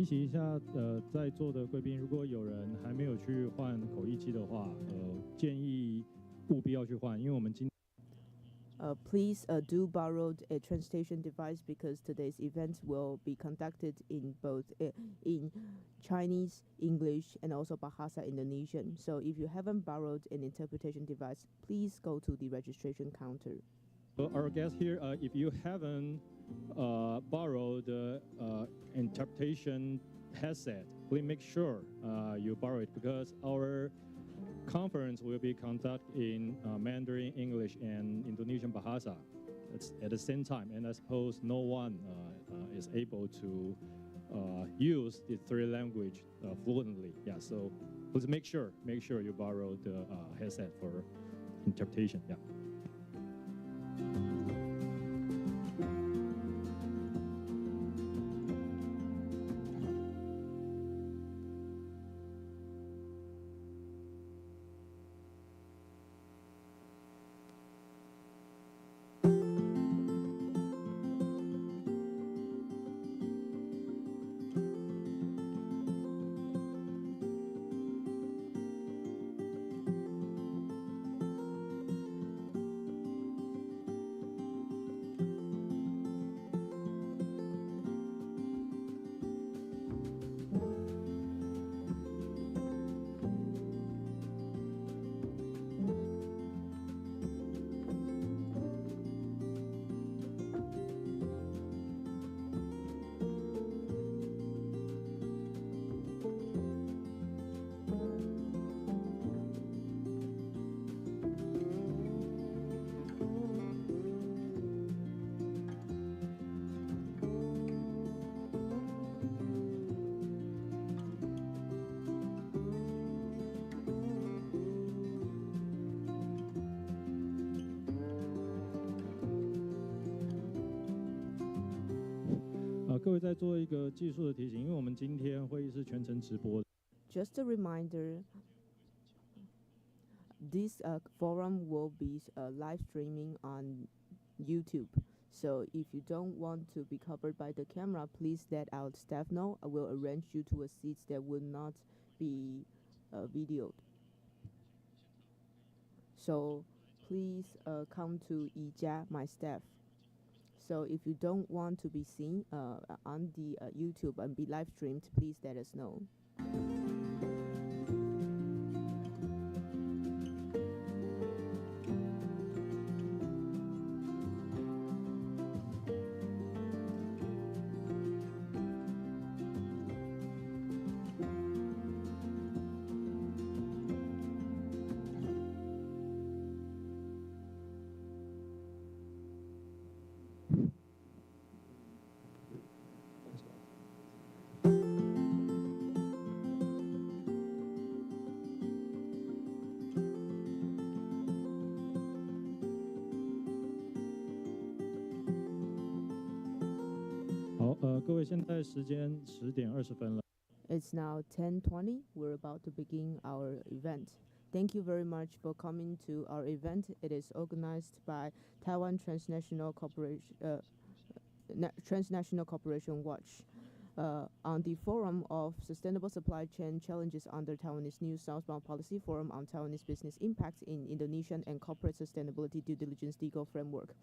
提醒一下，在座的贵宾，如果有人还没有去换口译机的话，建议务必要去换，因为我们今 Please do borrow a translation device because today's event will be conducted in both in Chinese, English, and also Bahasa Indonesian. So if you haven't borrowed an interpretation device, please go to the registration counter. Our guest here, if you haven't borrowed the interpretation headset, please make sure you borrow it because our conference will be conducted in Mandarin, English, and Indonesian Bahasa. It's at the same time, and I suppose no one is able to use the three language fluently. Yeah, so please make sure you borrow the headset for interpretation. Yeah.各位再做一个技术的提醒，因为我们今天会议是全程直播的。Just a reminder, this forum will be live streaming on YouTube. So if you don't want to be covered by the camera, please let our staff know. I will arrange you to a seat that will not be videoed. So please come to Yijia, my staff. So if you don't want to be seen on the YouTube and be live streamed, please let us know.各位，现在时间10:20了。It's now 10:20. We're about to begin our event. Thank you very much for coming to our event. It is organized by Taiwan Transnational Corporation Watch. On the Forum of Sustainable Supply Chain Challenges under Taiwanese New Southbound Policy Forum on Taiwanese Business Impacts in Indonesian and Corporate Sustainability Due Diligence Legal Framework.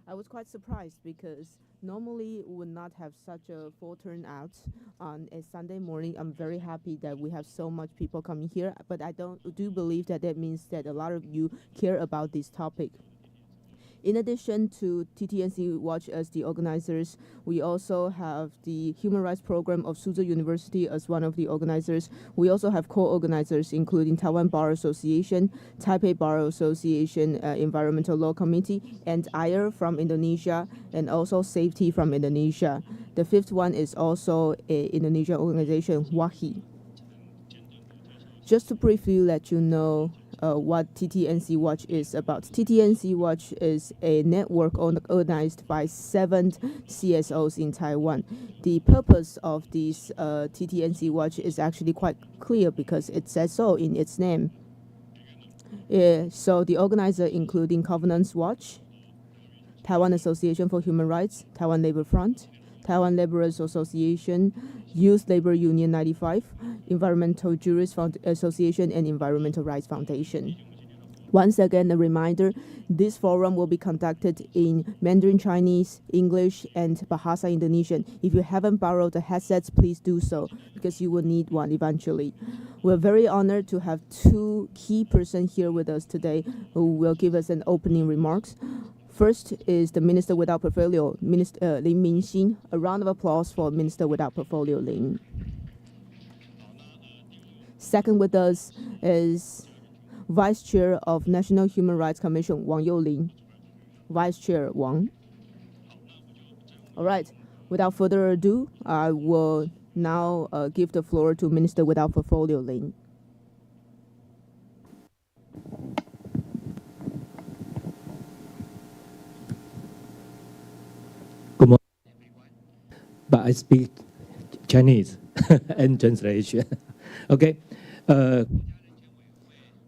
I was quite surprised because normally we would not have such a full turnout on a Sunday morning. I'm very happy that we have so much people coming here, but I do believe that means that a lot of you care about this topic. In addition to TTNC Watch as the organizers, we also have the Human Rights Program of Suzhou University as one of the organizers. We also have co-organizers including Taiwan Bar Association, Taipei Bar Association Environmental Law Committee, and AIR from Indonesia, and also Safety from Indonesia. The fifth one is also an Indonesian organization, WAHI. Just to briefly let you know what TTNC Watch is about. TTNC Watch is a network organized by 7 CSOs in Taiwan. The purpose of this TTNC Watch is actually quite clear because it says so in its name. So the organizer including Covenants Watch, Taiwan Association for Human Rights, Taiwan Labor Front, Taiwan Laborers Association, Youth Labor Union 95, Environmental Jurists Association, and Environmental Rights Foundation. Once again, a reminder, this forum will be conducted in Mandarin Chinese, English, and Bahasa Indonesian. If you haven't borrowed the headsets, please do so, because you will need one eventually. We're very honored to have two key persons here with us today who will give us an opening remarks. First is the Minister Without Portfolio, Minister Lin Mingxin. A round of applause for Minister Without Portfolio, Lin. Second with us is Vice Chair of National Human Rights Commission, Wang Youlin. Vice Chair Wang. All right, without further ado, I will now give the floor to Minister Without Portfolio, Lin. Good morning, everyone. But I speak Chinese and translation. Okay.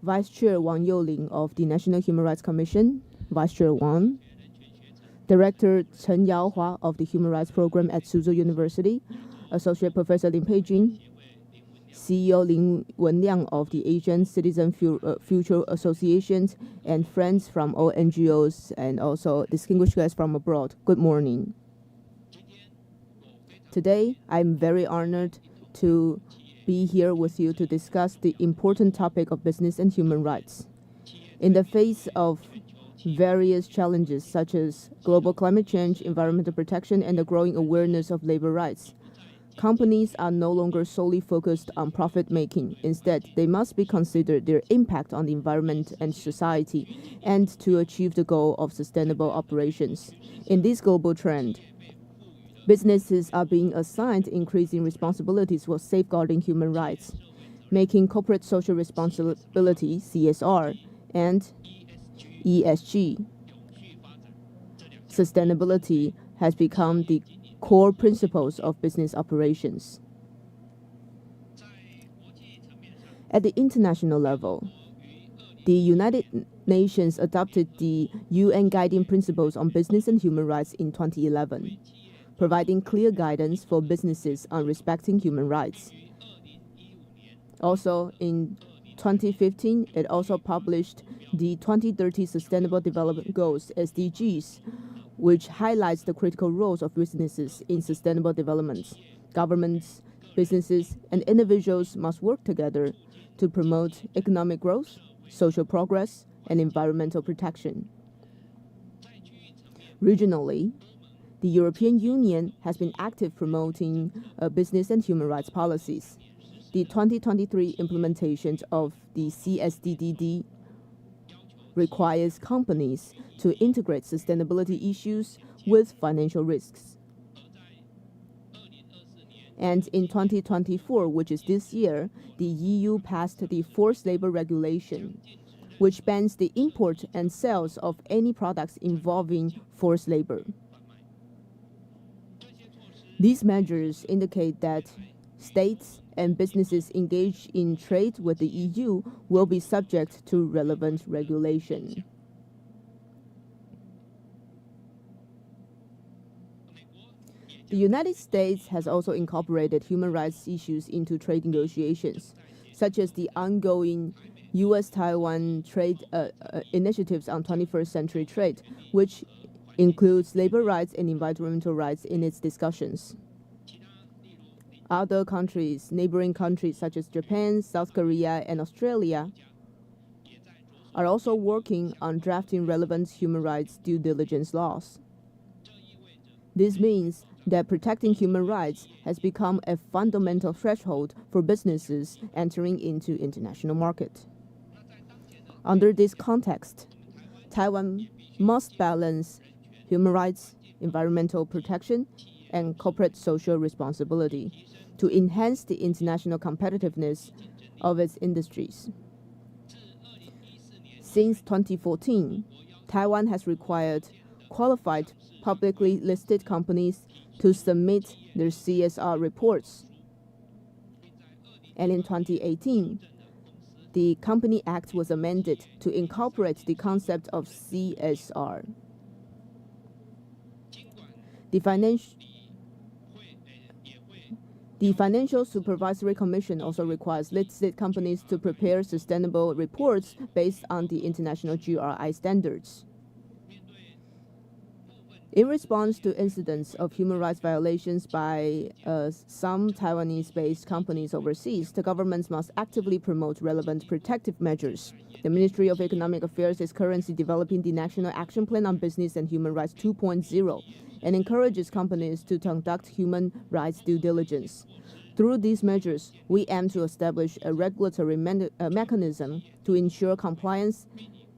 Vice Chair Wang Youlin of the National Human Rights Commission, Vice Chair Wang, Director Chen Yaohua of the Human Rights Program at Suzhou University, Associate Professor Lin Peijun, CEO Lin Wenliang of the Asian Citizen Future Associations, and friends from all NGOs and also distinguished guests from abroad. Good morning. Today, I'm very honored to be here with you to discuss the important topic of business and human rights. In the face of various challenges such as global climate change, environmental protection, and the growing awareness of labor rights, companies are no longer solely focused on profit making. Instead, they must be considered their impact on the environment and society, and to achieve the goal of sustainable operations. In this global trend, businesses are being assigned increasing responsibilities for safeguarding human rights, making corporate social responsibility, CSR, and ESG. Sustainability has become the core principles of business operations. At the international level, the United Nations adopted the UN Guiding Principles on Business and Human Rights in 2011. Providing clear guidance for businesses on respecting human rights. Also, in 2015, it also published the 2030 Sustainable Development Goals, SDGs, which highlights the critical roles of businesses in sustainable development. Governments, businesses, and individuals must work together to promote economic growth, social progress, and environmental protection. Regionally, the European Union has been active promoting business and human rights policies. The 2023 implementation of the CSDDD requires companies to integrate sustainability issues with financial risks. And in 2024, which is this year, the EU passed the Forced Labor Regulation, which bans the import and sales of any products involving forced labor. These measures indicate that states and businesses engaged in trade with the EU will be subject to relevant regulation. The United States has also incorporated human rights issues into trade negotiations, such as the ongoing U.S.-Taiwan trade initiatives on 21st century trade, which includes labor rights and environmental rights in its discussions. Other countries, neighboring countries such as Japan, South Korea, and Australia, are also working on drafting relevant human rights due diligence laws. This means that protecting human rights has become a fundamental threshold for businesses entering into international market. Under this context, Taiwan must balance human rights, environmental protection, and corporate social responsibility to enhance the international competitiveness of its industries. Since 2014, Taiwan has required qualified publicly listed companies to submit their CSR reports. And in 2018, the Company Act was amended to incorporate the concept of CSR. The Financial Supervisory Commission also requires listed companies to prepare sustainable reports based on the international GRI standards. In response to incidents of human rights violations by some Taiwanese-based companies overseas, the government must actively promote relevant protective measures. The Ministry of Economic Affairs is currently developing the National Action Plan on Business and Human Rights 2.0 and encourages companies to conduct human rights due diligence. Through these measures, we aim to establish a regulatory mechanism to ensure compliance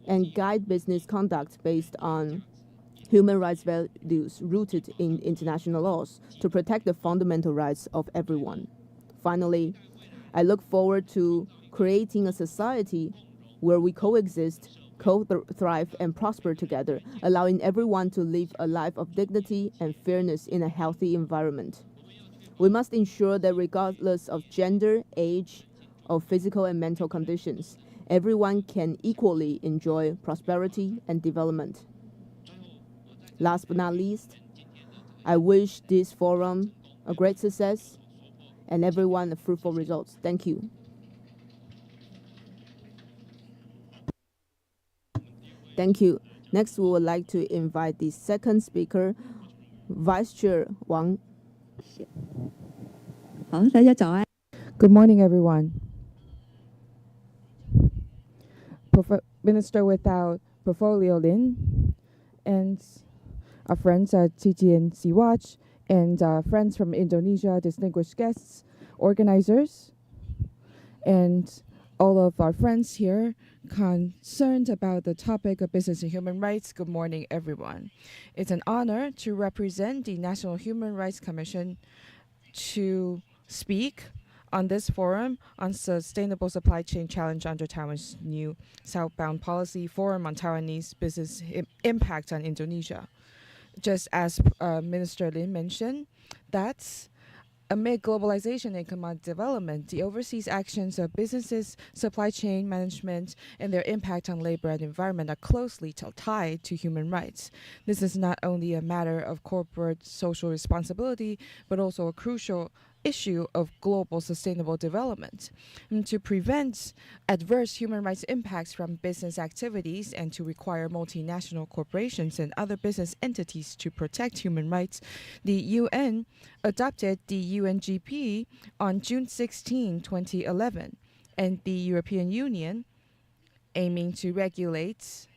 and guide business conduct based on human rights values rooted in international laws to protect the fundamental rights of everyone. Finally, I look forward to creating a society where we coexist, co-thrive, and prosper together, allowing everyone to live a life of dignity and fairness in a healthy environment. We must ensure that regardless of gender, age, or physical and mental conditions, everyone can equally enjoy prosperity and development. Last but not least, I wish this forum a great success and everyone a fruitful results. Thank you. Thank you. Next, we would like to invite the second speaker, Vice Chair Wang. Good morning, everyone. Minister without portfolio Lin and our friends at TTN Sea-Watch and friends from Indonesia, distinguished guests, organizers, and all of our friends here concerned about the topic of business and human rights. Good morning, everyone. It's an honor to represent the National Human Rights Commission to speak on this forum on sustainable supply chain challenge under Taiwan's new Southbound policy forum on Taiwanese business impact on Indonesia. Just as Minister Lin mentioned, that's amid globalization and economic development, the overseas actions of businesses, supply chain management, and their impact on labor and environment are closely tied to human rights. This is not only a matter of corporate social responsibility, but also a crucial issue of global sustainable development. And to prevent adverse human rights impacts from business activities and to require multinational corporations and other business entities to protect human rights, the UN adopted the UNGP on June 16, 2011, and the European Union, aiming to regulate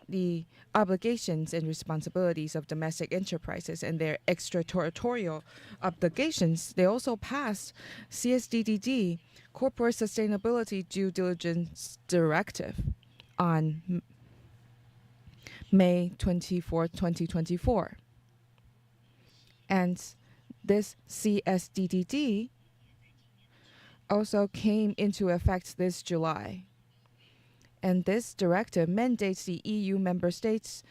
the obligations and responsibilities of domestic enterprises and their extraterritorial obligations. They also passed CSDDD, Corporate Sustainability Due Diligence Directive, on May 24, 2024. And this CSDDD also came into effect this July. And this directive mandates the EU member states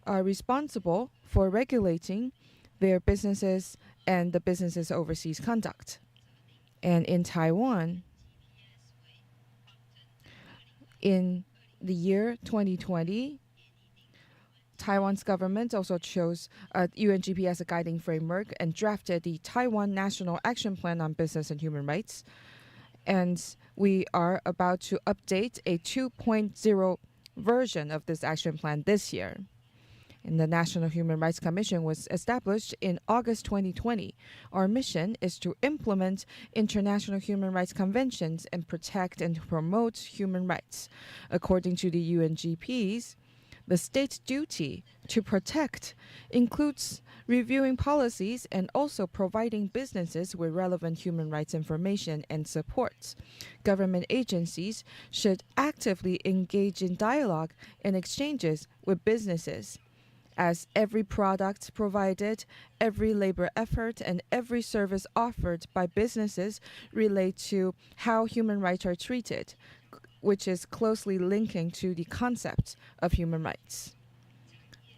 are responsible for regulating their businesses and the businesses' overseas conduct. And in Taiwan, in the year 2020, Taiwan's government also chose UNGP as a guiding framework and drafted the Taiwan National Action Plan on Business and Human Rights. And we are about to update a 2.0 version of this action plan this year. And the National Human Rights Commission was established in August 2020. Our mission is to implement international human rights conventions and protect and promote human rights. According to the UNGPs, the state's duty to protect includes reviewing policies and also providing businesses with relevant human rights information and support. Government agencies should actively engage in dialogue and exchanges with businesses, as every product provided, every labor effort, and every service offered by businesses relate to how human rights are treated, which is closely linking to the concept of human rights.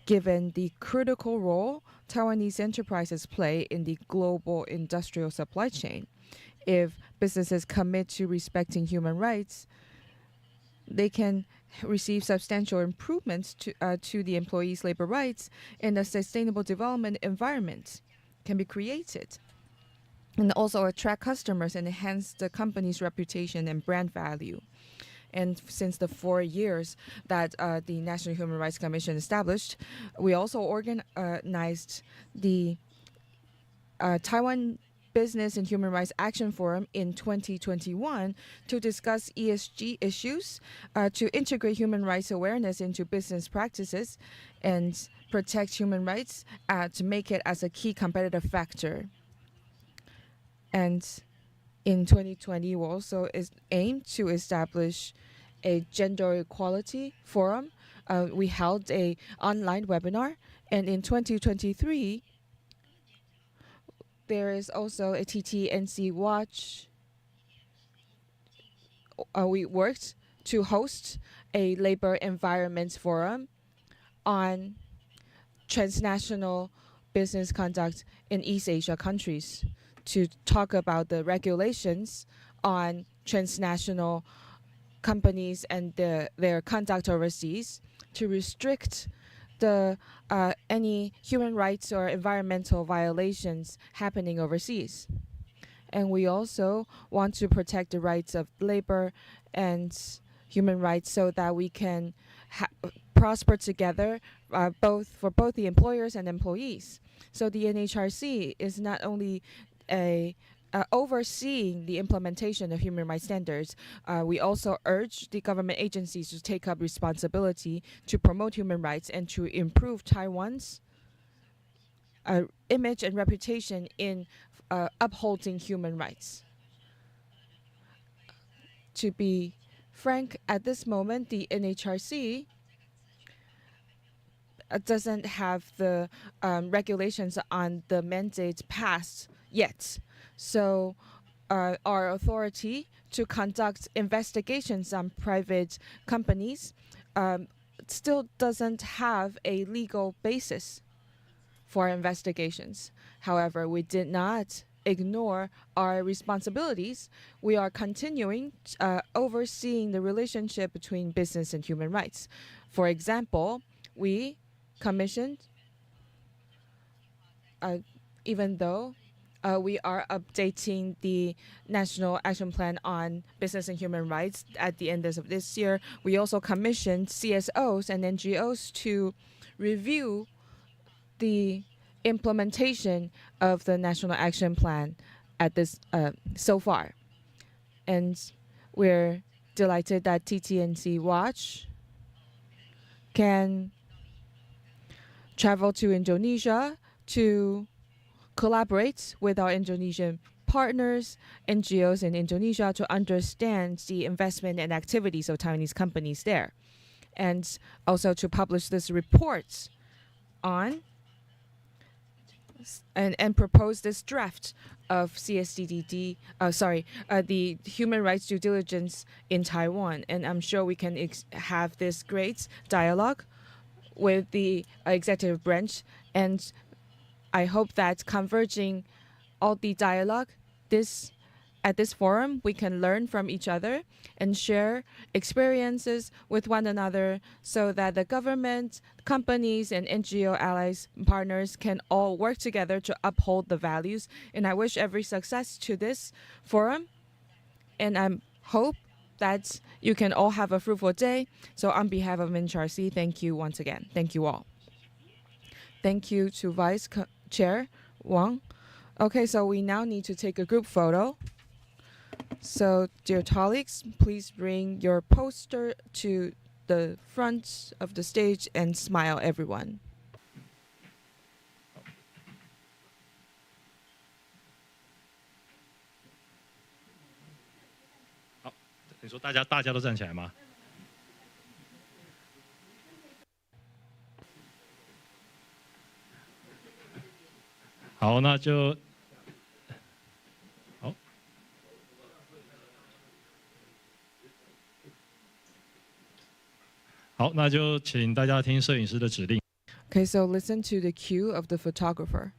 Given the critical role Taiwanese enterprises play in the global industrial supply chain, if businesses commit to respecting human rights, they can receive substantial improvements to the employees' labor rights, and a sustainable development environment can be created. and also attract customers and enhance the company's reputation and brand value. And since the 4 years that the National Human Rights Commission established, we also organized the Taiwan Business and Human Rights Action Forum in 2021 to discuss ESG issues, to integrate human rights awareness into business practices, and protect human rights to make it as a key competitive factor. And in 2020, we also aim to establish a gender equality forum. We held an online webinar, and in 2023, there is also a TTNC Watch. We worked to host a labor environment forum on transnational business conduct in East Asia countries to talk about the regulations on transnational companies and their conduct overseas, to restrict any human rights or environmental violations happening overseas. And we also want to protect the rights of labor and human rights so that we can prosper together for both the employers and employees. So the NHRC is not only overseeing the implementation of human rights standards, we also urge the government agencies to take up responsibility to promote human rights and to improve Taiwan's image and reputation in upholding human rights. To be frank, at this moment, the NHRC doesn't have the regulations on the mandate passed yet. So our authority to conduct investigations on private companies still doesn't have a legal basis for investigations. However, we did not ignore our responsibilities. We are continuing overseeing the relationship between business and human rights. For example, we commissioned, even though we are updating the National Action Plan on Business and Human Rights at the end of this year, we also commissioned CSOs and NGOs to review the implementation of the National Action Plan at this so far. And we're delighted that TTNC Watch can travel to Indonesia to collaborate with our Indonesian partners, NGOs in Indonesia, to understand the investment and activities of Taiwanese companies there, and also to publish this report on and propose this draft of CSDDD, the human rights due diligence in Taiwan. And I'm sure we can have this great dialogue with the executive branch. And I hope that converging all the dialogue at this forum, we can learn from each other and share experiences with one another so that the government, companies, and NGO allies, partners can all work together to uphold the values. And I wish every success to this forum. And I hope that you can all have a fruitful day. So on behalf of NHRC, thank you once again. Thank you all. Thank you to Vice Chair Wang. Okay, so we now need to take a group photo. So, dear colleagues, please bring your poster to the front of the stage and smile, everyone. 好，你说大家都站起来吗？好，那就。 好，那就请大家听摄影师的指令。Okay, so listen to the cue of the photographer.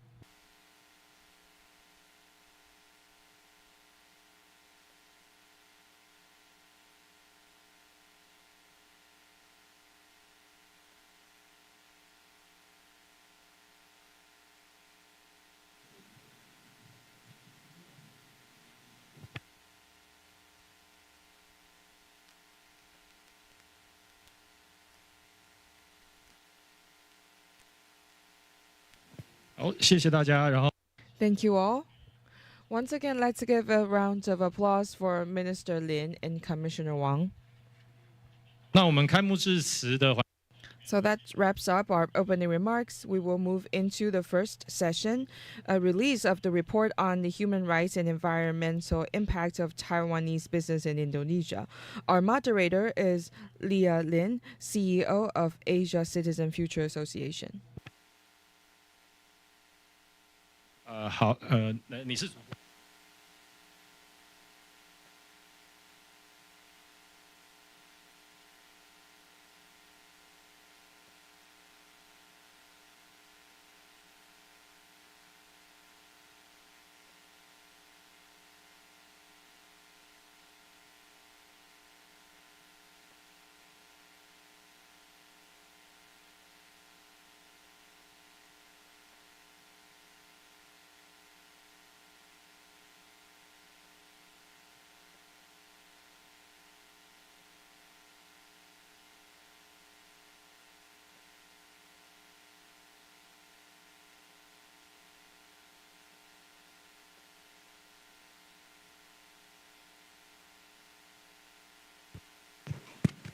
好，谢谢大家。然后 Thank you all. Once again, let's give a round of applause for Minister Lin and Commissioner Wang. 那我们开幕致辞的环 So that wraps up our opening remarks. We will move into the first session, a release of the report on the human rights and environmental impact of Taiwanese business in Indonesia. Our moderator is Leah Lin, CEO of Asia Citizen Future Association. 好，你是。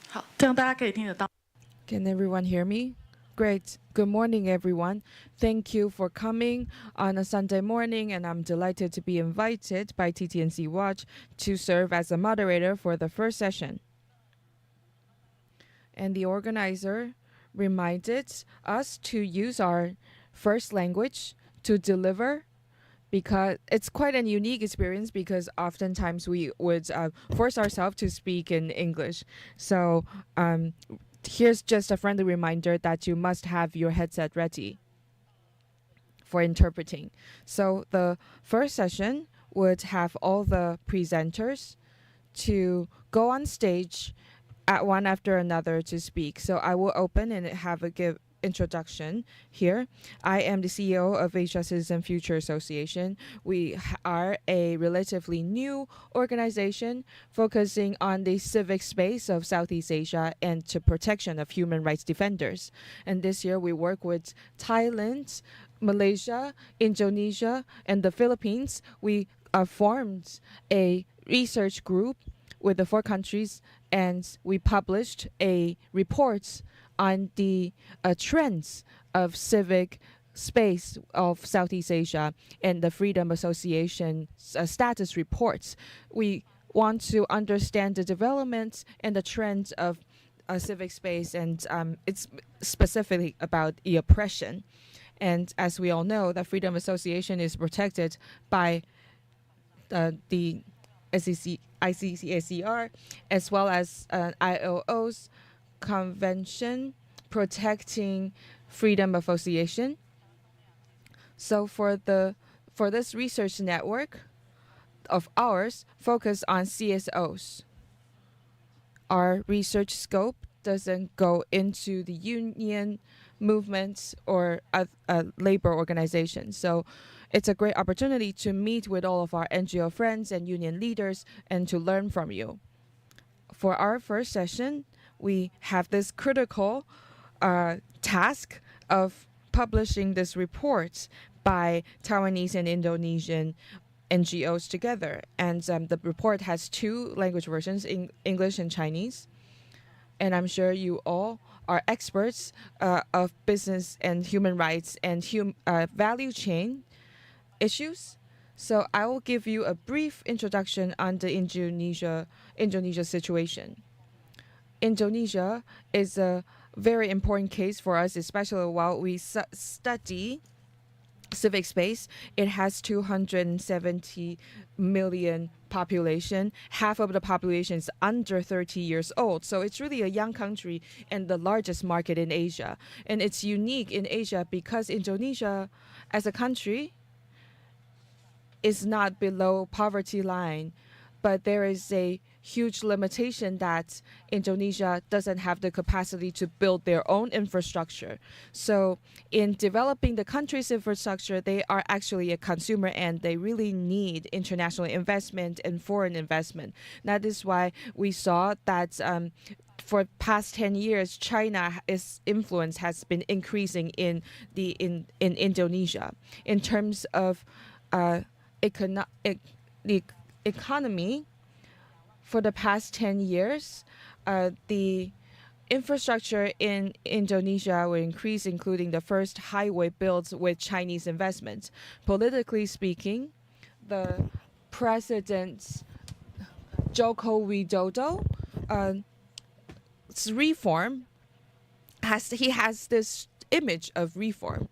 好，这样大家可以听得到。Can everyone hear me? Great. Good morning, everyone. Thank you for coming on a Sunday morning, and I'm delighted to be invited by TTNC Watch to serve as a moderator for the first session. And the organizer reminded us to use our first language to deliver, because it's quite a unique experience, because oftentimes we would force ourselves to speak in English. So here's just a friendly reminder that you must have your headset ready for interpreting. So the first session would have all the presenters to go on stage at one after another to speak. So I will open and have a give introduction here. I am the CEO of Asia Citizen Future Association. We are a relatively new organization focusing on the civic space of Southeast Asia and to protection of human rights defenders. And this year we work with Thailand, Malaysia, Indonesia, and the Philippines. We formed a research group with the 4 countries, and we published a report on the trends of civic space of Southeast Asia and the Freedom Association status reports. We want to understand the developments and the trends of civic space, and it's specifically about the oppression. And as we all know, the Freedom Association is protected by the ICCACR, as well as ILO's Convention protecting freedom of association. So for this research network of ours, focus on CSOs. Our research scope doesn't go into the union movements or labor organizations. So it's a great opportunity to meet with all of our NGO friends and union leaders and to learn from you. For our first session, we have this critical task of publishing this report by Taiwanese and Indonesian NGOs together. And the report has 2 language versions, English and Chinese. And I'm sure you all are experts of business and human rights and value chain issues. So I will give you a brief introduction on the Indonesia situation. Indonesia is a very important case for us, especially while we study civic space. It has 270 million population. Half of the population is under 30 years old. So it's really a young country and the largest market in Asia. And it's unique in Asia because Indonesia as a country is not below poverty line, but there is a huge limitation that Indonesia doesn't have the capacity to build their own infrastructure. So in developing the country's infrastructure, they are actually a consumer and they really need international investment and foreign investment. That is why we saw that for past 10 years, China's influence has been increasing in Indonesia. In terms of the economy, for the past 10 years, the infrastructure in Indonesia will increase, including the first highway built with Chinese investment. Politically speaking, the President Joko Widodo reform has this image of reform,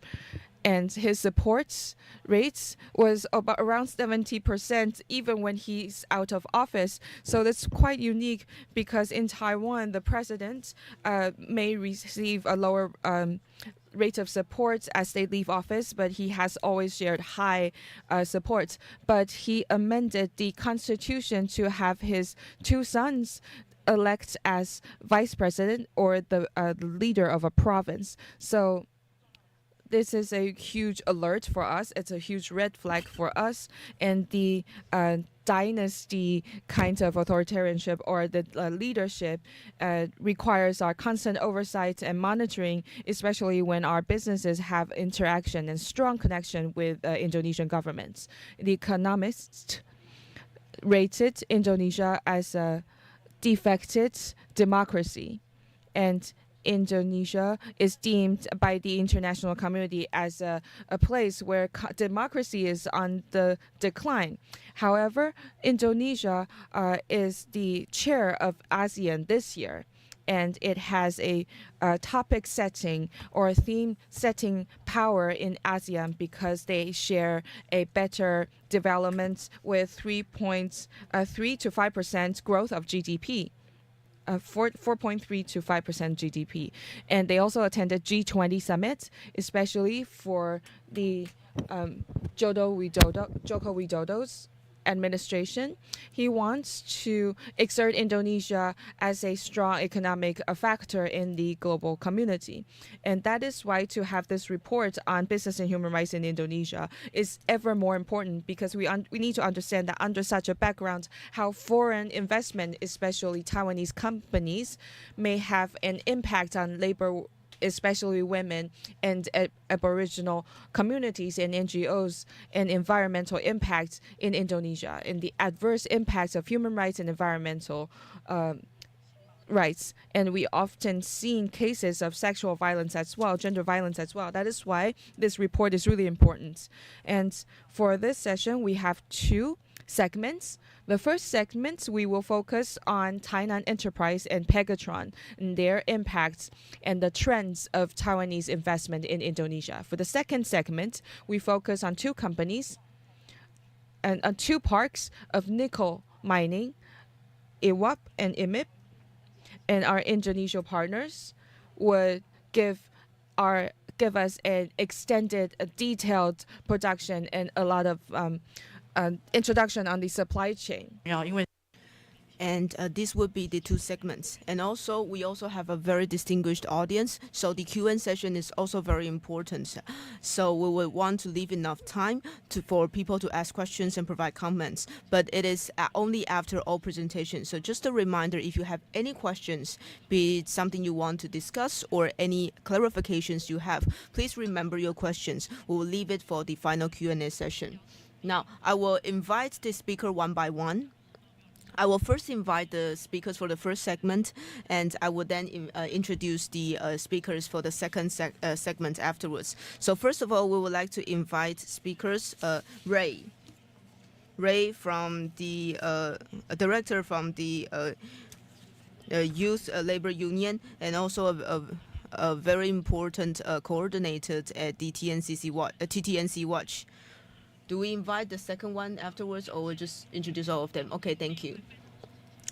and his support rates was about around 70% even when he's out of office. So that's quite unique because in Taiwan, the president may receive a lower rate of support as they leave office, but he has always shared high support. But he amended the constitution to have his two sons elect as vice president or the leader of a province. So this is a huge alert for us. It's a huge red flag for us. And the dynasty kind of authoritarianship or the leadership requires our constant oversight and monitoring, especially when our businesses have interaction and strong connection with Indonesian governments. The Economist rated Indonesia as a defected democracy, and Indonesia is deemed by the international community as a place where democracy is on the decline. However, Indonesia is the chair of ASEAN this year, and it has a topic setting or theme setting power in ASEAN because they share a better development with 3.3 to 5% growth of GDP. 4.3 to 5% GDP. And they also attended G20 summit, especially for the Joko Widodo's administration. He wants to exert Indonesia as a strong economic factor in the global community. And that is why to have this report on business and human rights in Indonesia is ever more important, because we need to understand that under such a background, how foreign investment, especially Taiwanese companies, may have an impact on labor, especially women and Aboriginal communities and NGOs, and environmental impacts in Indonesia, and the adverse impacts of human rights and environmental rights. And we often see cases of sexual violence as well, gender violence as well. That is why this report is really important. And for this session, we have two segments. The first segment, we will focus on Tainan Enterprise and Pegatron and their impacts and the trends of Taiwanese investment in Indonesia. For the second segment, we focus on two companies and on two parks of nickel mining, IWAP and IMIP, and our Indonesian partners would give us an extended, detailed production and a lot of introduction on the supply chain. And this would be the two segments. And also, we also have a very distinguished audience, so the Q&A session is also very important. So we will want to leave enough time for people to ask questions and provide comments. But it is only after all presentations. So just a reminder, if you have any questions, be it something you want to discuss or any clarifications you have, please remember your questions. We will leave it for the final Q&A session. Now, I will invite the speaker one by one. I will first invite the speakers for the first segment, and I will then introduce the speakers for the second segment afterwards. So first of all, we would like to invite speakers, Ray from the director from the Youth Labor Union, and also a very important coordinator at the TTNC Watch. Do we invite the second one afterwards, or we'll just introduce all of them? Okay, thank you.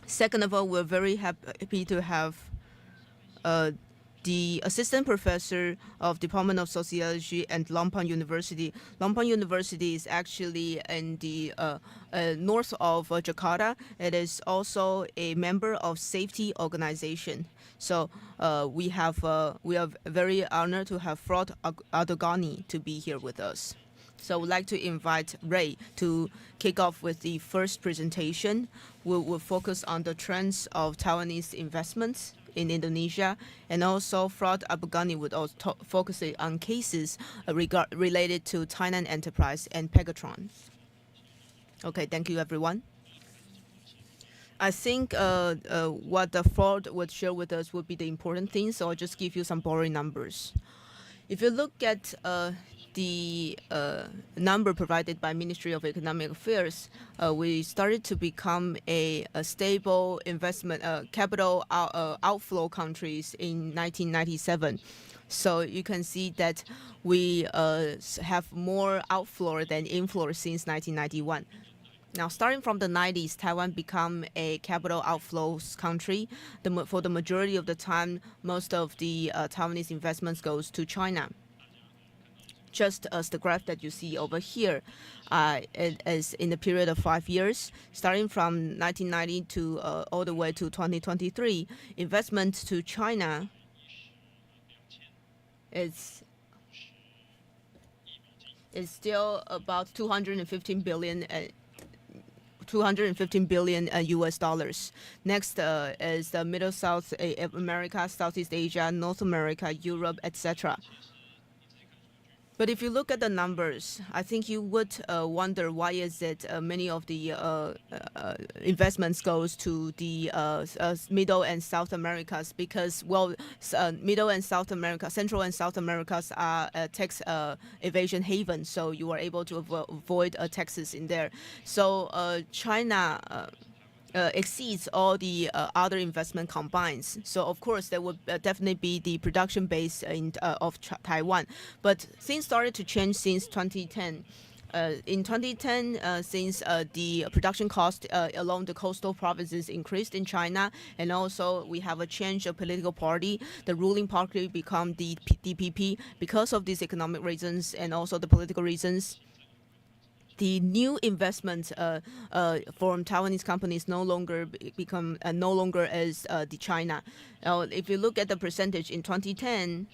Second of all, we're very happy to have the assistant professor of Department of Sociology at Lompang University. Lompang University is actually in the north of Jakarta. It is also a member of safety organization. So we are very honored to have Fraud Ardogani to be here with us. So I would like to invite Ray to kick off with the first presentation. We'll focus on the trends of Taiwanese investments in Indonesia, and also Fraud Ardogani would also focus on cases related to Tainan Enterprise and Pegatron. Okay, thank you, everyone. I think what the Fraud would share with us would be the important things, so I'll just give you some boring numbers. If you look at the number provided by Ministry of Economic Affairs, we started to become a stable investment capital outflow countries in 1997. So you can see that we have more outflow than inflow since 1991. Now, starting from the 90s, Taiwan became a capital outflows country. For the majority of the time, most of the Taiwanese investments goes to China. Just as the graph that you see over here, it is in the period of 5 years, starting from 1990 to all the way to 2023, investment to China is still about 215 billion. 215 billion US dollars. Next is the Middle South America, Southeast Asia, North America, Europe, etc. But if you look at the numbers, I think you would wonder why is it many of the investments goes to the Middle and South Americas, because, well, Middle and South America, Central and South Americas are tax evasion haven, so you are able to avoid taxes in there. So China exceeds all the other investment combines. So of course there would definitely be the production base of Taiwan. But things started to change since 2010. In 2010, since the production cost along the coastal provinces increased in China, and also we have a change of political party, the ruling party become the DPP. Because of these economic reasons and also the political reasons, the new investments from Taiwanese companies no longer as the China. If you look at the percentage in 2010,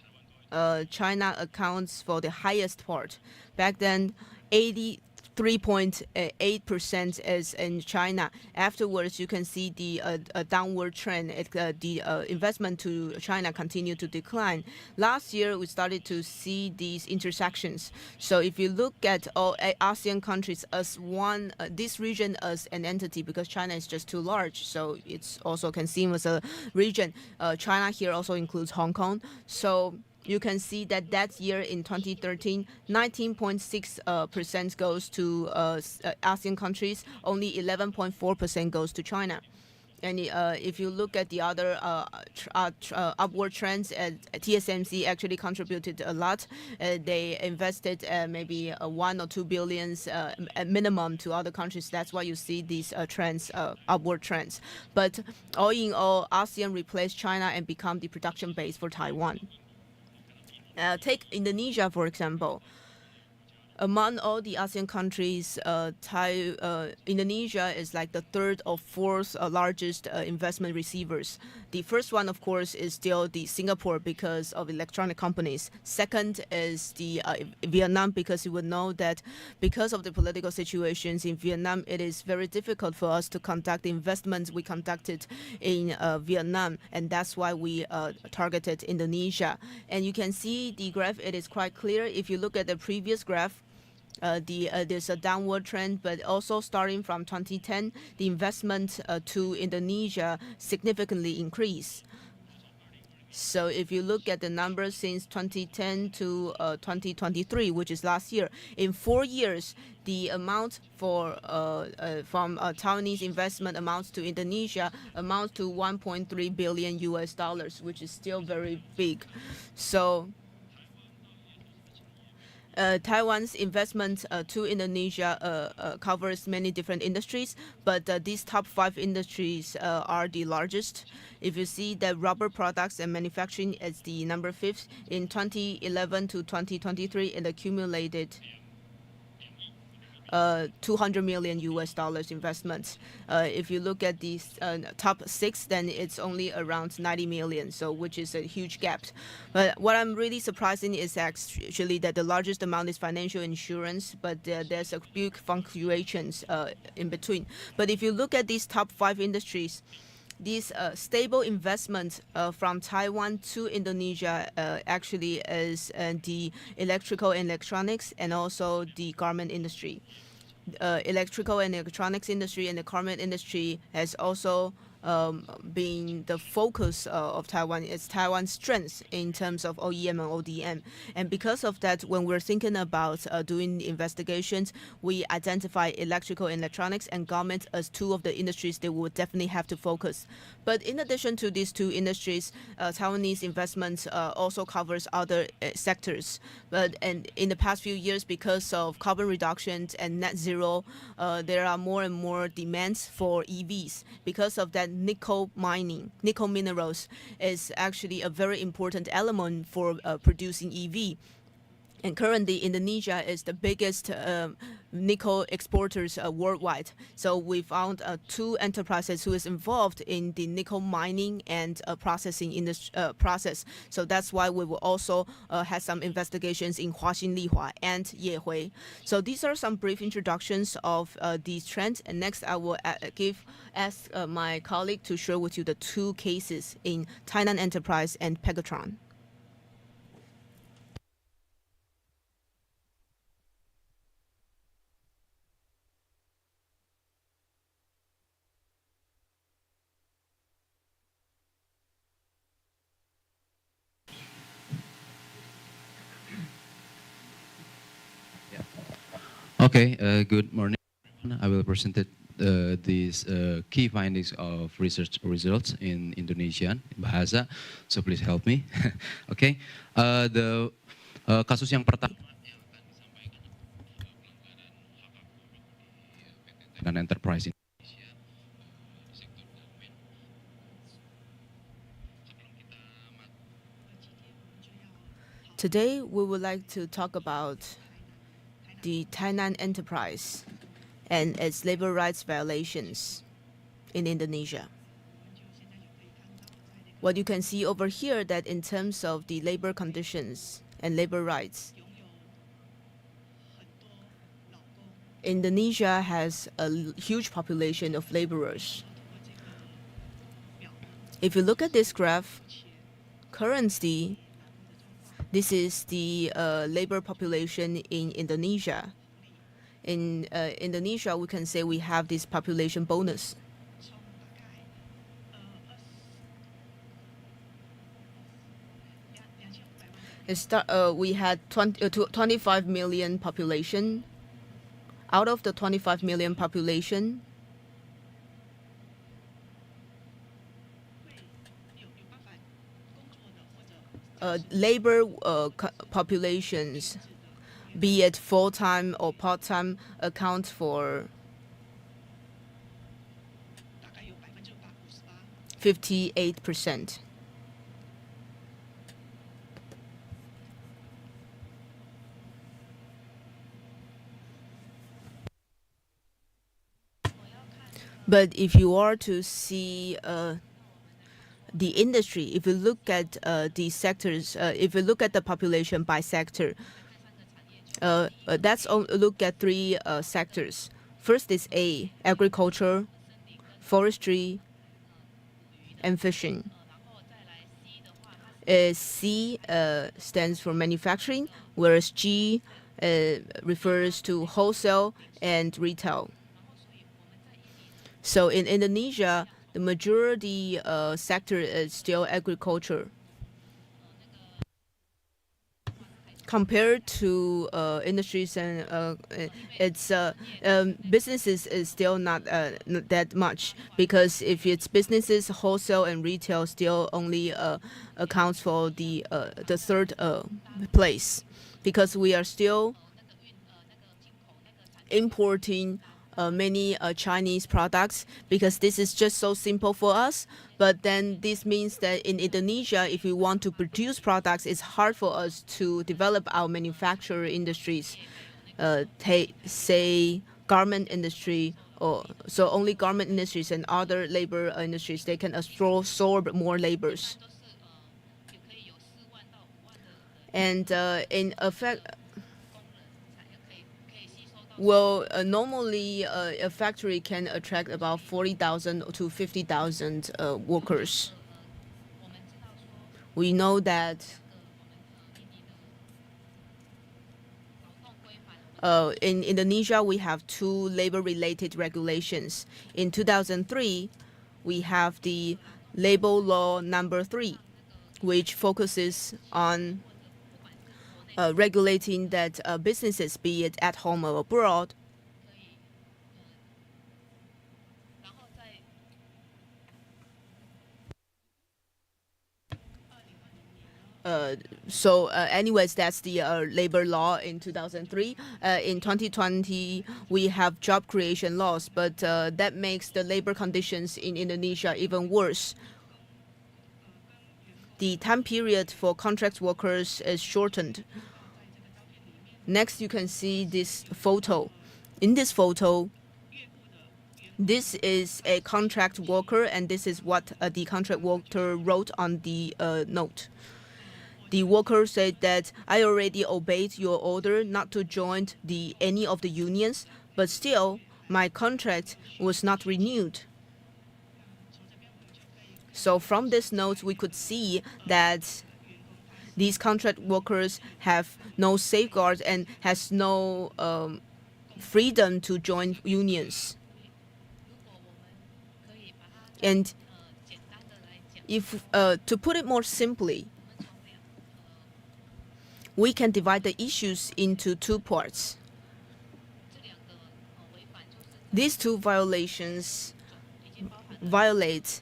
China accounts for the highest part. Back then, 83.8% is in China. Afterwards, you can see the downward trend. The investment to China continued to decline. Last year, we started to see these intersections. So if you look at all ASEAN countries as one, this region as an entity, because China is just too large, so it's also can seem as a region. China here also includes Hong Kong. So you can see that year in 2013, 19.6% goes to ASEAN countries, only 11.4% goes to China. And if you look at the other upward trends, TSMC actually contributed a lot. They invested maybe 1 or 2 billions at minimum to other countries. That's why you see these trends, upward trends. But all in all, ASEAN replaced China and become the production base for Taiwan. Take Indonesia, for example. Among all the ASEAN countries, Indonesia is like the third or fourth largest investment receivers. The first one, of course, is still the Singapore because of electronic companies. Second is the Vietnam, because you would know that because of the political situations in Vietnam, it is very difficult for us to conduct the investments we conducted in Vietnam, and that's why we targeted Indonesia. And you can see the graph, it is quite clear. If you look at the previous graph, there's a downward trend, but also starting from 2010, the investment to Indonesia significantly increased. So if you look at the numbers since 2010 to 2023, which is last year, in 4 years, the amount from Taiwanese investment amounts to Indonesia amounts to 1.3 billion US dollars, which is still very big. So Taiwan's investment to Indonesia covers many different industries, but these top 5 industries are the largest. If you see that rubber products and manufacturing is the number 5th in 2011 to 2023, it accumulated 200 million US dollars investments. If you look at these top 6, then it's only around 90 million, so which is a huge gap. But what I'm really surprising is actually that the largest amount is financial insurance, but there's a big fluctuations in between. But if you look at these top 5 industries, these stable investment from Taiwan to Indonesia actually is the electrical and electronics and also the garment industry. Electrical and electronics industry and the garment industry has also being the focus of Taiwan. It's Taiwan's strength in terms of OEM and ODM. And because of that, when we're thinking about doing investigations, we identify electrical and electronics and garments as 2 of the industries that we would definitely have to focus. But in addition to these 2 industries, Taiwanese investments also covers other sectors. But and in the past few years, because of carbon reductions and net zero, there are more and more demands for EVs. Because of that, nickel mining, nickel minerals is actually a very important element for producing EV. And currently, Indonesia is the biggest nickel exporters worldwide. So we found 2 enterprises who is involved in the nickel mining and processing process. So that's why we will also have some investigations in Huaxin Lihua and Yehui. So these are some brief introductions of these trends. And next, I will ask my colleague to share with you the 2 cases in Tainan Enterprise and Pegatron. Okay, good morning. I will present these key findings of research results in Indonesian bahasa. So please help me. Okay, the kasus yang pertama dengan enterprise. Today, we would like to talk about the Tainan Enterprise and its labor rights violations in Indonesia. What you can see over here that in terms of the labor conditions and labor rights, Indonesia has a huge population of laborers. If you look at this graph, currently, this is the labor population in Indonesia. In Indonesia, we can say we have this population bonus. We had 25 million population. Out of the 25 million population, labor populations, be it full-time or part-time, account for 58%. But if you are to see the industry, if you look at the sectors, if you look at the population by sector, let's look at 3 sectors. First is A, agriculture, forestry, and fishing. C stands for manufacturing, whereas G refers to wholesale and retail. So in Indonesia, the majority sector is still agriculture. Compared to industries and its businesses is still not that much, because if it's businesses, wholesale and retail still only accounts for the 3rd place. because we are still importing many Chinese products, because this is just so simple for us. But then this means that in Indonesia, if we want to produce products, it's hard for us to develop our manufacturing industries. Say garment industry, or so only garment industries and other labor industries, they can absorb more labors. And in effect, well, normally a factory can attract about 40,000 to 50,000 workers. We know that in Indonesia, we have two labor-related regulations. In 2003, we have the Labor Law Number 3, which focuses on regulating that businesses, be it at home or abroad, anyways, that's the labor law in 2003. In 2020, we have job creation laws, but that makes the labor conditions in Indonesia even worse. The time period for contract workers is shortened. Next, you can see this photo. In this photo, this is a contract worker, and this is what the contract worker wrote on the note. The worker said that I already obeyed your order not to join any of the unions, but still my contract was not renewed. So from this note, we could see that these contract workers have no safeguards and has no freedom to join unions. And if to put it more simply, we can divide the issues into two parts. These two violations violate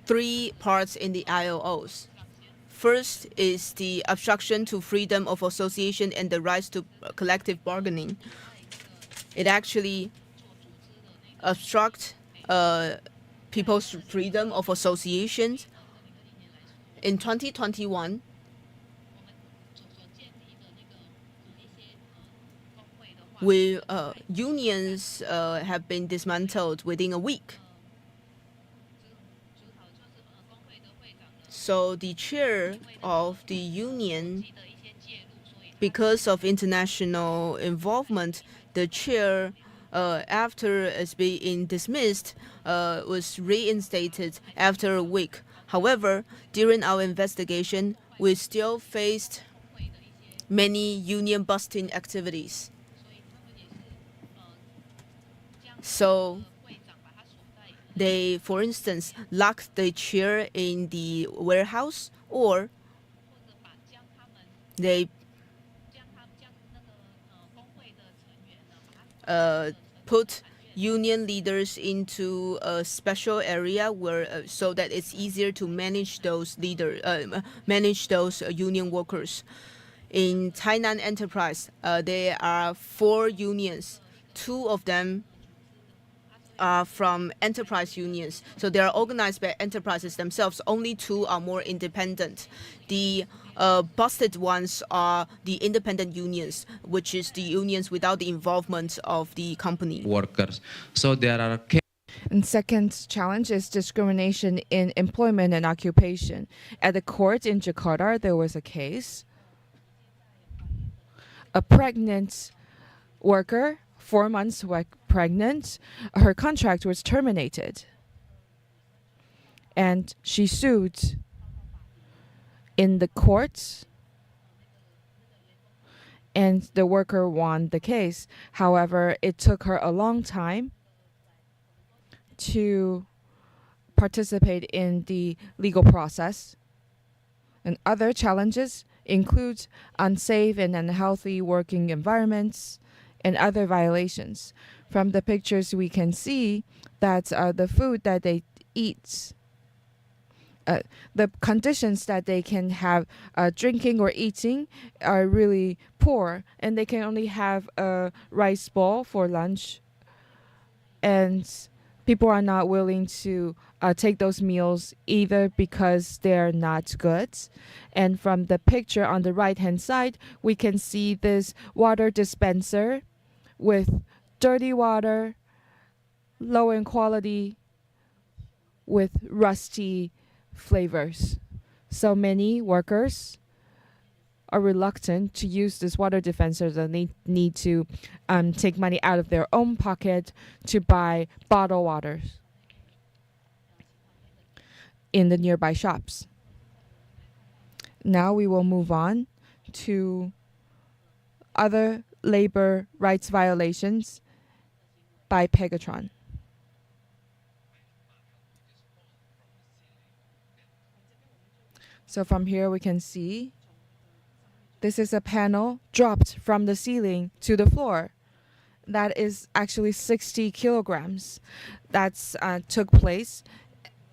three parts in the ILOs. First is the obstruction to freedom of association and the rights to collective bargaining. It actually obstructs people's freedom of associations. In 2021, unions have been dismantled within a week. So the chair of the union, because of international involvement, the chair, after it's being dismissed, was reinstated after a week. However, during our investigation, we still faced many union busting activities. So they, for instance, locked the chair in the warehouse, or they put union leaders into a special area where so that it's easier to manage those union workers. In Tainan Enterprise, there are 4 unions. 2 of them are from enterprise unions, so they are organized by enterprises themselves. Only 2 are more independent. The busted ones are the independent unions, which is the unions without the involvement of the company. Workers. So there are. And second challenge is discrimination in employment and occupation. At the court in Jakarta, there was a case. A pregnant worker, 4 months pregnant, her contract was terminated. And she sued in the courts, and the worker won the case. However, it took her a long time to participate in the legal process. And other challenges include unsafe and unhealthy working environments and other violations. From the pictures, we can see that the food that they eat the conditions that they can have drinking or eating are really poor, and they can only have a rice bowl for lunch, and people are not willing to take those meals either because they're not good. And from the picture on the right hand side, we can see this water dispenser with dirty water, low in quality, with rusty flavors. So many workers are reluctant to use this water dispenser. They need to take money out of their own pocket to buy bottled waters in the nearby shops. Now we will move on to other labor rights violations by Pegatron. So from here we can see this is a panel dropped from the ceiling to the floor. That is actually 60 kilograms. That's took place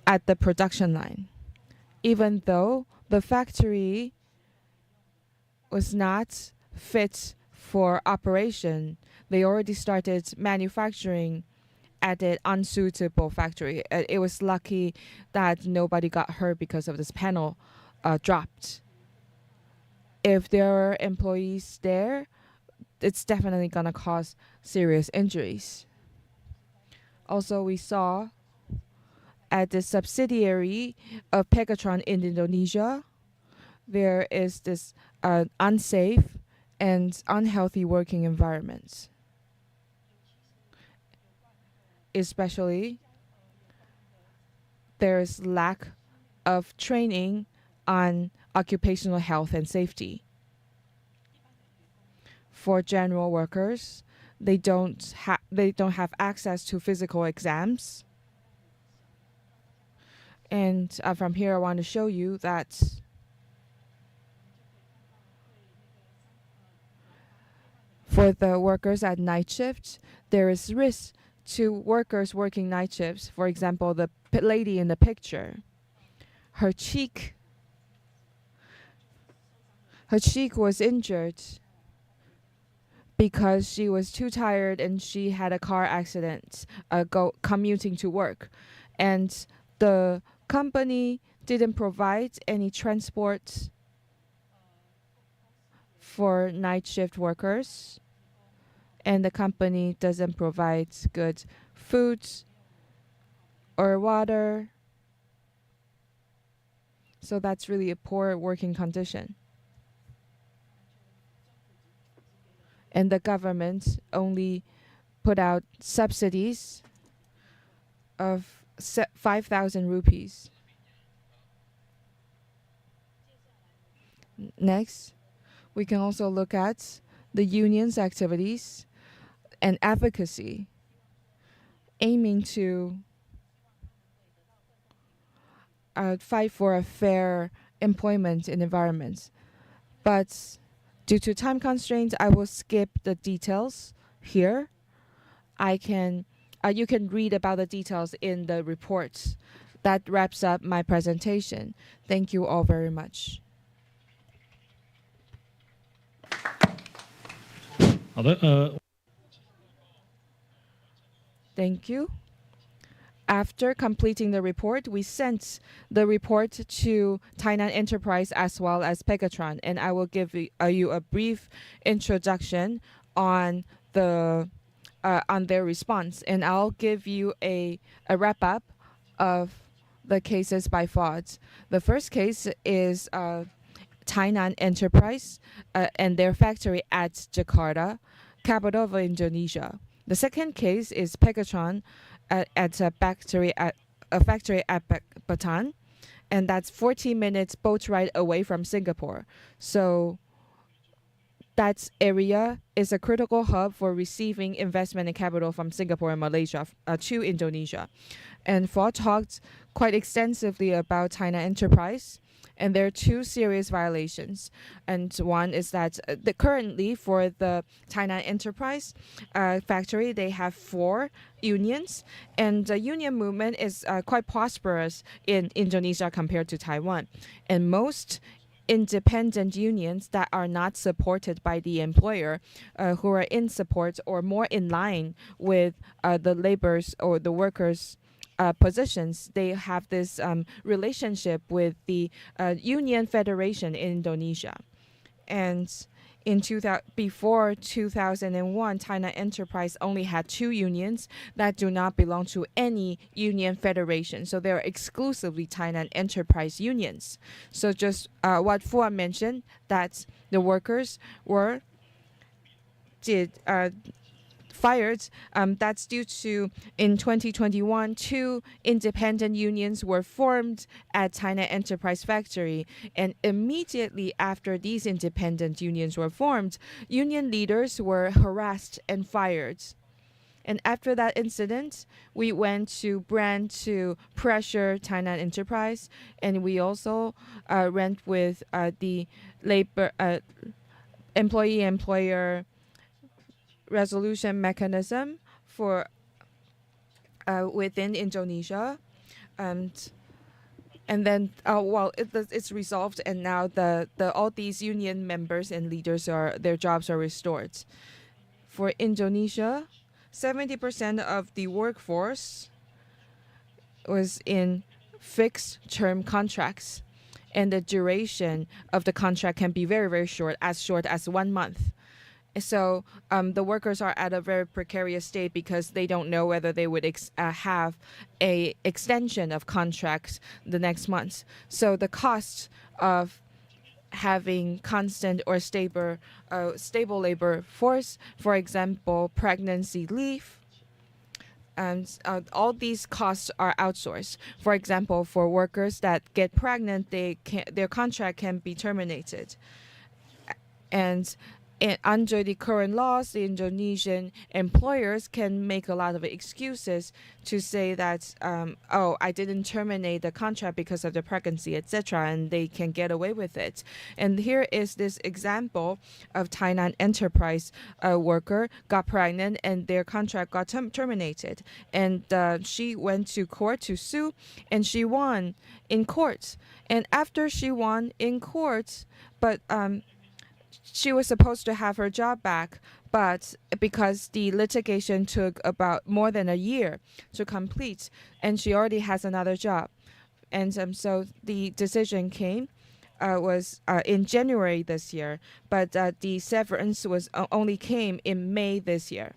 at the production line. Even though the factory was not fit for operation, they already started manufacturing at an unsuitable factory. It was lucky that nobody got hurt because of this panel dropped. If there are employees there, it's definitely gonna cause serious injuries. Also, we saw at the subsidiary of Pegatron in Indonesia, there is this unsafe and unhealthy working environment. Especially, there is lack of training on occupational health and safety. For general workers, they don't have access to physical exams. And from here, I want to show you that for the workers at night shift, there is risk to workers working night shifts. For example, the lady in the picture, her cheek was injured because she was too tired and she had a car accident commuting to work. And the company didn't provide any transport for night shift workers. And the company doesn't provide good food or water. So that's really a poor working condition. And the government only put out subsidies of 5,000 rupees. Next, we can also look at the union's activities and advocacy, aiming to fight for a fair employment and environment. But due to time constraints, I will skip the details here. You can read about the details in the reports. That wraps up my presentation. Thank you all very much. 好的, Thank you. After completing the report, we sent the report to Tainan Enterprise as well as Pegatron, and I will give you a brief introduction on their response, and I'll give you a wrap-up of the cases by fault. The first case is Tainan Enterprise and their factory at Jakarta, capital of Indonesia. The second case is Pegatron at a factory at Batam, and that's 14 minutes boat ride away from Singapore. So that area is a critical hub for receiving investment and capital from Singapore and Malaysia to Indonesia. And Ford talked quite extensively about China Enterprise And there are two serious violations. And one is that currently for the Tainan Enterprise factory, they have 4 unions. And the union movement is quite prosperous in Indonesia compared to Taiwan. And most independent unions that are not supported by the employer, who are in support or more in line with the laborers or the workers' positions, they have this relationship with the Union Federation in Indonesia. And before 2001, China Enterprise only had 2 unions that do not belong to any union federation. So they're exclusively China Enterprise unions. So just what Fuan mentioned, that the workers were fired. That's due to in 2021, 2 independent unions were formed at China Enterprise Factory. And immediately after these independent unions were formed, union leaders were harassed and fired. And after that incident, we went to Brand to pressure China Enterprise. And we also went with the labor employee-employer resolution mechanism for within Indonesia, and then it's resolved, and now the all these union members and leaders their jobs are restored. For Indonesia, 70% of the workforce was in fixed term contracts, and the duration of the contract can be very, very short as 1 month. So the workers are at a very precarious state because they don't know whether they would have a extension of contracts the next month. So the cost of having constant or stable labor force, for example, pregnancy leave, and all these costs are outsourced. For example, for workers that get pregnant, their contract can be terminated. And under the current laws, the Indonesian employers can make a lot of excuses to say that, I didn't terminate the contract because of the pregnancy, etc., and they can get away with it. And here is this example of Tainan Enterprise worker got pregnant and their contract got terminated. And she went to court to sue, and she won in court. And after she won in court, but she was supposed to have her job back, but because the litigation took about more than a year to complete, and she already has another job. And so the decision came was in January this year, but the severance only came in May this year.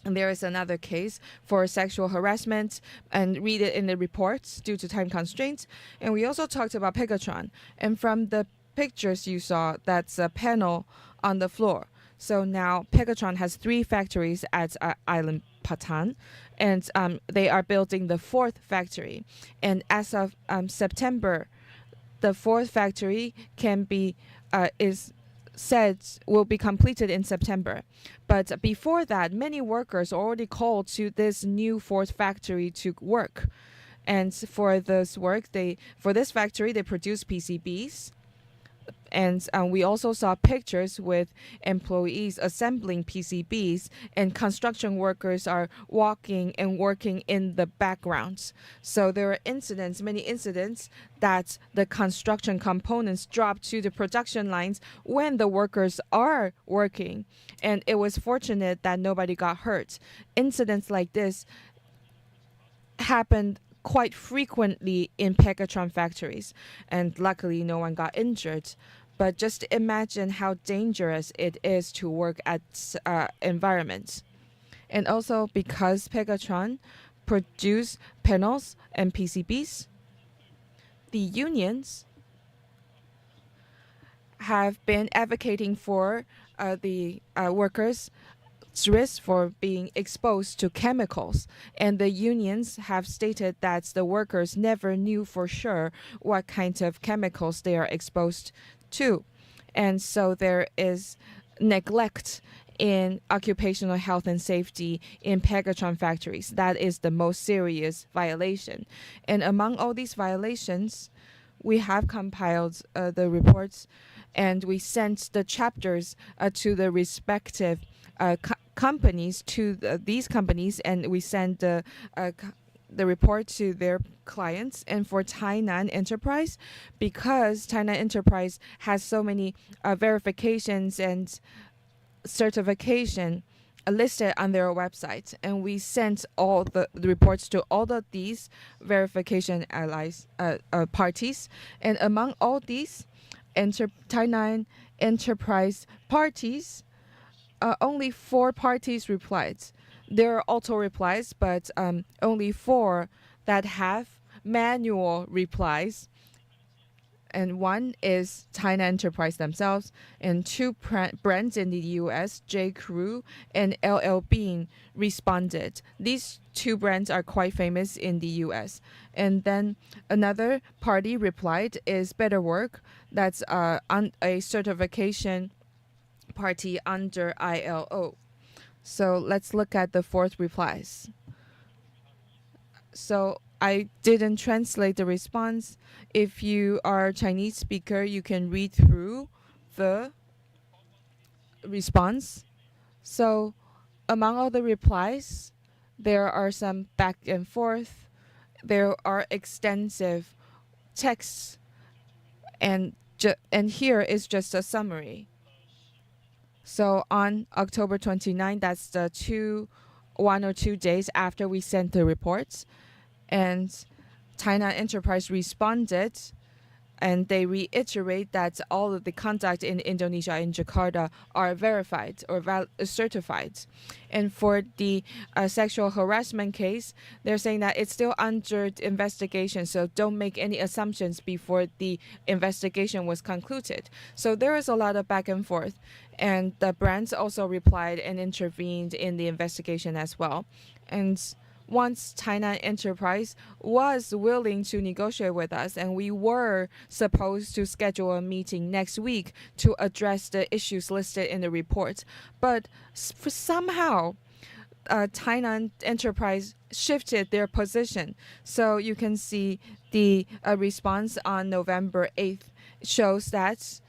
And there is another case for sexual harassment, and read it in the reports due to time constraints. And we also talked about Pegatron. And from the pictures you saw, that's a panel on the floor. So now Pegatron has 3 factories at Island Patan, and they are building the 4th factory. And as of September, the 4th factory will be completed in September. But before that, many workers already called to this new 4th factory to work. And for this factory, they produce PCBs. And we also saw pictures with employees assembling PCBs, and construction workers are walking and working in the background. So there are many incidents that the construction components drop to the production lines when the workers are working. And it was fortunate that nobody got hurt. Incidents like this happened quite frequently in Pegatron factories, and luckily no one got injured. But just imagine how dangerous it is to work at environments. And also because Pegatron produce panels and PCBs, the unions have been advocating for the workers' risk for being exposed to chemicals, and the unions have stated that the workers never knew for sure what kinds of chemicals they are exposed to. And so there is neglect in occupational health and safety in Pegatron factories. That is the most serious violation. And among all these violations, we have compiled the reports, and we sent the chapters to the respective companies, to these companies, and we sent the report to their clients. And for Tainan Enterprise, because Tainan Enterprise has so many verifications and certification listed on their website, and we sent all the reports to all of these verification allies parties. And among all these Tainan Enterprise parties, only 4 parties replied. There are auto replies, but only 4 that have manual replies. And 1 is Tainan Enterprise themselves, and 2 brands in the US, J. Crew and LL Bean, responded. These 2 brands are quite famous in the US. And then another party replied is Better Work. That's on a certification party under ILO. So let's look at the 4th replies. So I didn't translate the response. If you are a Chinese speaker, you can read through the response. So among all the replies, there are some back and forth. There are extensive texts, and here is just a summary. So on October 29, that's the 1 or 2 days after we sent the reports, and Tainan Enterprise responded, and they reiterate that all of the conduct in Indonesia, in Jakarta, are verified or certified. And for the sexual harassment case, they're saying that it's still under investigation, so don't make any assumptions before the investigation was concluded. So there is a lot of back and forth, and the brands also replied and intervened in the investigation as well. And once Tainan Enterprise was willing to negotiate with us, and we were supposed to schedule a meeting next week to address the issues listed in the report. But somehow, Tainan Enterprise shifted their position. So you can see the response on November 8th shows that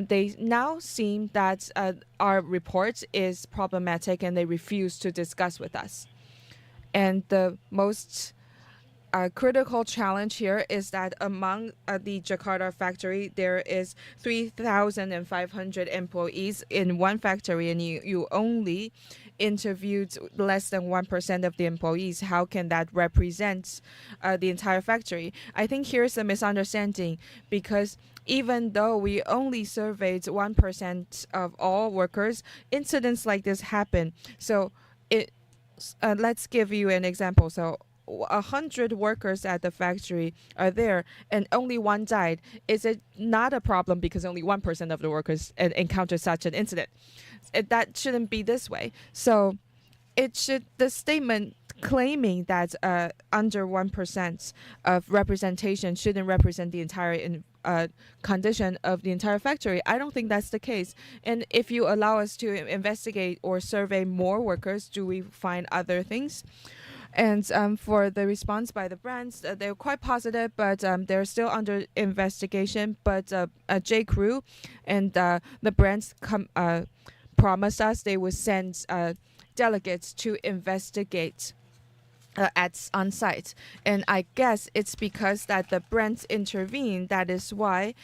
they now seem that our report is problematic, and they refuse to discuss with us. And the most critical challenge here is that among the Jakarta factory, there is 3,500 employees in one factory, and you only interviewed less than 1% of the employees. How can that represent the entire factory? I think here's a misunderstanding, because even though we only surveyed 1% of all workers, incidents like this happen. So let's give you an example. So 100 workers at the factory are there, and only 1 died. Is it not a problem because only 1% of the workers encounter such an incident? That shouldn't be this way. So the statement claiming that under 1% of representation shouldn't represent the entire condition of the entire factory. I don't think that's the case. And if you allow us to investigate or survey more workers, do we find other things? And for the response by the brands, they're quite positive, but they're still under investigation. But J. Crew and the brands promised us they would send delegates to investigate on site. And I guess it's because that the brands intervene. That is why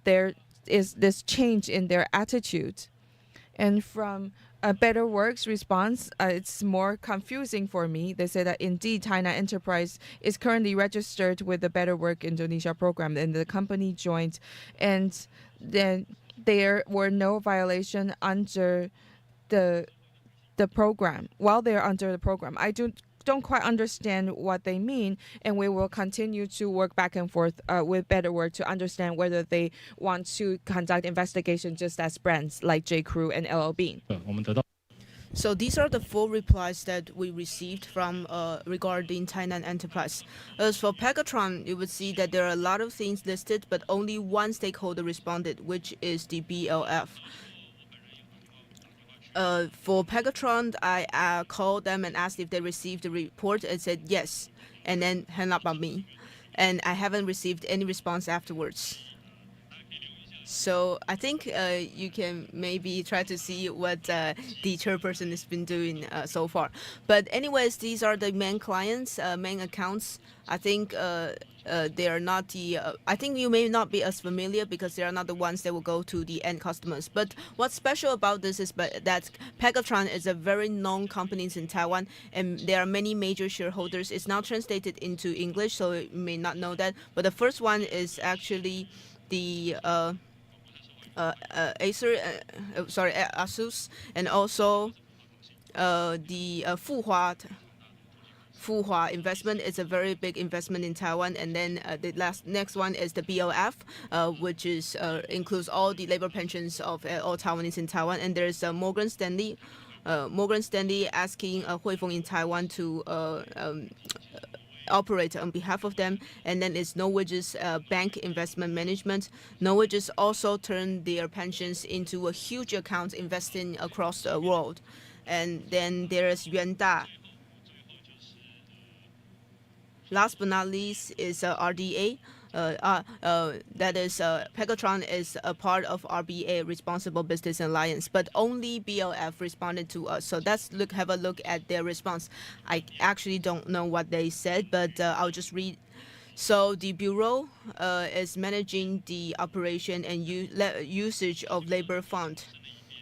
there is this change in their attitude. And from Better Works response, it's more confusing for me. They say that indeed Tainan Enterprise is currently registered with the Better Work Indonesia program, and the company joined, and then there were no violation under the program while they're under the program. I don't quite understand what they mean, and we will continue to work back and forth with Better Work to understand whether they want to conduct investigation just as brands like J. Crew and LL Bean. So these are the 4 replies that we received from regarding Tainan Enterprise. As for Pegatron, you would see that there are a lot of things listed, but only one stakeholder responded, which is the BLF. For Pegatron, I called them and asked if they received the report, and said yes, and then hang up on me. and I haven't received any response afterwards. So I think you can maybe try to see what the chairperson has been doing so far. But anyways, these are the main clients, main accounts. I think they are not the. I think you may not be as familiar because they are not the ones that will go to the end customers. But what's special about this is that Pegatron is a very known company in Taiwan, and there are many major shareholders. It's now translated into English, so you may not know that. But the first one is actually the Asus, and also the Fuhua investment is a very big investment in Taiwan, and then the next one is the BOF, which is includes all the labor pensions of all Taiwanese in Taiwan, and there's Morgan Stanley. Morgan Stanley asking Huifeng in Taiwan to operate on behalf of them, and then it's Norwegian's bank investment management. Norwegians also turn their pensions into a huge account investing across the world. And then there's Yuanda. Last but not least is RDA. That is Pegatron is a part of RBA, Responsible Business Alliance, but only BLF responded to us. So let's have a look at their response. I actually don't know what they said, but I'll just read. So the bureau is managing the operation and usage of labor fund.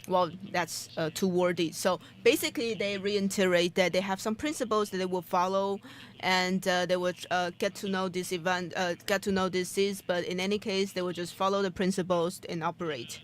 Well, that's too wordy. So basically, they reiterate that they have some principles that they will follow, and they will get to know this event, get to know this is. But in any case, they will just follow the principles and operate.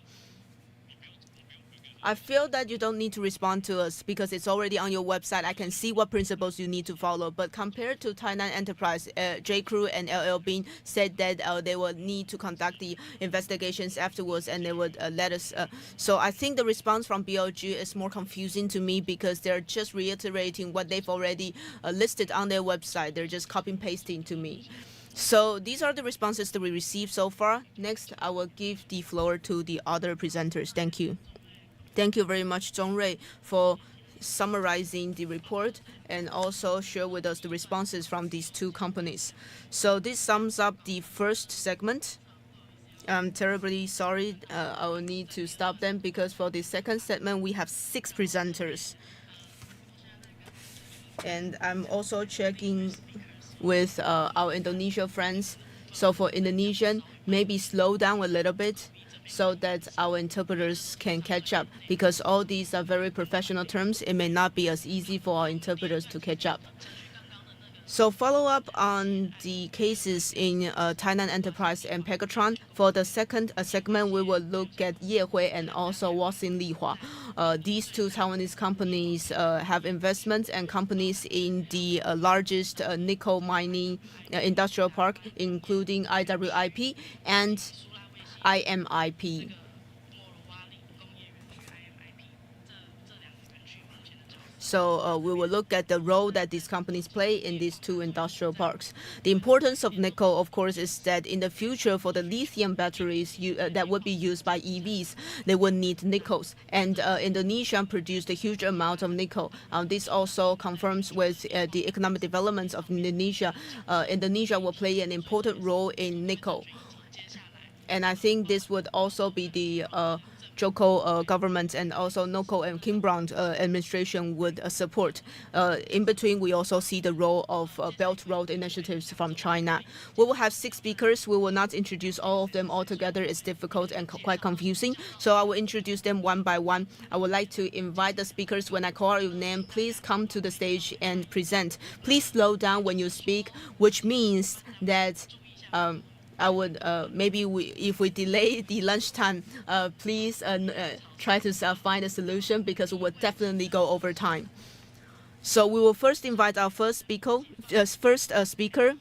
I feel that you don't need to respond to us because it's already on your website. I can see what principles you need to follow. But compared to Tainan Enterprise, J. Crew and LL Bean said that they will need to conduct the investigations afterwards, and they would let us. So I think the response from BOG is more confusing to me because they're just reiterating what they've already listed on their website. They're just copy pasting to me. So these are the responses that we received so far. Next, I will give the floor to the other presenters. Thank you. Thank you very much, Zhongrui, for summarizing the report and also share with us the responses from these two companies. So this sums up the first segment. I'm terribly sorry. I will need to stop them because for the second segment, we have 6 presenters. And I'm also checking with our Indonesia friends. So for Indonesian, maybe slow down a little bit so that our interpreters can catch up, because all these are very professional terms. It may not be as easy for our interpreters to catch up. So follow up on the cases in Tainan Enterprise and Pegatron. For the second segment, we will look at Yehui and also Wasin Lihua. These two Taiwanese companies have investments and companies in the largest nickel mining industrial park, including IWIP and IMIP. So we will look at the role that these companies play in these two industrial parks. The importance of nickel, of course, is that in the future for the lithium batteries that would be used by EVs, they would need nickels. And Indonesia produced a huge amount of nickel. This also confirms with the economic developments of Indonesia. Indonesia will play an important role in nickel. And I think this would also be the Joko government and also NOCO and Kim Brown administration would support. In between, we also see the role of Belt Road initiatives from China. We will have 6 speakers. We will not introduce all of them all together. It's difficult and quite confusing. So I will introduce them one by one. I would like to invite the speakers. When I call your name, please come to the stage and present. Please slow down when you speak, which means that I would if we delay the lunchtime, please try to find a solution because we will definitely go over time. So we will first invite our first speaker.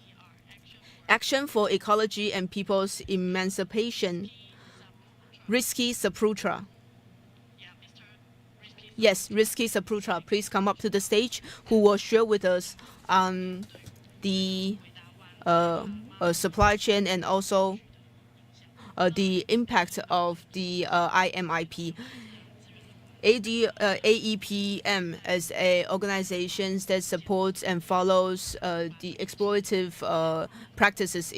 Action for Ecology and People's Emancipation. Rizky Saputra. Yes, Rizky Saputra, please come up to the stage, who will share with us the supply chain and also the impact of the IMIP. AEPM is a organization that supports and follows the exploitative practices,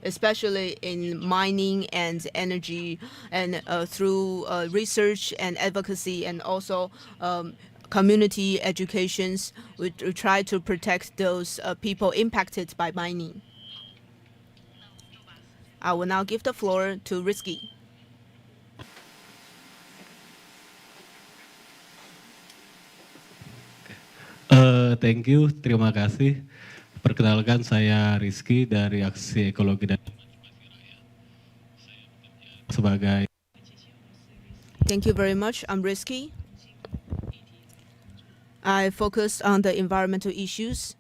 especially in mining and energy, and through research and advocacy, and also community educations. We try to protect those people impacted by mining. I will now give the floor to Risky. Thank you, terima kasih. Perkenalkan, saya Rizky dari Aksi Ekologi dan sebagai. Thank you very much. I'm Risky. I focused on the environmental issues.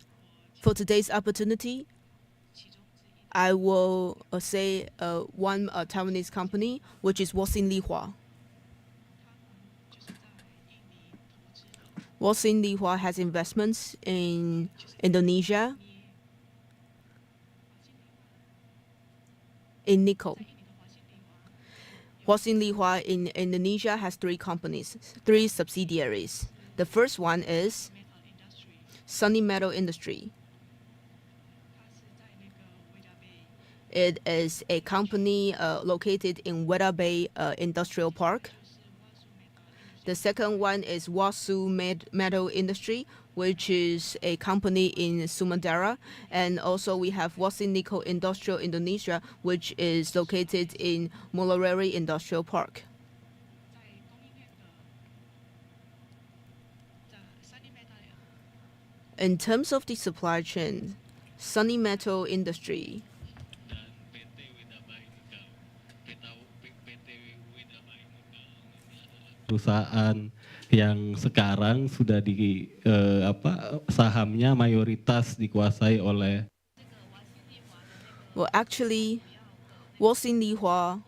For today's opportunity, I will say one Taiwanese company, which is Woxin Lihua. Woxin Lihua has investments in Indonesia, in nickel. Woxin Lihua in Indonesia has 3 companies, 3 subsidiaries. The first one is Sunny Metal Industry. It is a company located in Weda Bay Industrial Park. The second one is Wasu Metal Industry, which is a company in Sumatra. And also we have Woxin Nickel Industrial Indonesia, which is located in Molorai Industrial Park. In terms of the supply chain, Sunny Metal Industry perusahaan yang sekarang sudah sahamnya mayoritas dikuasai oleh. Well, actually, Woxin Lihua.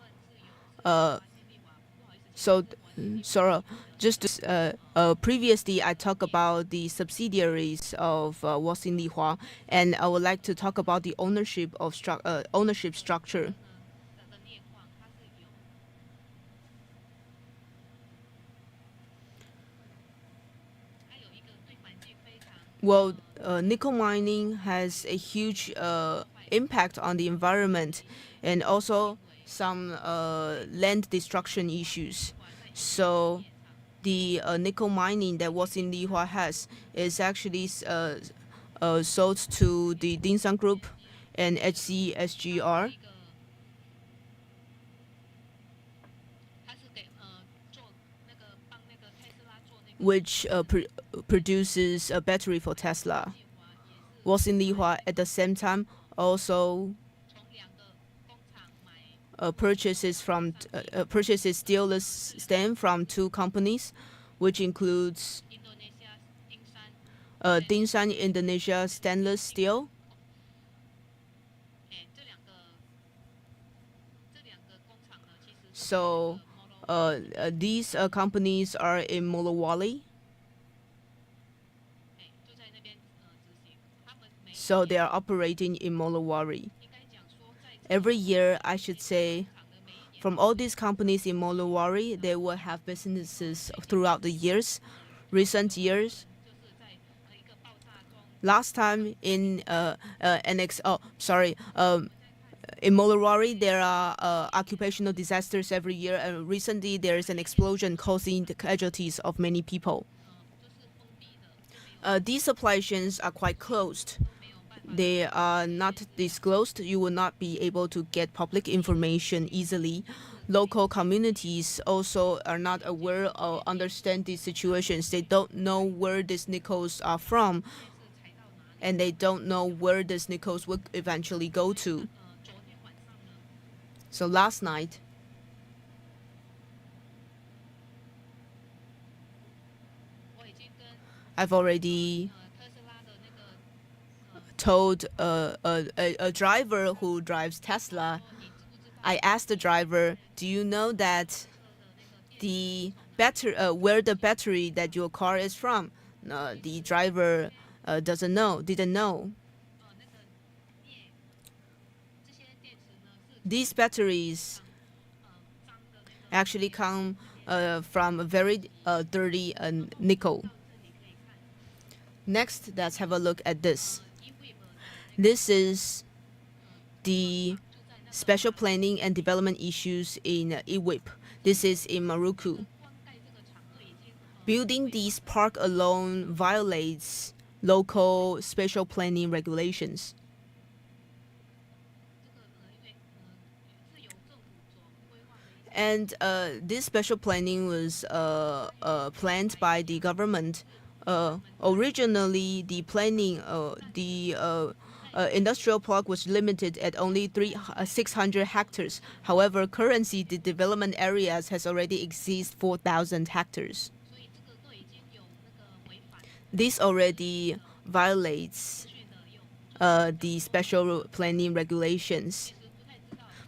Previously I talked about the subsidiaries of Woxin Lihua, and I would like to talk about the ownership structure. Well, nickel mining has a huge impact on the environment, and also some land destruction issues. So the nickel mining that Woxin Lihua has is actually sold to the Dinshan Group and HCSGR, which produces a battery for Tesla. Woxin Lihua at the same time also purchases stainless steel from 2 companies, which includes Dinshan Indonesia Stainless Steel. So these companies are in Molowali. So they are operating in Molowari. Every year, I should say, from all these companies in Molowari, they will have businesses throughout the years, recent years. Last time in in Molowari, there are occupational disasters every year, and recently there is an explosion causing the casualties of many people. These supply chains are quite closed. They are not disclosed. You will not be able to get public information easily. Local communities also are not aware or understand these situations. They don't know where these nickels are from, and they don't know where these nickels will eventually go to. So last night, I've already told a driver who drives Tesla. I asked the driver, "Do you know that the where the battery that your car is from?" The driver didn't know. These batteries actually come from very dirty nickel. Next, let's have a look at this. This is the special planning and development issues in IWIP. This is in Maruku. Building this park alone violates local special planning regulations. And this special planning was planned by the government. Originally, the planning, industrial park was limited at only 600 hectares. However, currently, the development areas has already exceeded 4,000 hectares. This already violates the special planning regulations.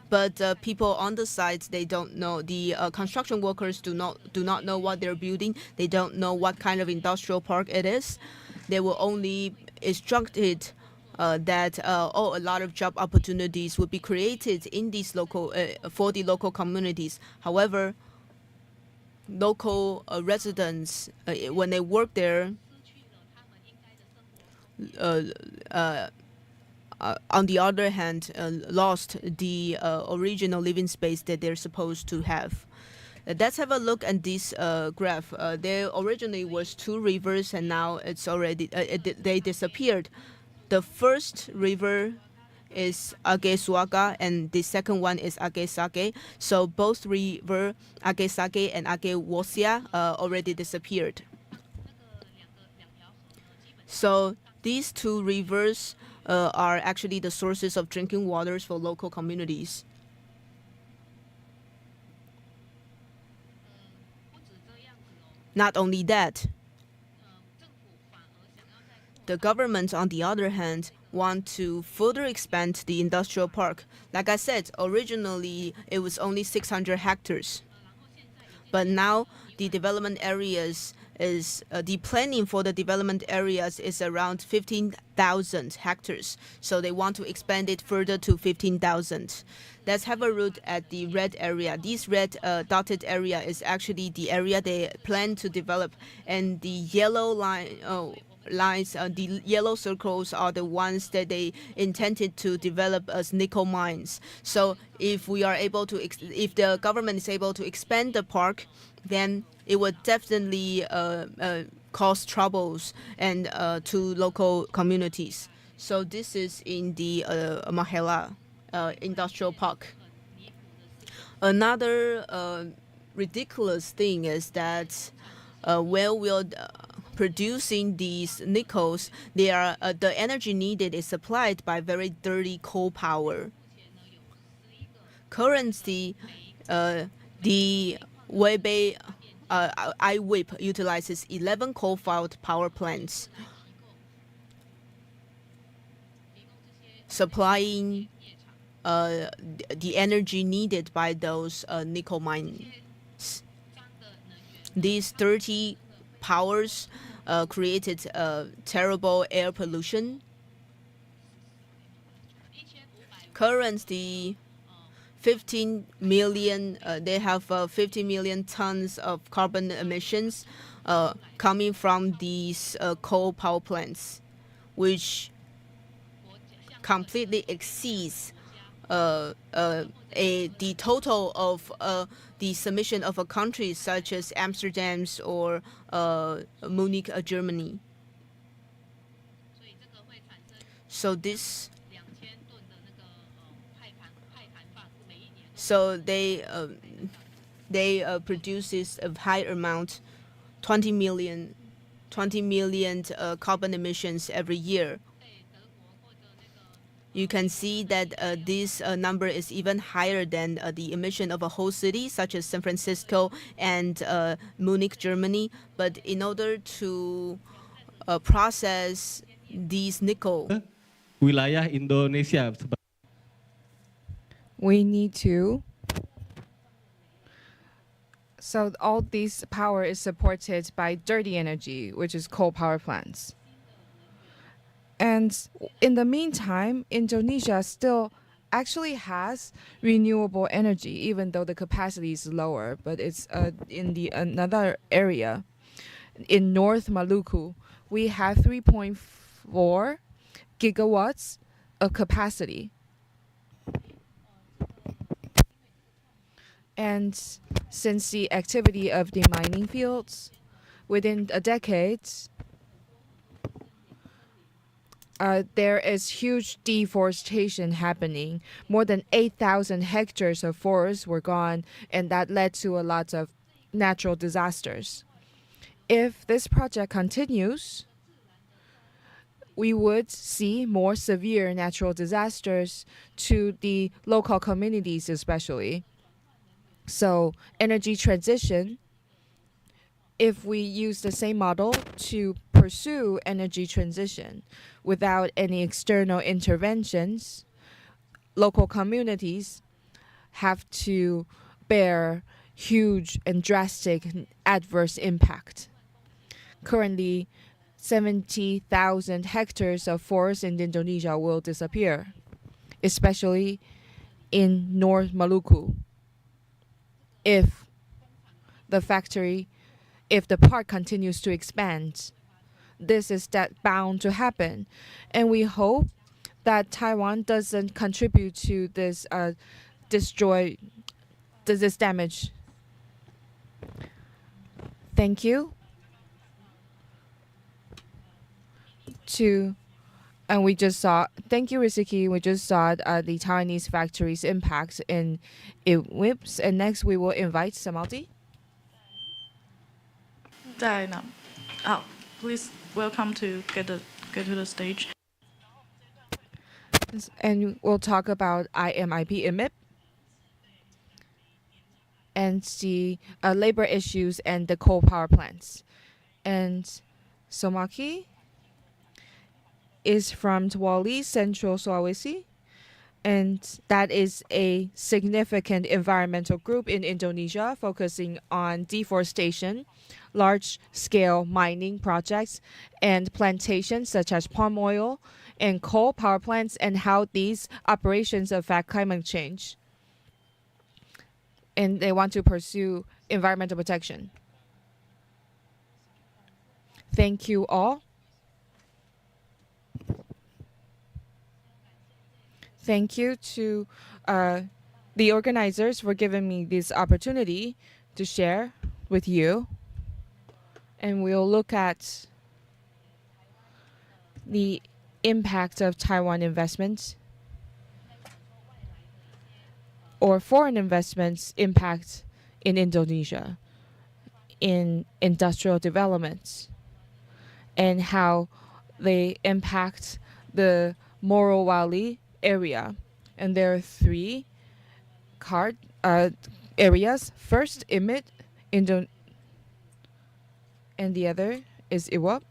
But people on the site, they don't know. The construction workers do not know what they're building. They don't know what kind of industrial park it is. They were only instructed that a lot of job opportunities would be created in these local for the local communities. However, local residents, when they work there, on the other hand, lost the original living space that they're supposed to have. Let's have a look at this graph. There originally was 2 rivers, and now it's already they disappeared. The first river is Agesuaga, and the second one is Agesake. So both river Agesake and Agewosia already disappeared. So these 2 rivers are actually the sources of drinking waters for local communities. Not only that, the government, on the other hand, want to further expand the industrial park. Like I said, originally it was only 600 hectares. But now the development areas is the planning for the development areas is around 15,000 hectares. So they want to expand it further to 15,000. Let's have a look at the red area. This red dotted area is actually the area they plan to develop, and the yellow lines, the yellow circles are the ones that they intended to develop as nickel mines. So if we are able to, if the government is able to expand the park, then it would definitely cause troubles and to local communities. So this is in the Mahela industrial park. Another ridiculous thing is that while we're producing these nickels, they are the energy needed is supplied by very dirty coal power. Currently, the Weibei IWIP utilizes 11 coal-fired power plants, supplying the energy needed by those nickel mines. These dirty powers created terrible air pollution. Currently, 15 million, they have 15 million tons of carbon emissions coming from these coal power plants, which completely exceeds the total of the submission of a country such as Amsterdam's or Munich, Germany. So this, so they produces a high amount, 20 million carbon emissions every year. You can see that this number is even higher than the emission of a whole city, such as San Francisco and Munich, Germany. But in order to process these nickel, Wilayah Indonesia. We need to. So all this power is supported by dirty energy, which is coal power plants. And in the meantime, Indonesia still actually has renewable energy, even though the capacity is lower, but it's in the another area. In North Maluku, we have 3.4 gigawatts of capacity. And since the activity of the mining fields, within a decade, there is huge deforestation happening. More than 8,000 hectares of forests were gone, and that led to a lot of natural disasters. If this project continues, we would see more severe natural disasters to the local communities especially. So energy transition, if we use the same model to pursue energy transition without any external interventions, local communities have to bear huge and drastic adverse impact. Currently, 70,000 hectares of forest in Indonesia will disappear, especially in North Maluku. If the park continues to expand, this is bound to happen. And we hope that Taiwan doesn't contribute to this damage. Thank you. And we just saw, thank you, Riziki. We just saw the Taiwanese factory's impact in WIPs. And next we will invite Samaldi. Please welcome to get to the stage. And we'll talk about IMIP IMIP and the labor issues and the coal power plants. And Somaki is from Tuwali, Central Sulawesi, and that is a significant environmental group in Indonesia focusing on deforestation, large-scale mining projects, and plantations such as palm oil and coal power plants, and how these operations affect climate change. And they want to pursue environmental protection. Thank you all. Thank you to the organizers for giving me this opportunity to share with you. And we'll look at the impact of Taiwan investments or foreign investments impact in Indonesia in industrial developments and how they impact the Morowali area. And there are three areas. First, Imit, and the other is Iwap.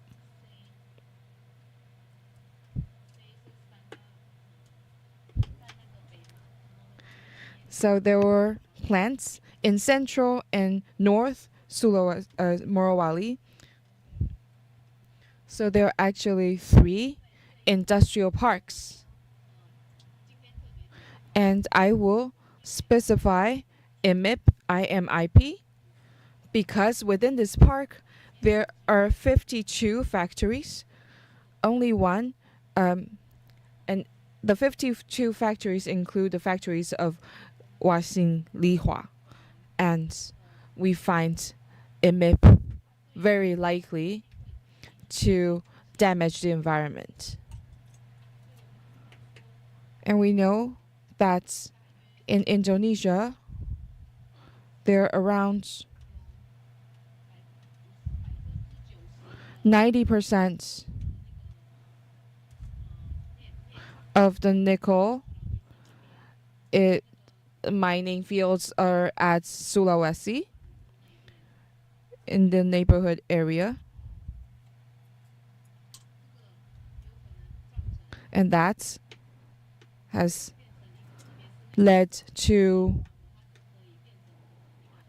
So there were plants in central and north Morowali. So there are actually 3 industrial parks. And I will specify IMIP, because within this park there are 52 factories, only one, and the 52 factories include the factories of Waxing Lihua, and we find IMIP very likely to damage the environment. And we know that in Indonesia, there are around 90% of the nickel mining fields are at Sulawesi in the neighborhood area. And that has led to,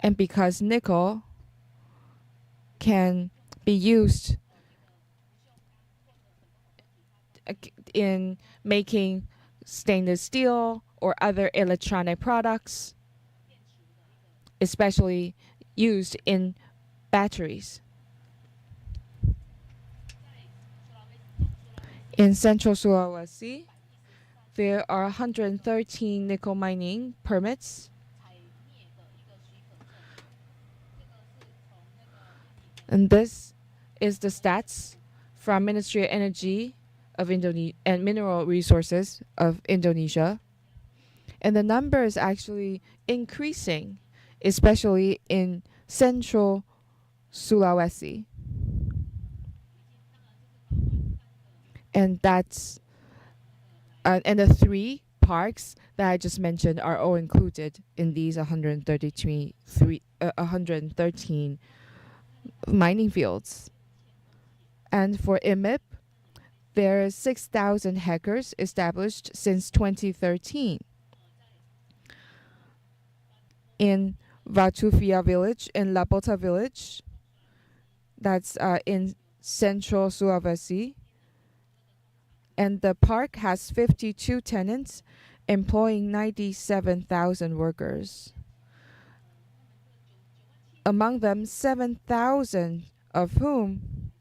and because nickel can be used in making stainless steel or other electronic products, especially used in batteries. In Central Sulawesi, there are 113 nickel mining permits. And this is the stats from Ministry of Energy of Indonesia and Mineral Resources of Indonesia. And the number is actually increasing, especially in Central Sulawesi. And that's and the 3 parks that I just mentioned are all included in these 113 mining fields. And for IMIP, there are 6,000 hectares established since 2013. In Vatuvia village, in Labota village, that's in Central Sulawesi. And the park has 52 tenants, employing 97,000 workers. Among them, 7,000 of whom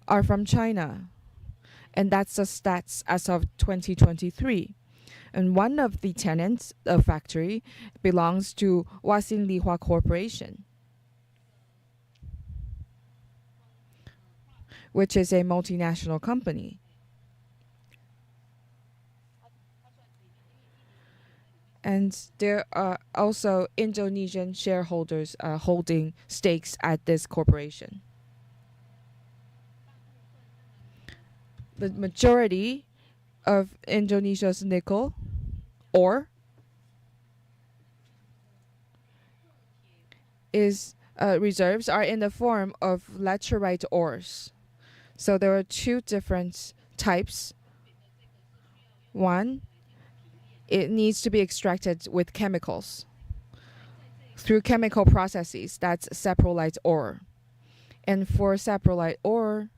are from China. And that's the stats as of 2023. And one of the tenants, the factory, belongs to Wasin Lihua Corporation, which is a multinational company. And there are also Indonesian shareholders holding stakes at this corporation. The majority of Indonesia's nickel ore reserves are in the form of laterite ores. So there are 2 different types. One, it needs to be extracted with chemicals. Through chemical processes, that's saprolite ore. And for saprolite ore,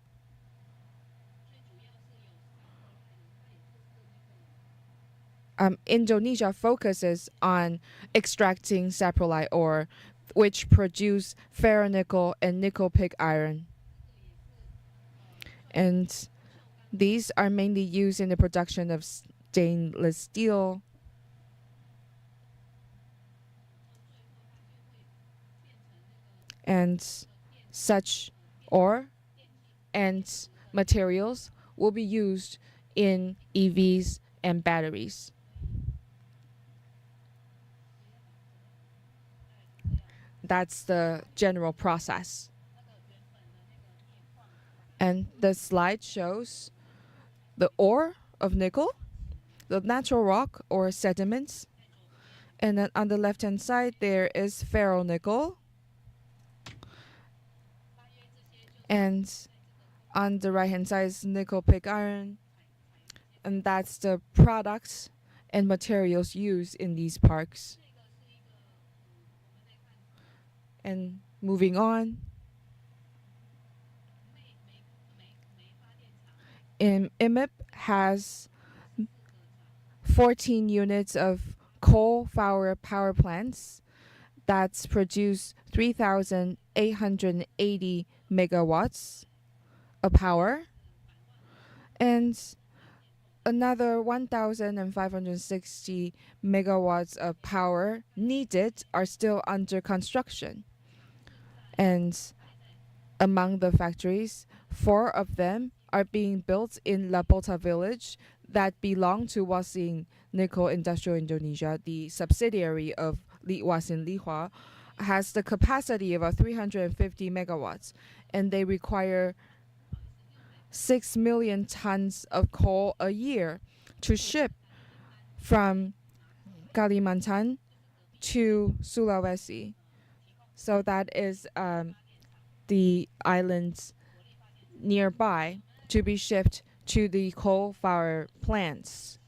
Indonesia focuses on extracting saprolite ore, which produce ferronickel and nickel pig iron. And these are mainly used in the production of stainless steel, and such ore and materials will be used in EVs and batteries. That's the general process. And the slide shows the ore of nickel, the natural rock or sediments. And then on the left-hand side, there is ferronickel. And on the right-hand side is nickel pig iron. And that's the products and materials used in these parks. And moving on, IMIP has 14 units of coal-fired power plants that's produce 3,880 megawatts of power, and another 1,560 megawatts of power needed are still under construction. And among the factories, 4 of them are being built in Labota village that belong to Wasin Nickel Industrial Indonesia, the subsidiary of Wasin Lihua, has the capacity of 350 megawatts, and they require 6 million tons of coal a year to ship from Kalimantan to Sulawesi. So that is the islands nearby to be shipped to the coal-fired plants.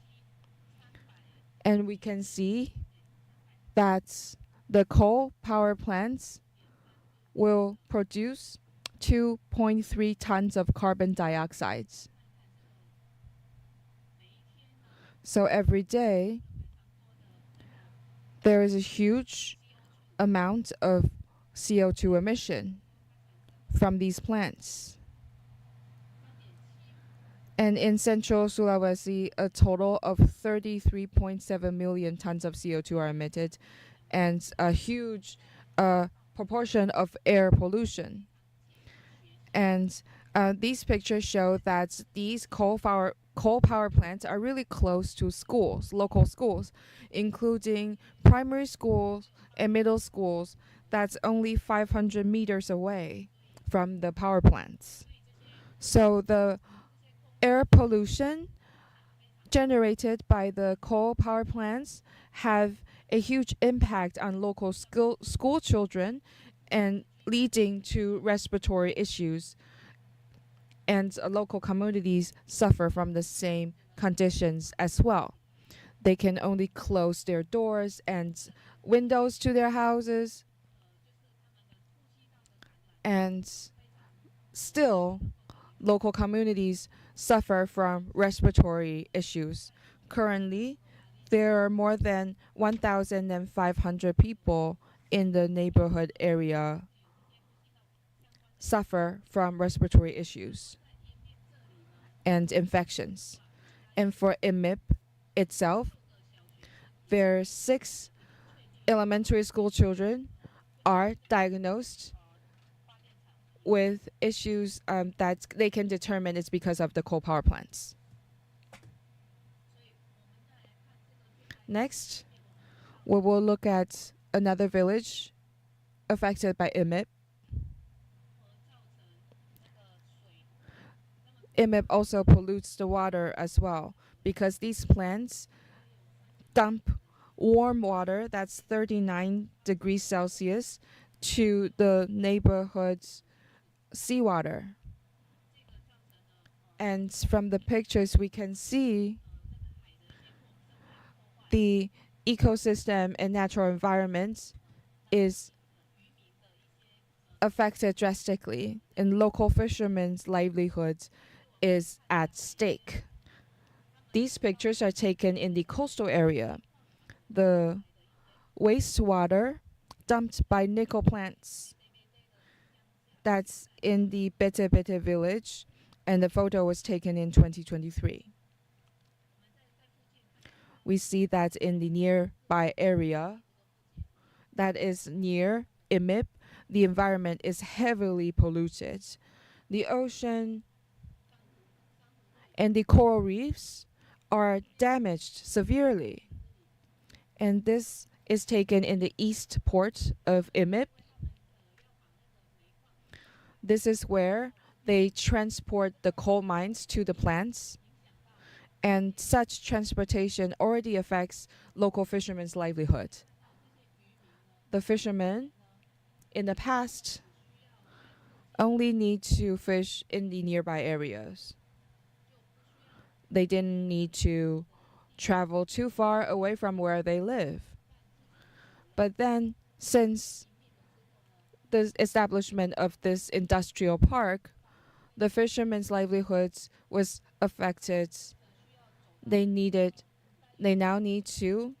And we can see that the coal power plants will produce 2.3 tons of carbon dioxide. So every day, there is a huge amount of CO2 emission from these plants. And in central Sulawesi, a total of 33.7 million tons of CO2 are emitted, and a huge proportion of air pollution. And these pictures show that these coal power plants are really close to schools, local schools, including primary schools and middle schools that's only 500 meters away from the power plants. So the air pollution generated by the coal power plants have a huge impact on local school children and leading to respiratory issues. And local communities suffer from the same conditions as well. They can only close their doors and windows to their houses. And still, local communities suffer from respiratory issues. Currently, there are more than 1,500 people in the neighborhood area suffer from respiratory issues and infections. And for IMIP itself, there are 6 elementary school children are diagnosed with issues that they can determine it's because of the coal power plants. Next, we will look at another village affected by IMIP. IMIP also pollutes the water as well because these plants dump warm water that's 39 degrees Celsius to the neighborhood's seawater. And from the pictures we can see the ecosystem and natural environment is affected drastically, and local fishermen's livelihoods is at stake. These pictures are taken in the coastal area. The wastewater dumped by nickel plants that's in the Bete Bete village, and the photo was taken in 2023. We see that in the nearby area that is near IMIP, the environment is heavily polluted. The ocean and the coral reefs are damaged severely. And this is taken in the east port of IMIP. This is where they transport the coal mines to the plants. And such transportation already affects local fishermen's livelihood. The fishermen in the past only need to fish in the nearby areas. They didn't need to travel too far away from where they live. But then, since the establishment of this industrial park, the fishermen's livelihoods was affected. They now need to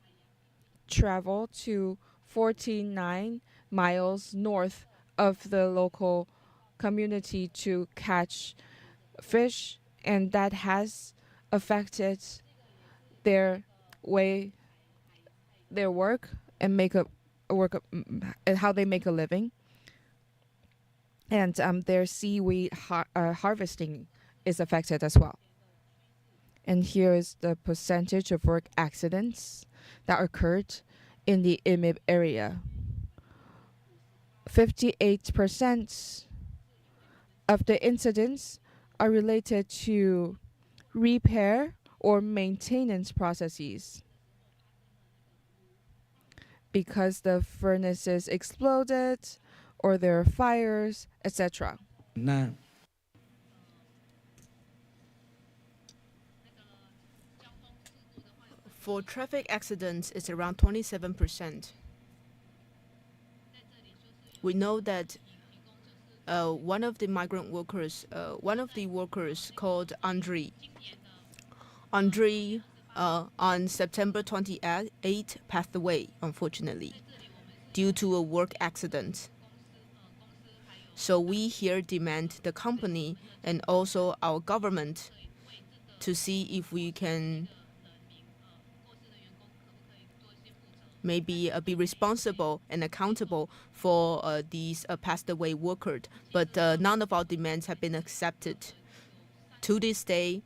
travel to 49 miles north of the local community to catch fish, and that has affected their work and how they make a living. And their seaweed harvesting is affected as well. And here is the percentage of work accidents that occurred in the IMIP area. 58% of the incidents are related to repair or maintenance processes because the furnaces exploded or there are fires, etc. For traffic accidents, it's around 27%. We know that one of the migrant workers, one of the workers called Andre on September 28th passed away, unfortunately, due to a work accident. So we here demand the company and also our government to see if we can maybe be responsible and accountable for these passed away workers. But none of our demands have been accepted. To this day,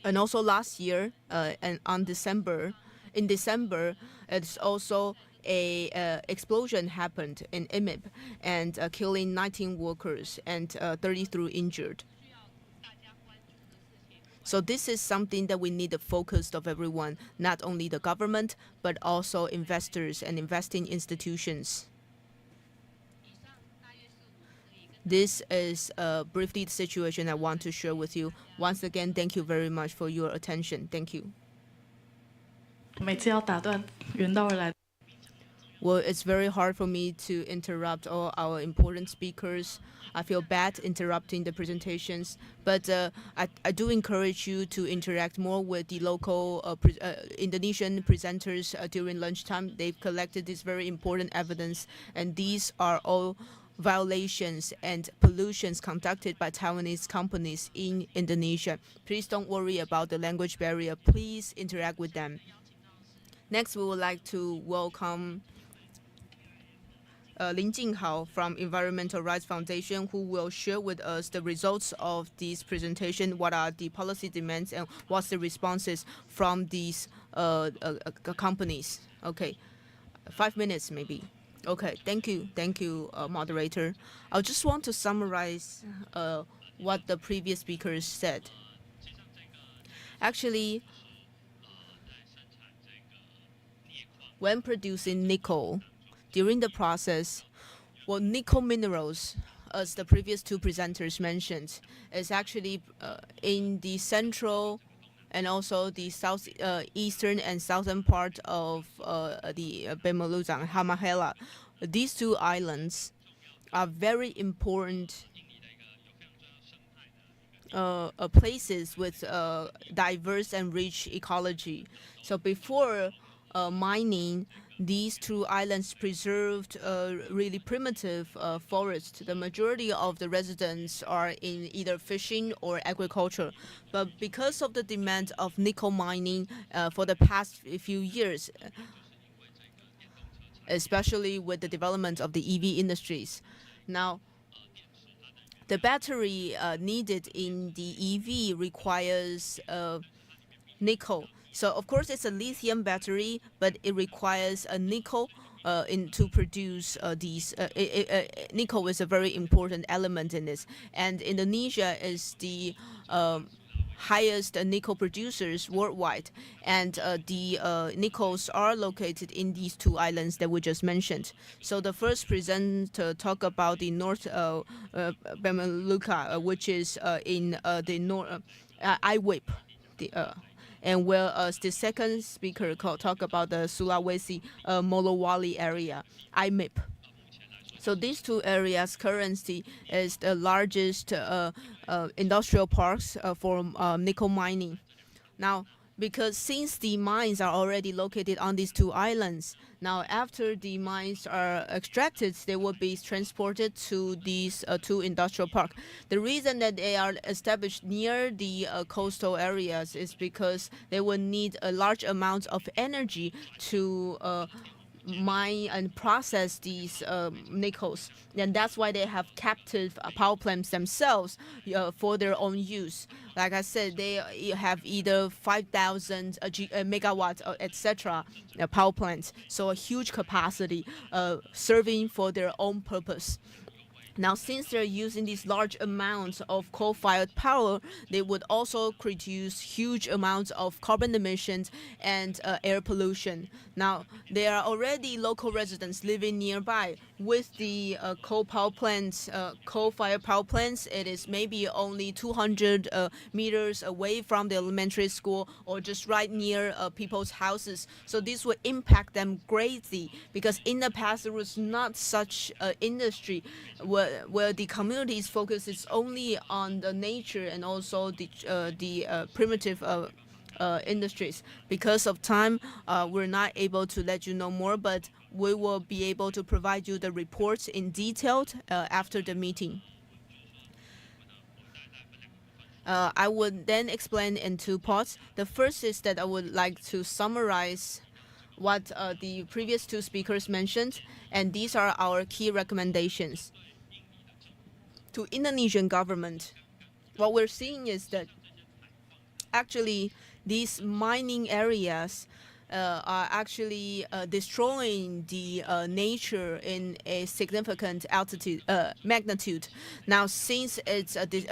and also last year, and in December, it's also a explosion happened in IMIP and killing 19 workers and 33 injured. So this is something that we need the focus of everyone, not only the government, but also investors and investing institutions. This is briefly the situation I want to share with you. Once again, thank you very much for your attention. Thank you. 每次要打断远道而来。 Well, it's very hard for me to interrupt all our important speakers. I feel bad interrupting the presentations, but I do encourage you to interact more with the local Indonesian presenters during lunchtime. They've collected this very important evidence, and these are all violations and pollutions conducted by Taiwanese companies in Indonesia. Please don't worry about the language barrier. Please interact with them. Next, we would like to welcome Lin Jinghao from Environmental Rights Foundation, who will share with us the results of this presentation, what are the policy demands, and what's the responses from these companies. Okay, 5 minutes maybe. Okay, thank you, moderator. I just want to summarize what the previous speakers said. Actually, when producing nickel, during the process, well, nickel minerals, as the previous two presenters mentioned, is actually in the central and also the eastern and southern part of the Bemoluzang, Halmahera. These two islands are very important places with diverse and rich ecology. So before mining, these two islands preserved really primitive forest. The majority of the residents are in either fishing or agriculture. But because of the demand of nickel mining for the past few years, especially with the development of the EV industries, now the battery needed in the EV requires nickel. So of course it's a lithium battery, but it requires a nickel to produce these. Nickel is a very important element in this, and Indonesia is the highest nickel producers worldwide, and the nickels are located in these two islands that we just mentioned. So the first presenter talk about the North Bemaluka, which is in the North IWIP, and whereas the second speaker talk about the Sulawesi Molowali area, IMIP. So these two areas currently is the largest industrial parks for nickel mining. Now, because since the mines are already located on these two islands, now after the mines are extracted, they will be transported to these two industrial parks. The reason that they are established near the coastal areas is because they will need a large amount of energy to mine and process these nickels, and that's why they have captive power plants themselves for their own use. Like I said, they have either 5,000 megawatt, etc. Power plants, so a huge capacity serving for their own purpose. Now, since they're using these large amounts of coal-fired power, they would also produce huge amounts of carbon emissions and air pollution. Now, there are already local residents living nearby. With the coal-fired power plants, it is maybe only 200 meters away from the elementary school or just right near people's houses. So this would impact them greatly, because in the past there was not such industry where the community's focus is only on the nature and also the primitive industries. Because of time, we're not able to let you know more, but we will be able to provide you the reports in detail after the meeting. I would then explain in two parts. The first is that I would like to summarize what the previous two speakers mentioned, and these are our key recommendations. To Indonesian government, what we're seeing is that actually these mining areas are actually destroying the nature in a significant magnitude. Now, since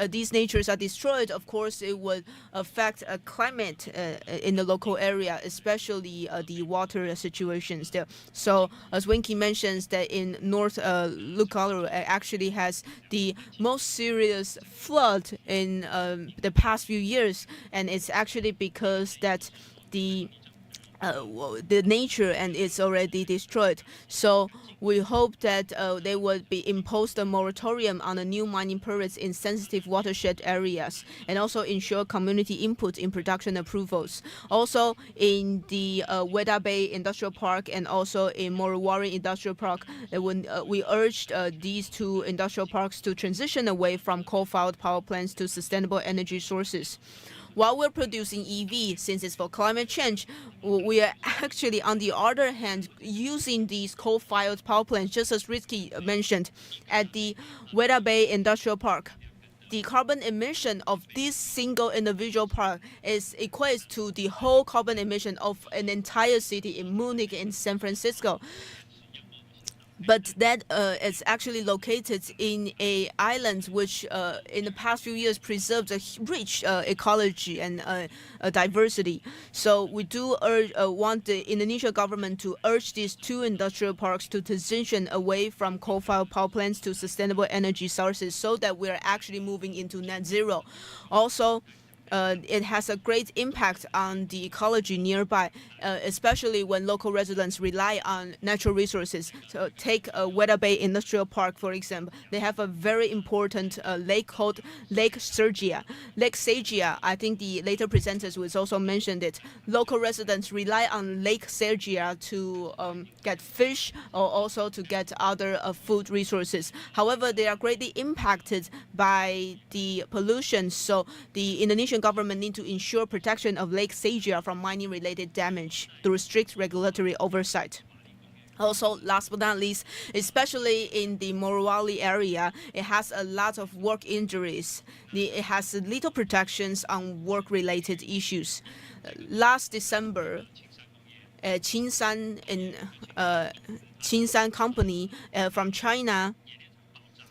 these natures are destroyed, of course, it would affect climate in the local area, especially the water situations there. So, as Winky mentions, that in North Lukalu actually has the most serious flood in the past few years, and it's actually because that the nature and it's already destroyed. So we hope that they would be imposed a moratorium on the new mining permits in sensitive watershed areas, and also ensure community input in production approvals. Also in the Weda Bay Industrial Park and also in Morowali Industrial Park, we urged these two industrial parks to transition away from coal-fired power plants to sustainable energy sources. While we're producing EV, since it's for climate change, we are actually, on the other hand, using these coal-fired power plants, just as Rizky mentioned, at the Weda Bay Industrial Park. The carbon emission of this single individual park equates to the whole carbon emission of an entire city in Munich and San Francisco. But that is actually located in an island which in the past few years preserved a rich ecology and diversity. So we do want the Indonesian government to urge these two industrial parks to transition away from coal-fired power plants to sustainable energy sources, so that we are actually moving into net zero. Also, it has a great impact on the ecology nearby, especially when local residents rely on natural resources. So take Weda Bay Industrial Park, for example. They have a very important lake called Lake Sergia. Lake Sergia, I think the later presenters will also mention it. Local residents rely on Lake Sergia to get fish or also to get other food resources. However, they are greatly impacted by the pollution, so the Indonesian government need to ensure protection of Lake Sergia from mining-related damage through strict regulatory oversight. Also, last but not least, especially in the Morowali area, it has a lot of work injuries. It has little protections on work-related issues. Last December, Qingsan company from China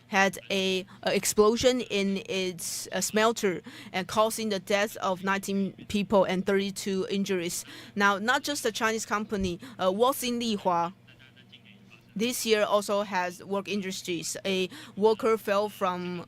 had a explosion in its smelter and causing the death of 19 people and 32 injuries. Now, not just the Chinese company, Woxin Lihua this year also has work injuries. A worker fell from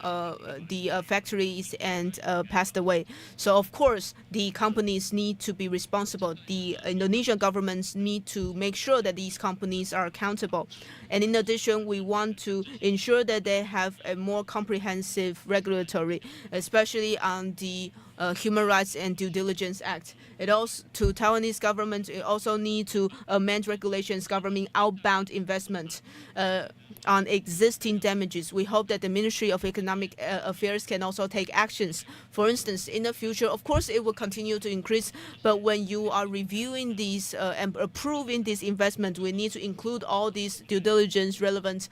the factories and passed away. So, of course, the companies need to be responsible. The Indonesian governments need to make sure that these companies are accountable. And in addition, we want to ensure that they have a more comprehensive regulatory, especially on the Human Rights and Due Diligence Act. It also, to Taiwanese government, it also need to amend regulations governing outbound investment on existing damages. We hope that the Ministry of Economic Affairs can also take actions. For instance, in the future, of course, it will continue to increase, but when you are reviewing these and approving this investment, we need to include all these due diligence relevant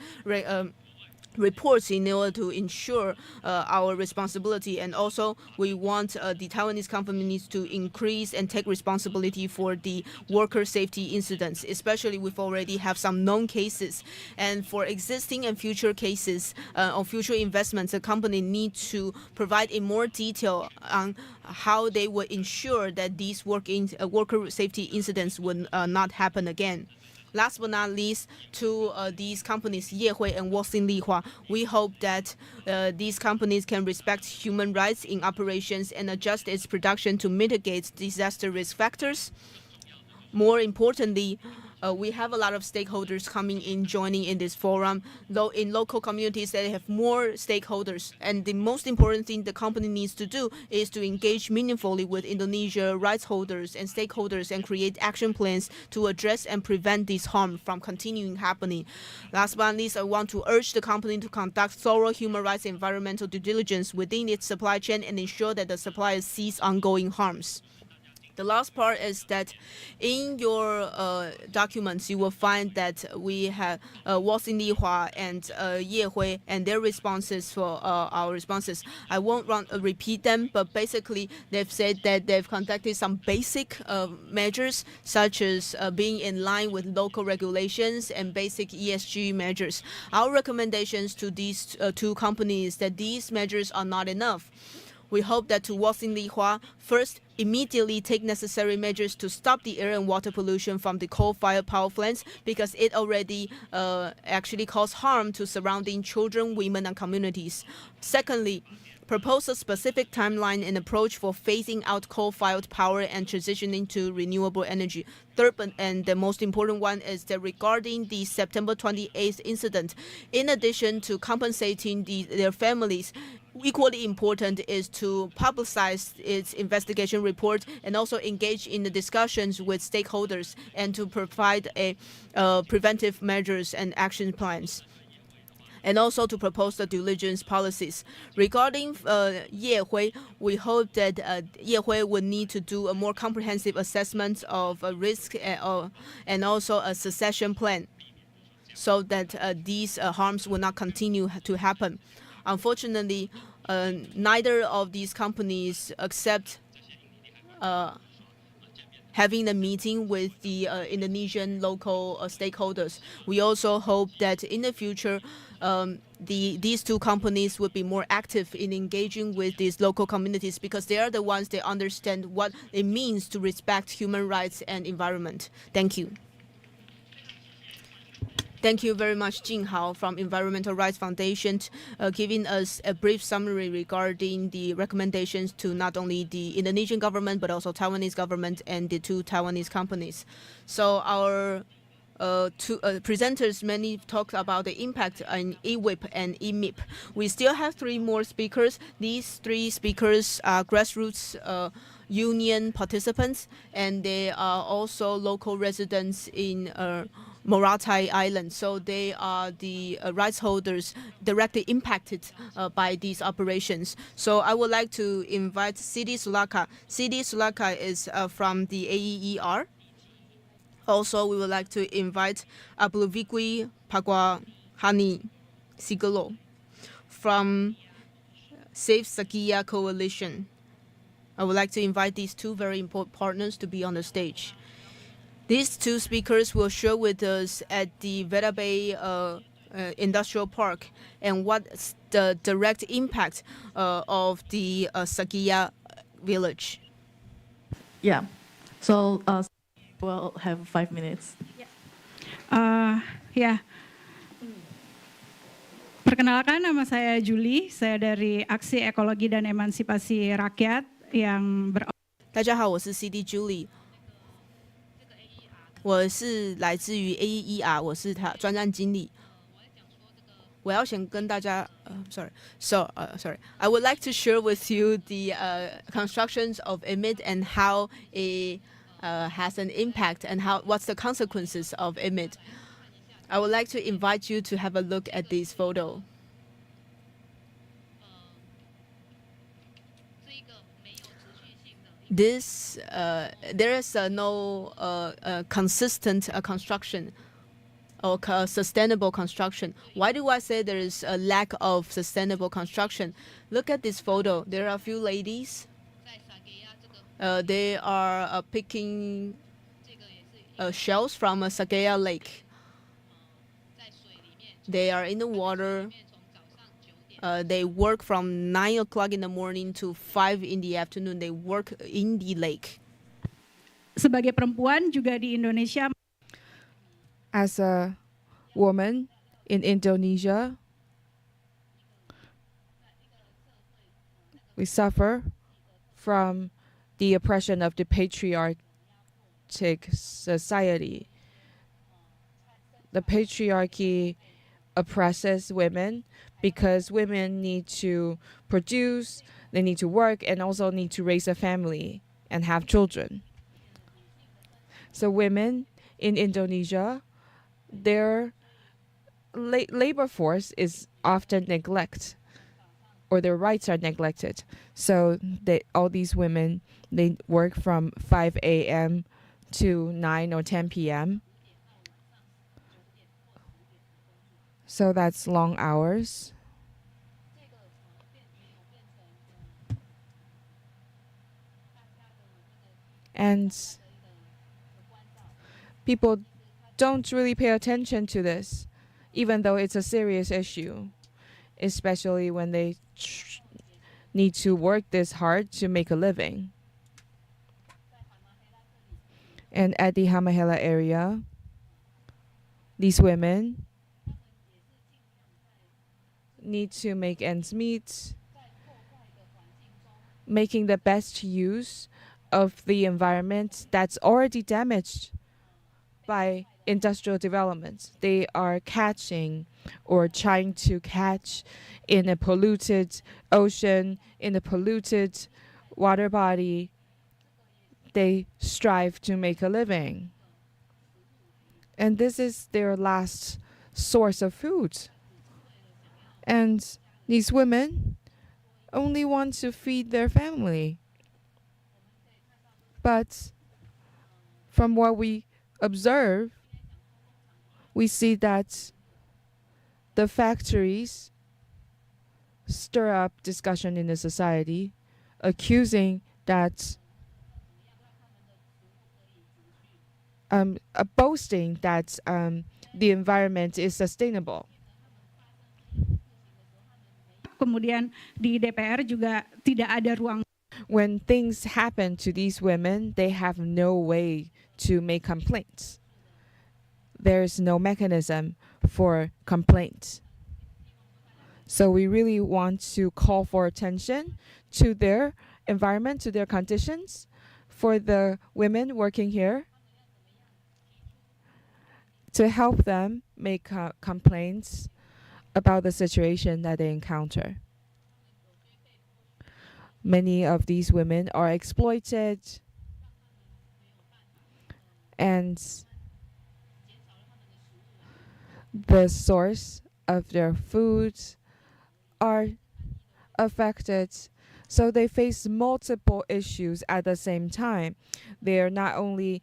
reports in order to ensure our responsibility. And also, we want the Taiwanese companies to increase and take responsibility for the worker safety incidents, especially we've already have some known cases. And for existing and future cases or future investments, the company needs to provide in more detail on how they will ensure that these worker safety incidents will not happen again. Last but not least, to these companies, Yehui and Woxin Lihua, we hope that these companies can respect human rights in operations and adjust its production to mitigate disaster risk factors. More importantly, we have a lot of stakeholders coming in, joining in this forum. Though in local communities, they have more stakeholders. And the most important thing the company needs to do is to engage meaningfully with Indonesia rights holders and stakeholders and create action plans to address and prevent this harm from continuing happening. Last but not least, I want to urge the company to conduct thorough human rights and environmental due diligence within its supply chain and ensure that the suppliers cease ongoing harms. The last part is that in your documents, you will find that we have Watson Lihua and Ye Hui and their responses for our responses. I won't repeat them, but basically they've said that they've conducted some basic measures, such as being in line with local regulations and basic ESG measures. Our recommendations to these two companies that these measures are not enough. We hope that to Watson Lihua, first, immediately take necessary measures to stop the air and water pollution from the coal-fired power plants because it already actually causes harm to surrounding children, women, and communities. Secondly, propose a specific timeline and approach for phasing out coal-fired power and transitioning to renewable energy. Third, and the most important one, is that regarding the September 28th incident, in addition to compensating their families, equally important is to publicize its investigation report and also engage in the discussions with stakeholders and to provide preventive measures and action plans, and also to propose the due diligence policies. Regarding Ye Hui, we hope that Ye Hui would need to do a more comprehensive assessment of risk and also a succession plan so that these harms will not continue to happen. Unfortunately, neither of these companies accept having a meeting with the Indonesian local stakeholders. We also hope that in the future, these two companies would be more active in engaging with these local communities because they are the ones that understand what it means to respect human rights and environment. Thank you. Thank you very much, Jing Hao from Environmental Rights Foundation, giving us a brief summary regarding the recommendations to not only the Indonesian government but also Taiwanese government and the two Taiwanese companies. So our two presenters mainly talked about the impact on EWIP and EMIP. We still have three more speakers. These three speakers are grassroots union participants, and they are also local residents in Morotai Island. So they are the rights holders directly impacted by these operations. So I would like to invite Siti Sulaka. Siti Sulaka is from the AEER. Also, we would like to invite Abluvikwi Pagwahani Sigolo from Save Sakia Coalition. I would like to invite these two very important partners to be on the stage. These two speakers will share with us at the Veda Bay Industrial Park and what's the direct impact of the Sakia village. Yeah, so we'll have 5 minutes. Ya, perkenalkan nama saya Julie, saya dari Aksi Ekologi dan Emansipasi Rakyat yang 大家好，我是 CD Julie， 我是来自于 AEER， 我是他专案经理。我要先跟大家，sorry. I would like to share with you the constructions of IMID and how it has an impact and what's the consequences of IMID. I would like to invite you to have a look at this photo. This there is no consistent construction or sustainable construction. Why do I say there is a lack of sustainable construction? Look at this photo. There are a few ladies. They are picking shells from a Sagaya lake. They are in the water. They work from 9 o'clock in the morning to 5 in the afternoon. They work in the lake. sebagai perempuan juga di Indonesia. As a woman in Indonesia, we suffer from the oppression of the patriarchal society. the patriarchy oppresses women because women need to produce, they need to work, and also need to raise a family and have children. So women in Indonesia, their labor force is often neglected, or their rights are neglected. So all these women, they work from 5 a.m. to 9 or 10 p.m. So that's long hours. And people don't really pay attention to this, even though it's a serious issue, especially when they need to work this hard to make a living. And at the Hamahela area, these women need to make ends meet, making the best use of the environment that's already damaged by industrial development. They are catching or trying to catch in a polluted ocean, in a polluted water body. They strive to make a living. And this is their last source of food. And these women only want to feed their family. But from what we observe, we see that the factories stir up discussion in the society, accusing that boasting that the environment is sustainable. Kemudian di DPR juga tidak ada ruang. When things happen to these women, they have no way to make complaints. There's no mechanism for complaints. So we really want to call for attention to their environment, to their conditions, for the women working here, to help them make complaints about the situation that they encounter. Many of these women are exploited, and the source of their food are affected. So they face multiple issues at the same time. There are not only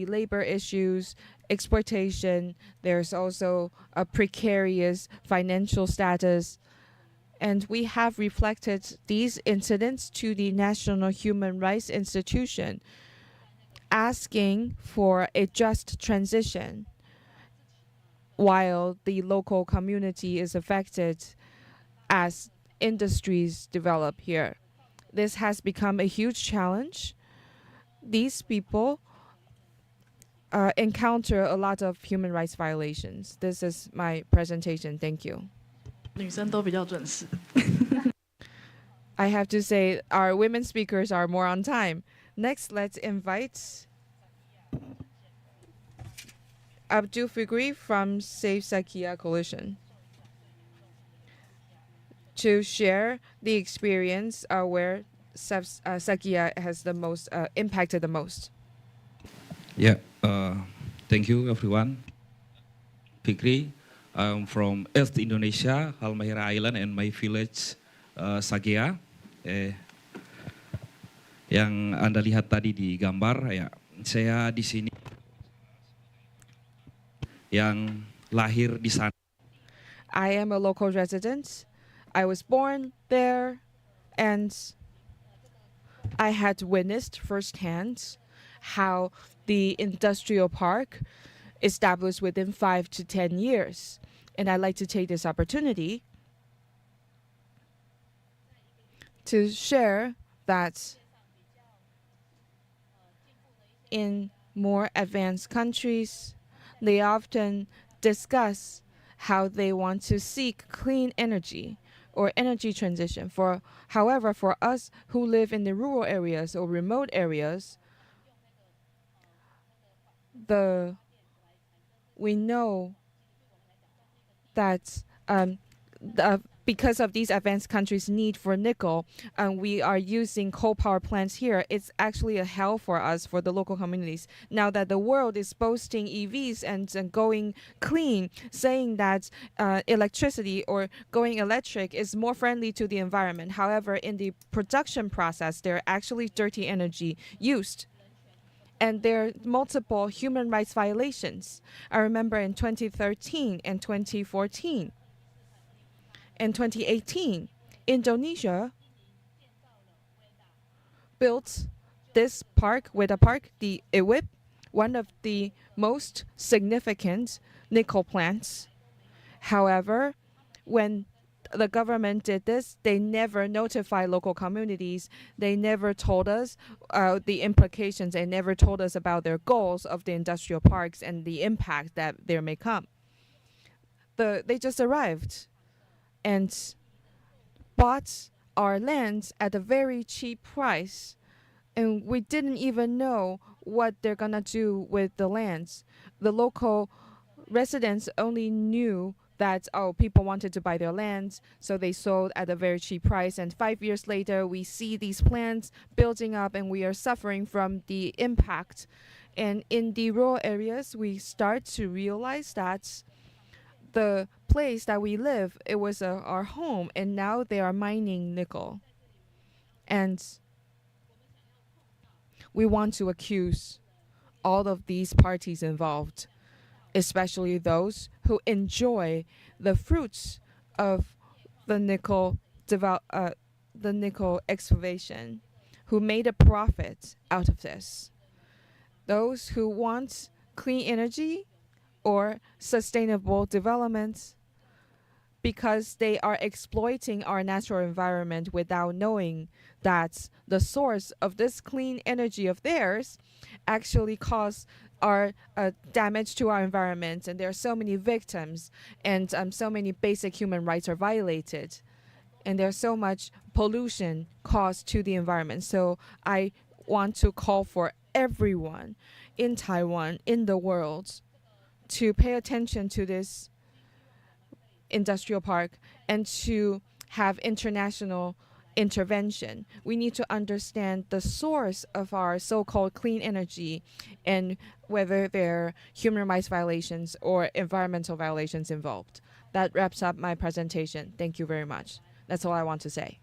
labor issues, exploitation, there's also a precarious financial status. And we have reflected these incidents to the National Human Rights Institution, asking for a just transition while the local community is affected as industries develop here. This has become a huge challenge. These people encounter a lot of human rights violations. This is my presentation. Thank you. 女生都比较准时。I have to say our women speakers are more on time. Next, let's invite Abdul Fikri from Save Sakia Coalition to share the experience where Sakia has the most impacted the most. Yeah, thank you everyone. Fikri, I'm from East Indonesia, Halmahera Island, and my village Sagia. Yang Anda lihat tadi di gambar, ya, saya di sini yang lahir di sana. I am a local resident. I was born there, and I had witnessed firsthand how the industrial park established within 5 to 10 years. And I'd like to take this opportunity to share that in more advanced countries, they often discuss how they want to seek clean energy or energy transition. However, for us who live in the rural areas or remote areas, we know that because of these advanced countries' need for nickel, we are using coal power plants here. It's actually a hell for us, for the local communities. Now that the world is boasting EVs and going clean, saying that electricity or going electric is more friendly to the environment. However, in the production process, there are actually dirty energy used. And there are multiple human rights violations. I remember in 2013 and 2014. In 2018, Indonesia built this park, Weda Park, the IWIP, one of the most significant nickel plants. However, when the government did this, they never notified local communities. They never told us the implications. They never told us about their goals of the industrial parks and the impact that there may come. They just arrived and bought our lands at a very cheap price. And we didn't even know what they're gonna do with the lands. The local residents only knew that, oh, people wanted to buy their lands, so they sold at a very cheap price. And 5 years later, we see these plants building up and we are suffering from the impact. And in the rural areas, we start to realize that the place that we live, it was our home, and now they are mining nickel. And we want to accuse all of these parties involved, especially those who enjoy the fruits of the nickel excavation, who made a profit out of this. Those who want clean energy or sustainable development, because they are exploiting our natural environment without knowing that the source of this clean energy of theirs actually cause our damage to our environment, and there are so many victims, and so many basic human rights are violated, and there's so much pollution caused to the environment. So I want to call for everyone in Taiwan, in the world, to pay attention to this industrial park and to have international intervention. We need to understand the source of our so-called clean energy and whether there are human rights violations or environmental violations involved. That wraps up my presentation. Thank you very much. That's all I want to say.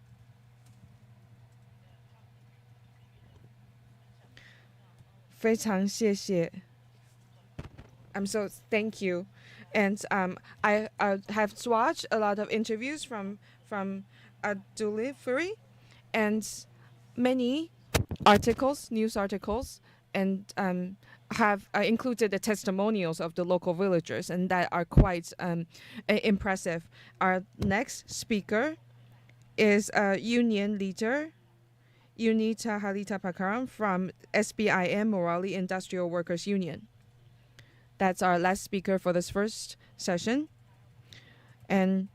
Thank you. And I have watched a lot of interviews from Delivery, and many articles, news articles, and have included the testimonials of the local villagers, and that are quite impressive. Our next speaker is union leader Unita Halita Pakaram from SBIM, Morali Industrial Workers Union. That's our last speaker for this first session. And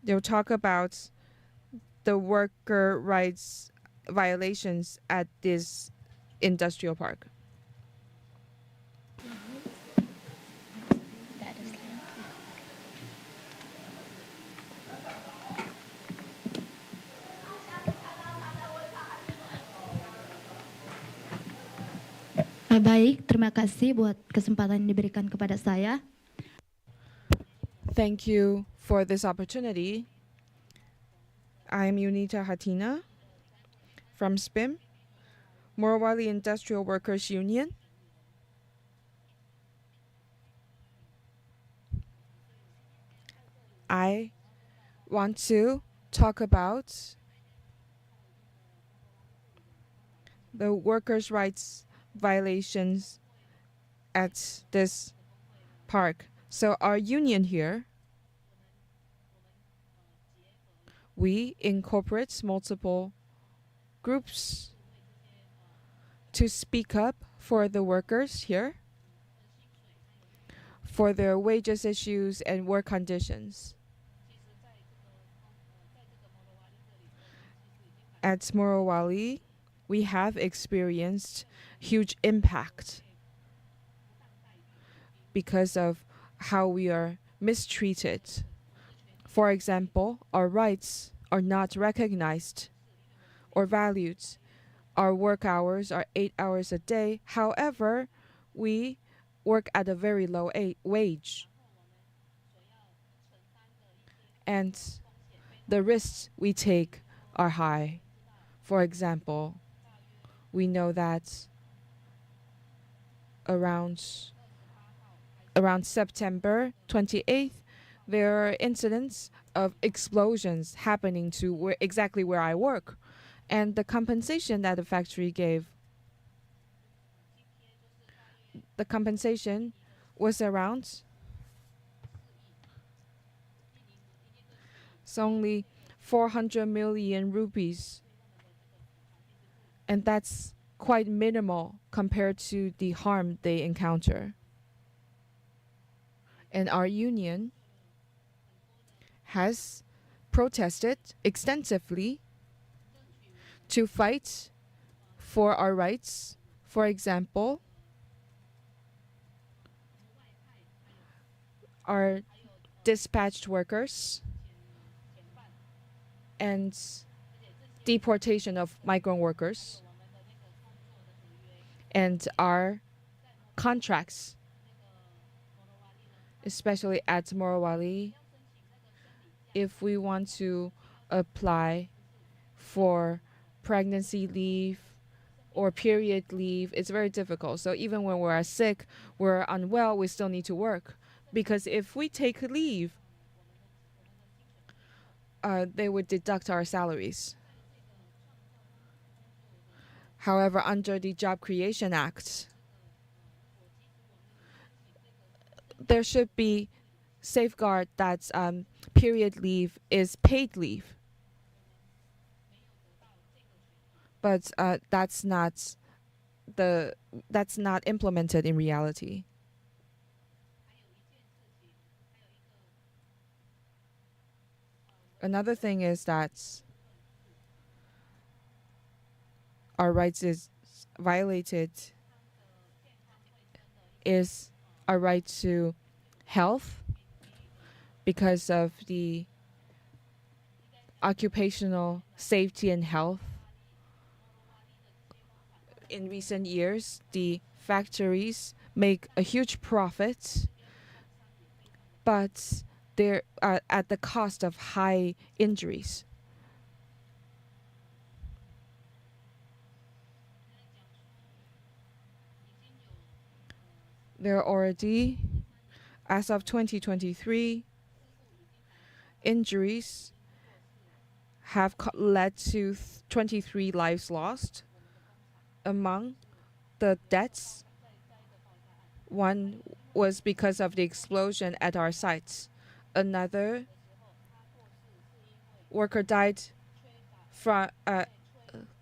they'll talk about the worker rights violations at this industrial park. Baik, terima kasih buat kesempatan yang diberikan kepada saya. Thank you for this opportunity. I'm Unita Hatina from SPIM, Morowali Industrial Workers Union. I want to talk about the workers' rights violations at this park. So our union here, we incorporate multiple groups to speak up for the workers here, for their wages issues and work conditions. At Morowali, we have experienced huge impact because of how we are mistreated. For example, our rights are not recognized or valued. Our work hours are 8 hours a day. However, we work at a very low wage. And the risks we take are high. For example, we know that around September 28th, there are incidents of explosions happening to exactly where I work. And the compensation that the factory gave, the compensation was around, it's only 400 million rupees. And that's quite minimal compared to the harm they encounter. And our union has protested extensively to fight for our rights. For example, our dispatched workers and deportation of migrant workers and our contracts, especially at Morowali. If we want to apply for pregnancy leave or period leave, it's very difficult. So even when we're sick, we're unwell, we still need to work. Because if we take leave, they would deduct our salaries. However, under the Job Creation Act, there should be safeguard that period leave is paid leave. But that's not implemented in reality. Another thing is that our rights is violated is our right to health because of the occupational safety and health. In recent years, the factories make a huge profit, but they're at the cost of high injuries. There are already, as of 2023, injuries have led to 23 lives lost. Among the deaths, one was because of the explosion at our sites. Another worker died from,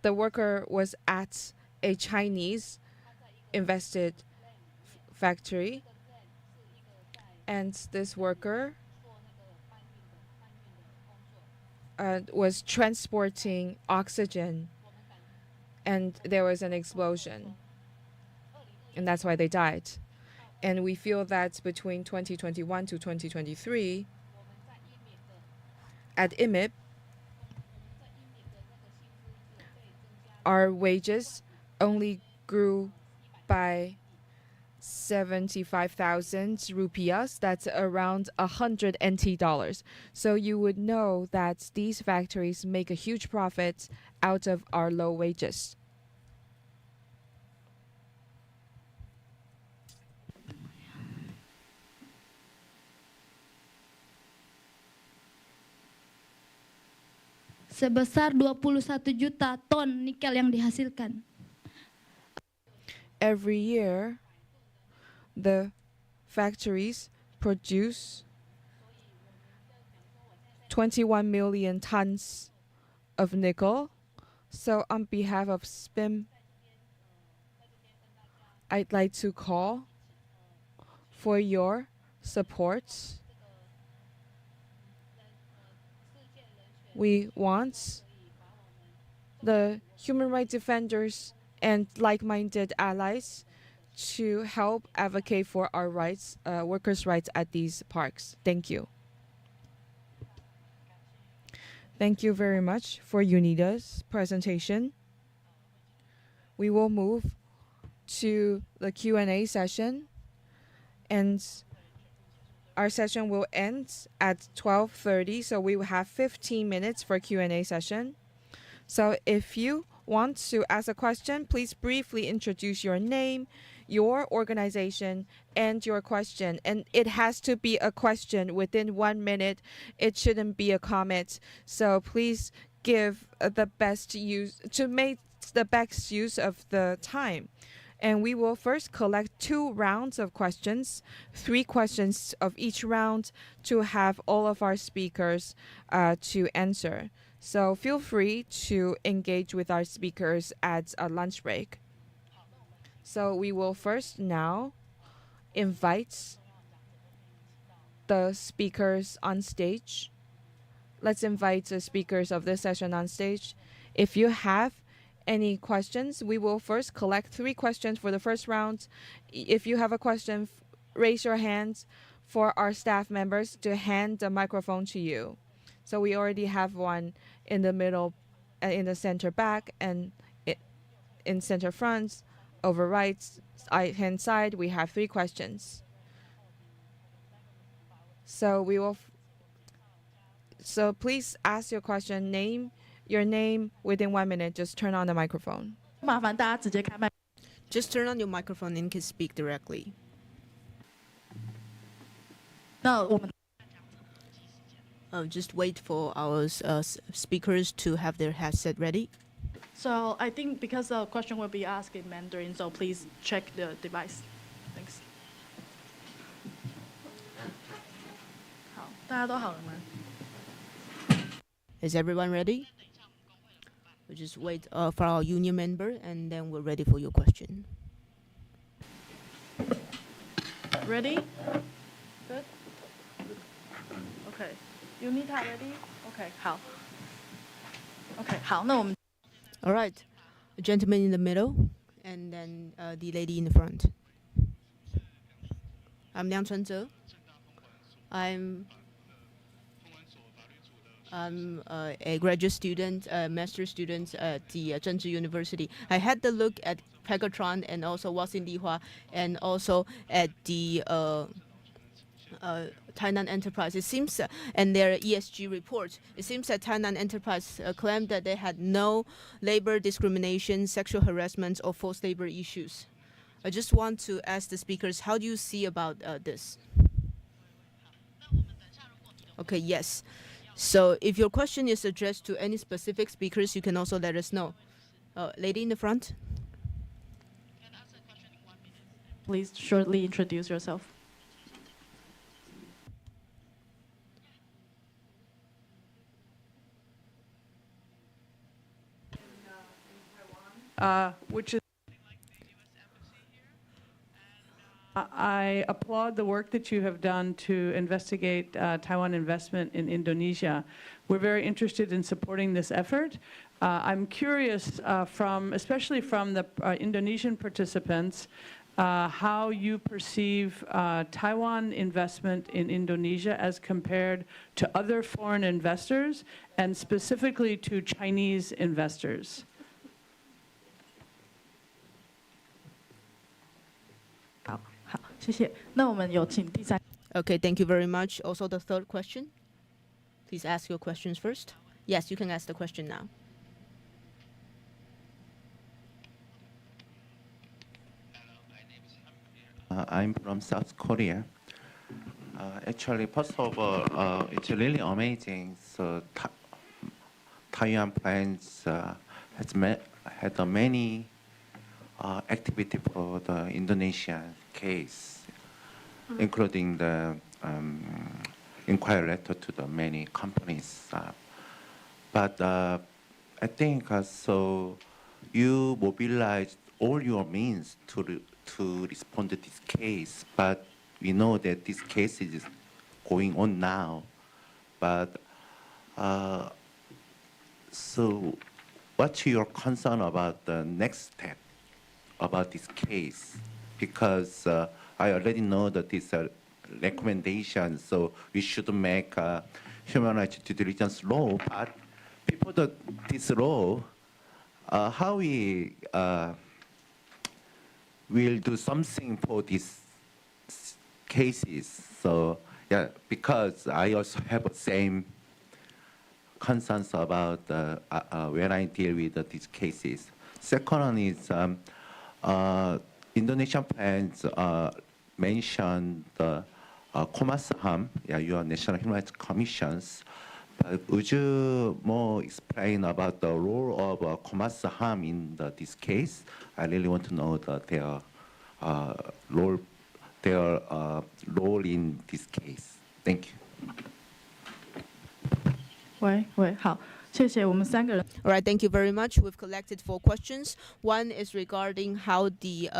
the worker was at a Chinese invested factory, and this worker was transporting oxygen, and there was an explosion, and that's why they died. And we feel that between 2021 to 2023, at IMIP, our wages only grew by 75,000 rupiahs. That's around 100 NT dollars. So you would know that these factories make a huge profit out of our low wages. Sebesar 21 juta ton nikel yang dihasilkan. Every year, the factories produce 21 million tons of nickel. So on behalf of SPIM, I'd like to call for your support. We want the human rights defenders and like-minded allies to help advocate for our rights, workers' rights at these parks. Thank you. Thank you very much for UNIDA's presentation. We will move to the Q&A session, and our session will end at 12:30, so we will have 15 minutes for Q&A session. So if you want to ask a question, please briefly introduce your name, your organization, and your question. And it has to be a question within 1 minute. It shouldn't be a comment. So please give the best use to make the best use of the time. And we will first collect 2 rounds of questions, 3 questions of each round, to have all of our speakers to answer. So feel free to engage with our speakers at a lunch break. So we will first now invite the speakers on stage. Let's invite the speakers of this session on stage. If you have any questions, we will first collect 3 questions for the first round. If you have a question, raise your hands for our staff members to hand the microphone to you. So we already have one in the middle, in the center back, and in center front, over right hand side, we have 3 questions. So we will. So please ask your question, your name within 1 minute. Just turn on the microphone. 麻烦大家直接开麦。 Just turn on your microphone and can speak directly. 那我们 Just wait for our speakers to have their headset ready. So I think because the question will be asked in Mandarin, so please check the device. Thanks. 好，大家都好了吗？ Is everyone ready? We'll just wait for our union member, and then we're ready for your question. Ready? Good. Okay. Unita ready? Okay. 好。Okay. 好，那我们 All right, a gentleman in the middle, and then the lady in the front. I'm Liang Chunze. I'm a graduate student, a master student at the Zhengzhi University. I had the look at Pegatron and also Wasin Lihua, and also at the Tainan Enterprise. It seems, and their ESG report, it seems that Tainan Enterprise claimed that they had no labor discrimination, sexual harassment, or forced labor issues. I just want to ask the speakers, how do you see about this? Okay, yes. So if your question is addressed to any specific speakers, you can also let us know. Lady in the front. please shortly introduce yourself. Which is I applaud the work that you have done to investigate Taiwan investment in Indonesia. We're very interested in supporting this effort. I'm curious especially from the Indonesian participants, how you perceive Taiwan investment in Indonesia as compared to other foreign investors and specifically to Chinese investors. Okay, thank you very much. Also, the third question. Please ask your questions first. Yes, you can ask the question now. I'm from South Korea. Actually, first of all, it's really amazing. So Taiwan plans had many activity for the Indonesian case, including the inquiry letter to the many companies. But I think so you mobilized all your means to respond to this case, but we know that this case is going on now. But so what's your concern about the next step about this case? because I already know that this recommendation, so we should make human rights due diligence law. But before this law, how we will do something for these cases. So yeah, because I also have the same concerns about when I deal with these cases. Second one is Indonesian plans mentioned Komnas HAM, your National Human Rights Commissions. Would you more explain about the role of Komnas HAM in this case? I really want to know their role in this case. Thank you. 好，谢谢我们3个人。 All right, thank you very much. We've collected 4 questions. One is regarding how the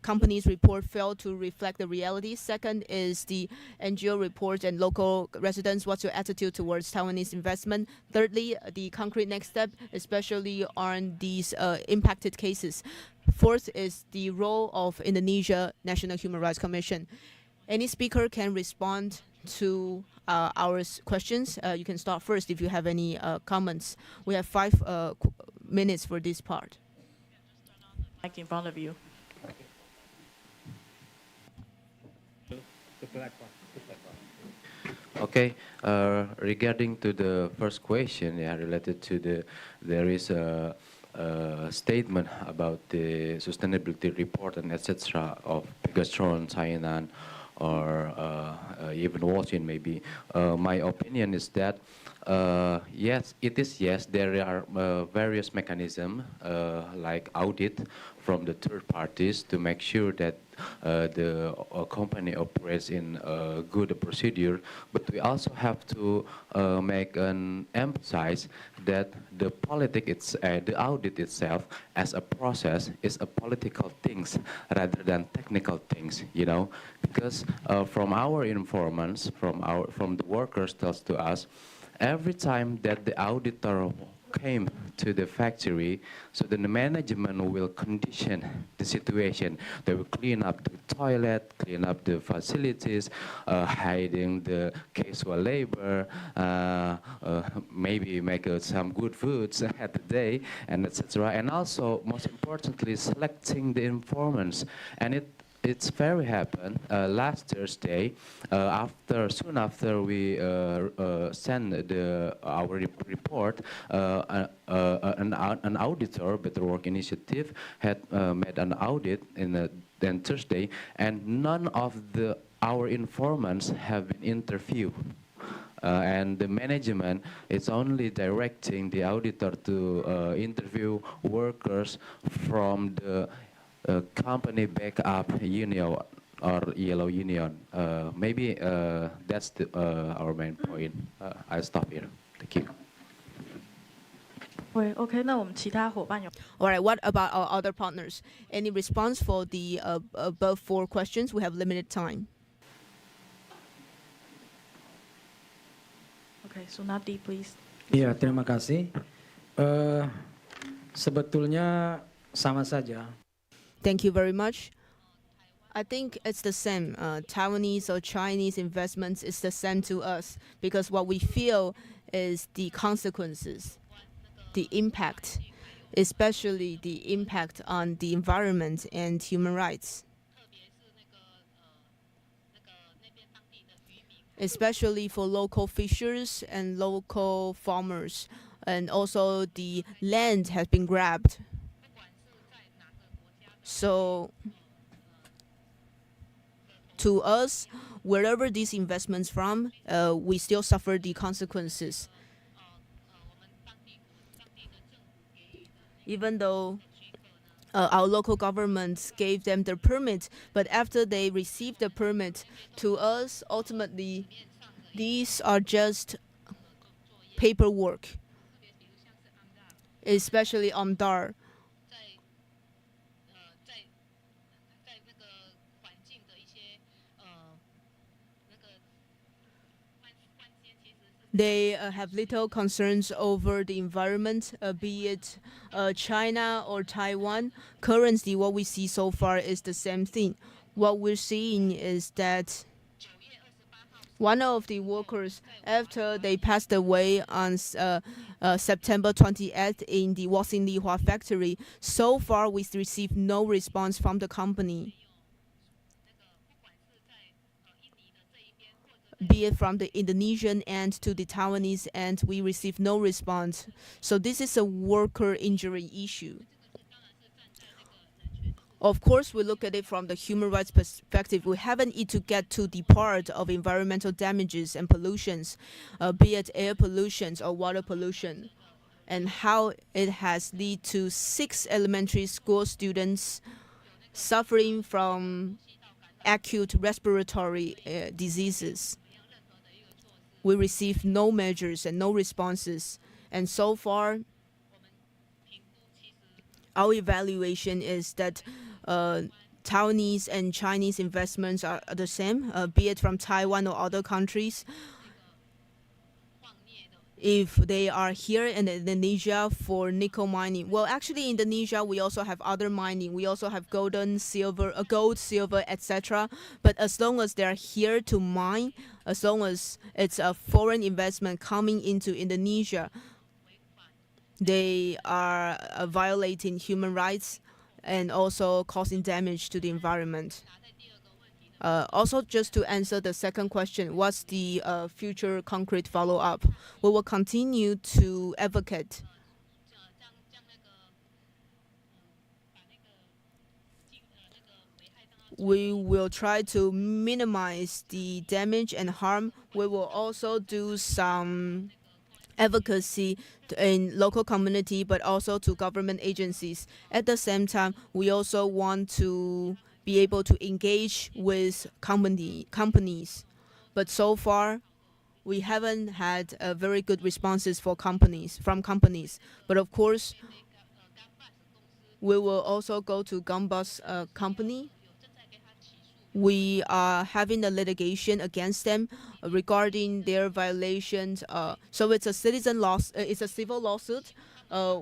company's report failed to reflect the reality. Second is the NGO report and local residents. What's your attitude towards Taiwanese investment? Thirdly, the concrete next step, especially on these impacted cases. Fourth is the role of Indonesia National Human Rights Commission. Any speaker can respond to our questions. You can start first if you have any comments. We have 5 minutes for this part. Mic in front of you. Okay, regarding to the first question, related to there is a statement about the sustainability report and etc. of Pegatron, Taiwan, or even Washington maybe. My opinion is that yes, there are various mechanisms like audit from the third parties to make sure that the company operates in a good procedure, but we also have to make an emphasize that the the audit itself as a process is a political things rather than technical things, you know, because from our informants, from the workers tells to us, every time that the auditor came to the factory, so then the management will condition the situation. They will clean up the toilet, clean up the facilities, hiding the casual labor, maybe make some good foods at the day, and etc. And also, most importantly, selecting the informants. And it's very happened last Thursday. Soon after we send our report, an auditor, Better Work Initiative, had made an audit then Thursday, and none of our informants have been interviewed. And the management is only directing the auditor to interview workers from the company backup union or yellow union. Maybe that's our main point. I stop here. Thank you. OK， 那我们其他伙伴有 All right, what about our other partners? Any response for the above 4 questions? We have limited time. OK, Sunati, please. Iya, terima kasih. Sebetulnya sama saja. Thank you very much. I think it's the same. Taiwanese or Chinese investments is the same to us because what we feel is the consequences, the impact, especially the impact on the environment and human rights. Especially for local fishers and local farmers. And also the land has been grabbed. So to us, wherever these investments from, we still suffer the consequences. Even though our local governments gave them the permit, but after they received the permit, to us, ultimately, these are just paperwork, especially Amdar. They have little concerns over the environment, be it China or Taiwan. Currently, what we see so far is the same thing. What we're seeing is that one of the workers, after they passed away on September 28th in the Waxing Lihua factory, so far we received no response from the company, be it from the Indonesian end to the Taiwanese end. We received no response. So this is a worker injury issue. Of course, we look at it from the human rights perspective. We haven't yet to get to the part of environmental damages and pollutions, be it air pollution or water pollution, and how it has led to 6 elementary school students suffering from acute respiratory diseases. We received no measures and no responses. And so far, our evaluation is that Taiwanese and Chinese investments are the same, be it from Taiwan or other countries. If they are here in Indonesia for nickel mining, well, actually, in Indonesia we also have other mining. We also have gold, silver, etc. But as long as they are here to mine, as long as it's a foreign investment coming into Indonesia, they are violating human rights and also causing damage to the environment. Also, just to answer the second question, what's the future concrete follow-up? We will continue to advocate we will try to minimize the damage and harm. We will also do some advocacy in local community, but also to government agencies. At the same time, we also want to be able to engage with companies. But so far, we haven't had very good responses from companies. But of course, we will also go to Gambas company. We are having a litigation against them regarding their violations. So it's a it's a civil lawsuit.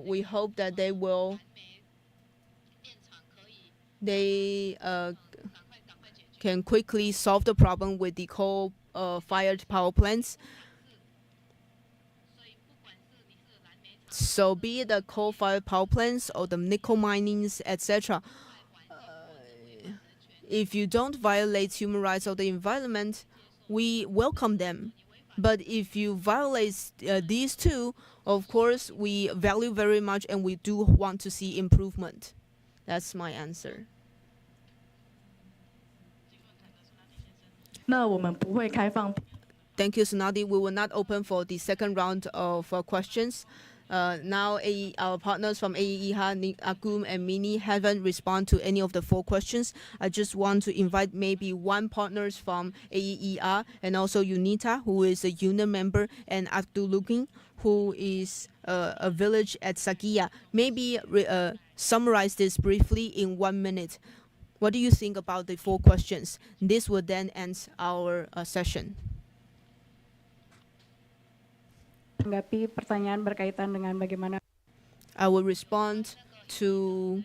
We hope that they can quickly solve the problem with the coal-fired power plants. So be it the coal-fired power plants or the nickel minings, etc. If you don't violate human rights or the environment, we welcome them. But if you violate these two, of course, we value very much and we do want to see improvement. That's my answer. Thank you, Sunadi. We will not open for the second round of questions. Now, our partners from AEEHA, Agum and Mini, haven't responded to any of the 4 questions. I just want to invite maybe one partners from AEER and also UNITA, who is a union member, and Abdulukin, who is a village at Sagia. Maybe summarize this briefly in 1 minute. What do you think about the 4 questions? This will then end our session. Menanggapi pertanyaan berkaitan dengan bagaimana I will respond to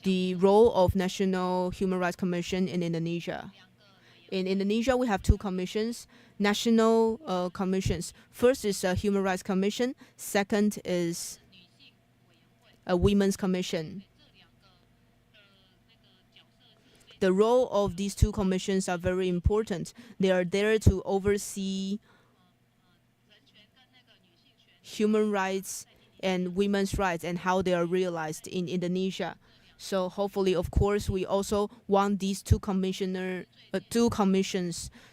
the role of National Human Rights Commission in Indonesia. In Indonesia, we have 2 commissions, national commissions. First is a Human Rights Commission. Second is a Women's Commission. The role of these 2 commissions are very important. They are there to oversee human rights and women's rights and how they are realized in Indonesia. So hopefully, of course, we also want these 2 commissions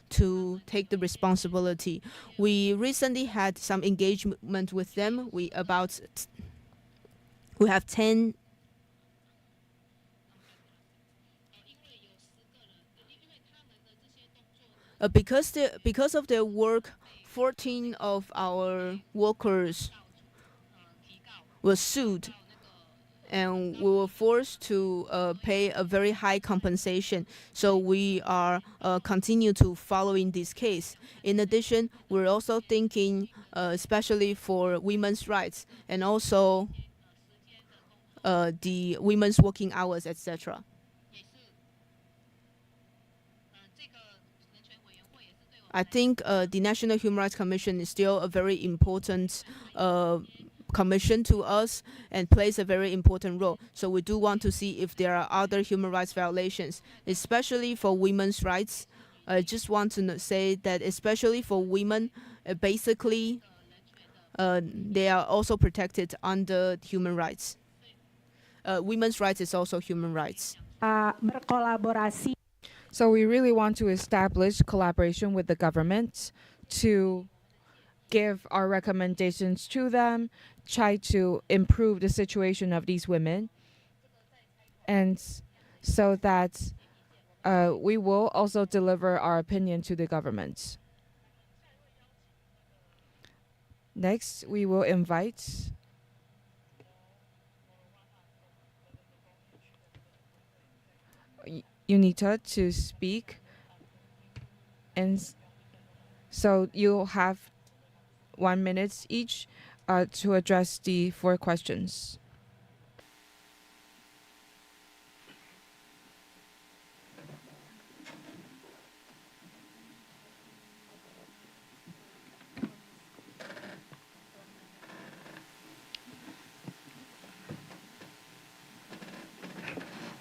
to take the responsibility. We recently had some engagement with them. We have 10. Because of their work, 14 of our workers were sued, and we were forced to pay a very high compensation. So we are continue to following this case. In addition, we're also thinking, especially for women's rights and also the women's working hours, etc. I think the National Human Rights Commission is still a very important commission to us and plays a very important role. So we do want to see if there are other human rights violations, especially for women's rights. I just want to say that especially for women, basically, they are also protected under human rights. Women's rights is also human rights. Berkolaborasi. So we really want to establish collaboration with the government to give our recommendations to them, try to improve the situation of these women, and so that we will also deliver our opinion to the government. Next, we will invite UNITA to speak, and so you'll have 1 minute each to address the 4 questions.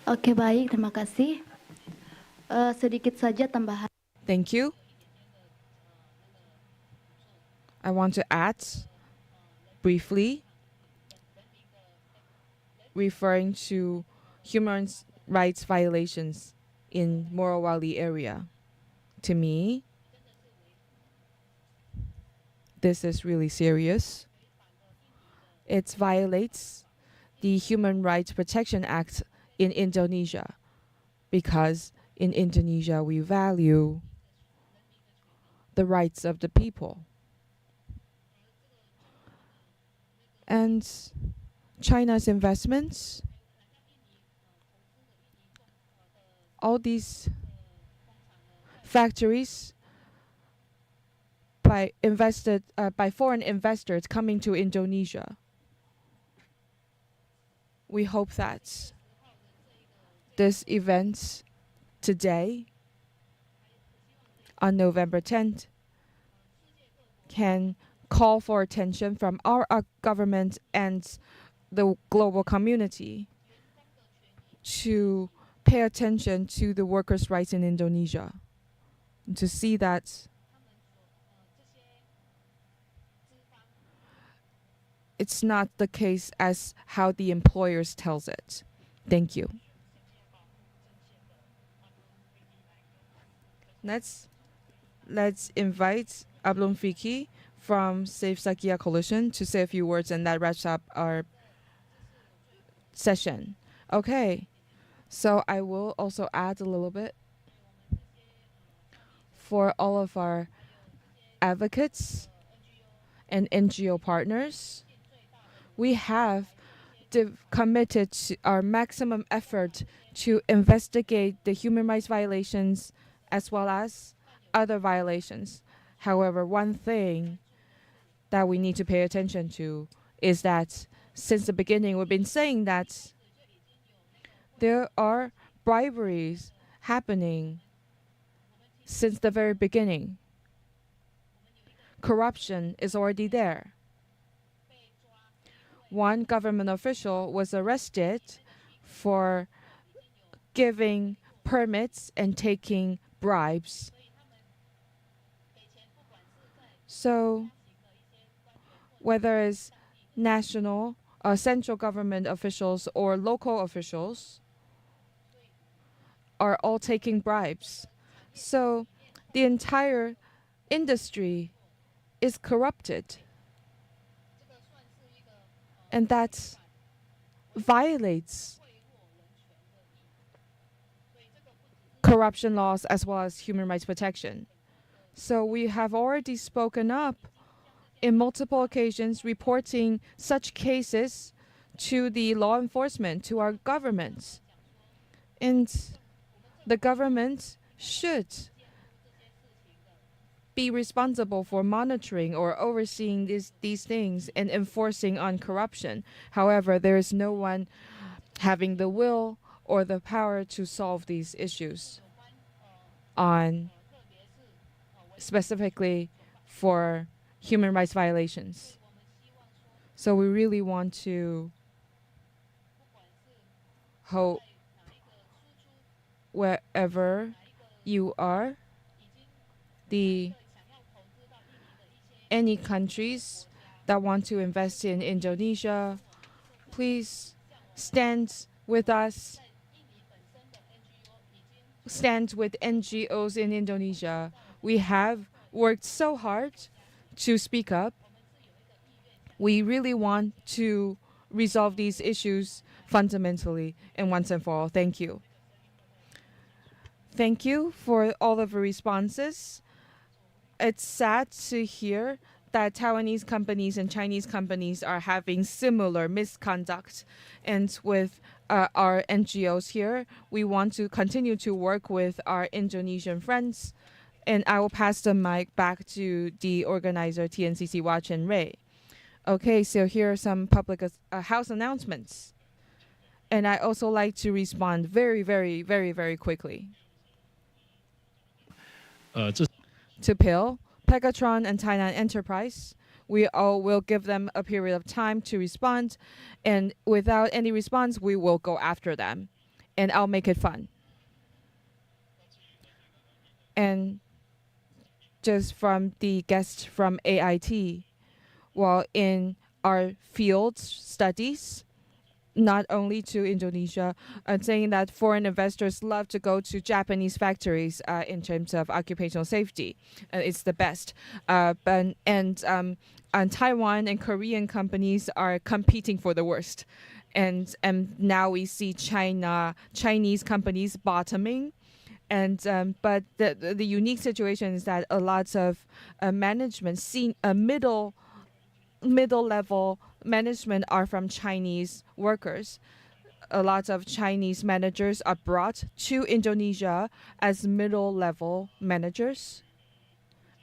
Oke, baik, terima kasih. Sedikit saja tambahan. Thank you. I want to add briefly, referring to human rights violations in Morowali area. To me, this is really serious. It violates the Human Rights Protection Act in Indonesia, because in Indonesia we value the rights of the people. And China's investments, all these factories by foreign investors coming to Indonesia. We hope that this event today on November 10th can call for attention from our government and the global community to pay attention to the workers' rights in Indonesia, to see that it's not the case as how the employers tells it. Thank you. Let's invite Ablum Fiki from Save Sakia Coalition to say a few words, and that wraps up our session. Okay, so I will also add a little bit for all of our advocates and NGO partners. We have committed our maximum effort to investigate the human rights violations as well as other violations. However, one thing that we need to pay attention to is that since the beginning, we've been saying that there are briberies happening since the very beginning. Corruption is already there. One government official was arrested for giving permits and taking bribes. So whether it's national, central government officials or local officials are all taking bribes. So the entire industry is corrupted. And that violates corruption laws as well as human rights protection. So we have already spoken up in multiple occasions reporting such cases to the law enforcement, to our government. And the government should be responsible for monitoring or overseeing these things and enforcing on corruption. However, there is no one having the will or the power to solve these issues on specifically for human rights violations. So we really want to hope wherever you are, any countries that want to invest in Indonesia, please stand with us. Stand with NGOs in Indonesia. We have worked so hard to speak up. We really want to resolve these issues fundamentally and once and for all. Thank you. Thank you for all of the responses. It's sad to hear that Taiwanese companies and Chinese companies are having similar misconduct. And with our NGOs here, we want to continue to work with our Indonesian friends. And I will pass the mic back to the organizer, TNCC Watch and Ray. Okay, so here are some public house announcements. And I also like to respond very, very, very, very quickly. To PIL, Pegatron, and Tainan Enterprise, we all will give them a period of time to respond, and without any response, we will go after them, and I'll make it fun. And just from the guest from AIT, while in our field studies, not only to Indonesia, saying that foreign investors love to go to Japanese factories in terms of occupational safety. It's the best. And Taiwan and Korean companies are competing for the worst. And now we see Chinese companies bottoming. And but the unique situation is that a lot of management, middle level management are from Chinese workers. A lot of Chinese managers are brought to Indonesia as middle level managers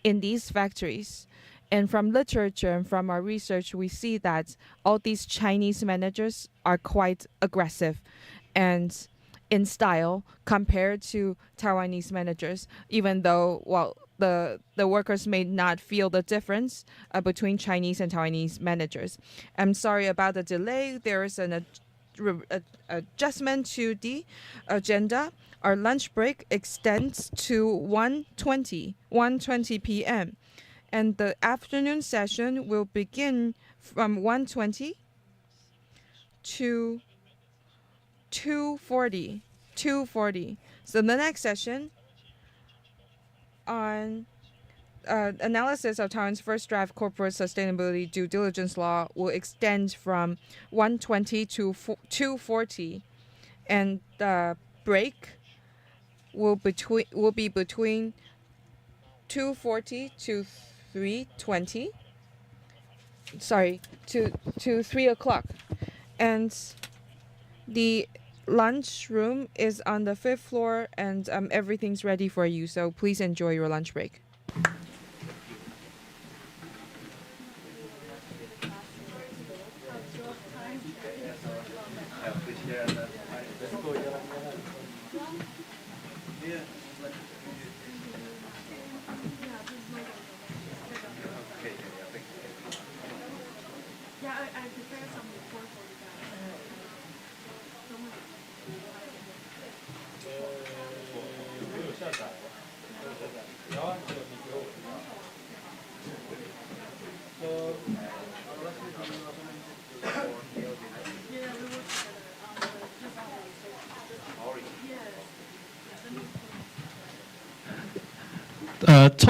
in these factories. And from literature and from our research, we see that all these Chinese managers are quite aggressive and in style compared to Taiwanese managers, even though, well, the workers may not feel the difference between Chinese and Taiwanese managers. I'm sorry about the delay. There is an adjustment to the agenda. Our lunch break extends to 1:20 p.m. And the afternoon session will begin from 1:20 to 2:40. So the next session on analysis of Taiwan's first draft corporate sustainability due diligence law will extend from 1:20 to 2:40, and the break will be between 2:40 to 3:20. Sorry, to 3 o'clock, and the lunch room is on the 5th floor, and everything's ready for you, so please enjoy your lunch break.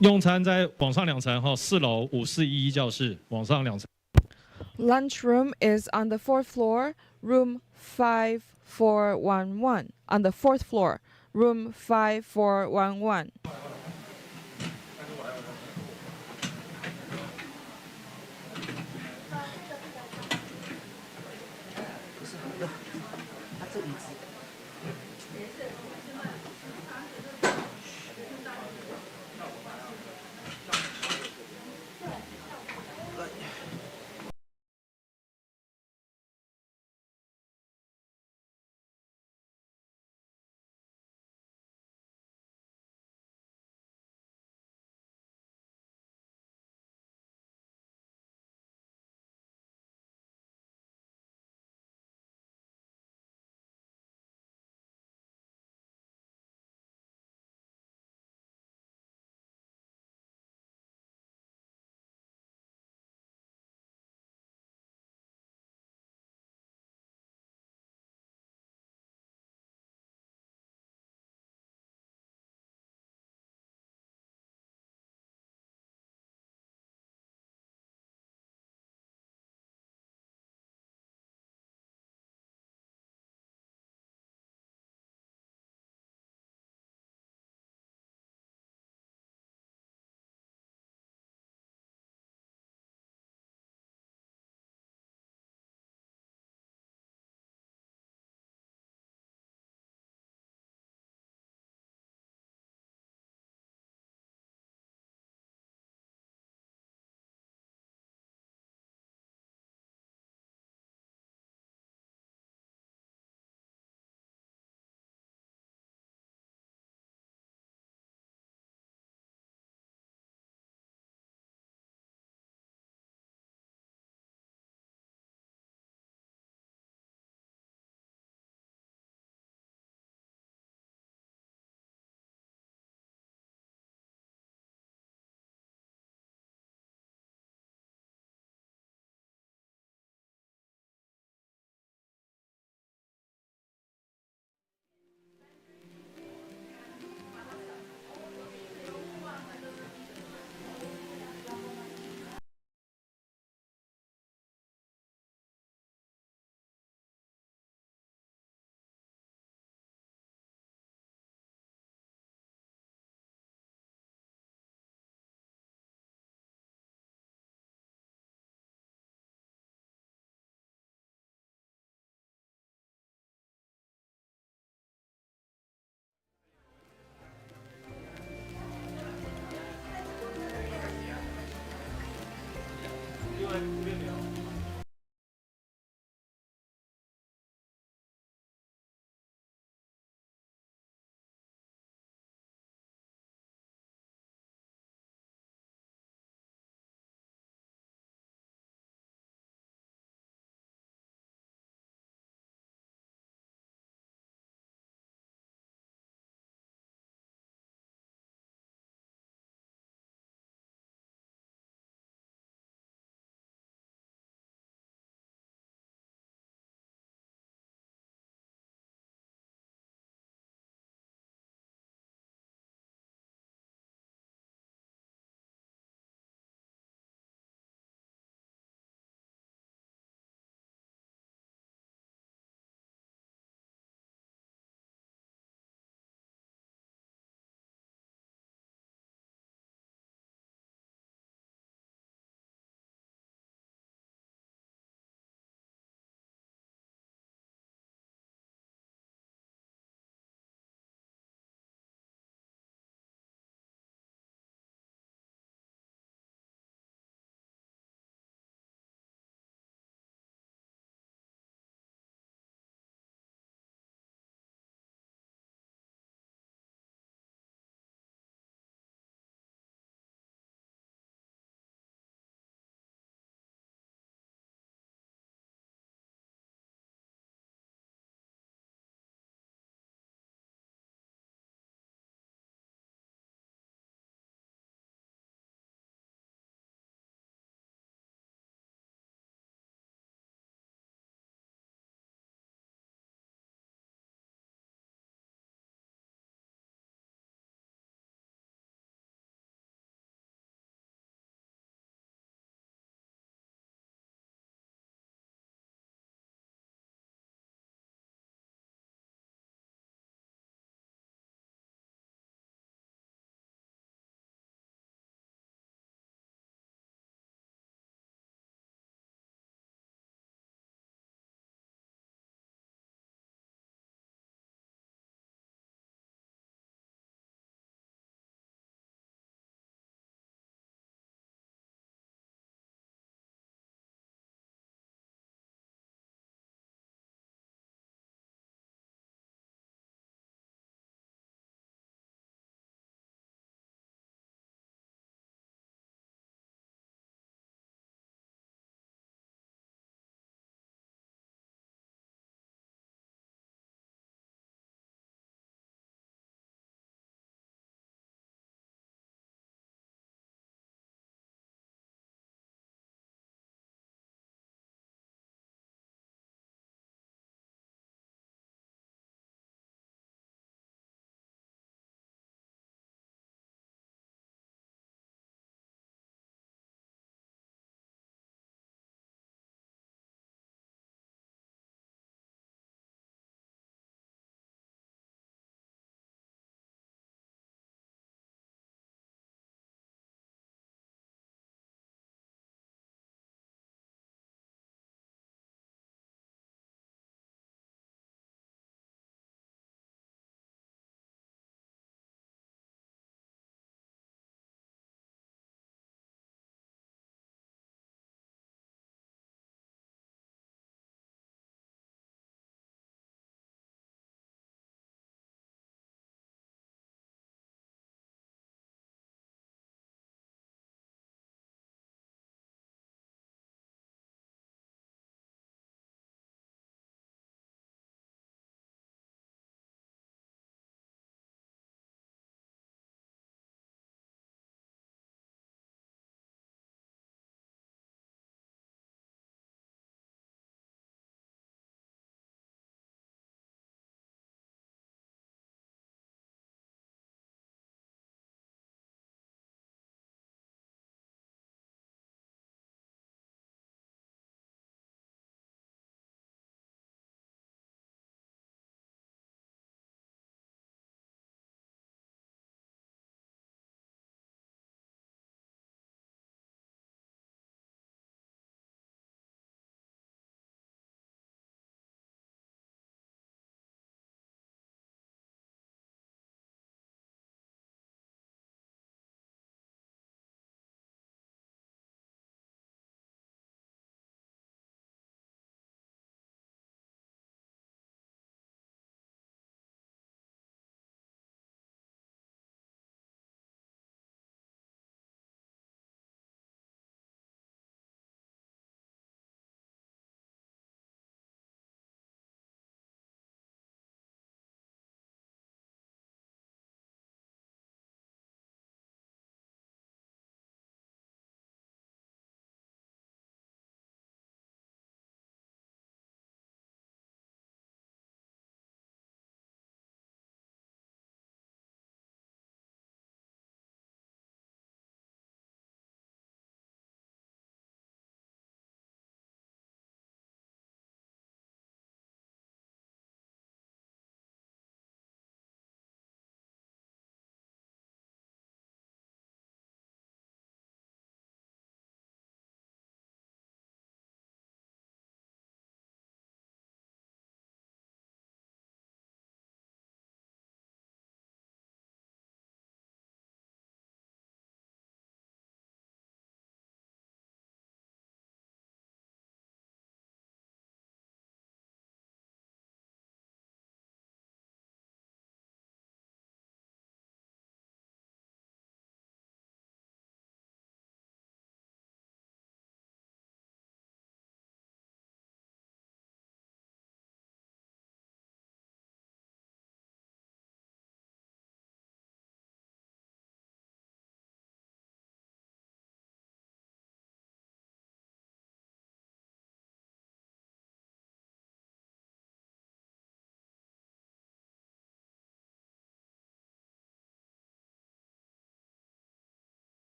用餐在往上2层4楼5411教室，往上2层。Lunch room is on the 4th floor, room 5411. On the 4th floor, room 5411.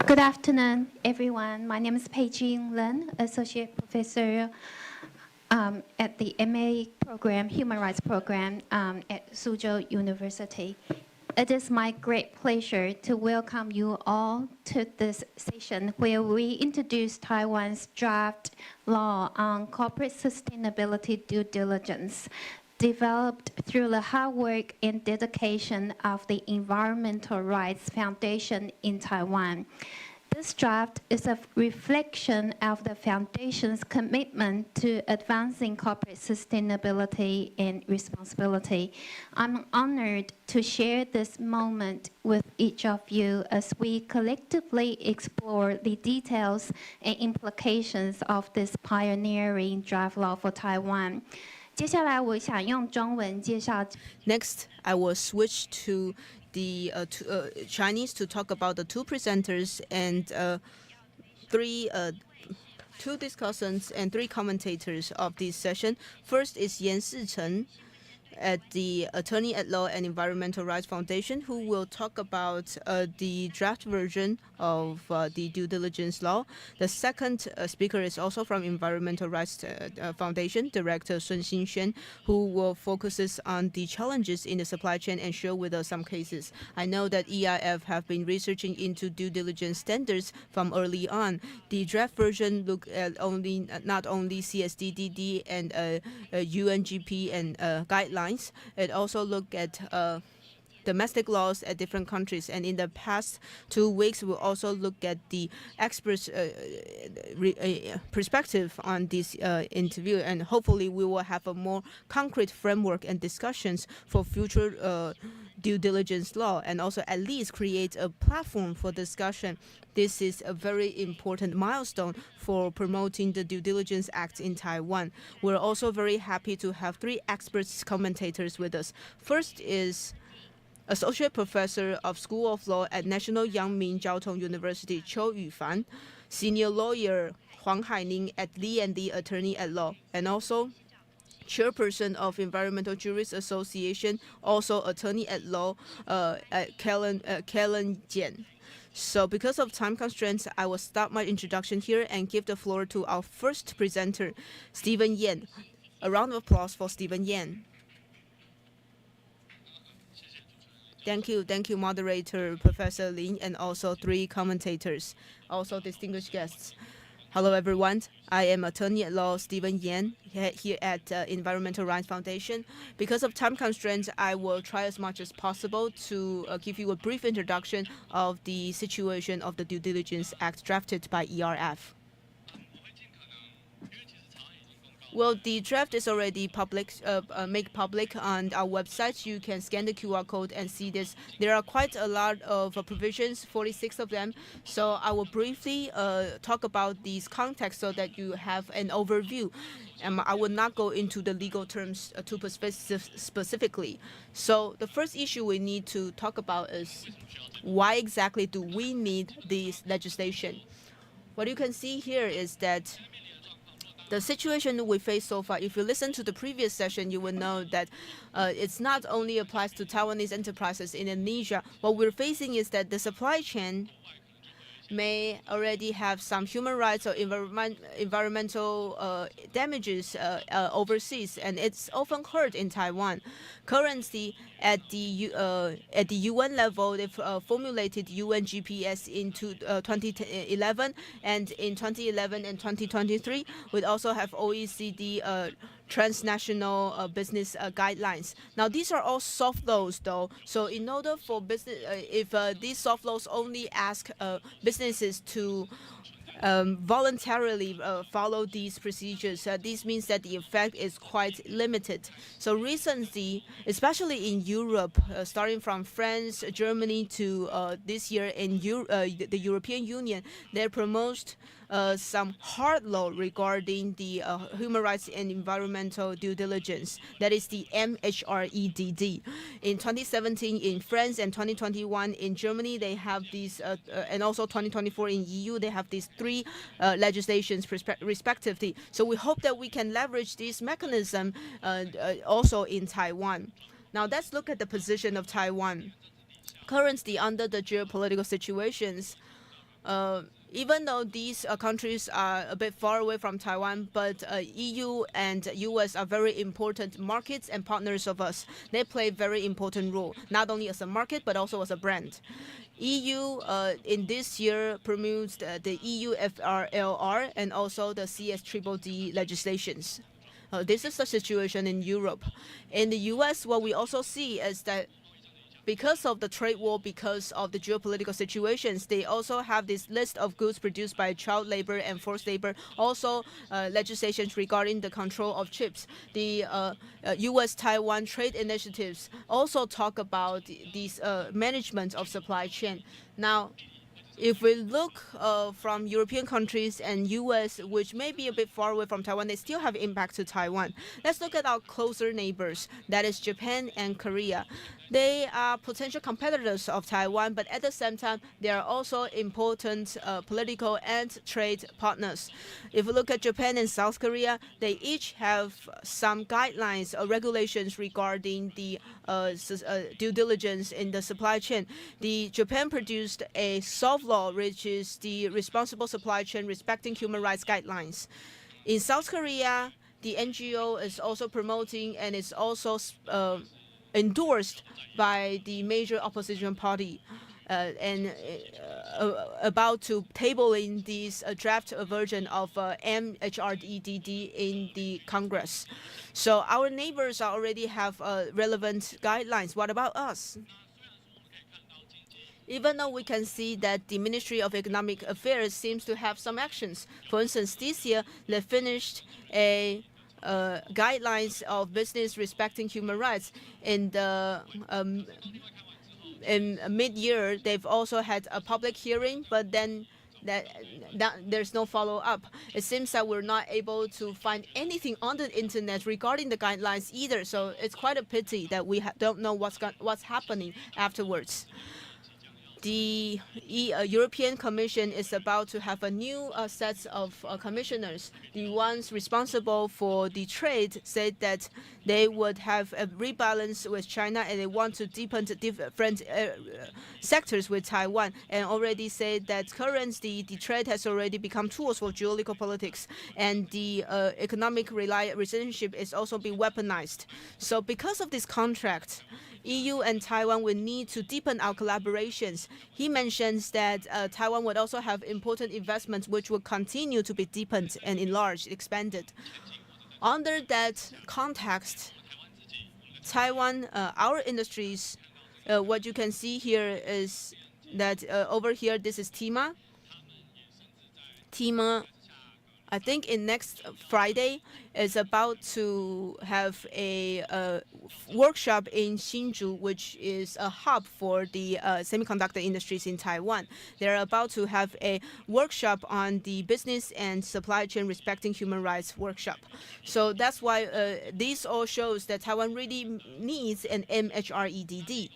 Good afternoon, everyone. My name is Peijing Lin, Associate Professor at the MA program, Human Rights program at Suzhou University. It is my great pleasure to welcome you all to this session where we introduce Taiwan's draft law on corporate sustainability due diligence, developed through the hard work and dedication of the Environmental Rights Foundation in Taiwan. This draft is a reflection of the Foundation's commitment to advancing corporate sustainability and responsibility. I'm honored to share this moment with each of you as we collectively explore the details and implications of this pioneering draft law for Taiwan. 接下来我想用中文介绍。 Next, I will switch to the Chinese to talk about the two presenters and two discussants and three commentators of this session. First is Yan Sichen at the Attorney at Law and Environmental Rights Foundation, who will talk about the draft version of the due diligence law. The second speaker is also from Environmental Rights Foundation, Director Sun Xinxuan, who will focuses on the challenges in the supply chain and share with us some cases. I know that EIF have been researching into due diligence standards from early on. The draft version look at not only CSDDD and UNGP and guidelines. It also look at domestic laws at different countries, and in the past 2 weeks we'll also look at the experts perspective on this interview, and hopefully we will have a more concrete framework and discussions for future due diligence law, and also at least create a platform for discussion. This is a very important milestone for promoting the Due Diligence Act in Taiwan. We're also very happy to have three experts commentators with us. First is Associate Professor of School of Law at National Yangming Jiao Tong University, Qiu Yufan, Senior Lawyer Huang Haining at Li & Li Attorney at Law, and also Chairperson of Environmental Jurists Association, also Attorney at Law at Kellen Jian. So because of time constraints, I will stop my introduction here and give the floor to our first presenter, Stephen Yan. A round of applause for Stephen Yan. Thank you, moderator Professor Lin, and also three commentators, also distinguished guests. Hello, everyone. I am Attorney at Law Stephen Yan here at Environmental Rights Foundation. Because of time constraints, I will try as much as possible to give you a brief introduction of the situation of the Due Diligence Act drafted by ERF. Well, the draft is already made public on our website. You can scan the QR code and see this. There are quite a lot of provisions, 46 of them. So I will briefly talk about these contexts so that you have an overview. I will not go into the legal terms too specifically. So the first issue we need to talk about is why exactly do we need this legislation? What you can see here is that the situation we face so far, if you listen to the previous session, you will know that it's not only applies to Taiwanese enterprises in Indonesia. What we're facing is that the supply chain may already have some human rights or environmental damages overseas, and it's often heard in Taiwan. Currently, at the UN level, they've formulated UNGPS in 2011, and in 2011 and 2023, we also have OECD transnational business guidelines. Now, these are all soft laws, though. So, in order for business, if these soft laws only ask businesses to voluntarily follow these procedures. This means that the effect is quite limited. So recently, especially in Europe, starting from France, Germany to this year in the European Union, they promote some hard law regarding the human rights and environmental due diligence. That is the MHREDD. In 2017 in France and 2021 in Germany, they have these, and also 2024 in EU, they have these three legislations respectively. So we hope that we can leverage this mechanism also in Taiwan. Now let's look at the position of Taiwan. Currently, under the geopolitical situations, even though these countries are a bit far away from Taiwan, but EU and US are very important markets and partners of us. They play a very important role, not only as a market, but also as a brand. EU in this year promotes the EU FRLR and also the CSDDD legislations. This is the situation in Europe. In the US, what we also see is that because of the trade war, because of the geopolitical situations, they also have this list of goods produced by child labor and forced labor, also legislations regarding the control of chips. The US-Taiwan trade initiatives also talk about these management of supply chain. Now, if we look from European countries and US, which may be a bit far away from Taiwan, they still have impact to Taiwan. Let's look at our closer neighbors, that is Japan and Korea. They are potential competitors of Taiwan, but at the same time, they are also important political and trade partners. If we look at Japan and South Korea, they each have some guidelines or regulations regarding the due diligence in the supply chain. Japan produced a soft law, which is the responsible supply chain respecting human rights guidelines. In South Korea, the NGO is also promoting and is also endorsed by the major opposition party and about to table in this draft version of MHREDD in the Congress. So our neighbors already have relevant guidelines. What about us? Even though we can see that the Ministry of Economic Affairs seems to have some actions. For instance, this year they finished a guidelines of business respecting human rights. In the in mid-year, they've also had a public hearing, but then there's no follow-up. It seems that we're not able to find anything on the internet regarding the guidelines either. So it's quite a pity that we don't know what's happening afterwards. The European Commission is about to have a new set of commissioners. The ones responsible for the trade said that they would have a rebalance with China and they want to deepen the different sectors with Taiwan, and already said that currently the trade has already become tools for geopolitical politics, and the economic relationship is also being weaponized. So because of this contract, EU and Taiwan will need to deepen our collaborations. He mentions that Taiwan would also have important investments which will continue to be deepened and enlarged, expanded. Under that context, Taiwan, our industries, what you can see here is that over here, this is TIMA. TIMA, I think in next Friday, is about to have a workshop in Hsinchu, which is a hub for the semiconductor industries in Taiwan. They're about to have a workshop on the business and supply chain respecting human rights workshop. So that's why this all shows that Taiwan really needs an MHREDD.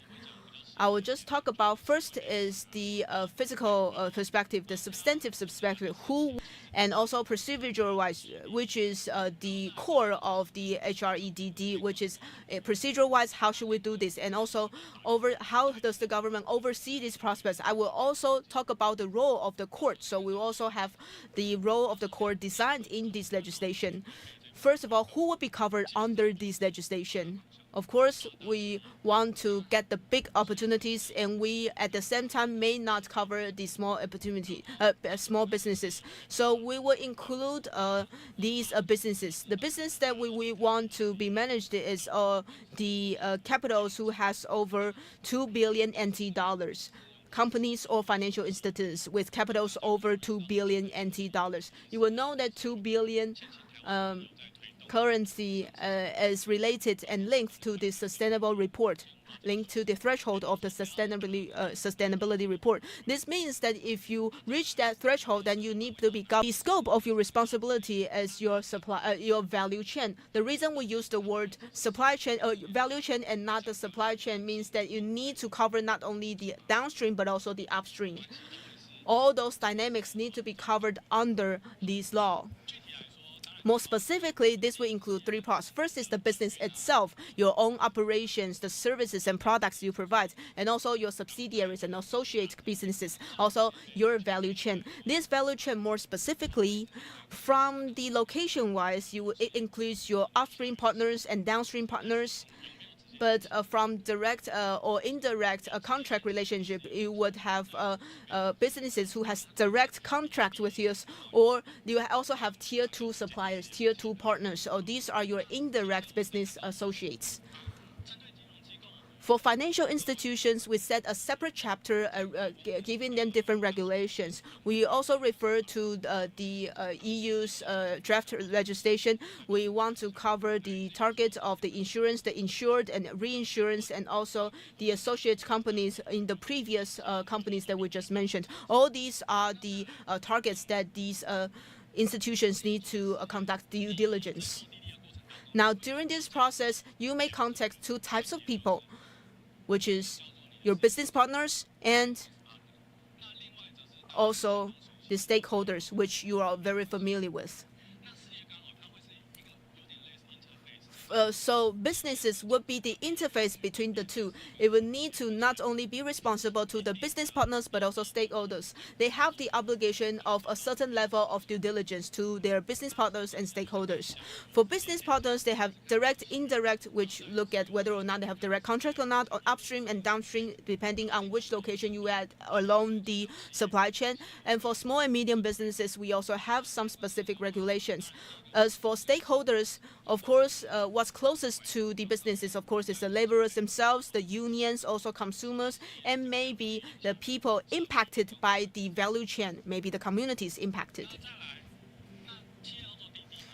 I will just talk about first is the physical perspective, the substantive perspective, and also procedural-wise, which is the core of the HREDD, which is procedural-wise, how should we do this, and also how does the government oversee this process. I will also talk about the role of the court, so we will also have the role of the court designed in this legislation. First of all, who will be covered under this legislation? Of course, we want to get the big opportunities, and we at the same time may not cover the small small businesses. So we will include these businesses. The business that we want to be managed is the capitals who has over 2 billion NT dollars. companies or financial institutions with capitals over 2 billion NT dollars. You will know that 2 billion currency is related and linked to the sustainable report, linked to the threshold of the sustainability report. This means that if you reach that threshold, then you need to be the scope of your responsibility as your your value chain. The reason we use the word supply chain, value chain, and not the supply chain means that you need to cover not only the downstream but also the upstream. All those dynamics need to be covered under this law. More specifically, this will include three parts. First is the business itself, your own operations, the services and products you provide, and also your subsidiaries and associate businesses, also your value chain. This value chain, more specifically, from the location-wise, it includes your upstream partners and downstream partners. But from direct or indirect contract relationship, you would have businesses who has direct contract with you, or you also have tier 2 suppliers, tier 2 partners. So these are your indirect business associates. For financial institutions, we set a separate chapter giving them different regulations. We also refer to the EU's draft legislation. We want to cover the target of the insurance, the insured and reinsurance, and also the associate companies in the previous companies that we just mentioned. All these are the targets that these institutions need to conduct due diligence. Now, during this process, you may contact two types of people, which is your business partners and also the stakeholders, which you are very familiar with. So businesses would be the interface between the two. It would need to not only be responsible to the business partners, but also stakeholders. They have the obligation of a certain level of due diligence to their business partners and stakeholders. For business partners, they have direct, indirect, which look at whether or not they have direct contract or not, on upstream and downstream, depending on which location you at along the supply chain. And for small and medium businesses, we also have some specific regulations. As for stakeholders, of course, what's closest to the businesses, of course, is the laborers themselves, the unions, also consumers, and maybe the people impacted by the value chain, maybe the communities impacted.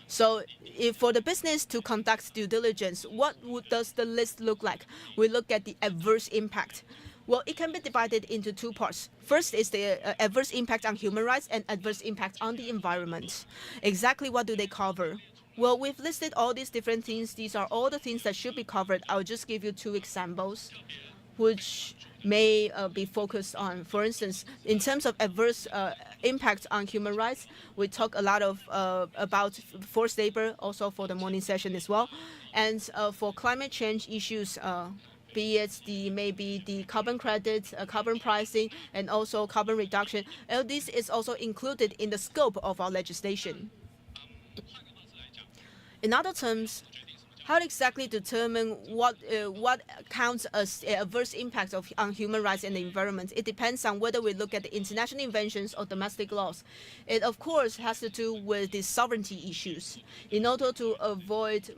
So if for the business to conduct due diligence, what does the list look like? We look at the adverse impact. Well, it can be divided into two parts. First is the adverse impact on human rights and adverse impact on the environment. Exactly what do they cover? Well, we've listed all these different things. These are all the things that should be covered. I'll just give you two examples, which may be focused on. For instance, in terms of adverse impact on human rights, we talk a lot about forced labor, also for the morning session as well. And for climate change issues, be it maybe the carbon credits, carbon pricing, and also carbon reduction. All this is also included in the scope of our legislation. In other terms, how exactly determine what counts as adverse impact on human rights and the environment? It depends on whether we look at the international inventions or domestic laws. It, of course, has to do with the sovereignty issues. In order to avoid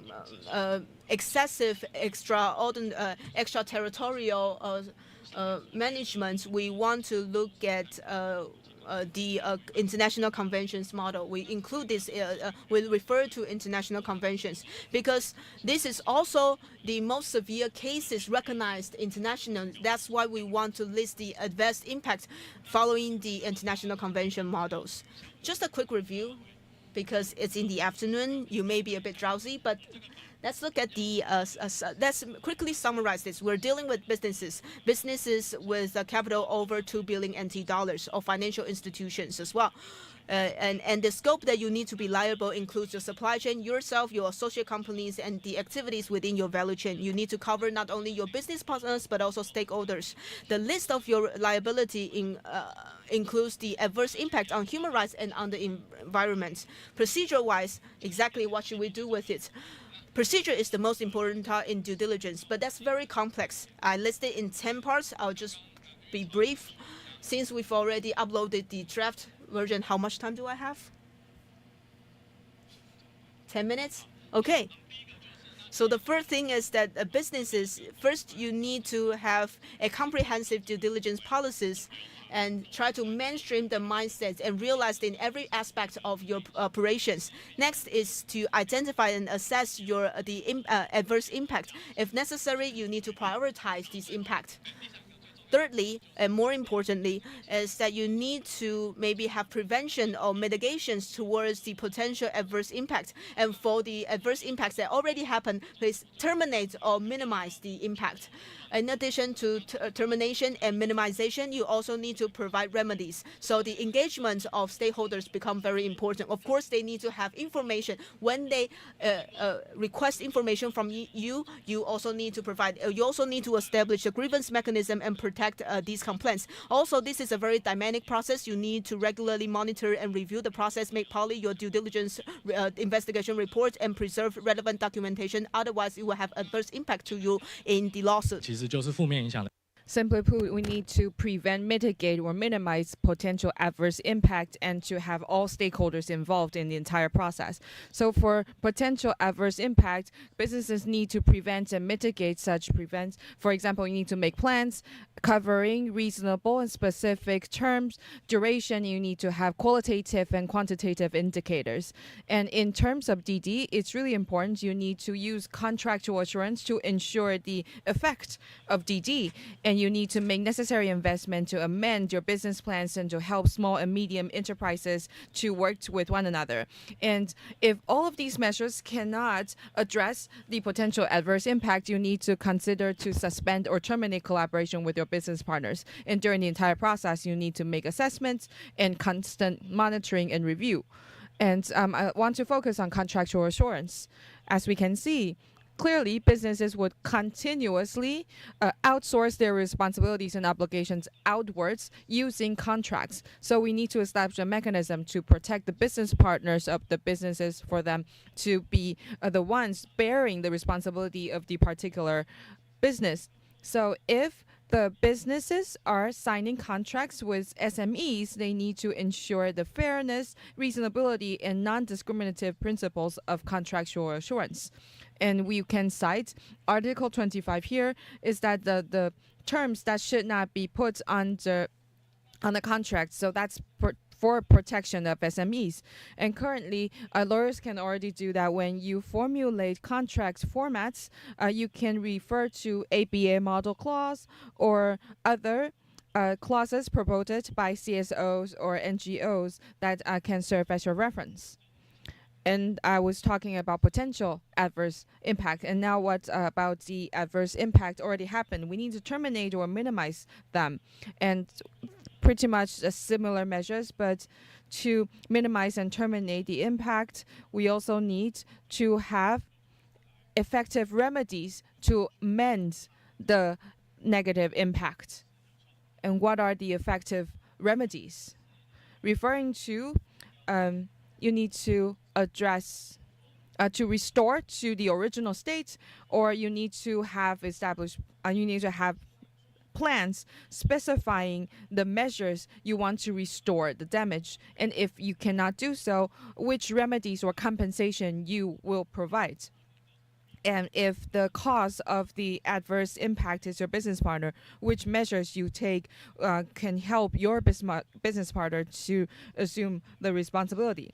excessive extraterritorial management, we want to look at the international conventions model. We include this, we refer to international conventions because this is also the most severe cases recognized internationally. That's why we want to list the adverse impact following the international convention models. Just a quick review because it's in the afternoon. You may be a bit drowsy, but let's look at the, let's quickly summarize this. We're dealing with businesses with a capital over 2 billion NT dollars, or financial institutions as well. And the scope that you need to be liable includes your supply chain, yourself, your associate companies, and the activities within your value chain. You need to cover not only your business partners, but also stakeholders. The list of your liability includes the adverse impact on human rights and on the environment. Procedure-wise, exactly what should we do with it? Procedure is the most important part in due diligence, but that's very complex. I listed in 10 parts. I'll just be brief. Since we've already uploaded the draft version, how much time do I have? 10 minutes? Okay. So the first thing is that businesses, first you need to have a comprehensive due diligence policies and try to mainstream the mindset and realize in every aspect of your operations. Next is to identify and assess the adverse impact. If necessary, you need to prioritize this impact. Thirdly, and more importantly, is that you need to maybe have prevention or mitigations towards the potential adverse impact. And for the adverse impacts that already happened, please terminate or minimize the impact. In addition to termination and minimization, you also need to provide remedies. So the engagement of stakeholders become very important. Of course, they need to have information. When they request information from you, you also need to provide. You also need to establish a grievance mechanism and protect these complaints. Also, this is a very dynamic process. You need to regularly monitor and review the process, make public your due diligence investigation report, and preserve relevant documentation. Otherwise, it will have adverse impact to you in the lawsuit. 其实就是负面影响的。 Simply put, we need to prevent, mitigate, or minimize potential adverse impact and to have all stakeholders involved in the entire process. So for potential adverse impact, businesses need to prevent and mitigate such prevents. For example, you need to make plans covering reasonable and specific terms, duration. You need to have qualitative and quantitative indicators. And in terms of DD, it's really important you need to use contractual assurance to ensure the effect of DD. And you need to make necessary investment to amend your business plans and to help small and medium enterprises to work with one another. And if all of these measures cannot address the potential adverse impact, you need to consider to suspend or terminate collaboration with your business partners. And during the entire process, you need to make assessments and constant monitoring and review. And I want to focus on contractual assurance. As we can see, clearly, businesses would continuously outsource their responsibilities and obligations outwards using contracts. So we need to establish a mechanism to protect the business partners of the businesses for them to be the ones bearing the responsibility of the particular business. So if the businesses are signing contracts with SMEs, they need to ensure the fairness, reasonability, and non-discriminative principles of contractual assurance. And we can cite Article 25 here is that the terms that should not be put on the contract. So that's for protection of SMEs. And currently, lawyers can already do that. When you formulate contracts formats, you can refer to ABA model clause or other clauses proposed by CSOs or NGOs that can serve as your reference. And I was talking about potential adverse impact. And now what about the adverse impact already happened? We need to terminate or minimize them. And pretty much similar measures, but to minimize and terminate the impact, we also need to have effective remedies to mend the negative impact. And what are the effective remedies? Referring to, you need to address, to restore to the original state, or you need to have established, you need to have plans specifying the measures you want to restore the damage. And if you cannot do so, which remedies or compensation you will provide. And if the cause of the adverse impact is your business partner, which measures you take can help your business partner to assume the responsibility.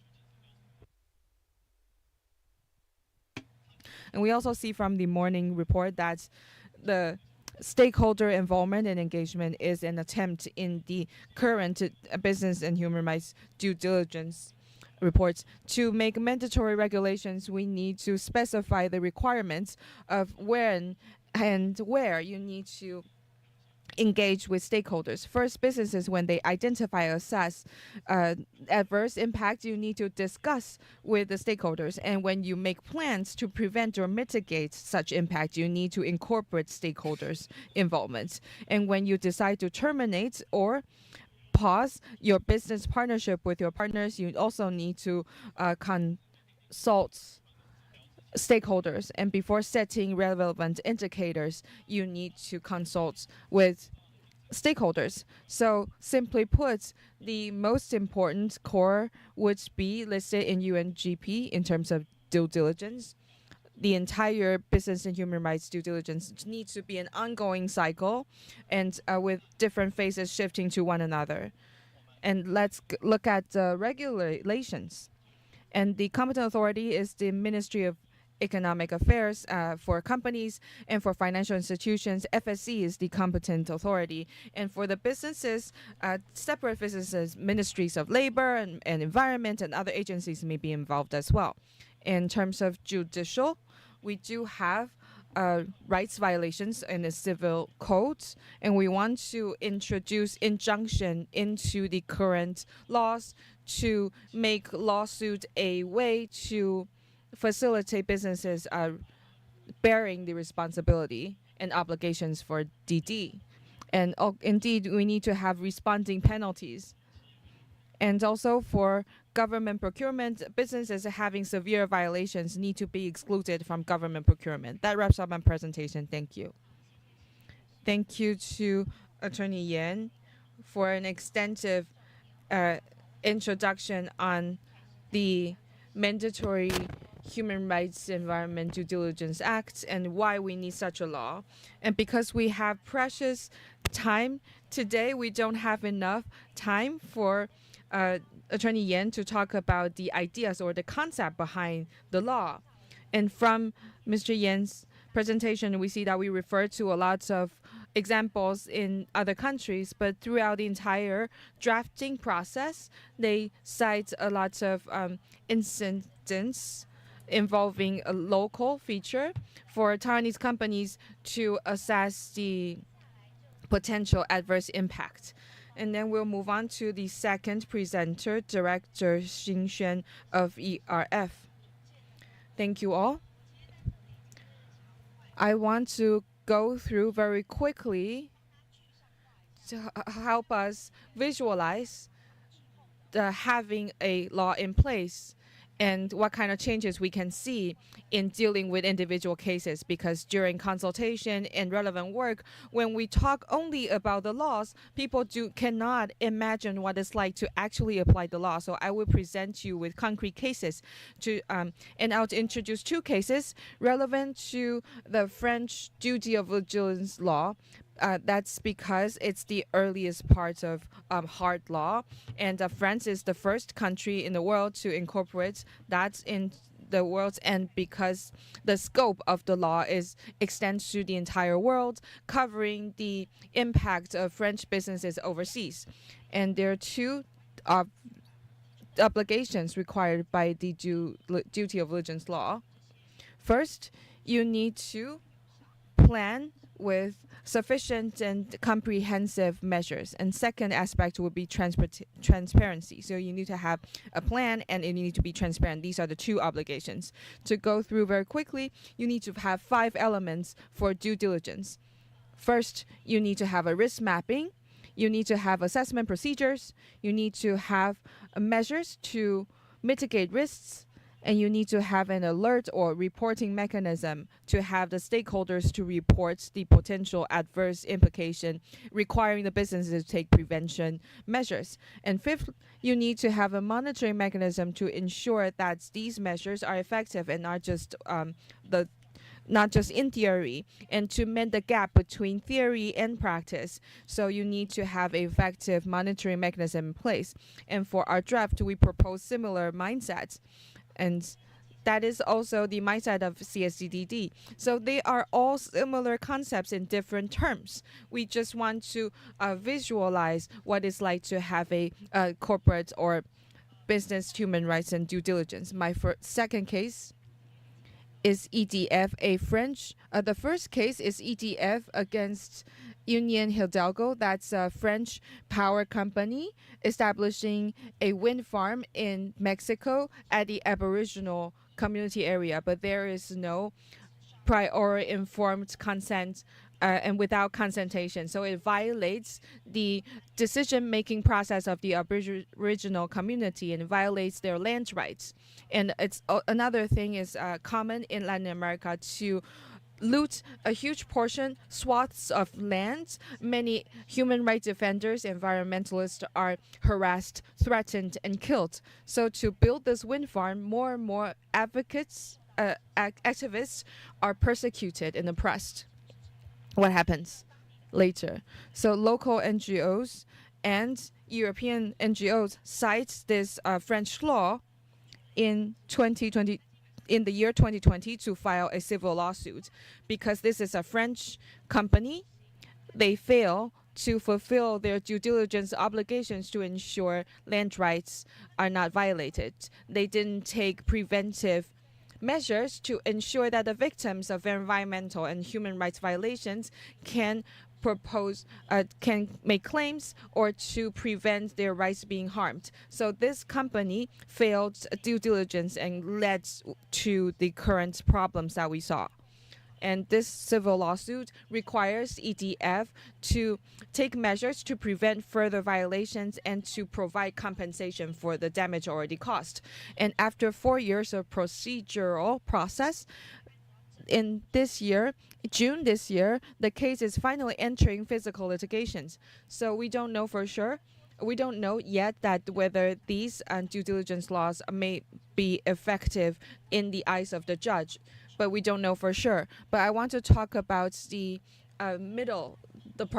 And we also see from the morning report that the stakeholder involvement and engagement is an attempt in the current business and human rights due diligence reports. To make mandatory regulations, we need to specify the requirements of when and where you need to engage with stakeholders. First, businesses, when they identify or assess adverse impact, you need to discuss with the stakeholders. And when you make plans to prevent or mitigate such impact, you need to incorporate stakeholders' involvement. And when you decide to terminate or pause your business partnership with your partners, you also need to consult stakeholders, and before setting relevant indicators, you need to consult with stakeholders. So simply put, the most important core would be listed in UNGP in terms of due diligence. the entire business and human rights due diligence needs to be an ongoing cycle, and with different phases shifting to one another. And let's look at the regulations. And the competent authority is the Ministry of Economic Affairs for companies, and for financial institutions, FSC is the competent authority. And for the businesses, separate businesses, ministries of labor and environment and other agencies may be involved as well. In terms of judicial, we do have rights violations in the civil codes, and we want to introduce injunction into the current laws to make lawsuit a way to facilitate businesses bearing the responsibility and obligations for DD. And indeed, we need to have responding penalties. And also for government procurement, businesses having severe violations need to be excluded from government procurement. That wraps up my presentation. Thank you. Thank you to Attorney Yan for an extensive introduction on the mandatory Human Rights Environment Due Diligence Act and why we need such a law. And because we have precious time today, we don't have enough time for Attorney Yan to talk about the ideas or the concept behind the law. And from Mr. Yan's presentation, we see that we refer to a lot of examples in other countries, but throughout the entire drafting process, they cite a lot of incidents involving a local feature for Taiwanese companies to assess the potential adverse impact. And then we'll move on to the second presenter, Director Xing Xuan of ERF. Thank you all. I want to go through very quickly to help us visualize having a law in place and what kind of changes we can see in dealing with individual cases, because during consultation and relevant work, when we talk only about the laws, people cannot imagine what it's like to actually apply the law. So I will present you with concrete cases and I'll introduce two cases relevant to the French duty of vigilance law. That's because it's the earliest part of hard law, and France is the first country in the world to incorporate that in the world, and because the scope of the law extends to the entire world, covering the impact of French businesses overseas. And there are two obligations required by the duty of vigilance law. First, you need to plan with sufficient and comprehensive measures. And second aspect would be transparency. So you need to have a plan and you need to be transparent. These are the two obligations. To go through very quickly, you need to have 5 elements for due diligence. First, you need to have a risk mapping. You need to have assessment procedures. You need to have measures to mitigate risks. And you need to have an alert or reporting mechanism to have the stakeholders to report the potential adverse implication, requiring the businesses to take prevention measures. And fifth, you need to have a monitoring mechanism to ensure that these measures are effective and not just in theory, and to mend the gap between theory and practice. So you need to have an effective monitoring mechanism in place. And for our draft, we propose similar mindsets. And that is also the mindset of CSCDD. So they are all similar concepts in different terms. We just want to visualize what it's like to have a corporate or business human rights and due diligence. My second case is EDF, the first case is EDF against Union Hidalgo. That's a French power company establishing a wind farm in Mexico at the Aboriginal community area, but there is no prior informed consent and without consultation. So it violates the decision-making process of the Aboriginal community and violates their land rights. And it's another thing is common in Latin America to loot a huge swaths of land. Many human rights defenders, environmentalists are harassed, threatened, and killed. So to build this wind farm, more and more advocates activists are persecuted and oppressed, what happens later? So local NGOs and European NGOs cite this French law in 2020, in the year 2020, to file a civil lawsuit because this is a French company. They fail to fulfill their due diligence obligations to ensure land rights are not violated. They didn't take preventive measures to ensure that the victims of environmental and human rights violations can can make claims or to prevent their rights being harmed. So this company failed due diligence and led to the current problems that we saw. And this civil lawsuit requires EDF to take measures to prevent further violations and to provide compensation for the damage already caused. And after 4 years of procedural process, in this year, June this year, the case is finally entering physical litigations. So we don't know for sure. We don't know yet that whether these due diligence laws may be effective in the eyes of the judge, but we don't know for sure. But I want to talk about the middle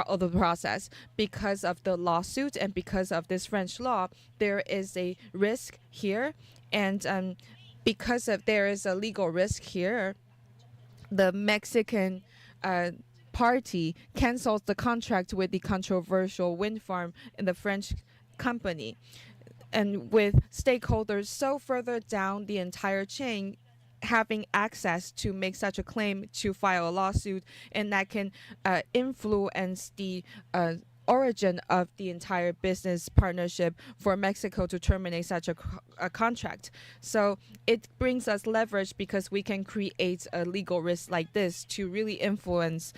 of the process. Because of the lawsuit and because of this French law, there is a risk here, and because of there is a legal risk here, the Mexican party cancels the contract with the controversial wind farm in the French company. And with stakeholders so further down the entire chain having access to make such a claim, to file a lawsuit, and that can influence the origin of the entire business partnership for Mexico to terminate such a contract. So it brings us leverage because we can create a legal risk like this to really influence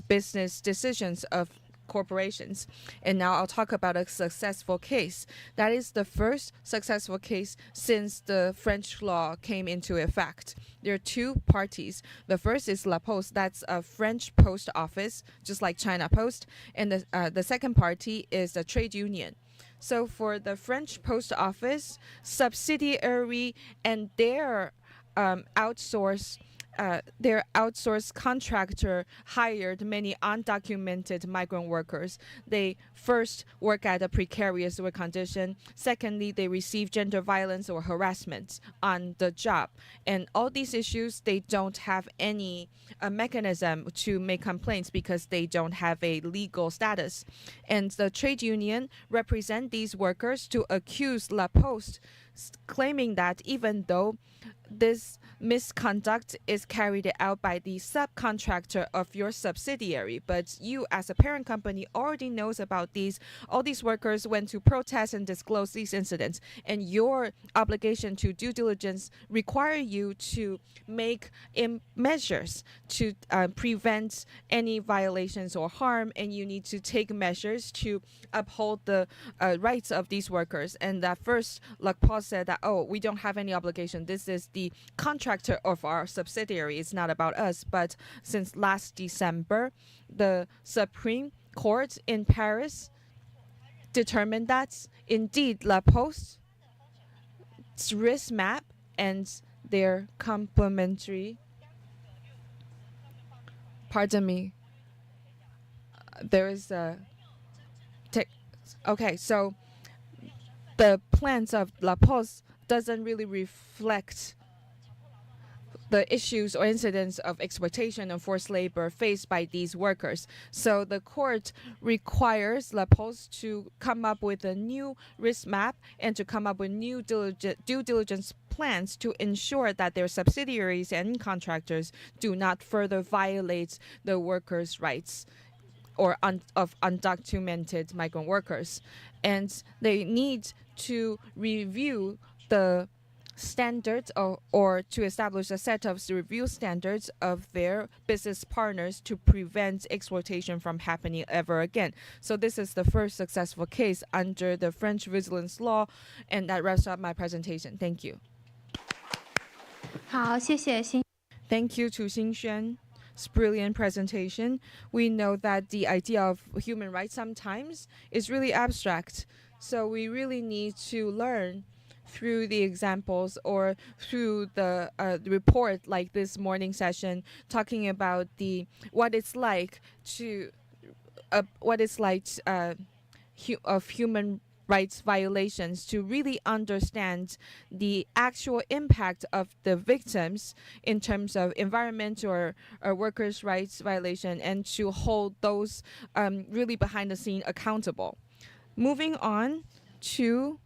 business decisions of corporations. And now I'll talk about a successful case. That is the first successful case since the French law came into effect. There are two parties. The first is La Poste, that's a French post office, just like China Post. And the second party is the trade union. So for the French post office, subsidiary and their outsourced contractor hired many undocumented migrant workers. They first work at a precarious work condition. Secondly, they receive gender violence or harassment on the job. And all these issues, they don't have any mechanism to make complaints because they don't have a legal status. And the trade union represent these workers to accuse La Poste, claiming that even though this misconduct is carried out by the subcontractor of your subsidiary, but you as a parent company already knows about all these workers went to protest and disclose these incidents, and your obligation to due diligence require you to make measures to prevent any violations or harm, and you need to take measures to uphold the rights of these workers. And that first, La Poste said that, oh, we don't have any obligation. This is the contractor of our subsidiary. It's not about us. But since last December, the Supreme Court in Paris determined that indeed La Poste's risk map and their complementary, pardon me, there is a okay, so the plans of La Poste doesn't really reflect the issues or incidents of exploitation and forced labor faced by these workers. So the court requires La Poste to come up with a new risk map and to come up with new due diligence plans to ensure that their subsidiaries and contractors do not further violate the workers' rights or of undocumented migrant workers. And they need to review the standards or to establish a set of review standards of their business partners to prevent exploitation from happening ever again. So this is the first successful case under the French vigilance law, and that wraps up my presentation. Thank you. 好，谢谢辛。Thank you to Xinxuan's brilliant presentation. We know that the idea of human rights sometimes is really abstract, so we really need to learn through the examples or through the report like this morning session, talking about what it's like of human rights violations, to really understand the actual impact of the victims in terms of environment or workers' rights violation, and to hold those really behind the scene accountable. Moving on to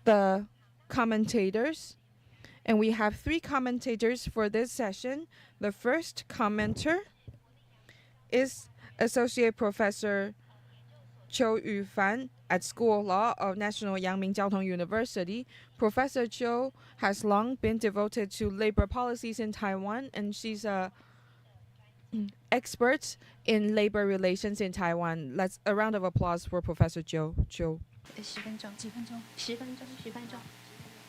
the commentators, and we have 3 commentators for this session. The first commenter is Associate Professor Qiu Yufan at School of Law of National Yangming Jiaotong University. Professor Qiu has long been devoted to labor policies in Taiwan, and she's a expert in labor relations in Taiwan. Let's a round of applause for Professor Qiu. 10分钟，几分钟？10分钟，10分钟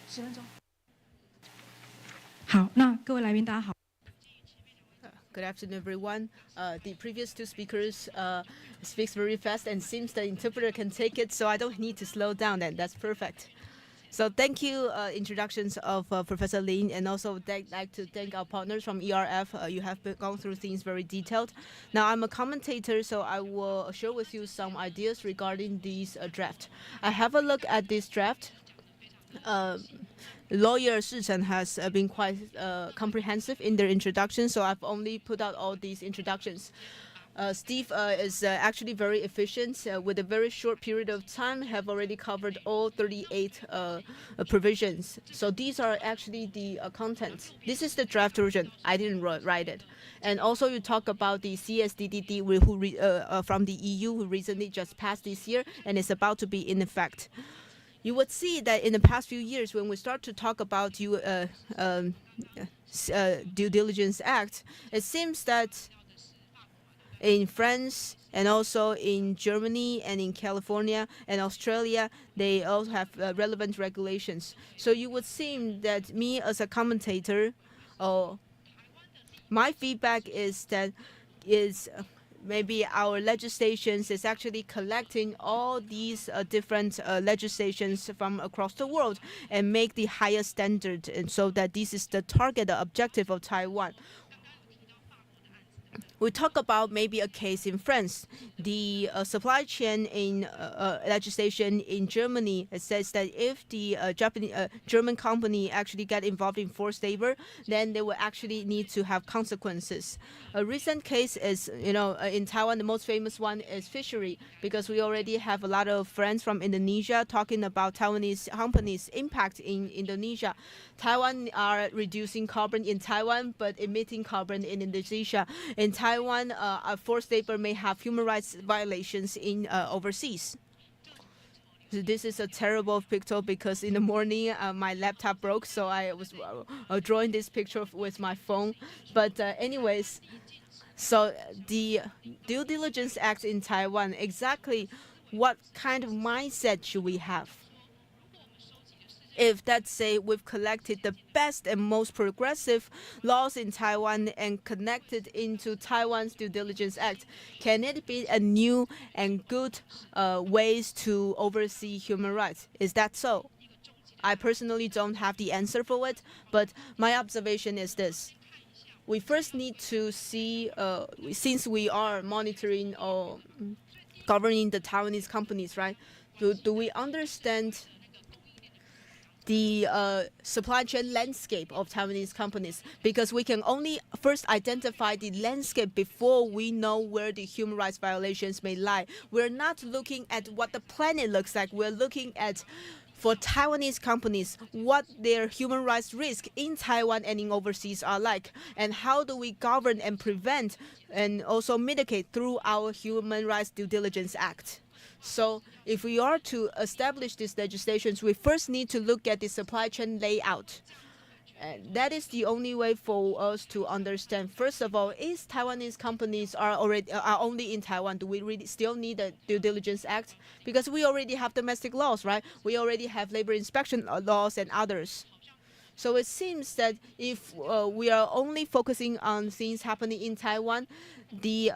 ，10分钟。好，那各位来宾大家好。Good afternoon, everyone. The previous 2 speakers speaks very fast, and seems the interpreter can take it, so I don't need to slow down, and that's perfect. So thank you, introductions of Professor Lin, and also like to thank our partners from ERF. You have gone through things very detailed. Now I'm a commentator, so I will share with you some ideas regarding this draft. I have a look at this draft. Lawyer Shi Chen has been quite comprehensive in their introduction, so I've only put out all these introductions. Steve is actually very efficient. With a very short period of time, have already covered all 38 provisions. So these are actually the contents. This is the draft version. I didn't write it. And also you talk about the CSDDD from the EU, who recently just passed this year and is about to be in effect. You would see that in the past few years, when we start to talk about Due Diligence Act, it seems that in France and also in Germany and in California and Australia, they all have relevant regulations. So you would seem that me as a commentator, my feedback is that maybe our legislations is actually collecting all these different legislations from across the world and make the highest standard, and so that this is the target, the objective of Taiwan. We talk about maybe a case in France. The supply chain in legislation in Germany, it says that if the German company actually get involved in forced labor, then they will actually need to have consequences. A recent case is, in Taiwan, the most famous one is fishery, because we already have a lot of friends from Indonesia talking about Taiwanese companies' impact in Indonesia. Taiwan are reducing carbon in Taiwan, but emitting carbon in Indonesia. In Taiwan, forced labor may have human rights violations in overseas. So this is a terrible picture because in the morning my laptop broke, so I was drawing this picture with my phone. But anyways, so the Due Diligence Act in Taiwan, exactly what kind of mindset should we have? If, let's say, we've collected the best and most progressive laws in Taiwan and connected into Taiwan's Due Diligence Act, can it be a new and good ways to oversee human rights? Is that so? I personally don't have the answer for it, but my observation is this. We first need to see, since we are monitoring or governing the Taiwanese companies, right? Do we understand the supply chain landscape of Taiwanese companies? Because we can only first identify the landscape before we know where the human rights violations may lie. We're not looking at what the planet looks like. We're looking at, for Taiwanese companies, what their human rights risk in Taiwan and in overseas are like, and how do we govern and prevent and also mitigate through our Human Rights Due Diligence Act. So if we are to establish these legislations, we first need to look at the supply chain layout. And that is the only way for us to understand. First of all, is Taiwanese companies are only in Taiwan? Do we really still need a Due Diligence Act? Because we already have domestic laws, right? We already have labor inspection laws and others. So it seems that if we are only focusing on things happening in Taiwan, the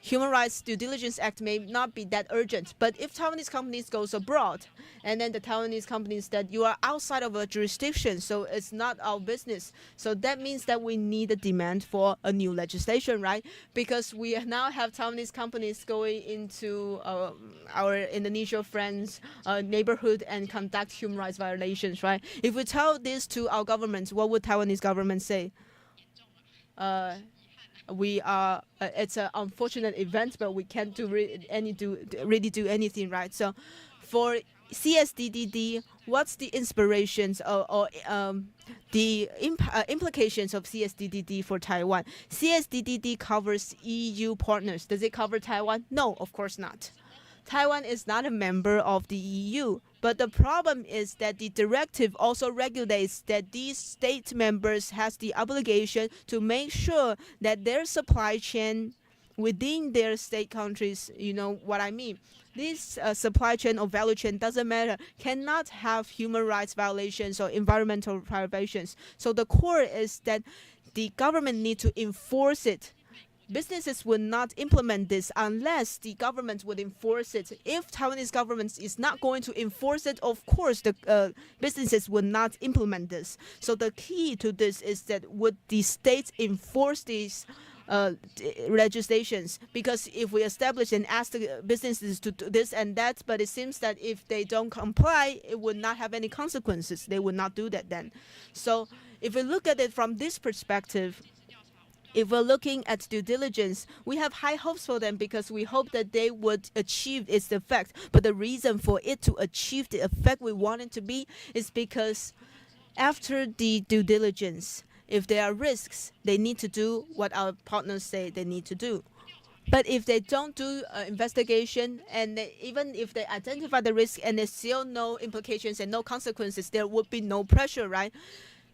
Human Rights Due Diligence Act may not be that urgent, but if Taiwanese companies goes abroad, and then the Taiwanese companies that you are outside of a jurisdiction, so it's not our business. So that means that we need a demand for a new legislation, right? Because we now have Taiwanese companies going into our Indonesia friends' neighborhood and conduct human rights violations, right? If we tell this to our government, what would Taiwanese government say? We are it's an unfortunate event, but we can't really do anything, right? So for CSDDD, what's the inspirations or the implications of CSDDD for Taiwan? CSDDD covers EU partners. Does it cover Taiwan? No, of course not. Taiwan is not a member of the EU, but the problem is that the directive also regulates that these state members has the obligation to make sure that their supply chain within their state countries, you know what I mean. This supply chain or value chain, doesn't matter, cannot have human rights violations or environmental privations. So the core is that the government need to enforce it. Businesses would not implement this unless the government would enforce it. If Taiwanese government is not going to enforce it, of course the businesses would not implement this. So the key to this is that would the states enforce these legislations? Because if we establish and ask the businesses to do this and that, but it seems that if they don't comply, it would not have any consequences. They would not do that then. So if we look at it from this perspective, if we're looking at due diligence, we have high hopes for them because we hope that they would achieve its effect. But the reason for it to achieve the effect we want it to be is because after the due diligence, if there are risks, they need to do what our partners say they need to do. But if they don't do investigation, and even if they identify the risk and there's still no implications and no consequences, there would be no pressure, right?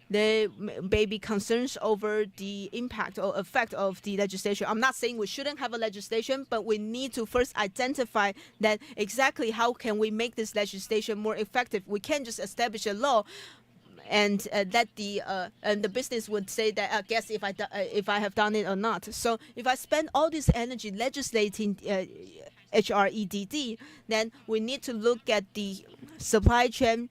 There may be concerns over the impact or effect of the legislation. I'm not saying we shouldn't have a legislation, but we need to first identify that exactly how can we make this legislation more effective. We can't just establish a law and that the business would say that I guess if I have done it or not. So if I spend all this energy legislating HREDD, then we need to look at the supply chain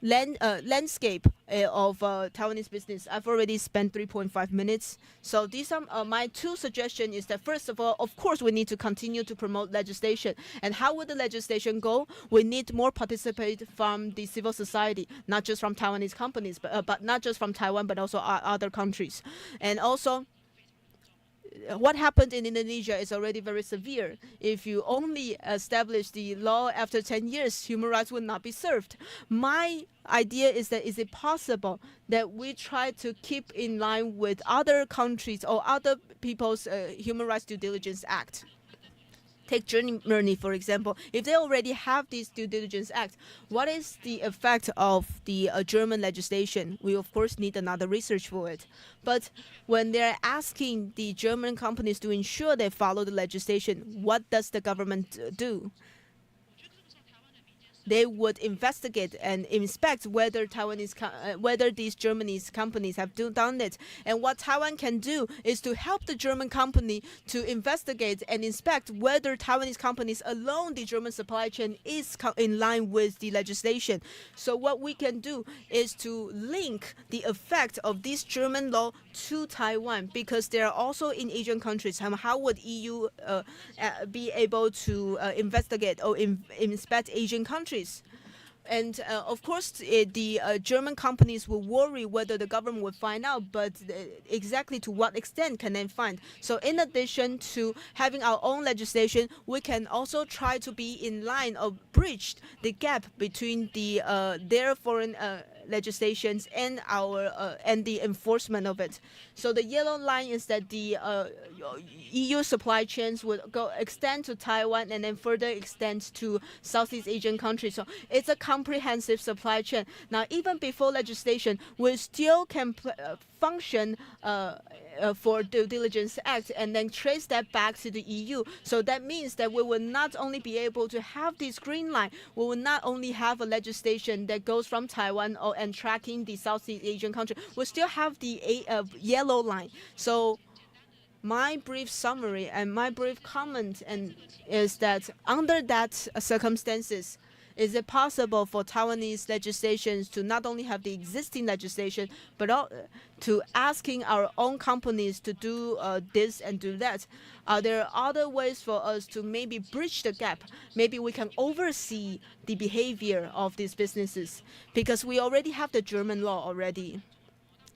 landscape of Taiwanese business. I've already spent 3.5 minutes. So these are my two suggestions. Is that first of all, of course, we need to continue to promote legislation. And how would the legislation go? We need more participate from the civil society, not just from Taiwanese companies, but not just from Taiwan, but also other countries. And also, what happened in Indonesia is already very severe. If you only establish the law after 10 years, human rights will not be served. My idea is that is it possible that we try to keep in line with other countries or other people's Human Rights Due Diligence Act? Take Germany, for example. If they already have this due diligence act, what is the effect of the German legislation? We, of course, need another research for it. But when they're asking the German companies to ensure they follow the legislation, what does the government do? They would investigate and inspect whether whether these Germany's companies have done it. And what Taiwan can do is to help the German company to investigate and inspect whether Taiwanese companies along the German supply chain is in line with the legislation. So what we can do is to link the effect of this German law to Taiwan, because they are also in Asian countries. How would EU be able to investigate or inspect Asian countries? And of course, the German companies will worry whether the government will find out, but exactly to what extent can they find? So in addition to having our own legislation, we can also try to be in line or bridge the gap between their foreign legislations and our and the enforcement of it. So the yellow line is that the EU supply chains would extend to Taiwan and then further extend to Southeast Asian countries. So it's a comprehensive supply chain. Now, even before legislation, we still can function for Due Diligence Act and then trace that back to the EU. So that means that we will not only be able to have this green line, we will not only have a legislation that goes from Taiwan and tracking the Southeast Asian country, we still have the yellow line. So my brief summary and my brief comment is that under that circumstances, is it possible for Taiwanese legislations to not only have the existing legislation, but to asking our own companies to do this and do that? Are there other ways for us to maybe bridge the gap? Maybe we can oversee the behavior of these businesses, because we already have the German law already.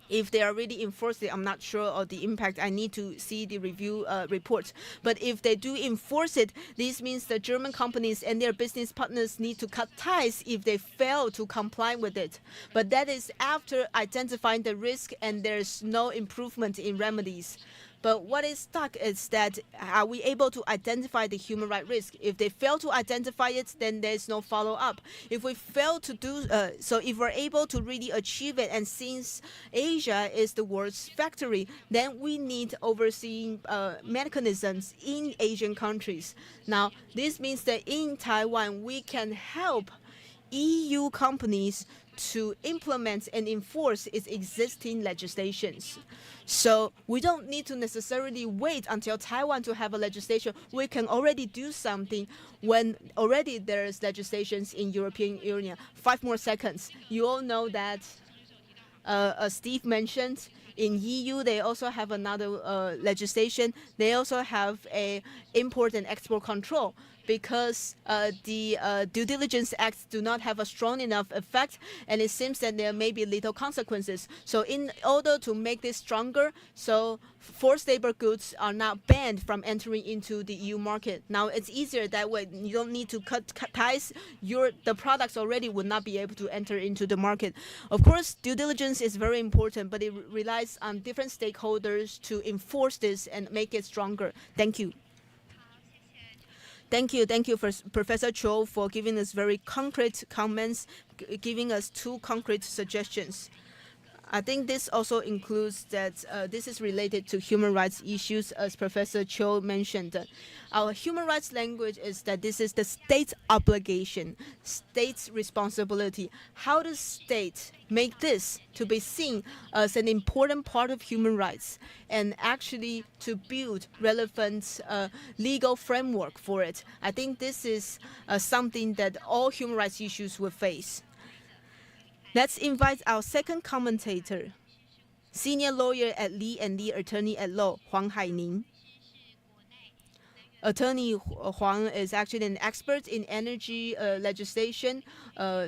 If they are really enforced it, I'm not sure of the impact. I need to see the review report. But if they do enforce it, this means the German companies and their business partners need to cut ties if they fail to comply with it. But that is after identifying the risk and there's no improvement in remedies. But what is stuck is that are we able to identify the human rights risk? If they fail to identify it, then there's no follow-up. If we fail to do so, if we're able to really achieve it, and since Asia is the world's factory, then we need overseeing mechanisms in Asian countries. Now, this means that in Taiwan, we can help EU companies to implement and enforce its existing legislations. So we don't need to necessarily wait until Taiwan to have a legislation. We can already do something when already there's legislations in European Union. 5 more seconds. You all know that, as Steve mentioned, in EU, they also have another legislation. They also have a import and export control, because the due diligence acts do not have a strong enough effect, and it seems that there may be little consequences. So in order to make this stronger, so forced labor goods are not banned from entering into the EU market. Now it's easier that way. You don't need to cut ties. The products already would not be able to enter into the market. Of course, due diligence is very important, but it relies on different stakeholders to enforce this and make it stronger. Thank you. Thank you for Professor Cho for giving us very concrete comments, giving us 2 concrete suggestions. I think this also includes that this is related to human rights issues, as Professor Cho mentioned. Our human rights language is that this is the state's obligation, state's responsibility. How does state make this to be seen as an important part of human rights, and actually to build relevant legal framework for it? I think this is something that all human rights issues will face. Let's invite our second commentator, senior lawyer at Lee & Lee Attorney at Law, Huang Haining. Attorney Huang is actually an expert in energy legislation,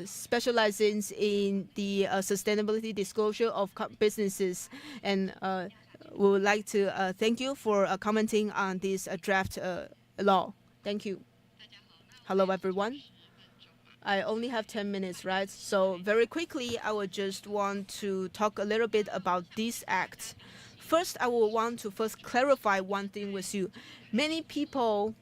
specializing in the sustainability disclosure of businesses. And we would like to thank you for commenting on this draft law. Thank you. Hello, everyone. I only have 10 minutes, right? So very quickly, I would just want to talk a little bit about this act. First, I will want to first clarify one thing with you. Many people,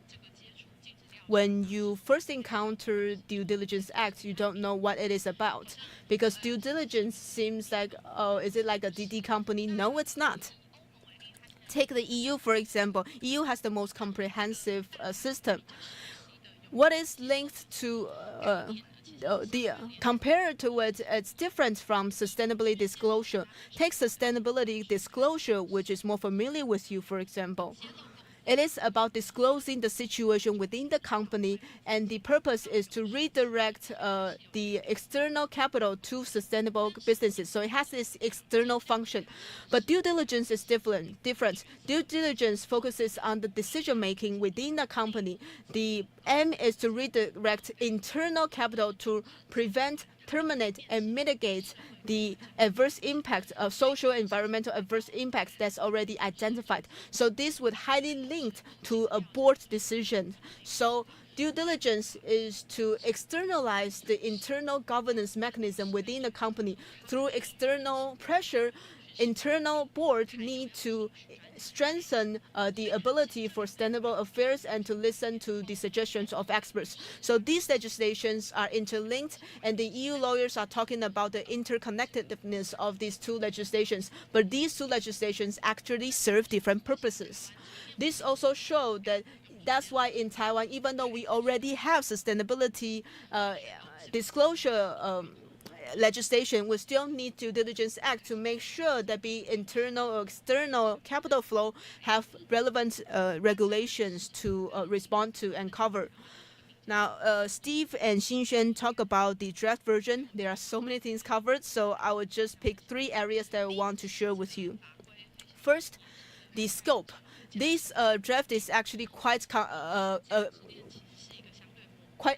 when you first encounter due diligence act, you don't know what it is about, because due diligence seems like, oh, is it like a DD company? No, it's not. Take the EU, for example. EU has the most comprehensive system. What is linked to compared to it, it's different from sustainability disclosure. Take sustainability disclosure, which is more familiar with you, for example. It is about disclosing the situation within the company, and the purpose is to redirect the external capital to sustainable businesses. So it has this external function. But due diligence is different. Due diligence focuses on the decision-making within the company. The aim is to redirect internal capital to prevent, terminate, and mitigate the adverse impact of social and environmental adverse impacts that's already identified. So this would highly linked to a board decision. So due diligence is to externalize the internal governance mechanism within the company through external pressure. Internal board need to strengthen the ability for sustainable affairs and to listen to the suggestions of experts. So these legislations are interlinked, and the EU lawyers are talking about the interconnectedness of these 2 legislations. But these 2 legislations actually serve different purposes. This also shows that that's why in Taiwan, even though we already have sustainability disclosure legislation, we still need due diligence act to make sure that be internal or external capital flow have relevant regulations to respond to and cover. Now, Steve and Xinxuan talk about the draft version. There are so many things covered, so I would just pick 3 areas that I want to share with you. First, the scope. This draft is actually quite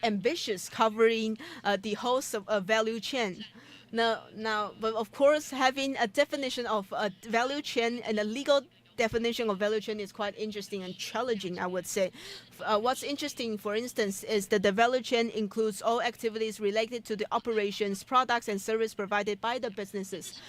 ambitious, covering the whole value chain. But of course, having a definition of a value chain and a legal definition of value chain is quite interesting and challenging, I would say. What's interesting, for instance, is that the value chain includes all activities related to the operations, products, and service provided by the businesses,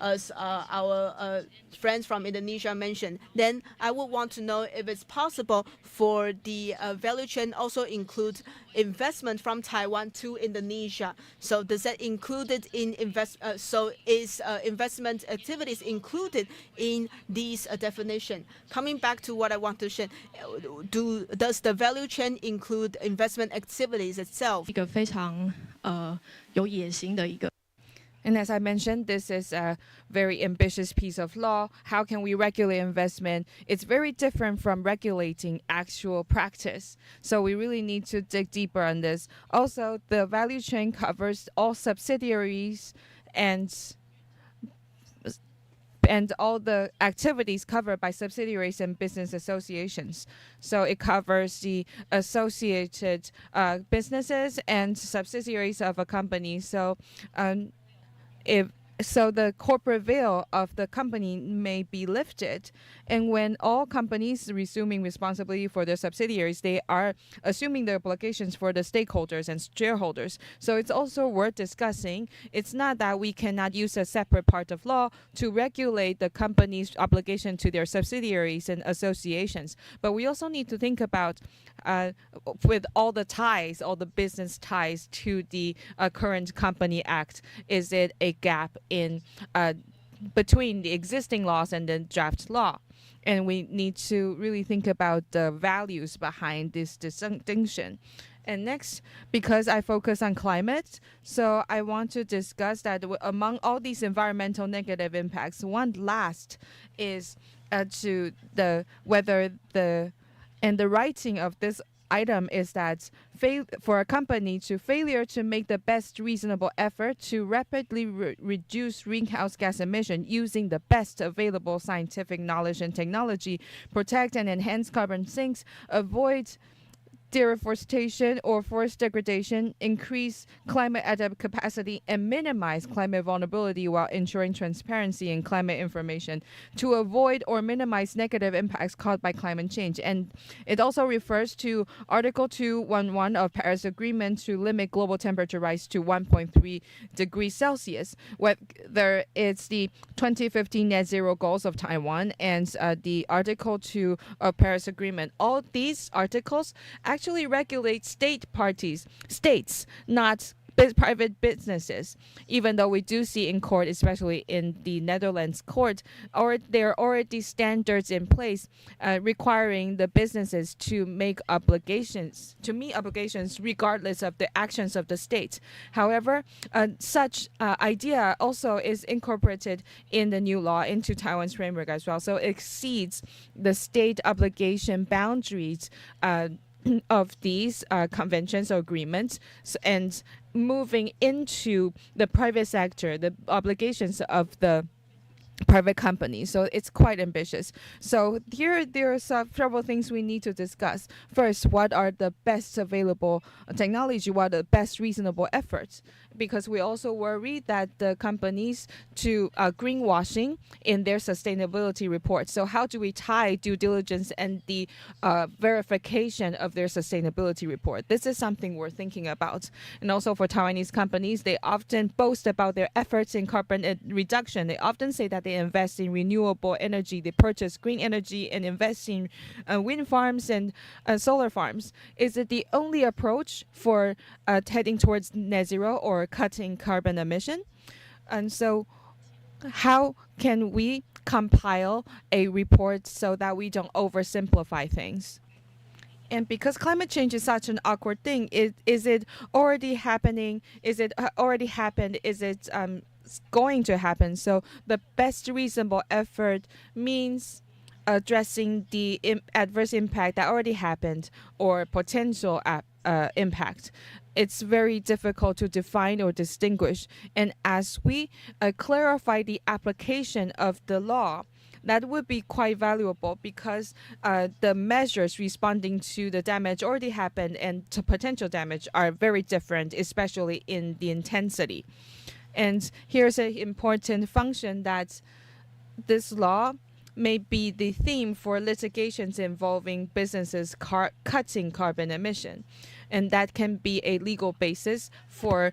as our friends from Indonesia mentioned. Then I would want to know if it's possible for the value chain also include investment from Taiwan to Indonesia. So does that included in investment activities included in these definition? Coming back to what I want to share, does the value chain include investment activities itself? 一个非常有野心的一个。 And as I mentioned, this is a very ambitious piece of law. How can we regulate investment? It's very different from regulating actual practice. So we really need to dig deeper on this. Also, the value chain covers all subsidiaries and all the activities covered by subsidiaries and business associations. So it covers the associated businesses and subsidiaries of a company. So the corporate veil of the company may be lifted. And when all companies resuming responsibility for their subsidiaries, they are assuming the obligations for the stakeholders and shareholders. So it's also worth discussing. It's not that we cannot use a separate part of law to regulate the company's obligation to their subsidiaries and associations. But we also need to think about with all the ties, all the business ties to the current Company Act, is it a gap in between the existing laws and the draft law? And we need to really think about the values behind this distinction. And next, because I focus on climate, so I want to discuss that among all these environmental negative impacts, one last is to the whether the writing of this item is that for a company to failure to make the best reasonable effort to rapidly reduce greenhouse gas emission using the best available scientific knowledge and technology, protect and enhance carbon sinks, avoid deforestation or forest degradation, increase climate adaptive capacity, and minimize climate vulnerability while ensuring transparency in climate information to avoid or minimize negative impacts caused by climate change. And it also refers to Article 211 of Paris Agreement to limit global temperature rise to 1.3 degrees Celsius, whether it's the 2015 net zero goals of Taiwan and the Article 2 of Paris Agreement. All these articles actually regulate states, not private businesses, even though we do see in court, especially in the Netherlands court, or there are already standards in place requiring the businesses to meet obligations regardless of the actions of the state. However, such idea also is incorporated in the new law into Taiwan's framework as well. So it exceeds the state obligation boundaries of these conventions or agreements, and moving into the private sector, the obligations of the private companies. So it's quite ambitious. So here there are several things we need to discuss. First, what are the best available technology? What are the best reasonable efforts? Because we also worry that the companies to greenwashing in their sustainability reports. So how do we tie due diligence and the verification of their sustainability report? This is something we're thinking about. And also for Taiwanese companies, they often boast about their efforts in carbon reduction. They often say that they invest in renewable energy, they purchase green energy and invest in wind farms and solar farms. Is it the only approach for heading towards net zero or cutting carbon emission? And so how can we compile a report so that we don't oversimplify things? And because climate change is such an awkward thing, is it already happening? Is it already happened? Is it going to happen? So the best reasonable effort means addressing the adverse impact that already happened or potential impact. It's very difficult to define or distinguish. And as we clarify the application of the law, that would be quite valuable because the measures responding to the damage already happened and to potential damage are very different, especially in the intensity. And here's an important function that this law may be the theme for litigations involving businesses cutting carbon emission. And that can be a legal basis for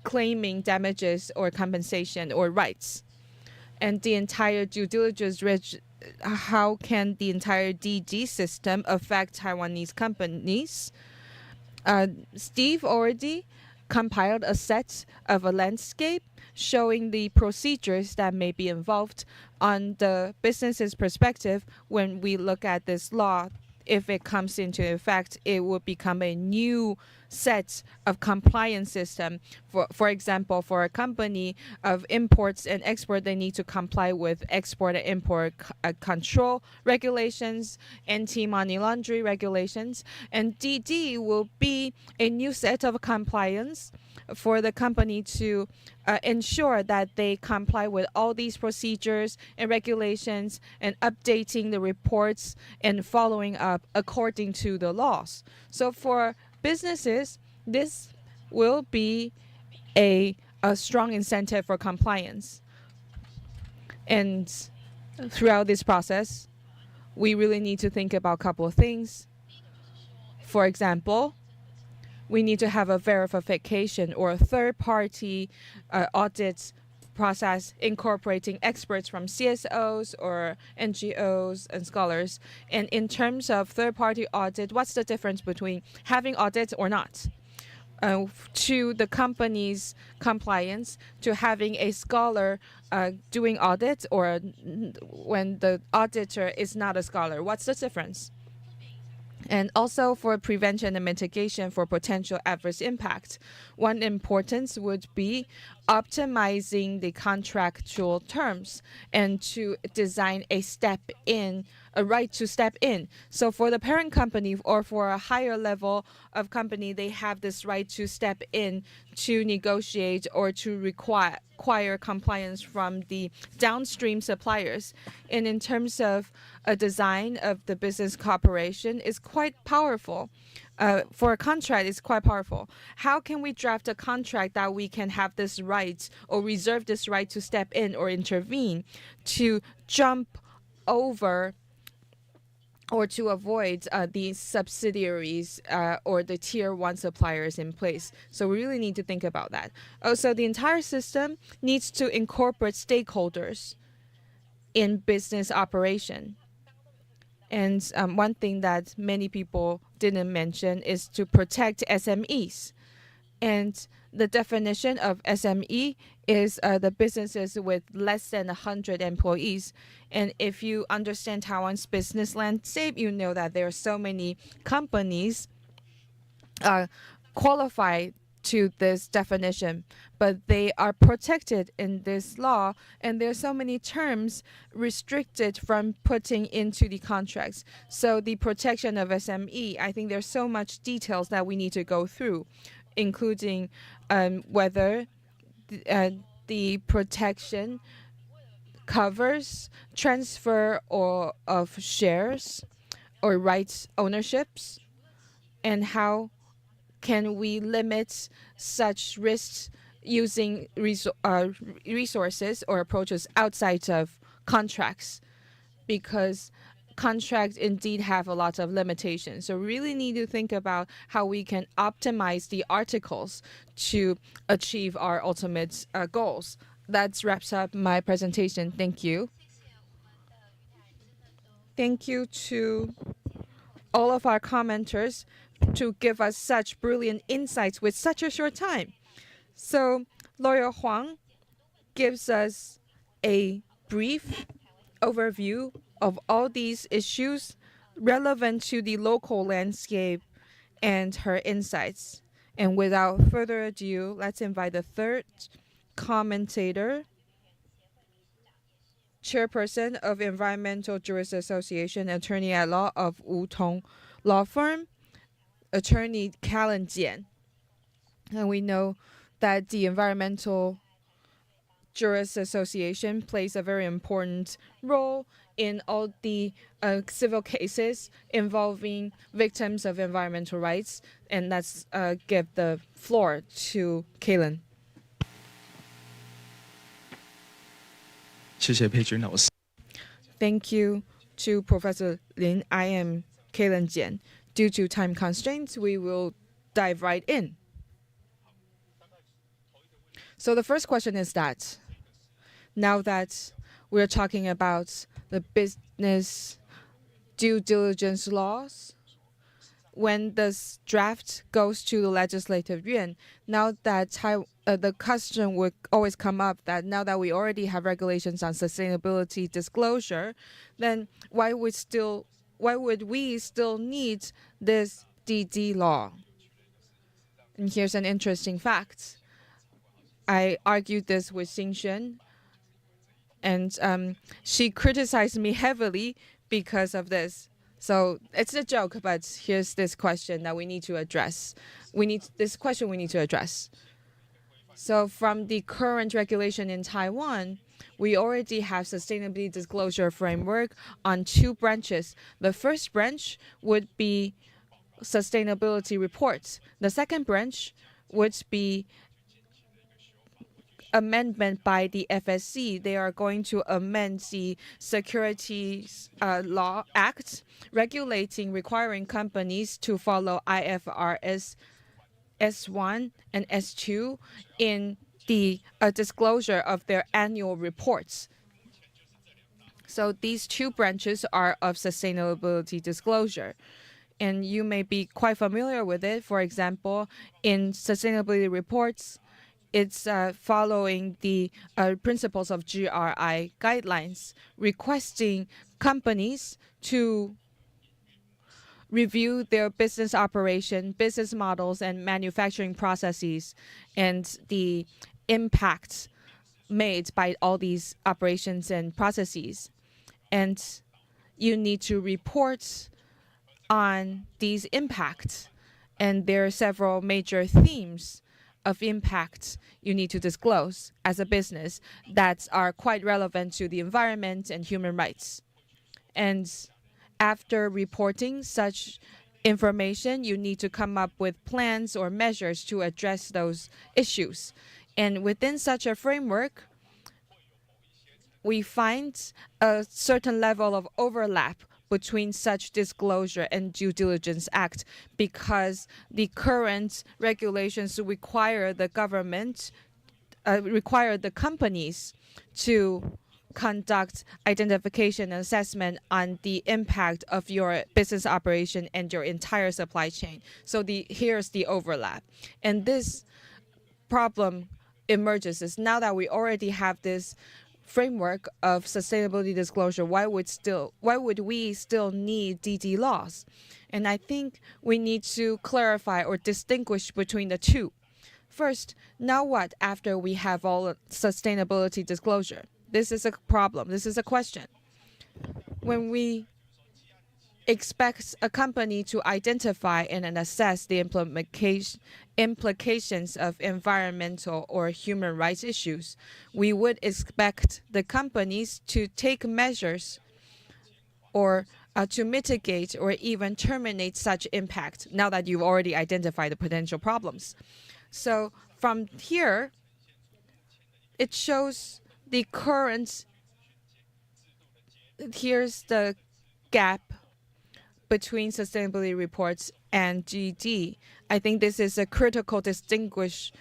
claiming damages or compensation or rights. And the entire due diligence, how can the entire DD system affect Taiwanese companies? Steve already compiled a set of a landscape showing the procedures that may be involved on the business's perspective. When we look at this law, if it comes into effect, it would become a new set of compliance system. For example, for a company of imports and export, they need to comply with export and import control regulations, anti-money laundering regulations, and DD will be a new set of compliance for the company to ensure that they comply with all these procedures and regulations and updating the reports and following up according to the laws. So for businesses, this will be a strong incentive for compliance. And throughout this process, we really need to think about a couple of things. For example, we need to have a verification or a third-party audit process incorporating experts from CSOs or NGOs and scholars. And in terms of third-party audit, what's the difference between having audit or not? To the company's compliance, to having a scholar doing audit, or when the auditor is not a scholar, what's the difference? And also for prevention and mitigation for potential adverse impact, one importance would be optimizing the contractual terms and to design a right to step in. So for the parent company or for a higher level of company, they have this right to step in to negotiate or to require compliance from the downstream suppliers. And in terms of a design of the business cooperation, is quite powerful. For a contract, it's quite powerful. How can we draft a contract that we can have this right or reserve this right to step in or intervene to jump over or to avoid the subsidiaries or the tier 1 suppliers in place? So we really need to think about that. Also, the entire system needs to incorporate stakeholders in business operation. And one thing that many people didn't mention is to protect SMEs. And the definition of SME is the businesses with less than 100 employees. And if you understand Taiwan's business landscape, you know that there are so many companies qualified to this definition, but they are protected in this law, and there are so many terms restricted from putting into the contracts. So the protection of SME, I think there's so much details that we need to go through, including whether the protection covers transfer of shares or rights ownerships, and how can we limit such risks using resources or approaches outside of contracts, because contracts indeed have a lot of limitations. So we really need to think about how we can optimize the articles to achieve our ultimate goals. That wraps up my presentation. Thank you. Thank you to all of our commenters to give us such brilliant insights with such a short time. So Lawyer Huang gives us a brief overview of all these issues relevant to the local landscape and her insights. And without further ado, let's invite the third commentator, chairperson of Environmental Jurists Association, attorney at law of Wu Tong Law Firm, attorney Callan Jian. And we know that the Environmental Jurists Association plays a very important role in all the civil cases involving victims of environmental rights. And let's give the floor to Kaylin. 谢谢佩君，那我是 Thank you to Professor Lin. I am Kaylin Jian. Due to time constraints, we will dive right in. So the first question is that now that we're talking about the business due diligence laws, when this draft goes to the legislative yuan, now that the question would always come up that now that we already have regulations on sustainability disclosure, then why would we still need this DD law? And here's an interesting fact. I argued this with Xingxuan, and she criticized me heavily because of this. So it's a joke, but here's this question that we need to address. We need to address. So from the current regulation in Taiwan, we already have sustainability disclosure framework on 2 branches. The first branch would be sustainability reports. The second branch would be amendment by the FSC. They are going to amend the Securities Law Act, requiring companies to follow IFRS S1 and S2 in the disclosure of their annual reports. So these 2 branches are of sustainability disclosure. And you may be quite familiar with it. For example, in sustainability reports, it's following the principles of GRI guidelines, requesting companies to review their business operation, business models, and manufacturing processes, and the impacts made by all these operations and processes. And you need to report on these impacts. And there are several major themes of impact you need to disclose as a business that are quite relevant to the environment and human rights. And after reporting such information, you need to come up with plans or measures to address those issues. And within such a framework, we find a certain level of overlap between such disclosure and due diligence act, because the current regulations require the government, require the companies to conduct identification and assessment on the impact of your business operation and your entire supply chain. So here's the overlap. And this problem emerges is now that we already have this framework of sustainability disclosure, why would we still need DD laws? And I think we need to clarify or distinguish between the 2. First, now what after we have all sustainability disclosure? This is a problem. This is a question. When we expect a company to identify and assess the implications of environmental or human rights issues, we would expect the companies to take measures or to mitigate or even terminate such impact now that you've already identified the potential problems. So from here, it shows the current, here's the gap between sustainability reports and GD. I think this is a critical distinguishment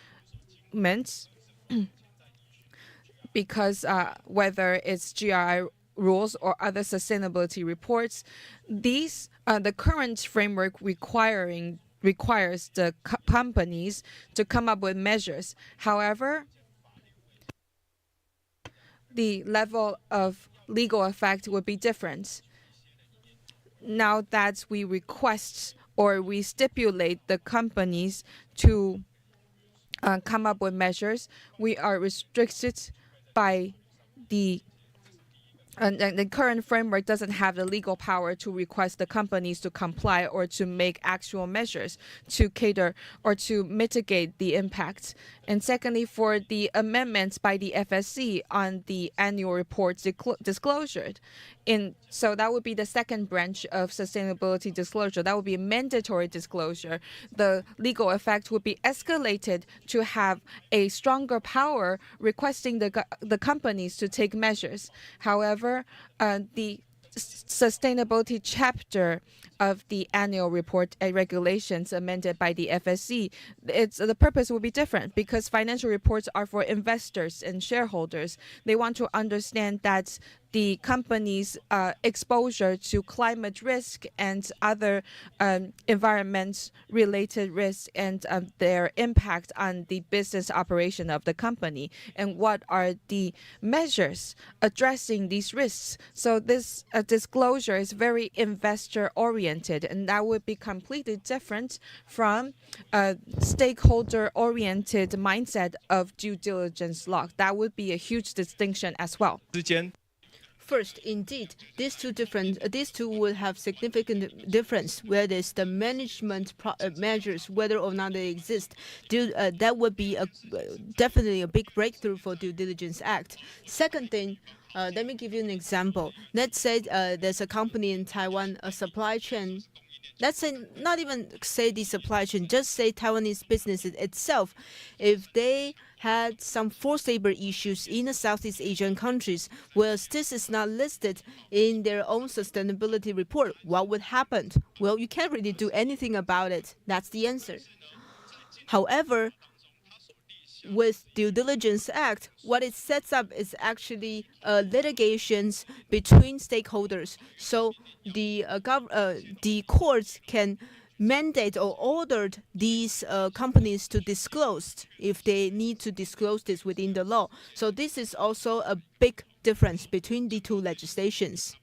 because whether it's GRI rules or other sustainability reports, these the current framework requires the companies to come up with measures. However, the level of legal effect would be different. now that we request or we stipulate the companies to come up with measures, we are restricted by the and the current framework doesn't have the legal power to request the companies to comply or to make actual measures to cater or to mitigate the impact. And secondly, for the amendments by the FSC on the annual report disclosure. So that would be the second branch of sustainability disclosure. That would be mandatory disclosure. The legal effect would be escalated to have a stronger power requesting the companies to take measures. However, the sustainability chapter of the annual report regulations amended by the FSC, the purpose will be different because financial reports are for investors and shareholders. They want to understand that the company's exposure to climate risk and other environment-related risks and their impact on the business operation of the company, and what are the measures addressing these risks. So this disclosure is very investor-oriented, and that would be completely different from a stakeholder-oriented mindset of due diligence law. That would be a huge distinction as well. First, indeed, these two would have significant difference. Where there's the management measures, whether or not they exist, that would be definitely a big breakthrough for Due Diligence Act. Second thing, let me give you an example. Let's say there's a company in Taiwan, a supply chain. Let's say not even say the supply chain, just say Taiwanese businesses itself. If they had some forced labor issues in the Southeast Asian countries, whereas this is not listed in their own sustainability report, what would happen? Well, you can't really do anything about it. That's the answer. However, with Due Diligence Act, what it sets up is actually litigations between stakeholders. So the courts can mandate or order these companies to disclose if they need to disclose this within the law. So this is also a big difference between the two legislations.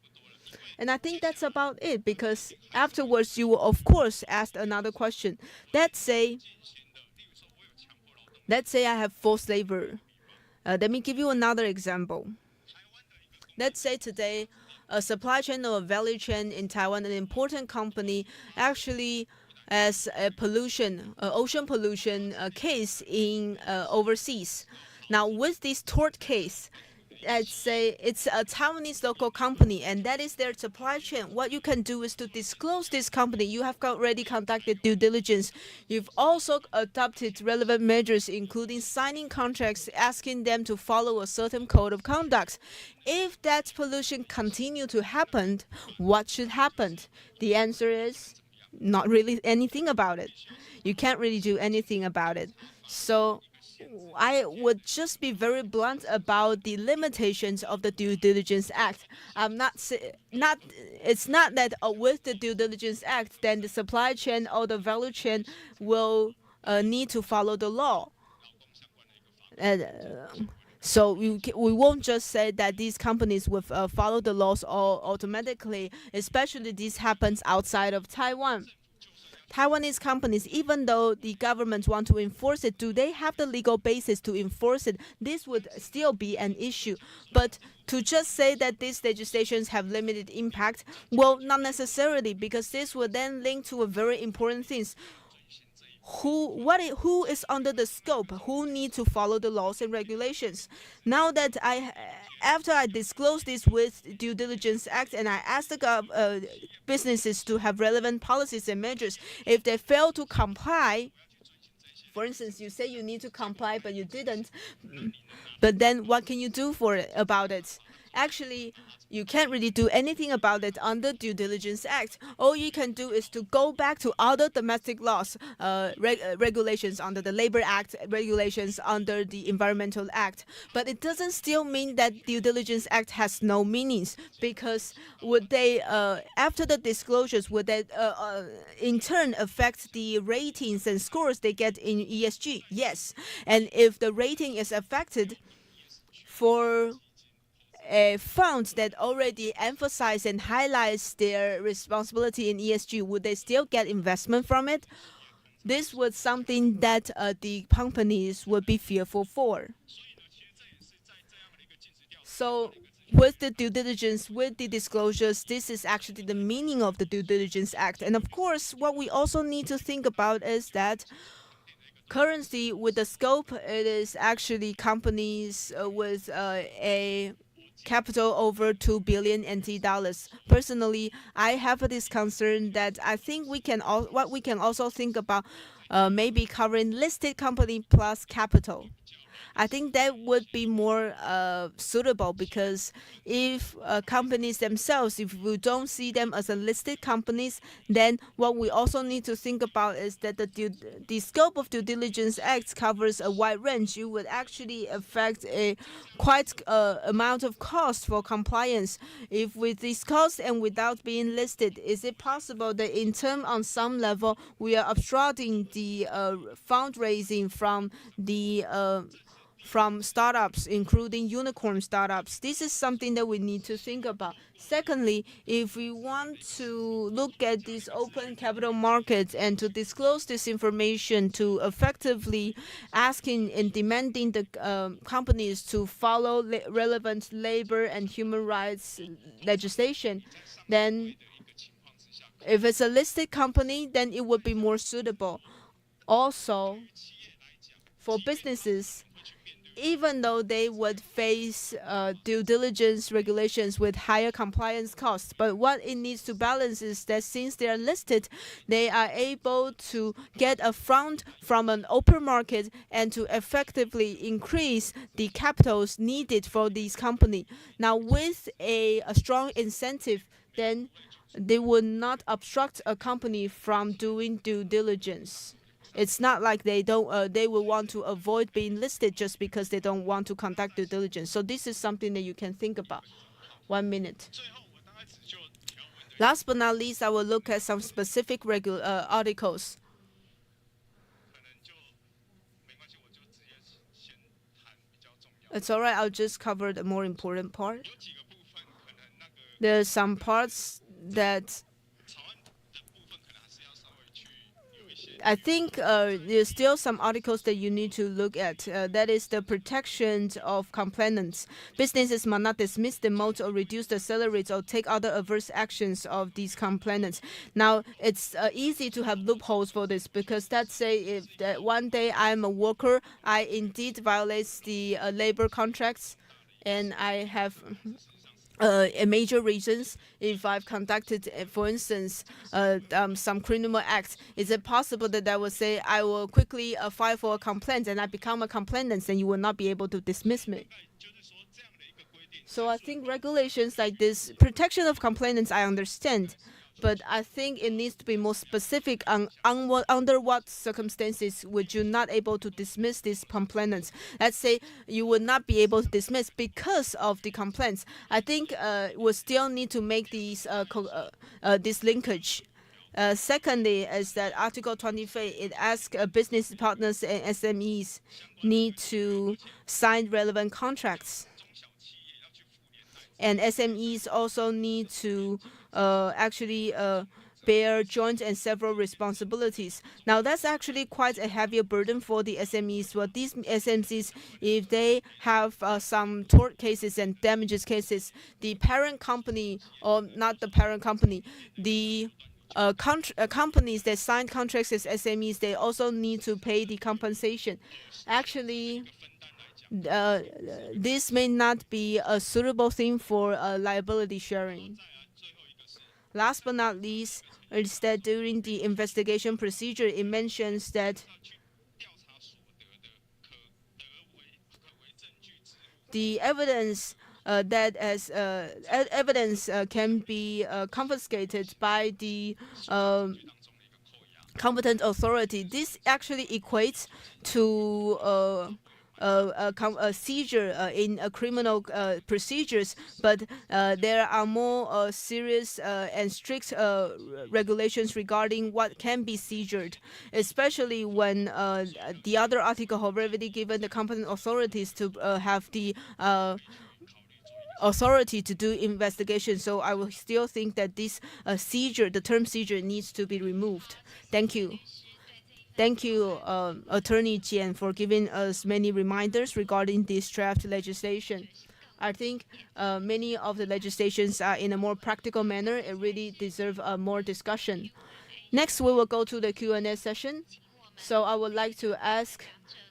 And I think that's about it, because afterwards you will, of course, ask another question. Let's say I have forced labor. Let me give you another example. Let's say today a supply chain or a value chain in Taiwan, an important company, actually has a ocean pollution case in overseas. Now, with this tort case, let's say it's a Taiwanese local company and that is their supply chain. What you can do is to disclose this company. You have already conducted due diligence. You've also adopted relevant measures, including signing contracts, asking them to follow a certain code of conduct. If that pollution continue to happen, what should happen? The answer is not really anything about it. You can't really do anything about it. So I would just be very blunt about the limitations of the Due Diligence Act. It's not that with the Due Diligence Act, then the supply chain or the value chain will need to follow the law. So we won't just say that these companies will follow the laws automatically, especially this happens outside of Taiwan. Taiwanese companies, even though the government want to enforce it, do they have the legal basis to enforce it? This would still be an issue. But to just say that these legislations have limited impact, well, not necessarily, because this would then link to a very important thing. Who is under the scope? Who need to follow the laws and regulations? Now that after I disclose this with Due Diligence Act and I ask the businesses to have relevant policies and measures, if they fail to comply, for instance, you say you need to comply but you didn't, but then what can you do about it? Actually, you can't really do anything about it under Due Diligence Act. All you can do is to go back to other domestic laws, regulations under the Labor Act, regulations under the Environmental Act. But it doesn't still mean that Due Diligence Act has no meanings, because would they, after the disclosures, would that in turn affect the ratings and scores they get in ESG? Yes. And if the rating is affected for a fund that already emphasizes and highlights their responsibility in ESG, would they still get investment from it? This was something that the companies would be fearful for. So with the due diligence, with the disclosures, this is actually the meaning of the Due Diligence Act. And of course, what we also need to think about is that currently, with the scope, it is actually companies with a capital over 2 billion NT dollars. Personally, I have this concern that I think what we can also think about maybe covering listed company plus capital. I think that would be more suitable, because if companies themselves, if we don't see them as a listed companies, then what we also need to think about is that the scope of Due Diligence Act covers a wide range. It would actually affect a quite amount of cost for compliance. If with these costs and without being listed, is it possible that in term on some level we are obstructing the fundraising from startups, including unicorn startups? This is something that we need to think about. Secondly, if we want to look at these open capital markets and to disclose this information, to effectively asking and demanding the companies to follow relevant labor and human rights legislation, then if it's a listed company, then it would be more suitable. Also, for businesses, even though they would face due diligence regulations with higher compliance costs, but what it needs to balance is that since they are listed, they are able to get a fund from an open market and to effectively increase the capitals needed for these companies. Now, with a strong incentive, then they would not obstruct a company from doing due diligence. It's not like they will want to avoid being listed just because they don't want to conduct due diligence. So this is something that you can think about. 1 minute. Last but not least, I will look at some specific articles. It's all right. I'll just cover the more important part. There are some parts that I think there's still some articles that you need to look at. That is the protection of complainants. Businesses must not dismiss, demote, or reduce the salaries or take other adverse actions of these complainants. Now, it's easy to have loopholes for this, because let's say if one day I'm a worker, I indeed violate the labor contracts, and I have a major reasons. If I've conducted, for instance, some criminal acts, is it possible that I will say I will quickly file for a complaint and I become a complainant, and you will not be able to dismiss me? So I think regulations like this, protection of complainants, I understand. But I think it needs to be more specific on under what circumstances would you not able to dismiss these complainants. Let's say you would not be able to dismiss because of the complaints. I think we still need to make these this linkage. Secondly, is that Article 25, it asks business partners and SMEs need to sign relevant contracts. And SMEs also need to actually bear joint and several responsibilities. Now, that's actually quite a heavier burden for the SMEs. Well, these SMEs, if they have some tort cases and damages cases, the parent company, or not the parent company, the companies that sign contracts as SMEs, they also need to pay the compensation. Actually, this may not be a suitable thing for liability sharing. Last but not least, is that during the investigation procedure, it mentions that the evidence that as evidence can be confiscated by the competent authority. This actually equates to a seizure in criminal procedures, but there are more serious and strict regulations regarding what can be seizured, especially when the other article have already given the competent authorities to have the authority to do investigation. So I will still think that this seizure, the term seizure, needs to be removed. Thank you. Thank you, Attorney Jian, for giving us many reminders regarding this draft legislation. I think many of the legislations are in a more practical manner. It really deserve more discussion. Next, we will go to the Q&A session. So I would like to ask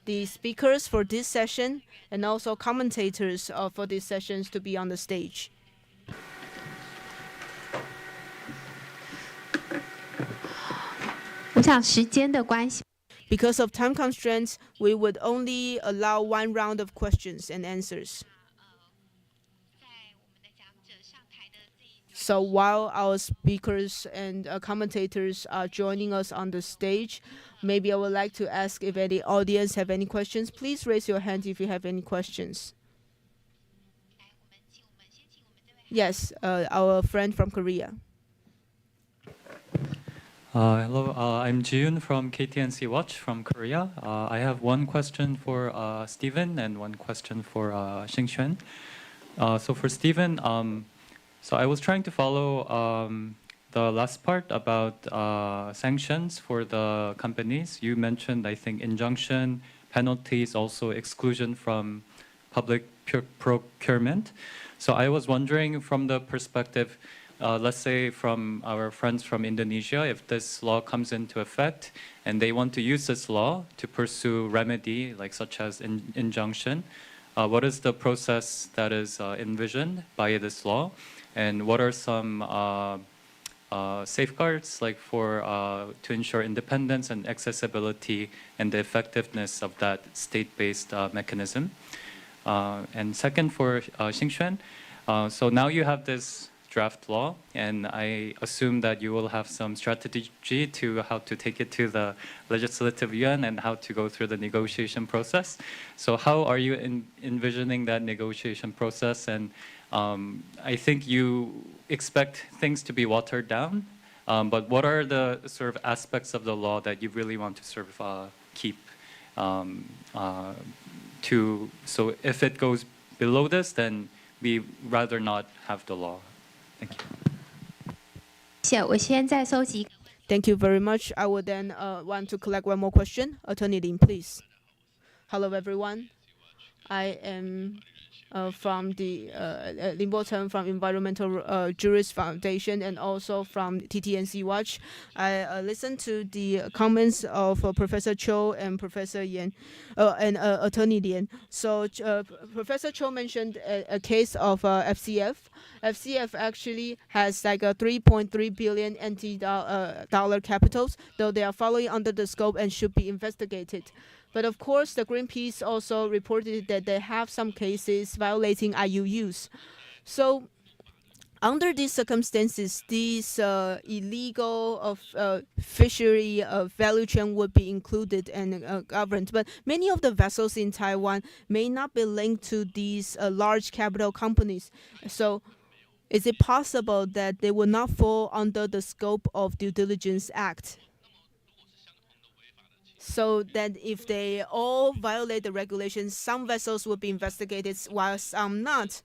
the speakers for this session and also commentators for these sessions to be on the stage. Because of time constraints, we would only allow one round of questions and answers. So while our speakers and commentators are joining us on the stage, maybe I would like to ask if any audience have any questions. Please raise your hand if you have any questions. Yes, our friend from Korea. Hello, I'm Jiyoon from KTNC Watch from Korea. I have one question for Stephen and one question for Xingxuan. So for Stephen, so I was trying to follow the last part about sanctions for the companies. You mentioned, I think, injunction, penalties, also exclusion from public procurement. So I was wondering from the perspective, let's say from our friends from Indonesia, if this law comes into effect and they want to use this law to pursue remedy, like such as injunction, what is the process that is envisioned by this law? And what are some safeguards like for to ensure independence and accessibility and the effectiveness of that state-based mechanism? And second for Xingxuan, so now you have this draft law, and I assume that you will have some strategy to how to take it to the legislative yuan and how to go through the negotiation process. So how are you envisioning that negotiation process? And I think you expect things to be watered down, but what are the sort of aspects of the law that you really want to sort of keep so if it goes below this, then we rather not have the law. Thank you. Thank you very much. I would then want to collect one more question. Attorney Lin, please. Hello, everyone. I am from the Lin Bo-chen from Environmental Jurist Foundation and also from TTNC Watch. I listened to the comments of Professor Cho and Professor Yan and Attorney Lian. So Professor Cho mentioned a case of FCF. FCF actually has like a 3.3 billion NT dollar capitals, though they are following under the scope and should be investigated. But of course, the Greenpeace also reported that they have some cases violating IUUs. So under these circumstances, these illegal fishery value chain would be included and governed. But many of the vessels in Taiwan may not be linked to these large capital companies. So is it possible that they will not fall under the scope of Due Diligence Act? So that if they all violate the regulations, some vessels would be investigated while some not.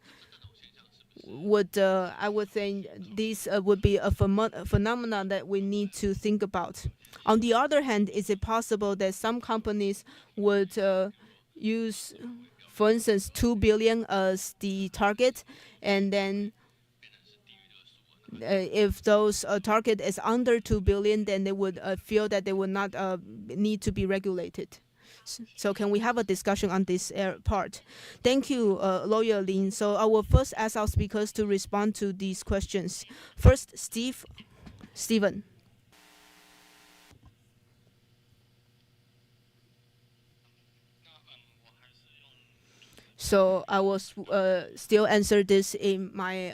I would think this would be a phenomenon that we need to think about. On the other hand, is it possible that some companies would use, for instance, 2 billion as the target, and then if those target is under 2 billion, then they would feel that they would not need to be regulated. So can we have a discussion on this part? Thank you, Lawyer Lin. So I will first ask our speakers to respond to these questions. First, Stephen. So I will still answer this in my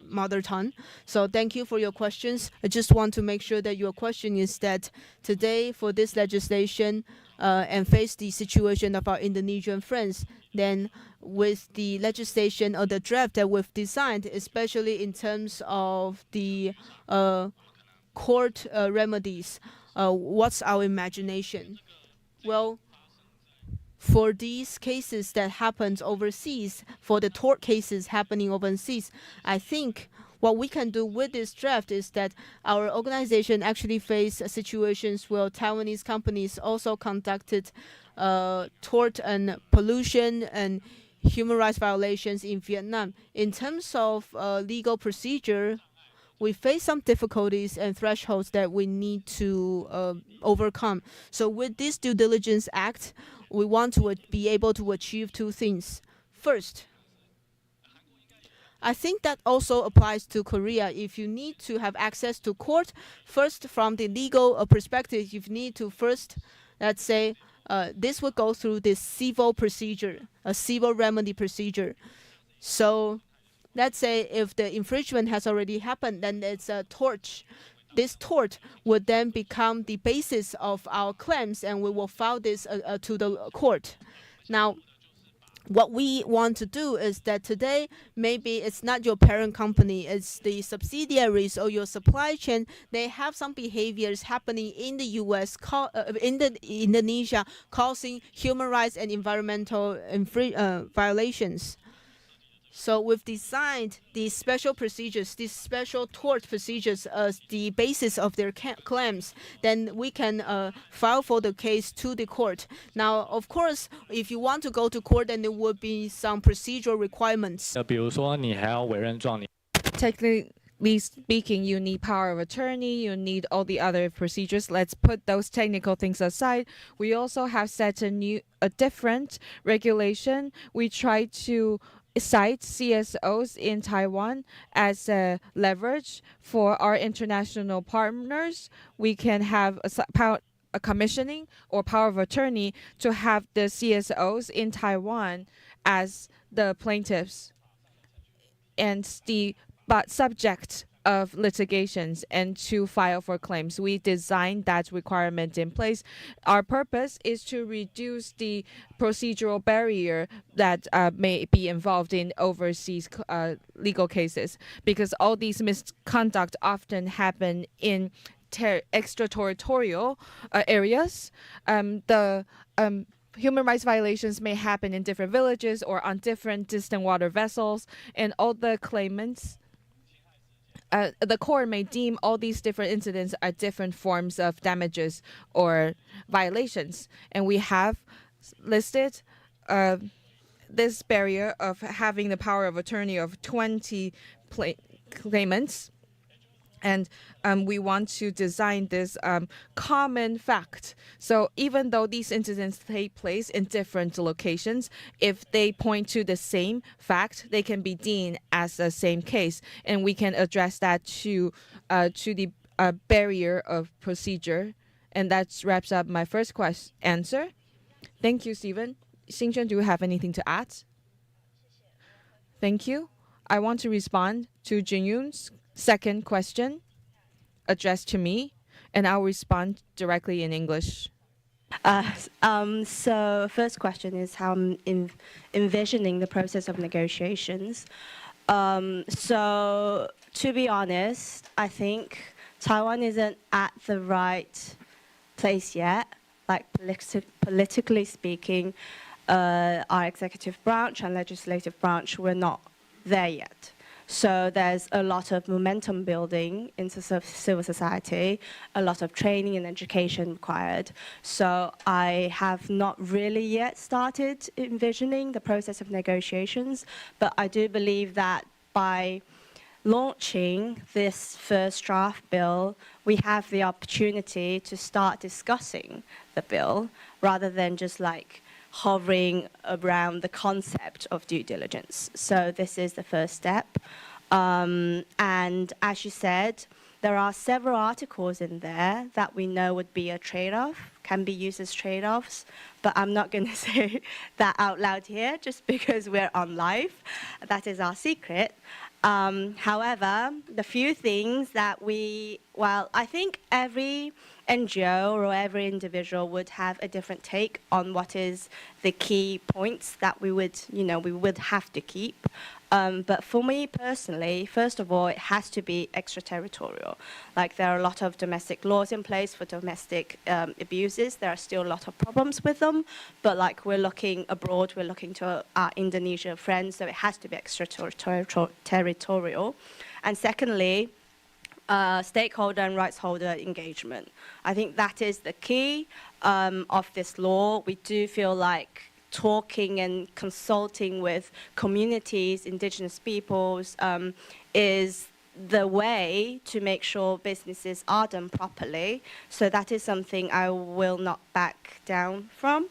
mother tongue. So thank you for your questions. I just want to make sure that your question is that today for this legislation and face the situation of our Indonesian friends, then with the legislation or the draft that we've designed, especially in terms of the court remedies, what's our imagination? Well, for these cases that happens overseas, for the tort cases happening overseas, I think what we can do with this draft is that our organization actually face situations where Taiwanese companies also conducted tort and pollution and human rights violations in Vietnam. In terms of legal procedure, we face some difficulties and thresholds that we need to overcome. So with this due diligence act, we want to be able to achieve two things. First, I think that also applies to Korea. If you need to have access to court, first from the legal perspective, you need to first, let's say, this would go through this civil procedure, a civil remedy procedure. So let's say if the infringement has already happened, then it's a tort. This tort would then become the basis of our claims, and we will file this to the court. Now, what we want to do is that today, maybe it's not your parent company, it's the subsidiaries or your supply chain. They have some behaviors happening in the US, in Indonesia, causing human rights and environmental violations. So we've designed these special procedures, these special tort procedures as the basis of their claims. Then we can file for the case to the court. Now, of course, if you want to go to court, then there would be some procedural requirements. 比如说你还要委任状，你 Technically speaking, you need power of attorney, you need all the other procedures. Let's put those technical things aside. We also have set a different regulation. We try to cite CSOs in Taiwan as a leverage for our international partners. We can have a commissioning or power of attorney to have the CSOs in Taiwan as the plaintiffs and the subject of litigations and to file for claims. We designed that requirement in place. Our purpose is to reduce the procedural barrier that may be involved in overseas legal cases, because all these misconduct often happen in extraterritorial areas. Human rights violations may happen in different villages or on different distant water vessels, and all the claimants the court may deem all these different incidents are different forms of damages or violations. And we have listed this barrier of having the power of attorney of 20 claimants. And we want to design this common fact. So even though these incidents take place in different locations, if they point to the same fact, they can be deemed as the same case. And we can address that to the barrier of procedure. And that wraps up my first answer. Thank you, Stephen. Xingquan, do you have anything to add? Thank you. I want to respond to Jinyun's second question addressed to me, and I'll respond directly in English. So first question is how I'm envisioning the process of negotiations. So to be honest, I think Taiwan isn't at the right place yet. Like politically speaking, our executive branch and legislative branch were not there yet. So there's a lot of momentum building into civil society, a lot of training and education required. So I have not really yet started envisioning the process of negotiations, but I do believe that by launching this first draft bill, we have the opportunity to start discussing the bill rather than just like hovering around the concept of due diligence. So this is the first step. And as you said, there are several articles in there that we know would be a trade-off, can be used as trade-offs, but I'm not going to say that out loud here just because we're on live. That is our secret. However, the few things that I think every NGO or every individual would have a different take on what is the key points that we would have to keep. But for me personally, first of all, it has to be extraterritorial. Like there are a lot of domestic laws in place for domestic abuses. There are still a lot of problems with them. But like we're looking abroad, we're looking to our Indonesia friends, so it has to be extraterritorial. And secondly, stakeholder and rights holder engagement. I think that is the key of this law. We do feel like talking and consulting with communities, indigenous peoples, is the way to make sure businesses are done properly. So that is something I will not back down from.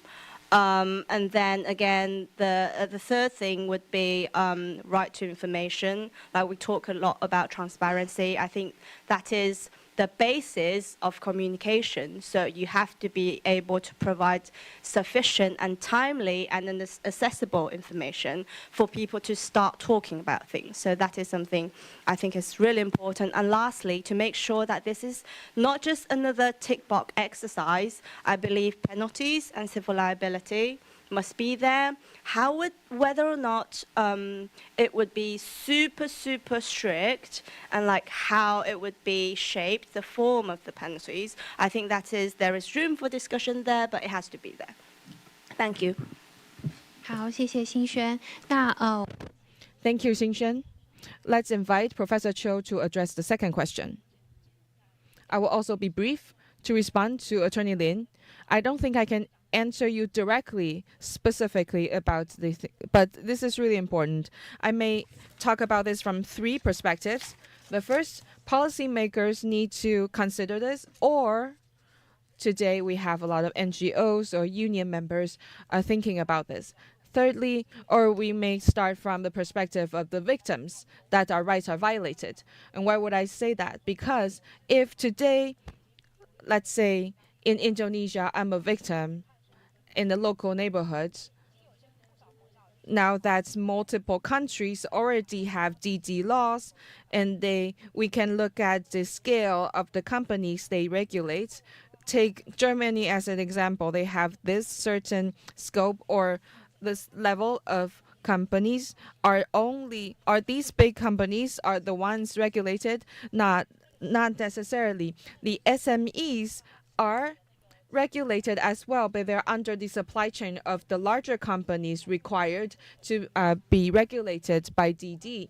And then again, the third thing would be right to information. Like we talk a lot about transparency. I think that is the basis of communication. So you have to be able to provide sufficient and timely and accessible information for people to start talking about things. So that is something I think is really important. And lastly, to make sure that this is not just another tick box exercise, I believe penalties and civil liability must be there. Whether or not it would be super strict, and like how it would be shaped, the form of the penalties, I think there is room for discussion there, but it has to be there. Thank you. 好，谢谢新轩。那 Thank you, Xingxuan. Let's invite Professor Cho to address the second question. I will also be brief to respond to Attorney Lin. I don't think I can answer you directly, specifically about this, but this is really important. I may talk about this from three perspectives. The first, policymakers need to consider this, or today we have a lot of NGOs or union members thinking about this. Thirdly, or we may start from the perspective of the victims that our rights are violated. And why would I say that? Because if today, let's say in Indonesia, I'm a victim in the local neighborhood, now that multiple countries already have DD laws, and we can look at the scale of the companies they regulate. Take Germany as an example. They have this certain scope or this level of companies. Are these big companies are the ones regulated? Not necessarily. The SMEs are regulated as well, but they're under the supply chain of the larger companies required to be regulated by DD.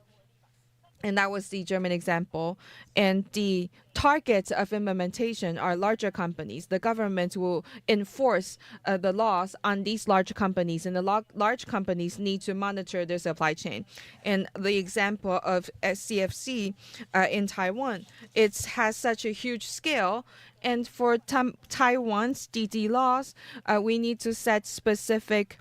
And that was the German example. And the targets of implementation are larger companies. The government will enforce the laws on these large companies, and the large companies need to monitor their supply chain. And the example of CFC in Taiwan, it has such a huge scale. And for Taiwan's DD laws, we need to set specific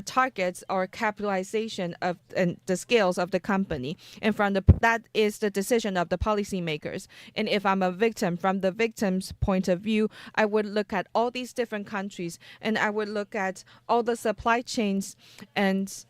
targets or capitalization of the scales of the company. And that is the decision of the policymakers. And if I'm a victim, from the victim's point of view, I would look at all these different countries, and I would look at all the supply chains and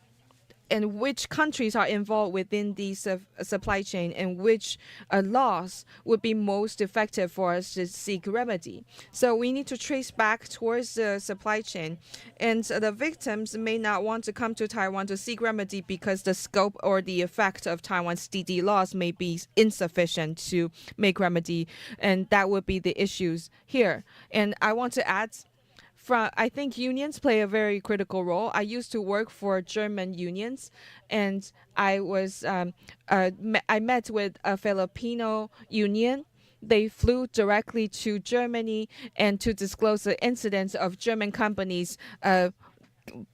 which countries are involved within the supply chain, and which laws would be most effective for us to seek remedy. So we need to trace back towards the supply chain. And the victims may not want to come to Taiwan to seek remedy because the scope or the effect of Taiwan's DD laws may be insufficient to make remedy. And that would be the issues here. And I want to add, I think unions play a very critical role. I used to work for German unions, and I met with a Filipino union. They flew directly to Germany and to disclose the incidents of German companies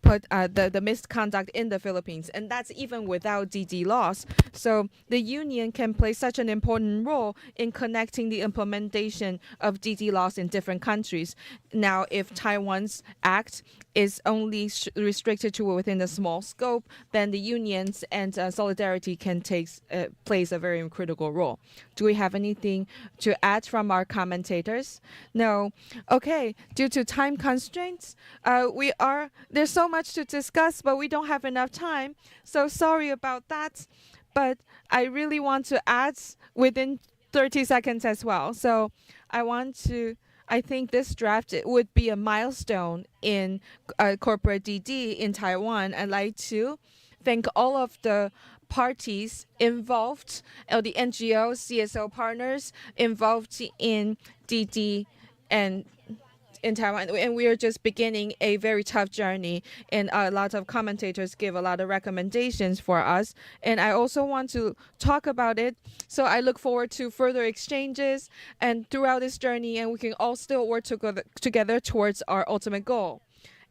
put the misconduct in the Philippines, and that's even without DD laws. So the union can play such an important role in connecting the implementation of DD laws in different countries. Now, if Taiwan's act is only restricted to within a small scope, then the unions and solidarity can plays a very critical role. Do we have anything to add from our commentators? No. Okay. Due to time constraints, there's so much to discuss, but we don't have enough time. So sorry about that. But I really want to add within 30 seconds as well. So I want to I think this draft would be a milestone in corporate DD in Taiwan. I'd like to thank all of the parties involved, the NGOs, CSO partners involved in DD and in Taiwan, and we are just beginning a very tough journey. And a lot of commentators give a lot of recommendations for us. And I also want to talk about it. So I look forward to further exchanges and throughout this journey, and we can all still work together towards our ultimate goal.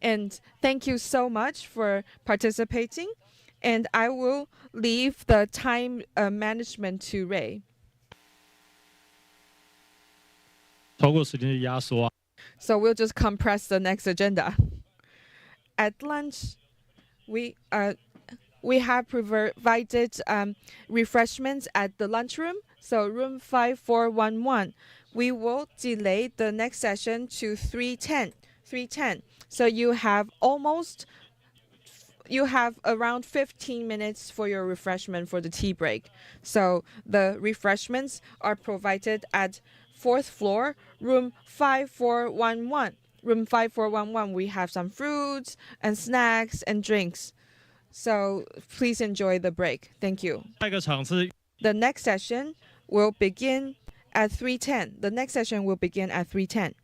And thank you so much for participating. And I will leave the time management to Ray. 超过时间就压缩啊。 So we'll just compress the next agenda. At lunch, we have provided refreshments at the lunchroom, so room 5411. We will delay the next session to 3:10. 3:10. So you have around 15 minutes for your refreshment for the tea break. So the refreshments are provided at 4th floor, room 5411. Room 5411, we have some fruits and snacks and drinks. So please enjoy the break. Thank you. 下一个场次 The next session will begin at 3:10. The next session will begin at 3:10.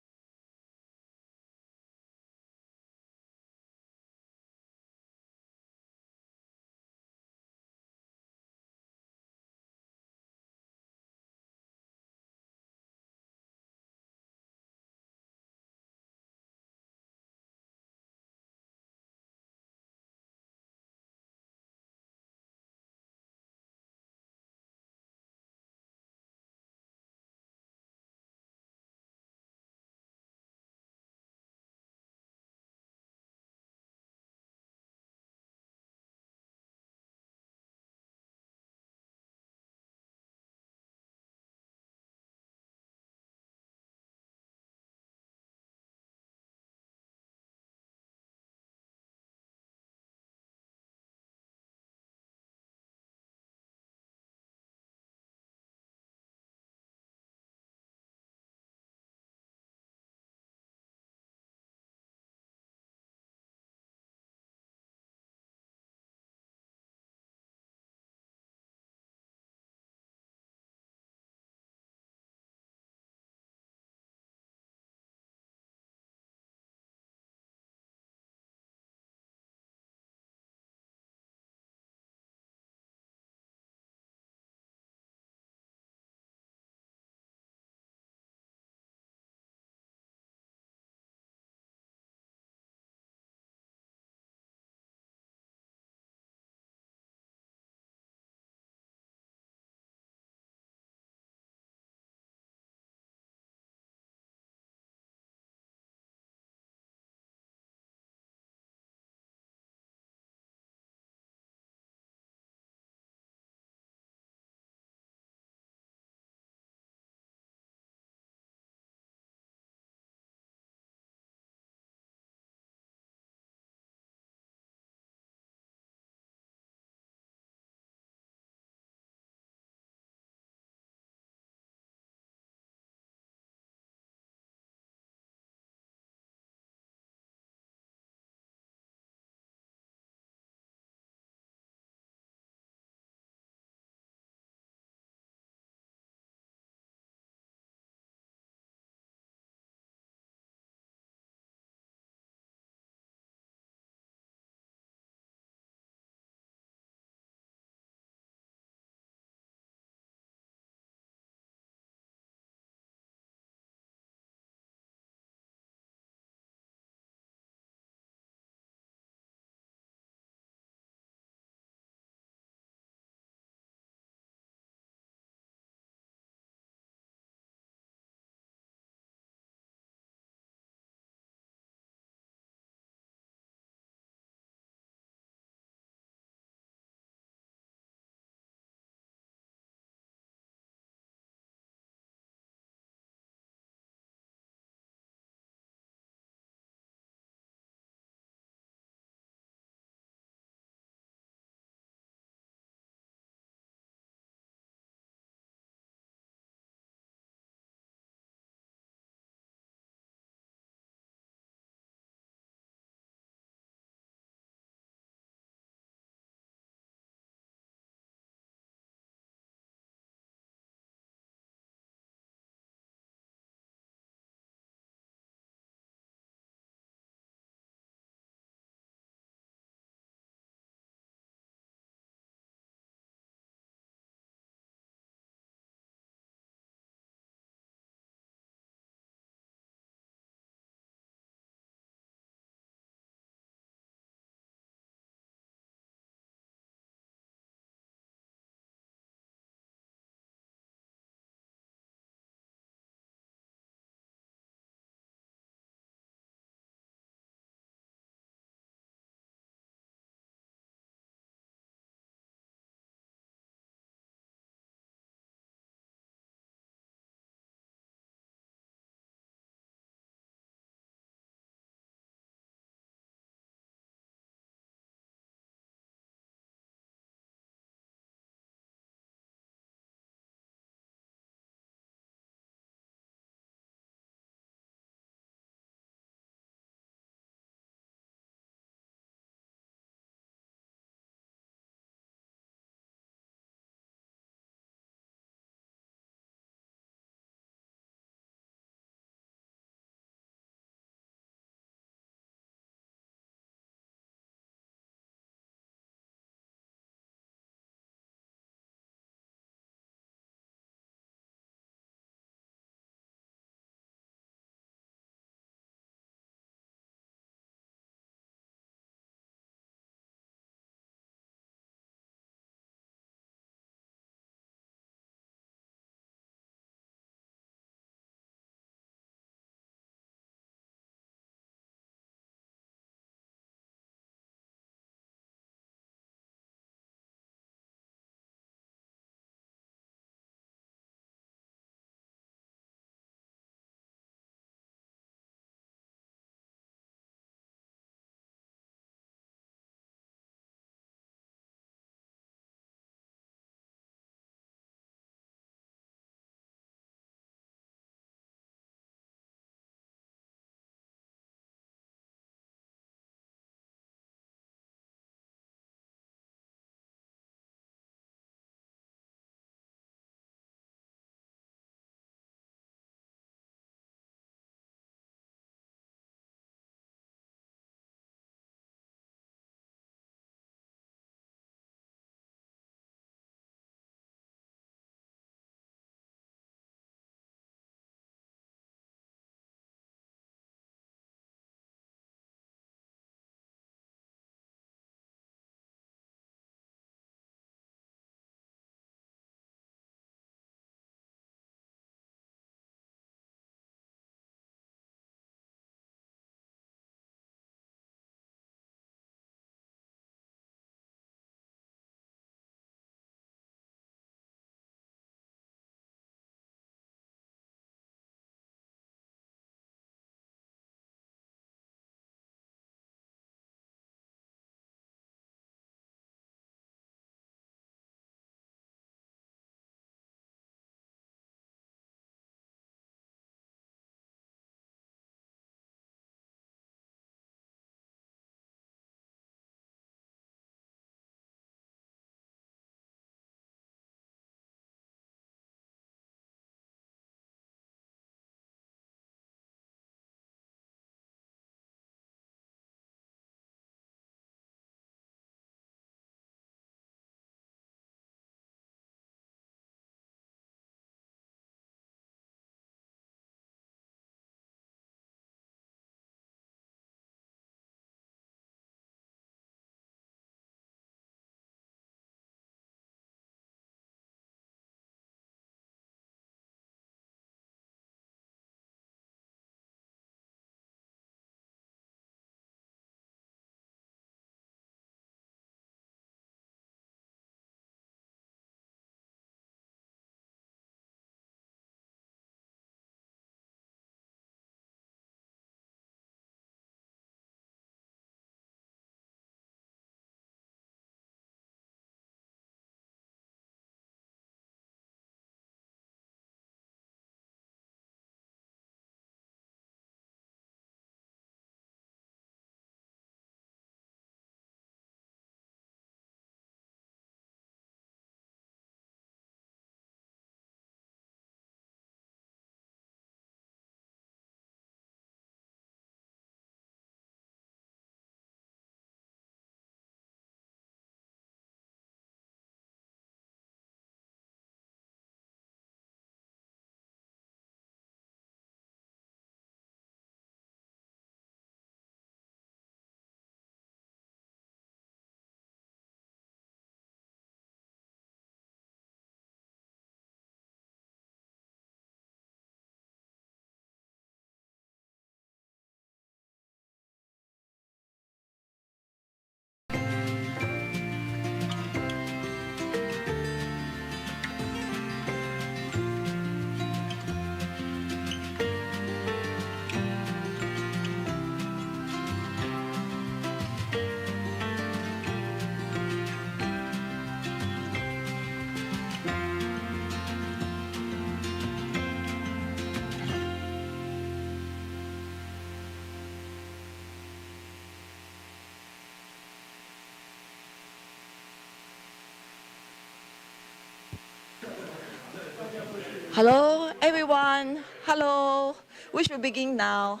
Hello, everyone. Hello. We should begin now.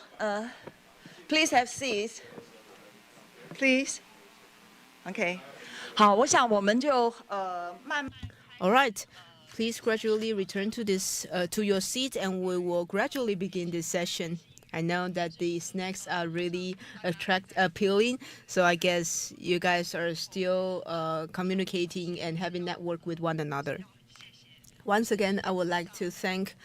Please have seats. Please. Okay. 好，我想我们就慢慢。 All right. Please gradually return to to your seat, and we will gradually begin this session. I know that the snacks are really appealing, so I guess you guys are still communicating and having network with one another. Once again, I would like to thank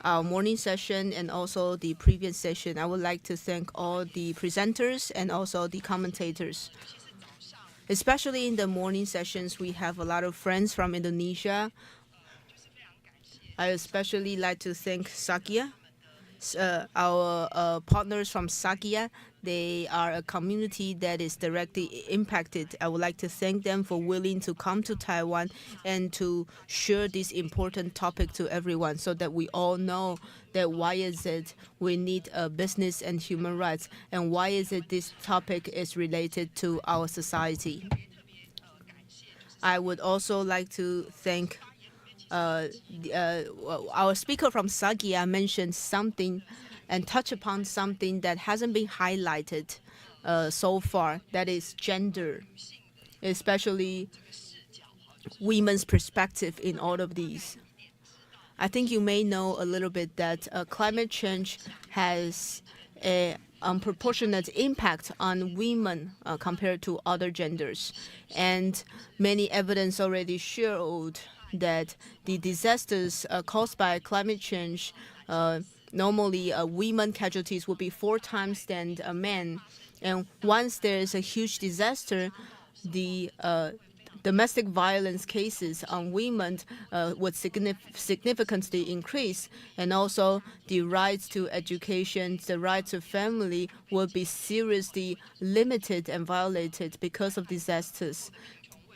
our morning session and also the previous session. I would like to thank all the presenters and also the commentators. Especially in the morning sessions, we have a lot of friends from Indonesia. I especially like to thank Sakya, our partners from Sakya. They are a community that is directly impacted. I would like to thank them for willing to come to Taiwan and to share this important topic to everyone so that we all know that why is it we need business and human rights, and why is it this topic is related to our society. I would also like to thank our speaker from Sakya mentioned something and touch upon something that hasn't been highlighted so far, that is gender, especially women's perspective in all of these. I think you may know a little bit that climate change has a unproportionate impact on women compared to other genders, and many evidence already showed that the disasters caused by climate change, normally women casualties would be 4 times than men. And once there's a huge disaster, the domestic violence cases on women would significantly increase, and also the rights to education, the right to family will be seriously limited and violated because of disasters,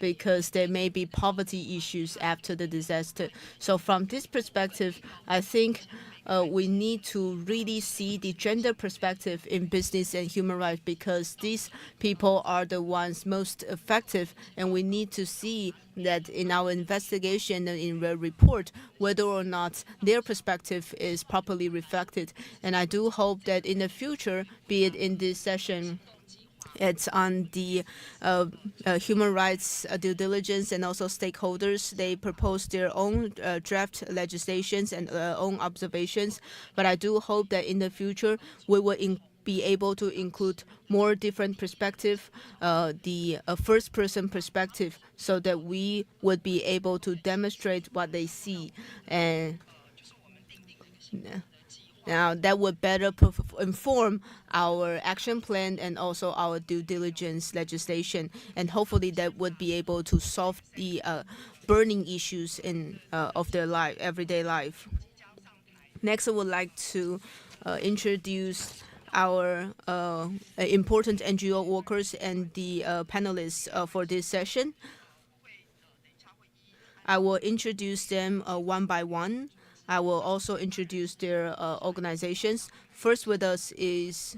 because there may be poverty issues after the disaster. So from this perspective, I think we need to really see the gender perspective in business and human rights, because these people are the ones most effective, and we need to see that in our investigation and in the report whether or not their perspective is properly reflected. And I do hope that in the future, be it in this session, it's on the human rights due diligence and also stakeholders. They propose their own draft legislations and own observations. But I do hope that in the future we will be able to include more different perspective, the first-person perspective, so that we would be able to demonstrate what they see. And now that would better inform our action plan and also our due diligence legislation, and hopefully that would be able to solve the burning issues in of their life, everyday life. Next, I would like to introduce our important NGO workers and the panelists for this session. I will introduce them one by one. I will also introduce their organizations. First with us is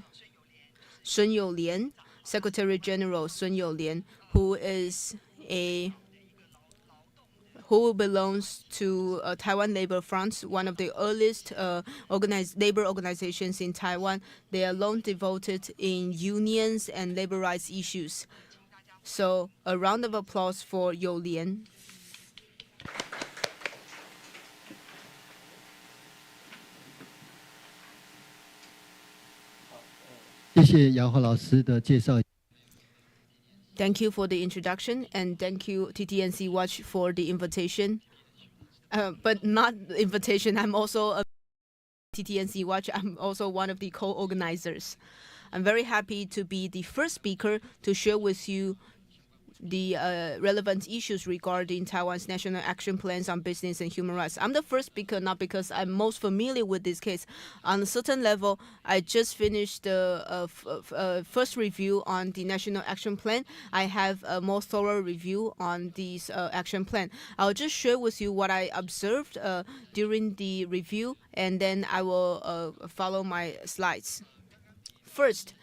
Sun Youlian, Secretary General Sun Youlian, who belongs to Taiwan Labor Front, one of the earliest labor organizations in Taiwan. They are long devoted in unions and labor rights issues. So a round of applause for Youlian. 谢谢杨华老师的介绍。 Thank you for the introduction, and thank you TTNC Watch for the invitation. But not invitation, I'm also a TTNC Watch. I'm also one of the co-organizers. I'm very happy to be the first speaker to share with you the relevant issues regarding Taiwan's national action plans on business and human rights. I'm the first speaker not because I'm most familiar with this case. On a certain level, I just finished the first review on the national action plan. I have a more thorough review on this action plan. I'll just share with you what I observed during the review, and then I will follow my slides. First,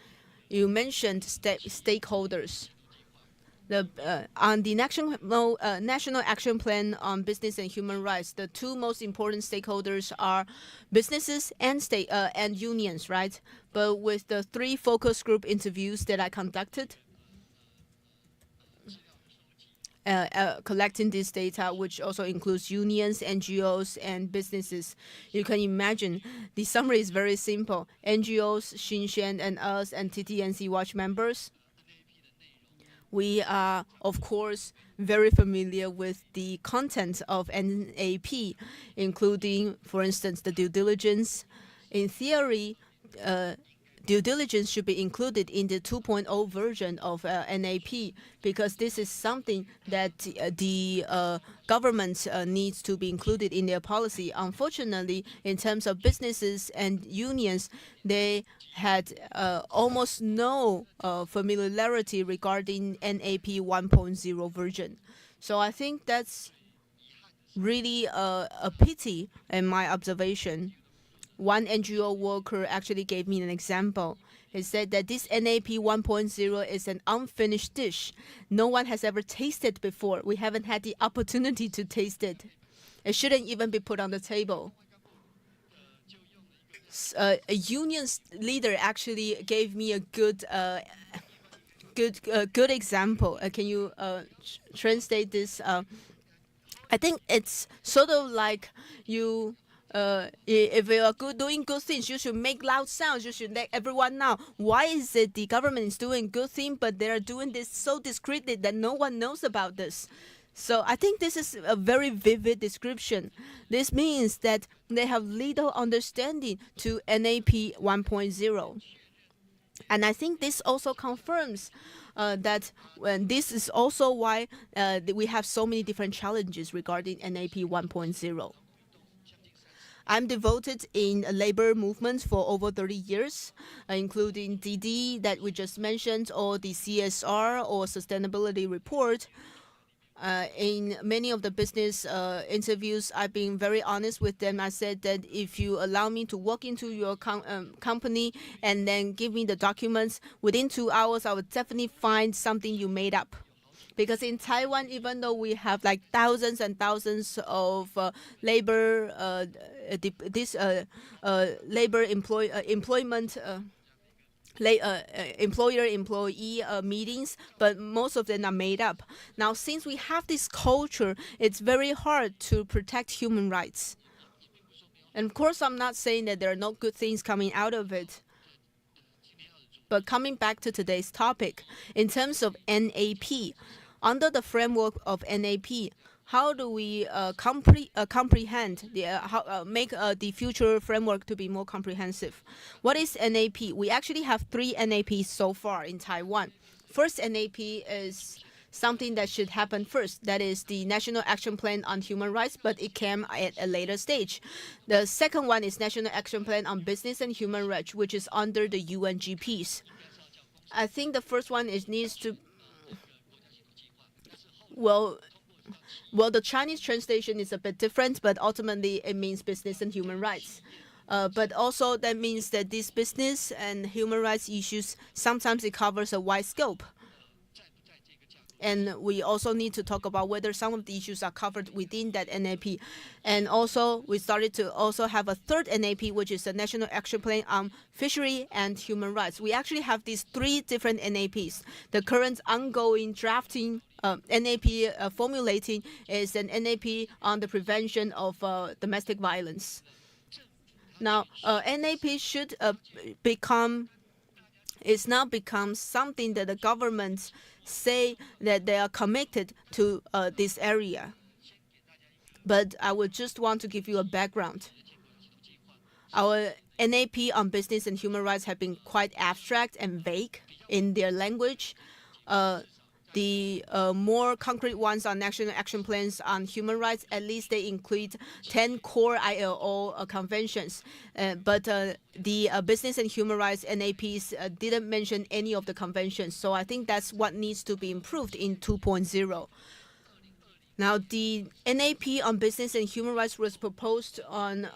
you mentioned stakeholders. On the National Action Plan on Business and Human Rights, the two most important stakeholders are businesses and and unions, right? But with the 3 focus group interviews that I conducted, collecting this data, which also includes unions, NGOs, and businesses, you can imagine the summary is very simple. NGOs, Xinxuan, and us, and TTNC Watch members, we are, of course, very familiar with the content of NAP, including, for instance, the due diligence. In theory, due diligence should be included in the 2.0 version of NAP, because this is something that the government needs to be included in their policy. Unfortunately, in terms of businesses and unions, they had almost no familiarity regarding NAP 1.0 version. So I think that's really a pity in my observation. One NGO worker actually gave me an example. He said that this NAP 1.0 is an unfinished dish. No one has ever tasted before. We haven't had the opportunity to taste it. It shouldn't even be put on the table. A union leader actually gave me a good example. Can you translate this? I think it's sort of like you. If you are doing good things, you should make loud sounds. You should let everyone know. Why is it the government is doing good things, but they are doing this so discreetly that no one knows about this? So I think this is a very vivid description. This means that they have little understanding to NAP 1.0. And I think this also confirms that this is also why we have so many different challenges regarding NAP 1.0. I'm devoted in labor movements for over 30 years, including DD that we just mentioned, or the CSR or sustainability report. In many of the business interviews, I've been very honest with them. I said that if you allow me to walk into your company and then give me the documents, within 2 hours, I would definitely find something you made up. Because in Taiwan, even though we have like thousands and thousands of labor employment employer-employee meetings, but most of them are made up. Now, since we have this culture, it's very hard to protect human rights. And of course, I'm not saying that there are no good things coming out of it. But coming back to today's topic, in terms of NAP, under the framework of NAP, how do we comprehend, make the future framework to be more comprehensive? What is NAP? We actually have 3 NAPs so far in Taiwan. First NAP is something that should happen first. That is the National Action Plan on Human Rights, but it came at a later stage. The second one is National Action Plan on Business and Human Rights, which is under the UNGPs. I think the first one needs to... Well, the Chinese translation is a bit different, but ultimately it means business and human rights. But also that means that this business and human rights issues, sometimes it covers a wide scope. And we also need to talk about whether some of the issues are covered within that NAP. And also, we started to also have a third NAP, which is the National Action Plan on Fishery and Human Rights. We actually have these 3 different NAPs. The current ongoing drafting NAP formulating is an NAP on the prevention of domestic violence. Now, NAP should it's now become something that the governments say that they are committed to this area. But I would just want to give you a background. Our NAP on business and human rights have been quite abstract and vague in their language. The more concrete ones are national action plans on human rights. At least they include 10 core ILO conventions. But the business and human rights NAPs didn't mention any of the conventions. So I think that's what needs to be improved in 2.0. Now, the NAP on business and human rights was proposed on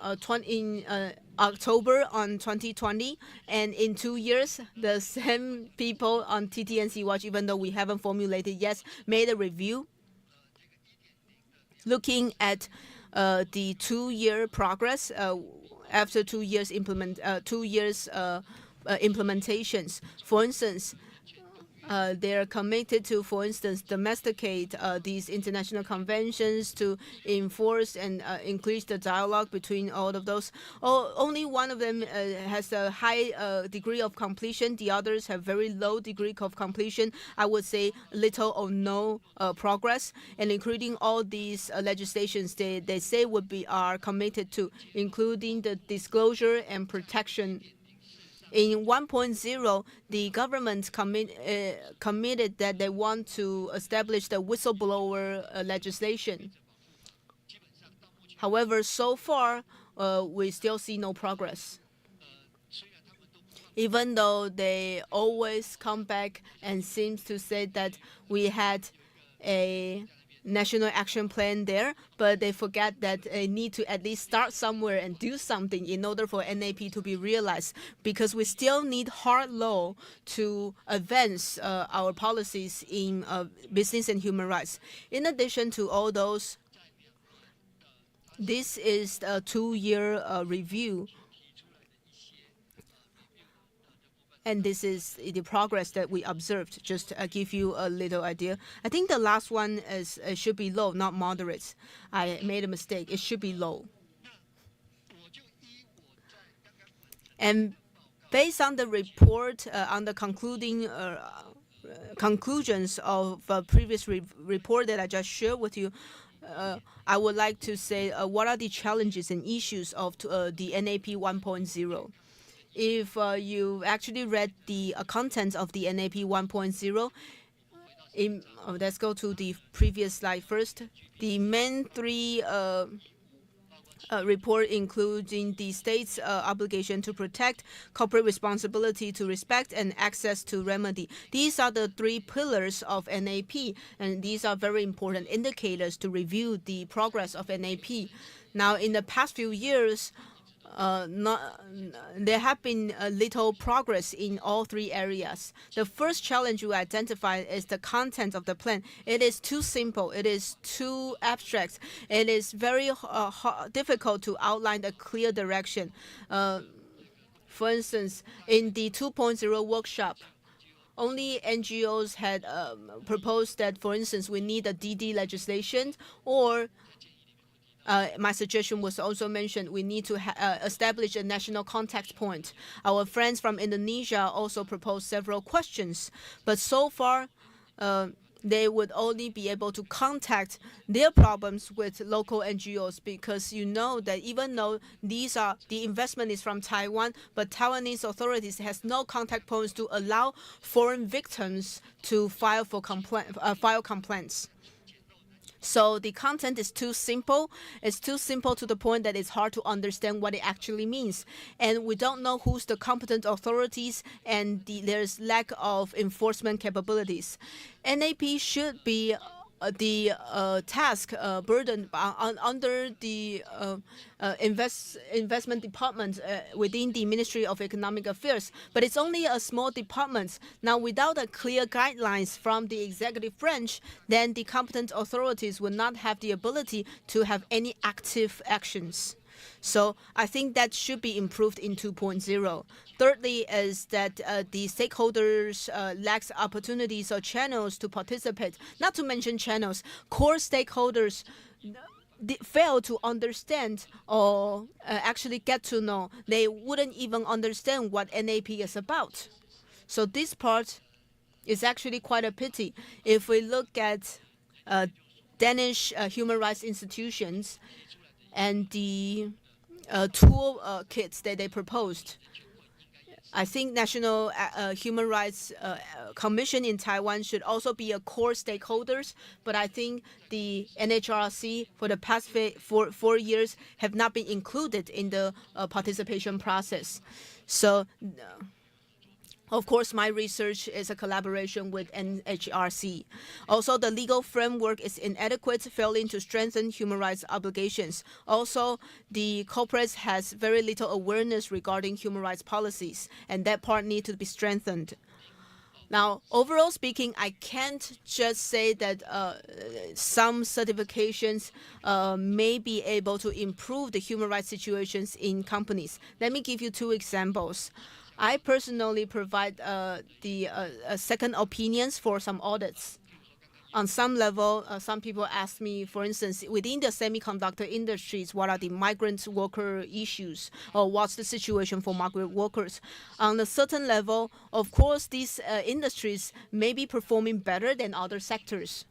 October on 2020, and in 2 years, the same people on TTNC Watch, even though we haven't formulated yet, made a review looking at the 2-year progress after 2 years implementations. For instance, they are committed to, for instance, domesticate these international conventions to enforce and increase the dialogue between all of those. Only one of them has a high degree of completion. The others have very low degree of completion. I would say little or no progress. And including all these legislations, they say are committed to, including the disclosure and protection. In 1.0, the government committed that they want to establish the whistleblower legislation. However, so far, we still see no progress. Even though they always come back and seem to say that we had a national action plan there, but they forget that they need to at least start somewhere and do something in order for NAP to be realized, because we still need hard law to advance our policies in business and human rights. In addition to all those, this is a 2-year review. And this is the progress that we observed, just to give you a little idea. I think the last one should be low, not moderate. I made a mistake. It should be low. And based on the report, on the conclusions of a previous report that I just shared with you, I would like to say what are the challenges and issues of the NAP 1.0. If you actually read the contents of the NAP 1.0, let's go to the previous slide first. The main 3 report including the state's obligation to protect, corporate responsibility to respect, and access to remedy. These are the 3 pillars of NAP, and these are very important indicators to review the progress of NAP. Now, in the past few years, there have been little progress in all 3 areas. The first challenge we identified is the content of the plan. It is too simple. It is too abstract. It is very difficult to outline a clear direction. For instance, in the 2.0 workshop, only NGOs had proposed that, for instance, we need a DD legislation, or my suggestion was also mentioned, we need to establish a national contact point. Our friends from Indonesia also proposed several questions, but so far they would only be able to contact their problems with local NGOs, because you know that even though the investment is from Taiwan, but Taiwanese authorities has no contact points to allow foreign victims to file complaints. So the content is too simple. It's too simple to the point that it's hard to understand what it actually means. And we don't know who's the competent authorities, and there's lack of enforcement capabilities. NAP should be the task burden under the investment department within the Ministry of Economic Affairs, but it's only a small department. Now, without a clear guidelines from the executive branch, then the competent authorities will not have the ability to have any active actions. So I think that should be improved in 2.0. Thirdly is that the stakeholders lack opportunities or channels to participate. Not to mention channels, core stakeholders fail to understand or actually get to know. They wouldn't even understand what NAP is about. So this part is actually quite a pity. If we look at Danish human rights institutions and the tool kits that they proposed, I think National Human Rights Commission in Taiwan should also be a core stakeholders, but I think the NHRC for the past 4 years have not been included in the participation process. So Of course, my research is a collaboration with NHRC. Also, the legal framework is inadequate, failing to strengthen human rights obligations. Also, the corporates has very little awareness regarding human rights policies, and that part needs to be strengthened. Now, overall speaking, I can't just say that some certifications may be able to improve the human rights situations in companies. Let me give you two examples. I personally provide the second opinions for some audits. On some level, some people ask me, for instance, within the semiconductor industries, what are the migrant worker issues, or what's the situation for migrant workers? On a certain level, of course, these industries may be performing better than other sectors.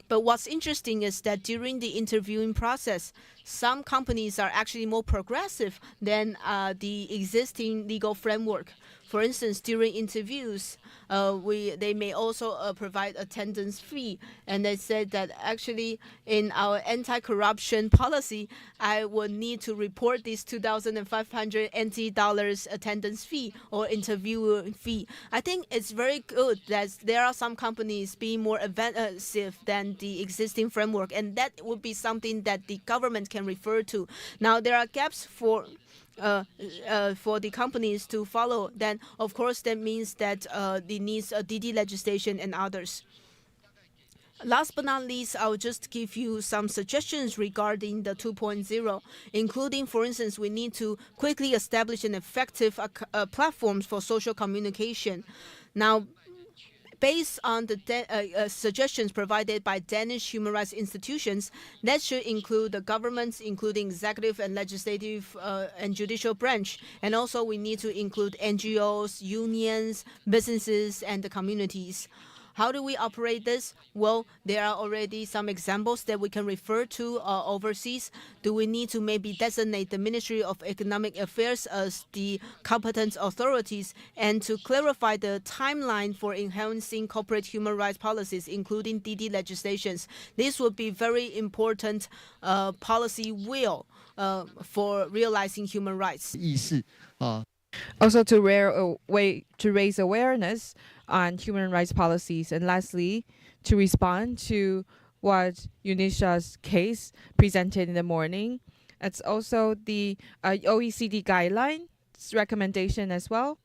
But what's interesting is that during the interviewing process, some companies are actually more progressive than the existing legal framework. For instance, during interviews, they may also provide attendance fee. And they said that actually in our anti-corruption policy, I would need to report this 2,500 NT dollars attendance fee or interview fee. I think it's very good that there are some companies being more advanced than the existing framework, and that would be something that the government can refer to. Now, there are gaps for the companies to follow, then of course that means that it needs a DD legislation and others. Last but not least, I'll just give you some suggestions regarding the 2.0, including, for instance, we need to quickly establish an effective platforms for social communication. Now, based on the suggestions provided by Danish human rights institutions, that should include the governments, including executive and legislative and judicial branch. And also we need to include NGOs, unions, businesses, and the communities. How do we operate this? Well, there are already some examples that we can refer to overseas. Do we need to maybe designate the Ministry of Economic Affairs as the competent authorities and to clarify the timeline for enhancing corporate human rights policies, including DD legislations? This would be very important policy will for realizing human rights. Also to raise awareness on human rights policies, and lastly, to respond to what Unisha's case presented in the morning. It's also the OECD guidelines recommendation as well.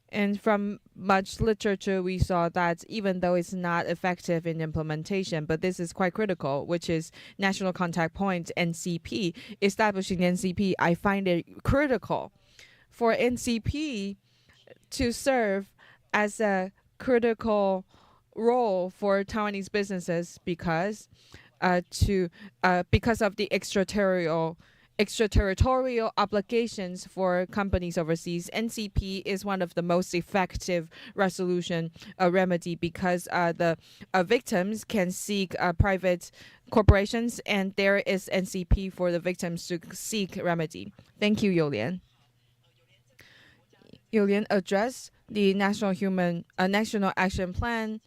And from much literature, we saw that even though it's not effective in implementation, but this is quite critical, which is National Contact Point, NCP. Establishing NCP, I find it critical for NCP to serve as a critical role for Taiwanese businesses because of the extraterritorial obligations for companies overseas. NCP is one of the most effective resolution remedy because the victims can seek private corporations, and there is NCP for the victims to seek remedy. Thank you, Youlian. Youlian addressed the National Action Plan,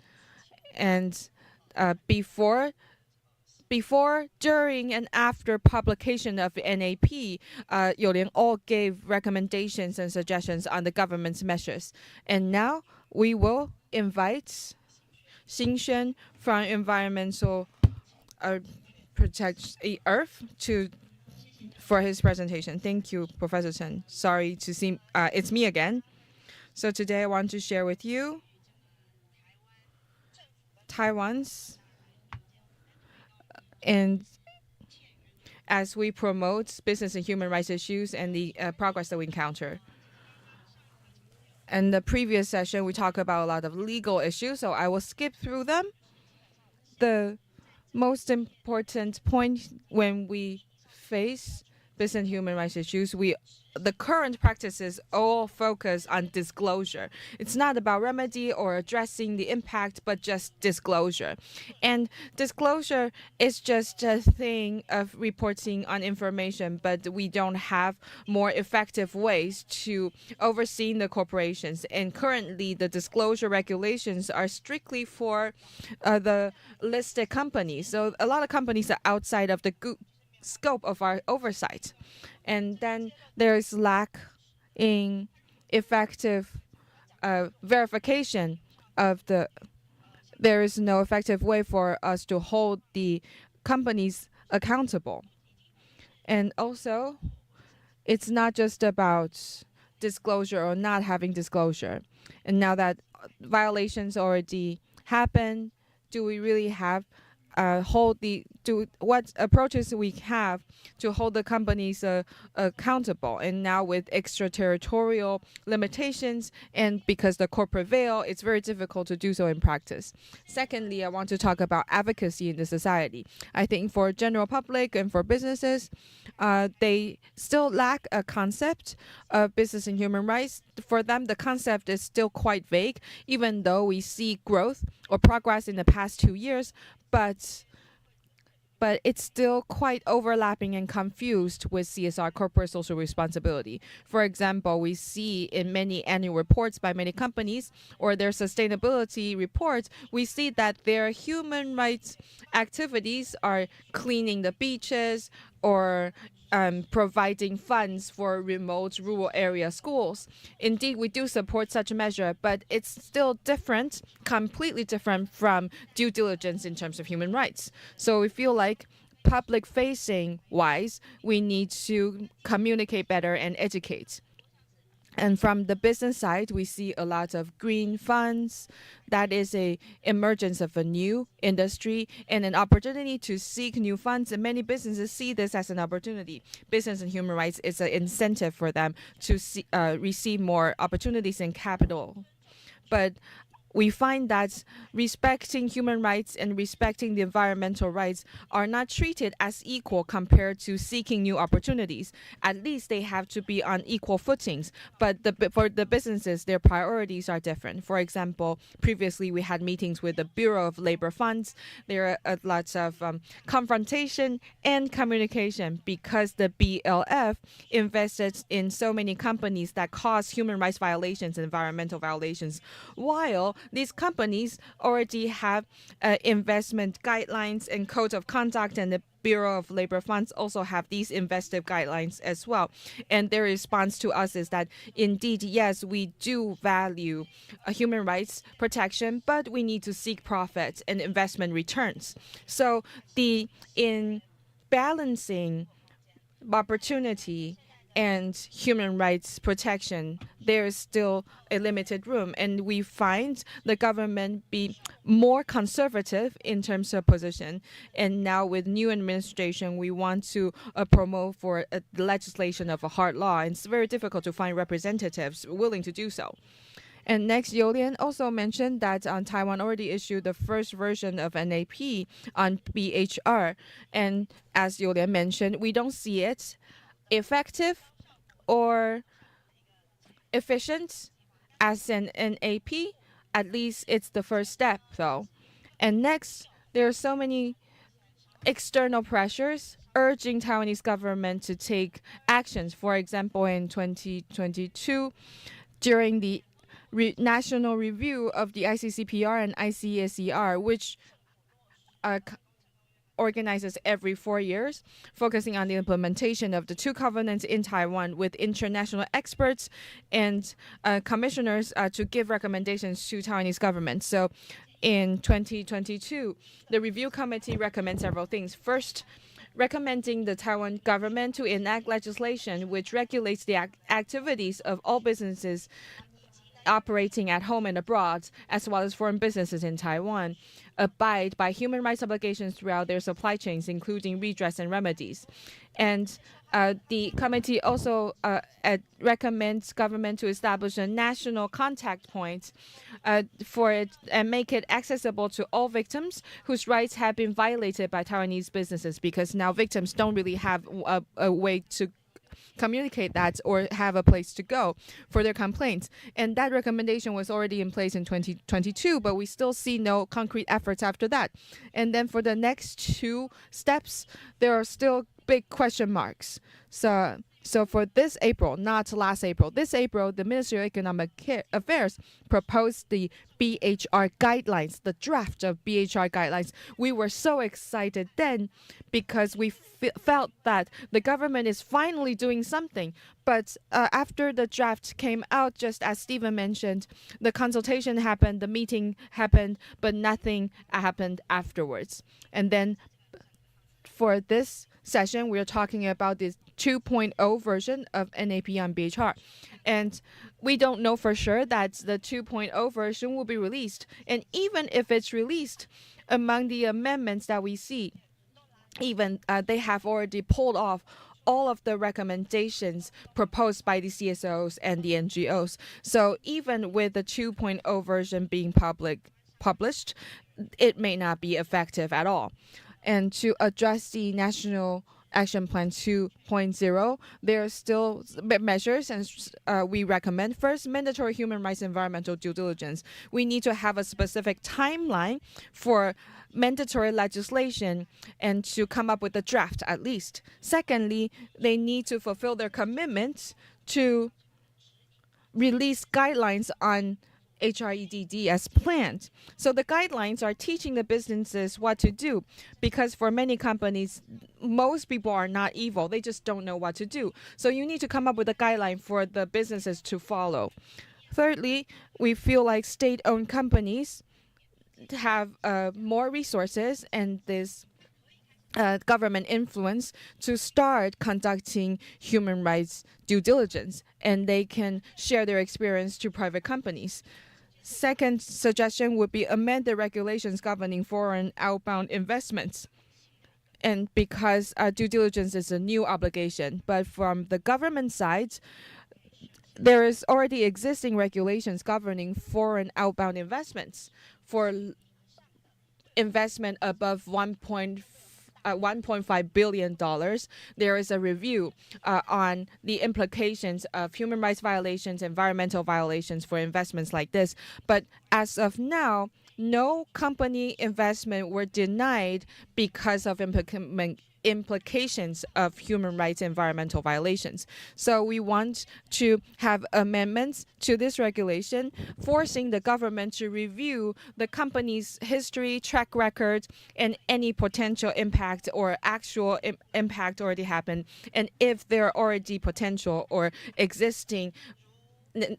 and before, during, and after publication of NAP, Youlian all gave recommendations and suggestions on the government's measures. And now we will invite Xinxuan from Environmental Protect Earth for his presentation. Thank you, Professor Chen. Sorry to see, it's me again. So today I want to share with you Taiwan's, and as we promote business and human rights issues and the progress that we encounter. In the previous session, we talked about a lot of legal issues, so I will skip through them. The most important point when we face business and human rights issues, the current practices all focus on disclosure. It's not about remedy or addressing the impact, but just disclosure. And disclosure is just a thing of reporting on information, but we don't have more effective ways to oversee the corporations. And currently, the disclosure regulations are strictly for the listed companies. So a lot of companies are outside of the scope of our oversight. And then there's lack in effective verification of there is no effective way for us to hold the companies accountable. And also, it's not just about disclosure or not having disclosure. And now that violations already happen, do we really have what approaches we have to hold the companies accountable? And now with extraterritorial limitations and because the corporate veil, it's very difficult to do so in practice. Secondly, I want to talk about advocacy in the society. I think for general public and for businesses, they still lack a concept of business and human rights. For them, the concept is still quite vague, even though we see growth or progress in the past 2 years, but it's still quite overlapping and confused with CSR, corporate social responsibility. For example, we see in many annual reports by many companies or their sustainability reports, we see that their human rights activities are cleaning the beaches or providing funds for remote rural area schools. Indeed, we do support such a measure, but it's still different, completely different from due diligence in terms of human rights. So we feel like public-facing wise, we need to communicate better and educate. And from the business side, we see a lot of green funds. That is a emergence of a new industry and an opportunity to seek new funds. And many businesses see this as an opportunity. Business and human rights is an incentive for them to receive more opportunities and capital. But we find that respecting human rights and respecting the environmental rights are not treated as equal compared to seeking new opportunities. At least they have to be on equal footings. But for the businesses, their priorities are different. For example, previously we had meetings with the Bureau of Labor Funds. There are lots of confrontation and communication because the BLF invested in so many companies that cause human rights violations and environmental violations, while these companies already have investment guidelines and code of conduct, and the Bureau of Labor Funds also have these investive guidelines as well. And their response to us is that indeed, yes, we do value human rights protection, but we need to seek profits and investment returns. So in balancing opportunity and human rights protection, there is still a limited room. And we find the government be more conservative in terms of position. And now with new administration, we want to promote for a legislation of a hard law. And it's very difficult to find representatives willing to do so. And next, Youlian also mentioned that Taiwan already issued the first version of NAP on BHR. And as Youlian mentioned, we don't see it effective or efficient as an NAP. At least it's the first step, though. And next, there are so many external pressures urging Taiwanese government to take actions. For example, in 2022, during the national review of the ICCPR and ICSER, which organizes every 4 years, focusing on the implementation of the two covenants in Taiwan with international experts and commissioners to give recommendations to Taiwanese government. So in 2022, the review committee recommends several things. First, recommending the Taiwan government to enact legislation which regulates the activities of all businesses operating at home and abroad, as well as foreign businesses in Taiwan, abide by human rights obligations throughout their supply chains, including redress and remedies. And the committee also recommends government to establish a national contact point for it and make it accessible to all victims whose rights have been violated by Taiwanese businesses, because now victims don't really have a way to communicate that or have a place to go for their complaints. And that recommendation was already in place in 2022, but we still see no concrete efforts after that. And then for the next two steps, there are still big question marks. So So for this April, not last April, this April, the Ministry of Economic Affairs proposed the BHR guidelines, the draft of BHR guidelines. We were so excited then because we felt that the government is finally doing something. But after the draft came out, just as Stephen mentioned, the consultation happened, the meeting happened, but nothing happened afterwards. And then for this session, we're talking about this 2.0 version of NAP on BHR. And we don't know for sure that the 2.0 version will be released. And even if it's released, among the amendments that we see, even they have already pulled off all of the recommendations proposed by the CSOs and the NGOs. So even with the 2.0 version being published, it may not be effective at all. And to address the National Action Plan 2.0, there are still measures, and we recommend first, mandatory human rights environmental due diligence. We need to have a specific timeline for mandatory legislation and to come up with a draft at least. Secondly, they need to fulfill their commitment to release guidelines on HREDD as planned. So the guidelines are teaching the businesses what to do, because for many companies, most people are not evil. They just don't know what to do. So you need to come up with a guideline for the businesses to follow. Thirdly, we feel like state-owned companies have more resources and this government influence to start conducting human rights due diligence, and they can share their experience to private companies. Second suggestion would be amend the regulations governing foreign outbound investments. And because due diligence is a new obligation, but from the government side, there is already existing regulations governing foreign outbound investments for investment above $1.5 billion. There is a review on the implications of human rights violations, environmental violations for investments like this. But as of now, no company investment were denied because of implications of human rights environmental violations. So we want to have amendments to this regulation, forcing the government to review the company's history, track record, and any potential impact or actual impact already happened. And if there are already potential or existing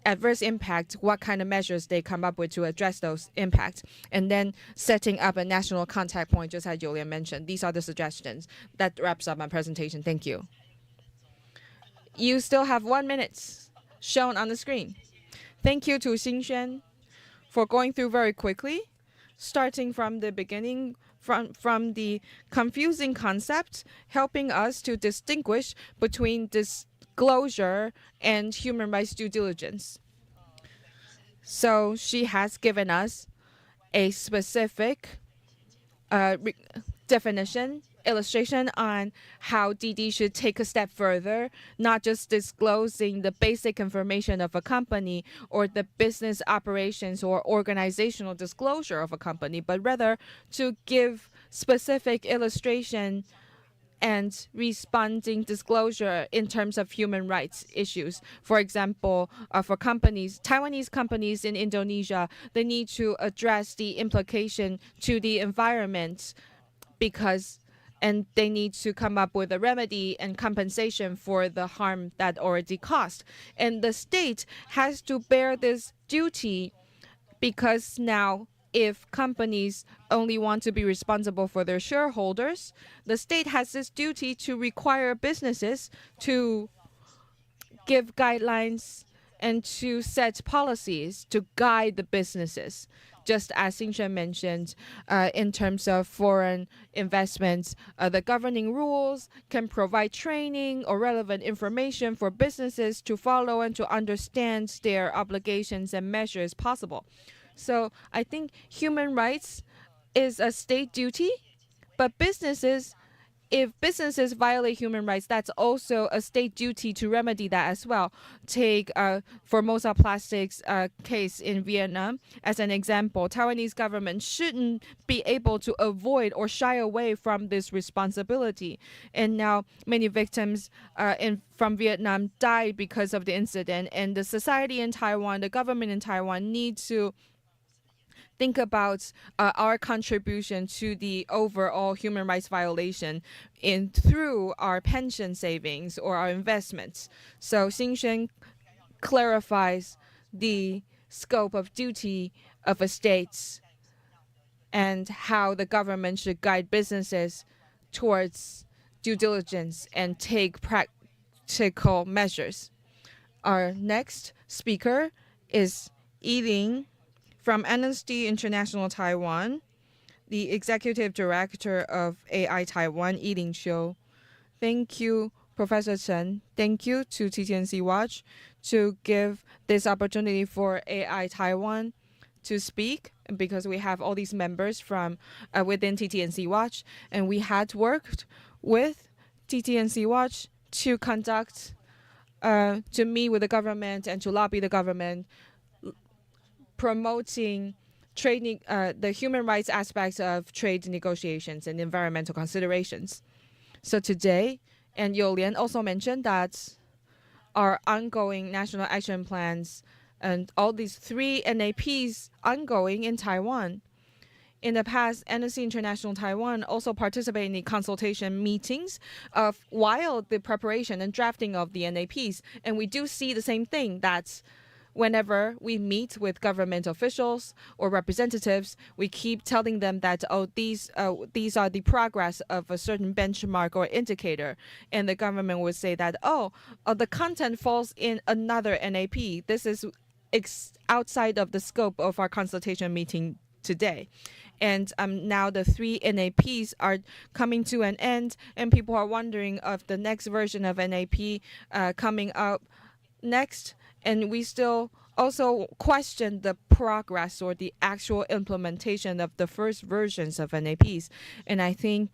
adverse impact, what kind of measures they come up with to address those impacts, and then setting up a national contact point, just as Julia mentioned. These are the suggestions. That wraps up my presentation. Thank you. You still have 1 minute shown on the screen. Thank you to Xinxuan for going through very quickly, starting from the beginning, from the confusing concept, helping us to distinguish between disclosure and human rights due diligence. So she has given us a specific definition, illustration on how DD should take a step further, not just disclosing the basic information of a company or the business operations or organizational disclosure of a company, but rather to give specific illustration and responding disclosure in terms of human rights issues. For example, for companies, Taiwanese companies in Indonesia, they need to address the implication to the environment and they need to come up with a remedy and compensation for the harm that already caused. And the state has to bear this duty, because now if companies only want to be responsible for their shareholders, the state has this duty to require businesses to give guidelines and to set policies to guide the businesses. Just as Xinxuan mentioned, in terms of foreign investments, the governing rules can provide training or relevant information for businesses to follow and to understand their obligations and measures possible. So I think human rights is a state duty, but businesses if businesses violate human rights, that's also a state duty to remedy that as well. Take Formosa Plastics case in Vietnam as an example. Taiwanese government shouldn't be able to avoid or shy away from this responsibility. And now many victims from Vietnam died because of the incident. And the society in Taiwan, the government in Taiwan need to think about our contribution to the overall human rights violation through our pension savings or our investments. So Xinxuan clarifies the scope of duty of a state and how the government should guide businesses towards due diligence and take practical measures. Our next speaker is Yiling from Amnesty International Taiwan, the Executive Director of AI Taiwan, Yiling Qiu. Thank you, Professor Chen. Thank you to TTNC Watch to give this opportunity for AI Taiwan to speak, because we have all these members from within TTNC Watch, and we had worked with TTNC Watch to conduct, to meet with the government and to lobby the government, promoting the human rights aspects of trade negotiations and environmental considerations. So today, and Youlian also mentioned that our ongoing national action plans and all these 3 NAPs ongoing in Taiwan. In the past, Amnesty International Taiwan also participated in the consultation meetings while the preparation and drafting of the NAPs. And we do see the same thing, that whenever we meet with government officials or representatives, we keep telling them that, these are the progress of a certain benchmark or indicator. And the government would say that, the content falls in another NAP. This is outside of the scope of our consultation meeting today. And now the 3 NAPs are coming to an end, and people are wondering of the next version of NAP coming up next. And we still also question the progress or the actual implementation of the first versions of NAPs. And I think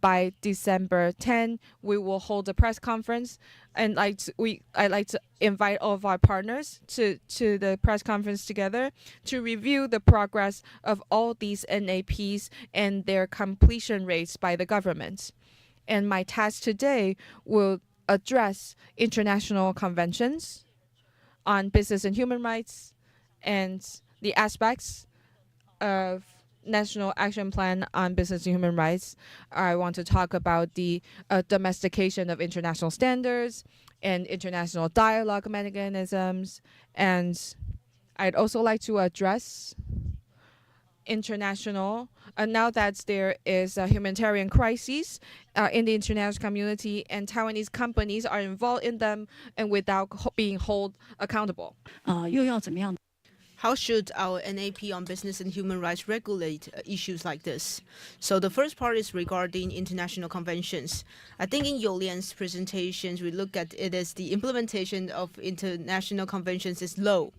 by December 10, we will hold a press conference. And I'd like to invite all of our partners to the press conference together to review the progress of all these NAPs and their completion rates by the government. And my task today will address international conventions on business and human rights and the aspects of National Action Plan on Business and Human Rights. I want to talk about the domestication of international standards and international dialogue mechanisms. And I'd also like to address international, now that there is a humanitarian crisis in the international community, and Taiwanese companies are involved in them and without being held accountable. How should our NAP on business and human rights regulate issues like this? So the first part is regarding international conventions. I think in Youlian's presentations, we look at it as the implementation of international conventions is low.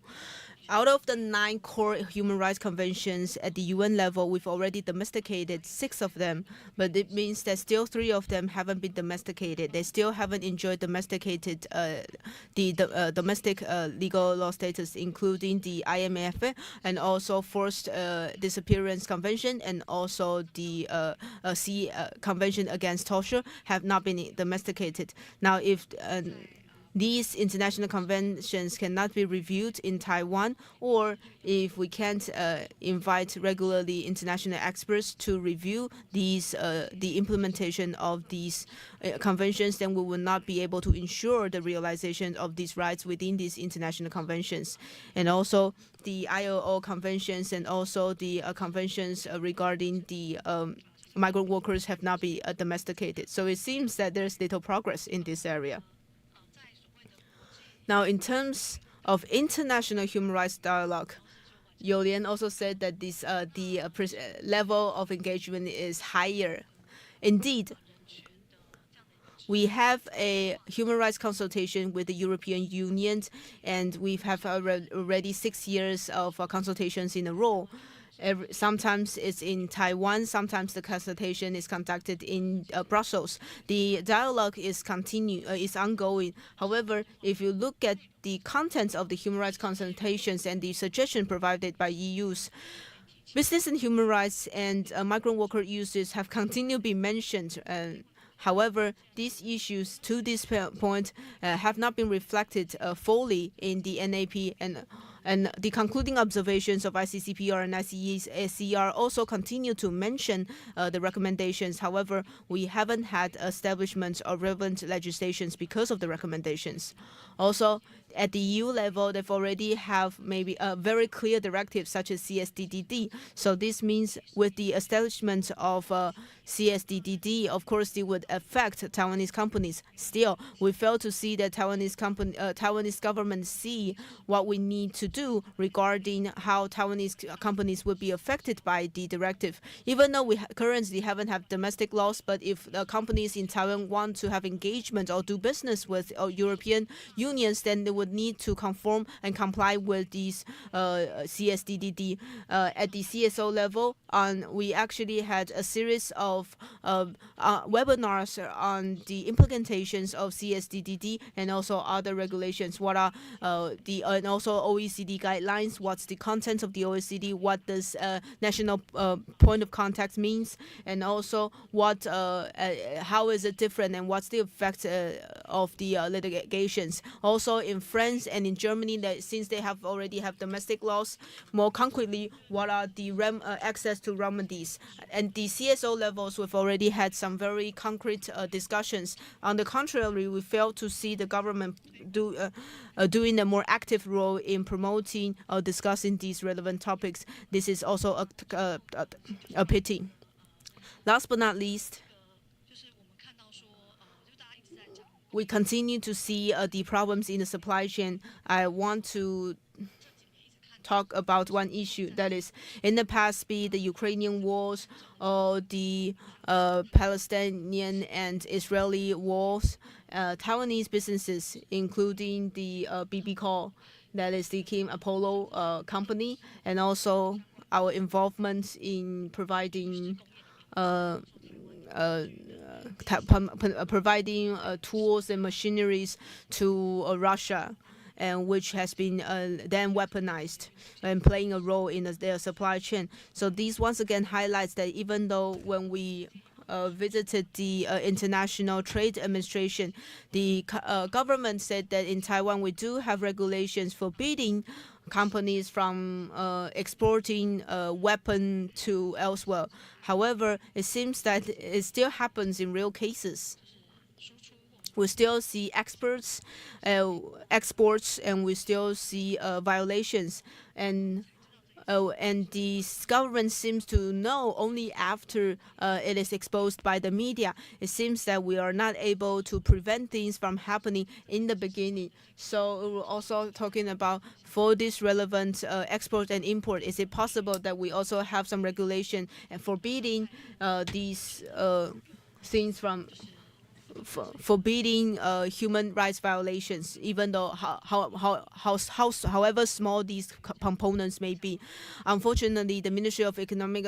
Out of the 9 core human rights conventions at the UN level, we've already domesticated 6 of them, but it means that still 3 of them haven't been domesticated. They still haven't enjoyed domesticated domestic legal law status, including the IMF and also Forced Disappearance Convention and also the Convention Against Torture have not been domesticated. Now, if these international conventions cannot be reviewed in Taiwan, or if we can't invite regularly international experts to review these the implementation of these conventions, then we will not be able to ensure the realization of these rights within these international conventions. And also the ILO conventions and also the conventions regarding the migrant workers have not been domesticated. So it seems that there's little progress in this area. Now, in terms of international human rights dialogue, Youlian also said that this the level of engagement is higher. Indeed, we have a human rights consultation with the European Union, and we have already 6 years of consultations in a row. Sometimes it's in Taiwan, sometimes the consultation is conducted in Brussels. The dialogue is ongoing. However, if you look at the contents of the human rights consultations and the suggestion provided by EU's, business and human rights and migrant worker uses have continued to be mentioned. However, these issues to this point have not been reflected fully in the NAP, and the concluding observations of ICCPR and ICER also continue to mention the recommendations. However, we haven't had establishment of relevant legislations because of the recommendations. Also, at the EU level, they've already have maybe a very clear directive such as CSDDD. So this means with the establishment of CSDDD, of course, it would affect Taiwanese companies. Still, we fail to see that Taiwanese government see what we need to do regarding how Taiwanese companies would be affected by the directive. Even though we currently haven't have domestic laws, but if the companies in Taiwan want to have engagement or do business with European unions, then they would need to conform and comply with these CSDDD. At the CSO level, we actually had a series of webinars on the implementations of CSDDD and also other regulations. What are and also OECD guidelines? What's the content of the OECD? What does national point of contact means? And also what how is it different and what's the effect of the litigations? Also in France and in Germany, that since they have already have domestic laws, more concretely, what are the access to remedies? And the CSO levels, we've already had some very concrete discussions. On the contrary, we fail to see the government doing a more active role in promoting or discussing these relevant topics. This is also a pity. Last but not least, we continue to see the problems in the supply chain. I want to talk about one issue, that is, in the past, be the Ukrainian wars or the Palestinian and Israeli wars, Taiwanese businesses, including the BB Call, that is the Kim Apollo company, and also our involvement in providing tools and machineries to Russia, and which has been then weaponized and playing a role in their supply chain. So these once again highlights that even though when we visited the International Trade Administration, the government said that in Taiwan we do have regulations forbidding companies from exporting weapon to elsewhere. However, it seems that it still happens in real cases. We still see exports, and we still see violations. And the government seems to know only after it is exposed by the media. It seems that we are not able to prevent things from happening in the beginning. So we're also talking about, for this relevant export and import, is it possible that we also have some regulation and forbidding these things from forbidding human rights violations, even though however small these components may be. Unfortunately, the Ministry of Economic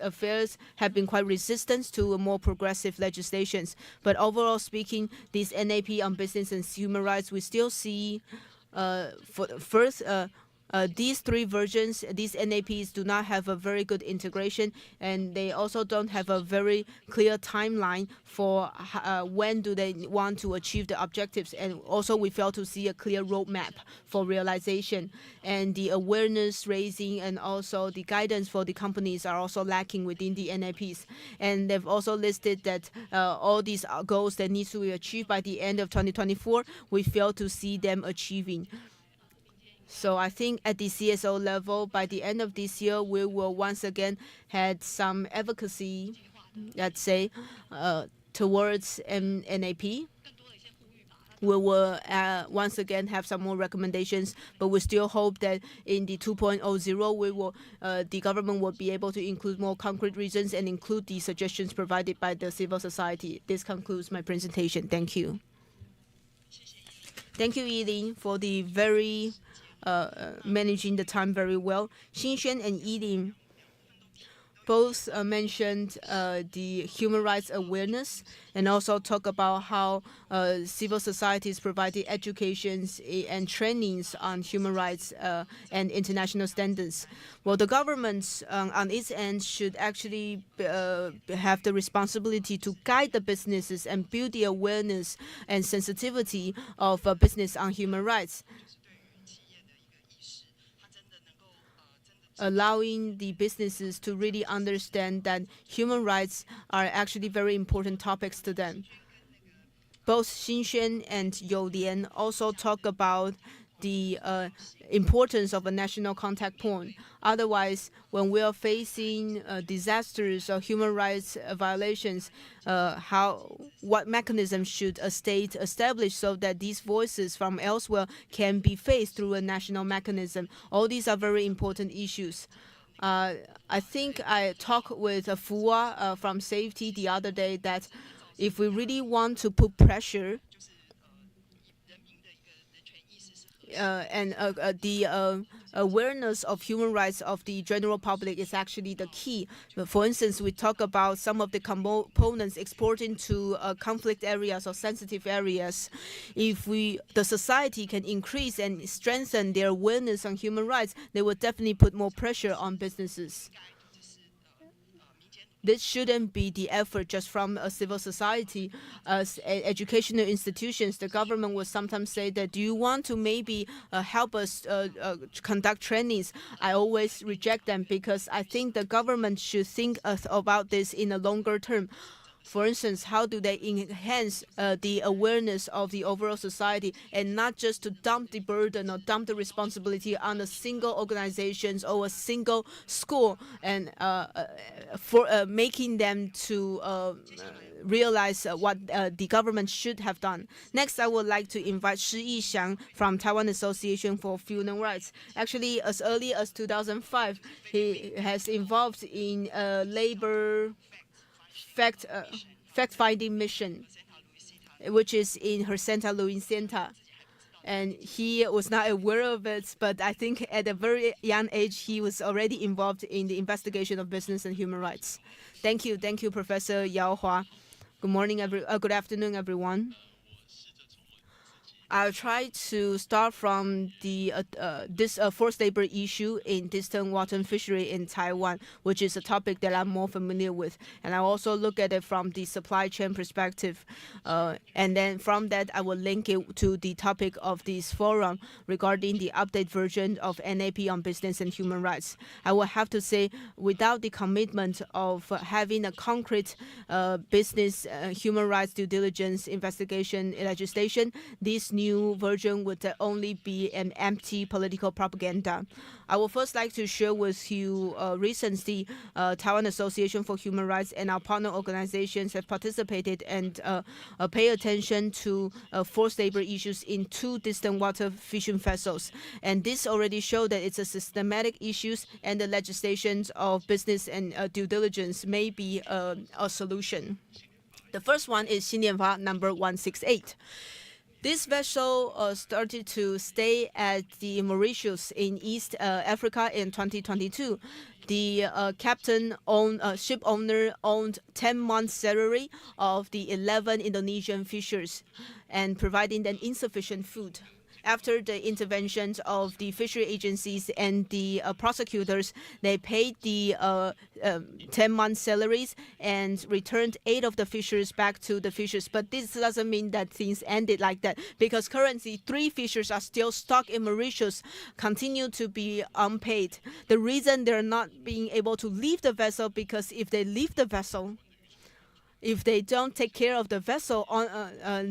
Affairs have been quite resistant to more progressive legislations. But overall speaking, this NAP on business and human rights, we still see these three versions, these NAPs do not have a very good integration, and they also don't have a very clear timeline for when do they want to achieve the objectives. And also we fail to see a clear roadmap for realization. And the awareness raising and also the guidance for the companies are also lacking within the NAPs. And they've also listed that all these goals that need to be achieved by the end of 2024, we fail to see them achieving. So I think at the CSO level, by the end of this year, we will once again have some advocacy, let's say, towards NAP. we will once again have some more recommendations, but we still hope that in the 2.00 we will the government will be able to include more concrete reasons and include the suggestions provided by the civil society. This concludes my presentation. Thank you. Thank you, Yilin, for the very managing the time very well. Xinxuan and Yilin both mentioned the human rights awareness and also talk about how civil societies providing educations and trainings on human rights and international standards. Well, the government on its end should actually have the responsibility to guide the businesses and build the awareness and sensitivity of business on human rights, allowing the businesses to really understand that human rights are actually very important topics to them. Both Xinxuan and You Lian also talk about the importance of a national contact point. Otherwise, when we are facing disasters or human rights violations, what mechanism should a state establish so that these voices from elsewhere can be faced through a national mechanism? All these are very important issues. I think I talked with Fua from Safety the other day that if we really want to put pressure and the awareness of human rights of the general public is actually the key. For instance, we talk about some of the components exporting to conflict areas or sensitive areas. If the society can increase and strengthen their awareness on human rights, they will definitely put more pressure on businesses. This shouldn't be the effort just from a civil society. As educational institutions, the government will sometimes say that, do you want to maybe help us conduct trainings? I always reject them because I think the government should think about this in a longer term. For instance, how do they enhance the awareness of the overall society and not just to dump the burden or dump the responsibility on a single organization or a single school and for making them to realize what the government should have done. Next, I would like to invite Shi Yixiang from Taiwan Association for Human Rights. Actually, as early as 2005, he has involved in labor fact-finding mission, which is in her Santa Luisa. And he was not aware of it, but I think at a very young age, he was already involved in the investigation of business and human rights. Thank you, Professor Yao Hua. Good afternoon, everyone. I'll try to start from this forced labor issue in distant water fishery in Taiwan, which is a topic that I'm more familiar with. And I also look at it from the supply chain perspective. And then from that, I will link it to the topic of this forum regarding the update version of NAP on business and human rights. I will have to say, without the commitment of having a concrete business human rights due diligence investigation legislation, this new version would only be an empty political propaganda. I would first like to share with you recently Taiwan Association for Human Rights and our partner organizations have participated and pay attention to forced labor issues in 2 distant water fishing vessels. And this already showed that it's a systematic issues and the legislations of business and due diligence may be a solution. The first one is Xindianfa number 168. This vessel started to stay at the Mauritius in East Africa in 2022. The ship owner owned 10 months salary of the 11 Indonesian fishers and providing them insufficient food. After the interventions of the fishery agencies and the prosecutors, they paid the 10-month salaries and returned 8 of the fishers back to the fishers. But this doesn't mean that things ended like that, because currently 3 fishers are still stuck in Mauritius, continue to be unpaid. The reason they're not being able to leave the vessel, because if they leave the vessel, if they don't take care of the vessel,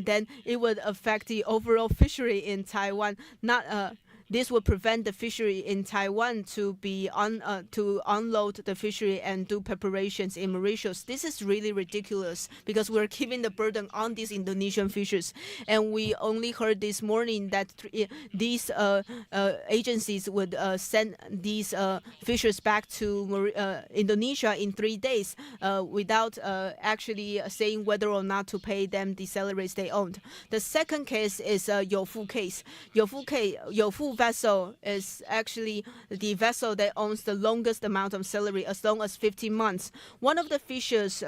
then it would affect the overall fishery in Taiwan. this would prevent the fishery in Taiwan to to unload the fishery and do preparations in Mauritius. This is really ridiculous because we're giving the burden on these Indonesian fishers. And we only heard this morning that these agencies would send these fishers back to Indonesia in 3 days without actually saying whether or not to pay them the salaries they owned. The second case is Youfu case. Youfu vessel is actually the vessel that owns the longest amount of salary, as long as 15 months. One of the fishers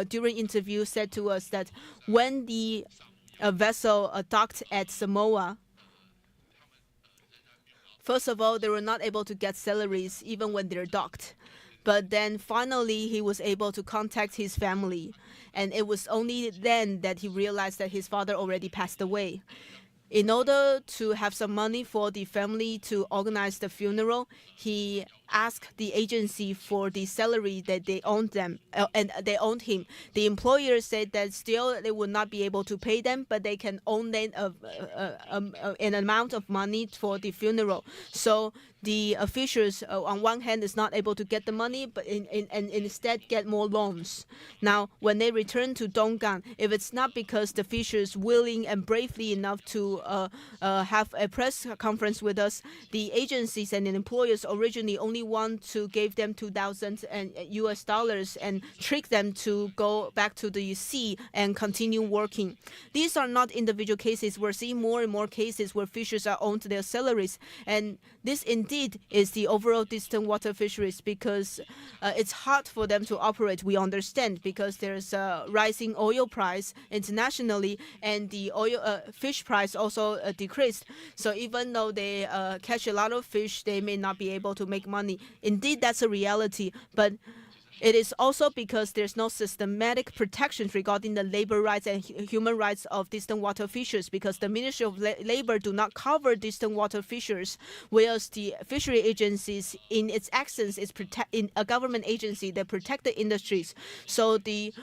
during interview said to us that when the vessel docked at Samoa, first of all, they were not able to get salaries even when they're docked. But then finally, he was able to contact his family. And it was only then that he realized that his father already passed away. In order to have some money for the family to organize the funeral, he asked the agency for the salary that they owed them, and they owed him. The employer said that still they would not be able to pay them, but they can own them an amount of money for the funeral. So the officials, on one hand, is not able to get the money, but instead get more loans. Now, when they return to Donggang, if it's not because the fishers willing and bravely enough to have a press conference with us, the agencies and the employers originally only want to give them $2,000 US dollars and trick them to go back to the sea and continue working. These are not individual cases. We're seeing more and more cases where fishers are owed their salaries, and this indeed is the overall distant water fisheries because it's hard for them to operate. We understand because there's a rising oil price internationally, and the fish price also decreased. So even though they catch a lot of fish, they may not be able to make money. Indeed, that's a reality, but it is also because there's no systematic protections regarding the labor rights and human rights of distant water fishers, because the Ministry of Labor do not cover distant water fishers, whereas the fishery agencies, in its essence, is in a government agency that protect the industries. So the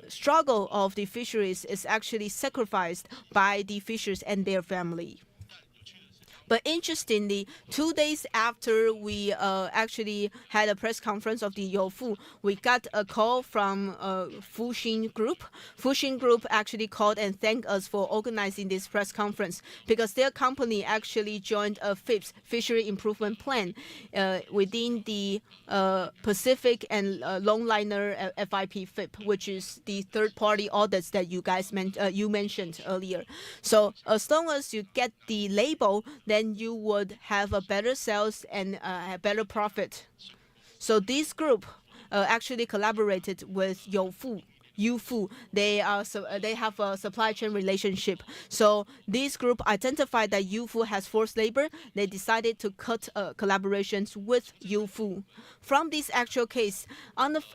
struggle of the fisheries is actually sacrificed by the fishers and their family. But interestingly, 2 days after we actually had a press conference of the Youfu, we got a call from Fuxing Group. Fuxing Group actually called and thanked us for organizing this press conference because their company actually joined a FIPS, Fishery Improvement Plan, within the Pacific and Longliner FIP FIP, which is the third-party audits that you guys mentioned earlier. So as long as you get the label, then you would have a better sales and a better profit. So this group actually collaborated with Youfu. They have a supply chain relationship. So this group identified that Youfu has forced labor. They decided to cut collaborations with Youfu. From this actual case,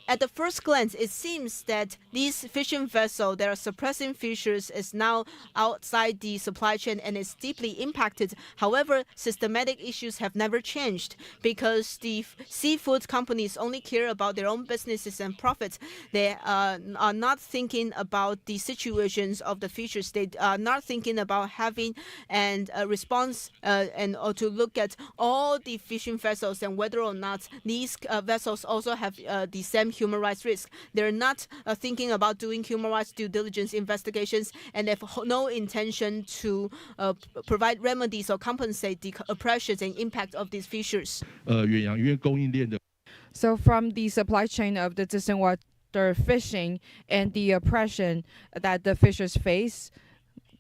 at the first glance, it seems that these fishing vessels that are suppressing fishers is now outside the supply chain and is deeply impacted. However, systematic issues have never changed because the seafood companies only care about their own businesses and profits. They are not thinking about the situations of the fishers. They are not thinking about having a response or to look at all the fishing vessels and whether or not these vessels also have the same human rights risk. They're not thinking about doing human rights due diligence investigations, and they have no intention to provide remedies or compensate the oppressions and impact of these fishers. So from the supply chain of the distant water fishing and the oppression that the fishers face,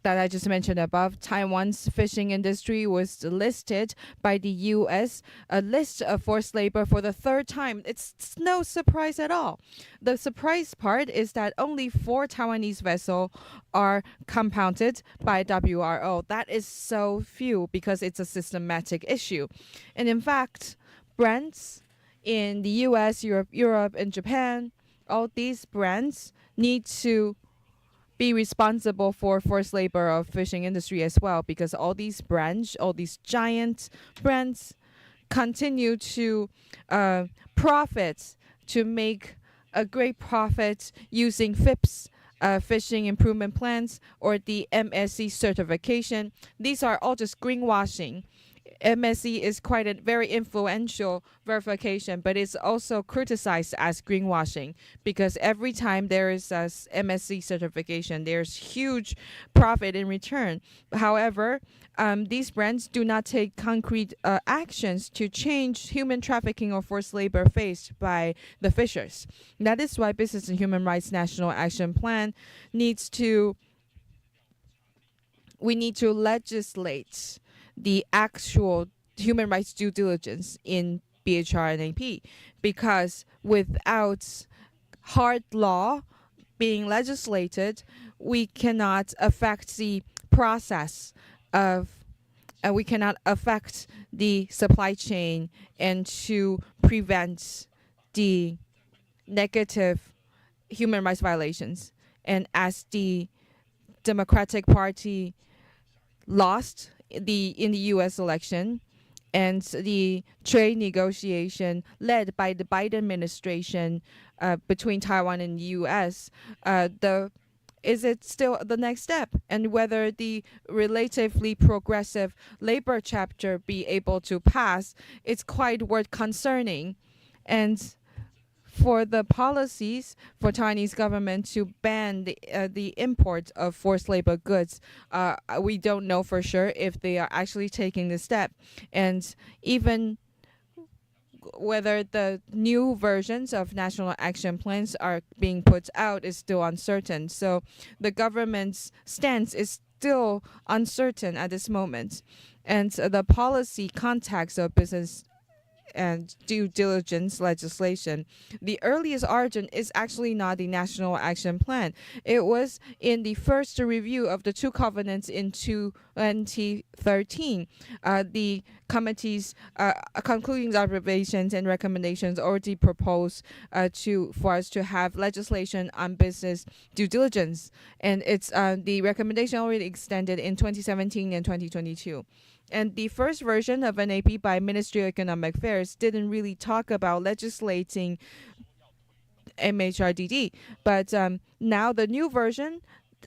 that I just mentioned above, Taiwan's fishing industry was listed by the U.S. a list of forced labor for the third time. It's no surprise at all. The surprise part is that only 4 Taiwanese vessels are compounded by WRO. That is so few because it's a systematic issue. And in fact, brands in the U.S., Europe, and Japan, all these brands need to be responsible for forced labor of fishing industry as well, because all these giant brands continue to profit, to make a great profit using FIPS, fishing improvement plans, or the MSC certification. These are all just greenwashing. MSC is quite a very influential verification, but it's also criticized as greenwashing because every time there is a MSC certification, there's huge profit in return. However, these brands do not take concrete actions to change human trafficking or forced labor faced by the fishers. That is why Business and Human Rights National Action Plan we need to legislate the actual human rights due diligence in BHR and AP, because without hard law being legislated, we cannot affect the process of, and we cannot affect the supply chain and to prevent the negative human rights violations. And as the Democratic Party lost in the U.S. election, and the trade negotiation led by the Biden administration between Taiwan and the U.S., is it still the next step? And whether the relatively progressive labor chapter be able to pass, it's quite worth concerning. And for the policies for Chinese government to ban the import of forced labor goods, we don't know for sure if they are actually taking the step. And even whether the new versions of national action plans are being put out is still uncertain. So the government's stance is still uncertain at this moment. And the policy context of business and due diligence legislation, the earliest origin is actually not the National Action Plan. It was in the first review of the two covenants in 2013. The committee's concluding observations and recommendations already proposed for us to have legislation on business due diligence, and it's the recommendation already extended in 2017 and 2022. And the first version of an AP by Ministry of Economic Affairs didn't really talk about legislating MHRDD. But now the new version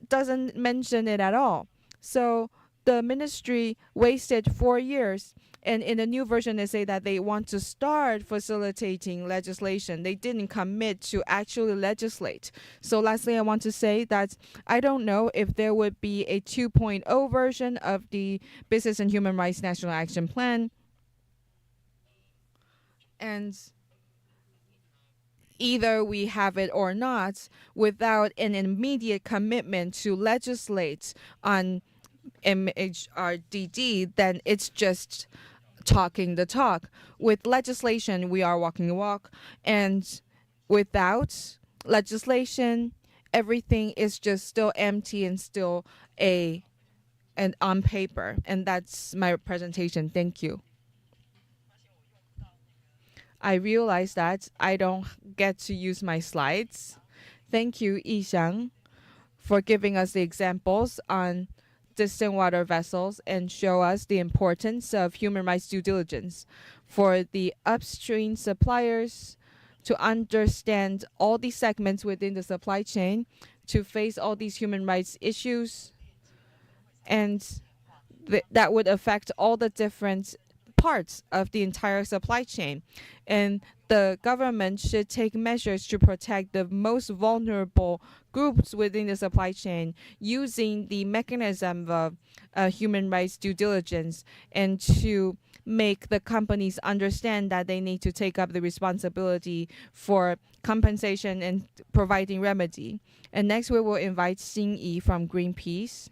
doesn't mention it at all. So the ministry wasted 4 years. And in the new version, they say that they want to start facilitating legislation. They didn't commit to actually legislate. So lastly, I want to say that I don't know if there would be a 2.0 version of the Business and Human Rights National Action Plan. And either we have it or not, without an immediate commitment to legislate on MHRDD, then it's just talking the talk. With legislation, we are walking the walk, and without legislation, everything is just still empty and still and on paper. And that's my presentation. Thank you. I realize that I don't get to use my slides. Thank you, Yixiang, for giving us the examples on distant water vessels and show us the importance of human rights due diligence for the upstream suppliers to understand all these segments within the supply chain, to face all these human rights issues, and that would affect all the different parts of the entire supply chain. And the government should take measures to protect the most vulnerable groups within the supply chain using the mechanism of human rights due diligence, and to make the companies understand that they need to take up the responsibility for compensation and providing remedy. And next we will invite Xin Yi from Greenpeace.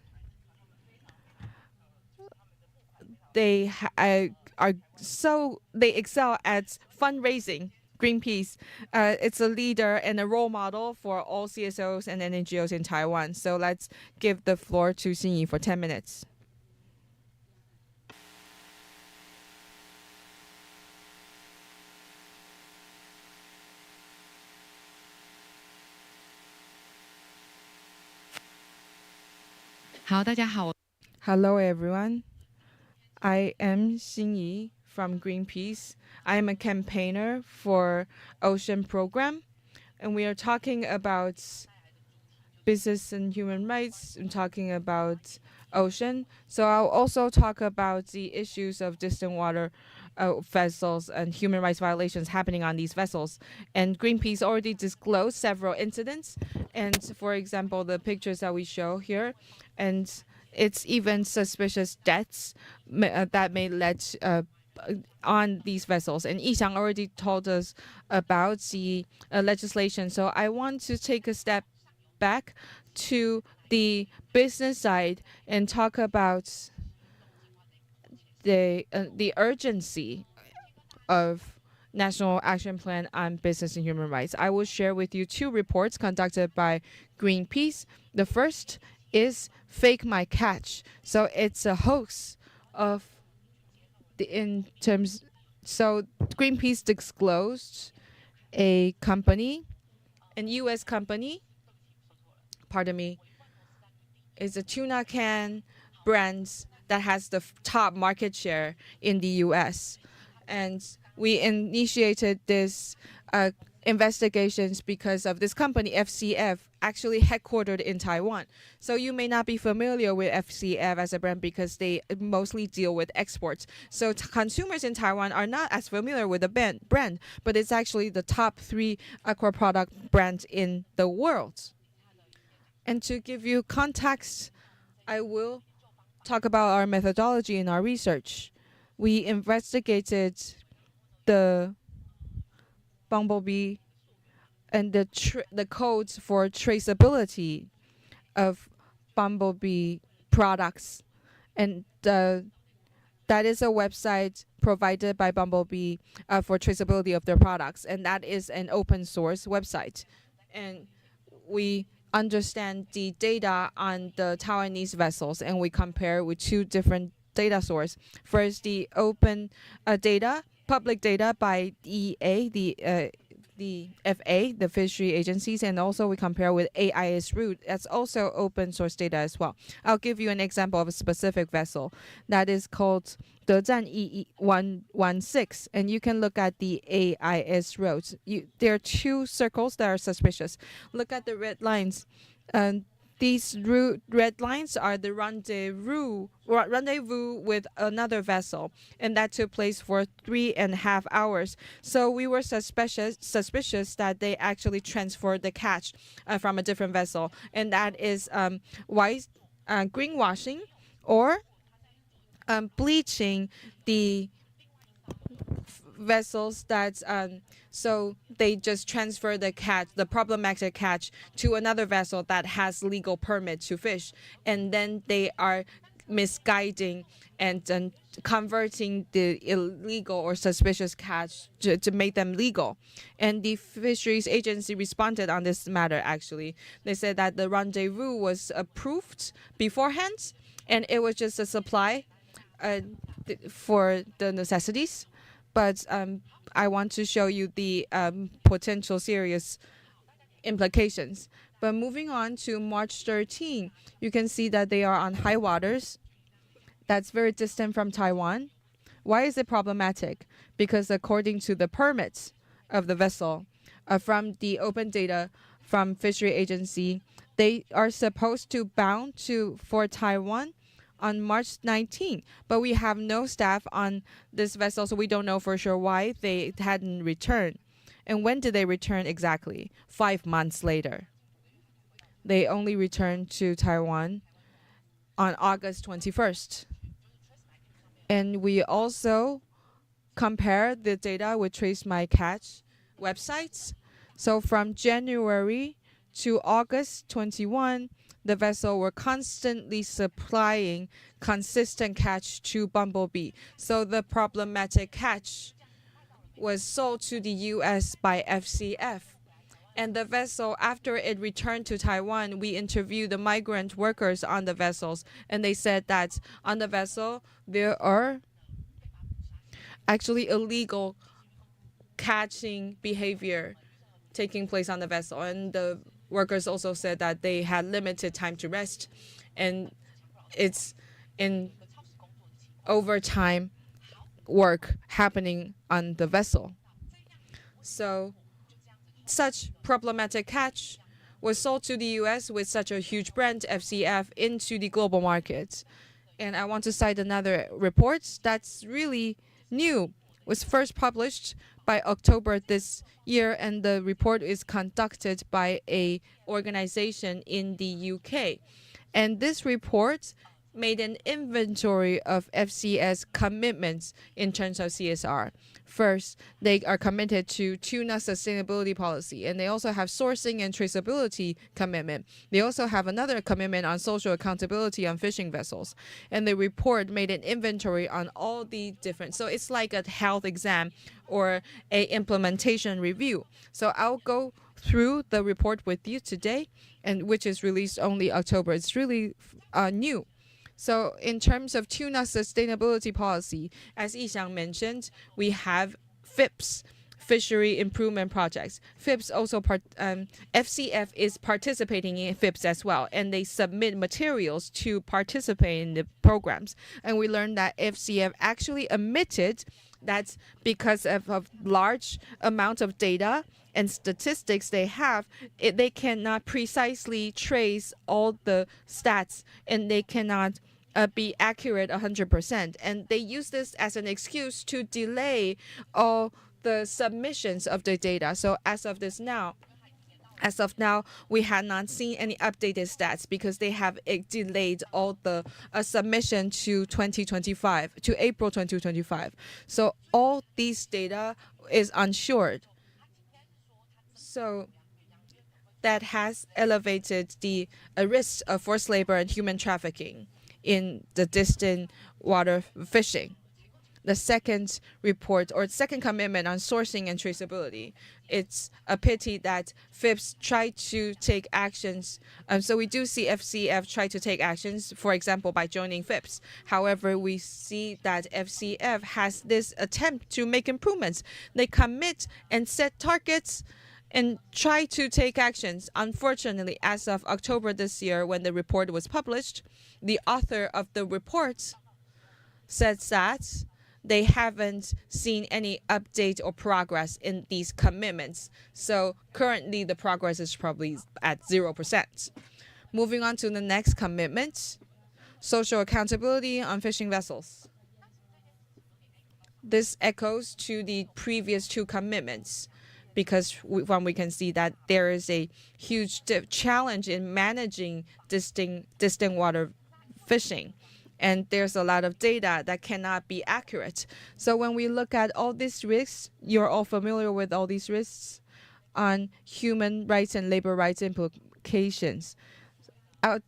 They excel at fundraising. Greenpeace, it's a leader and a role model for all CSOs and NGOs in Taiwan. So let's give the floor to Xin Yi for 10 minutes. Hello, everyone. I am Xin Yi from Greenpeace. I am a campaigner for Ocean Program, and we are talking about business and human rights. I'm talking about ocean. So I'll also talk about the issues of distant water vessels and human rights violations happening on these vessels. And Greenpeace already disclosed several incidents. And for example, the pictures that we show here, and it's even suspicious deaths that may lead on these vessels. And Yixiang already told us about the legislation. So I want to take a step back to the business side and talk about the urgency of National Action Plan on Business and Human Rights. I will share with you 2 reports conducted by Greenpeace. The first is Fake My Catch. So it's a hoax of so Greenpeace disclosed a company, an U.S. company, pardon me, is a tuna can brand that has the top market share in the U.S. And we initiated this investigations because of this company, FCF, actually headquartered in Taiwan. So you may not be familiar with FCF as a brand because they mostly deal with exports. So consumers in Taiwan are not as familiar with the brand, but it's actually the top 3 aqua product brand in the world. And to give you context, I will talk about our methodology in our research. We investigated the bumblebee and the codes for traceability of bumblebee products. And that is a website provided by Bumblebee for traceability of their products. And that is an open source website. And we understand the data on the Taiwanese vessels, and we compare with 2 different data sources. First, the open data, public data by EA, the FA, the fishery agencies, and also we compare with AIS route. That's also open source data as well. I'll give you an example of a specific vessel that is called Dezhan E116, and you can look at the AIS routes. There are 2 circles that are suspicious. Look at the red lines. These red lines are the rendezvous with another vessel, and that took place for 3.5 hours. So we were suspicious that they actually transferred the catch from a different vessel, and that is greenwashing or bleaching the vessels that so they just transfer the catch, the problematic catch, to another vessel that has legal permit to fish, and then they are misguiding and converting the illegal or suspicious catch to make them legal. And the fisheries agency responded on this matter. Actually, they said that the rendezvous was approved beforehand, and it was just a supply for the necessities. But I want to show you the potential serious implications. But moving on to March 13, you can see that they are on high waters. That's very distant from Taiwan. Why is it problematic? Because according to the permits of the vessel, from the open data from fishery agency, they are supposed to bound for Taiwan on March 19, but we have no staff on this vessel, so we don't know for sure why they hadn't returned. And when did they return exactly? 5 months later. They only returned to Taiwan on August 21st. And we also compare the data with Trace My Catch websites. So from January to August 21, the vessel were constantly supplying consistent catch to Bumblebee. So the problematic catch was sold to the U.S. by FCF. And the vessel, after it returned to Taiwan, we interviewed the migrant workers on the vessels, and they said that on the vessel, there are actually illegal catching behavior taking place on the vessel. And the workers also said that they had limited time to rest, and it's in overtime work happening on the vessel. So such problematic catch was sold to the US with such a huge brand, FCF, into the global market. And I want to cite another report that's really new. Was first published by October this year, and the report is conducted by a organization in the UK. And this report made an inventory of FCS commitments in terms of CSR. First, they are committed to tuna sustainability policy, and they also have sourcing and traceability commitment. They also have another commitment on social accountability on fishing vessels. And the report made an inventory on all the different, so it's like a health exam or a implementation review. So I'll go through the report with you today, and which is released only October. It's really new. So in terms of tuna sustainability policy, as Yixiang mentioned, we have FIPS, Fishery Improvement Projects. FIPS also FCF is participating in FIPS as well, and they submit materials to participate in the programs. And we learned that FCF actually admitted that because of a large amount of data and statistics they have, they cannot precisely trace all the stats, and they cannot be accurate 100%. And they use this as an excuse to delay all the submissions of the data. So as of now, we have not seen any updated stats because they have delayed all the submission to 2025, to April 2025. So all these data is unsure. So that has elevated the risks of forced labor and human trafficking in the distant water fishing. The second report or second commitment on sourcing and traceability. It's a pity that FIPS tried to take actions. So we do see FCF try to take actions, for example, by joining FIPS. However, we see that FCF has this attempt to make improvements. They commit and set targets and try to take actions. Unfortunately, as of October this year, when the report was published, the author of the report said that they haven't seen any update or progress in these commitments. So currently, the progress is probably at 0%. Moving on to the next commitment, social accountability on fishing vessels. This echoes to the previous two commitments, because we can see that there is a huge challenge in managing distant water fishing. And there's a lot of data that cannot be accurate. So when we look at all these risks, you're all familiar with all these risks on human rights and labor rights implications.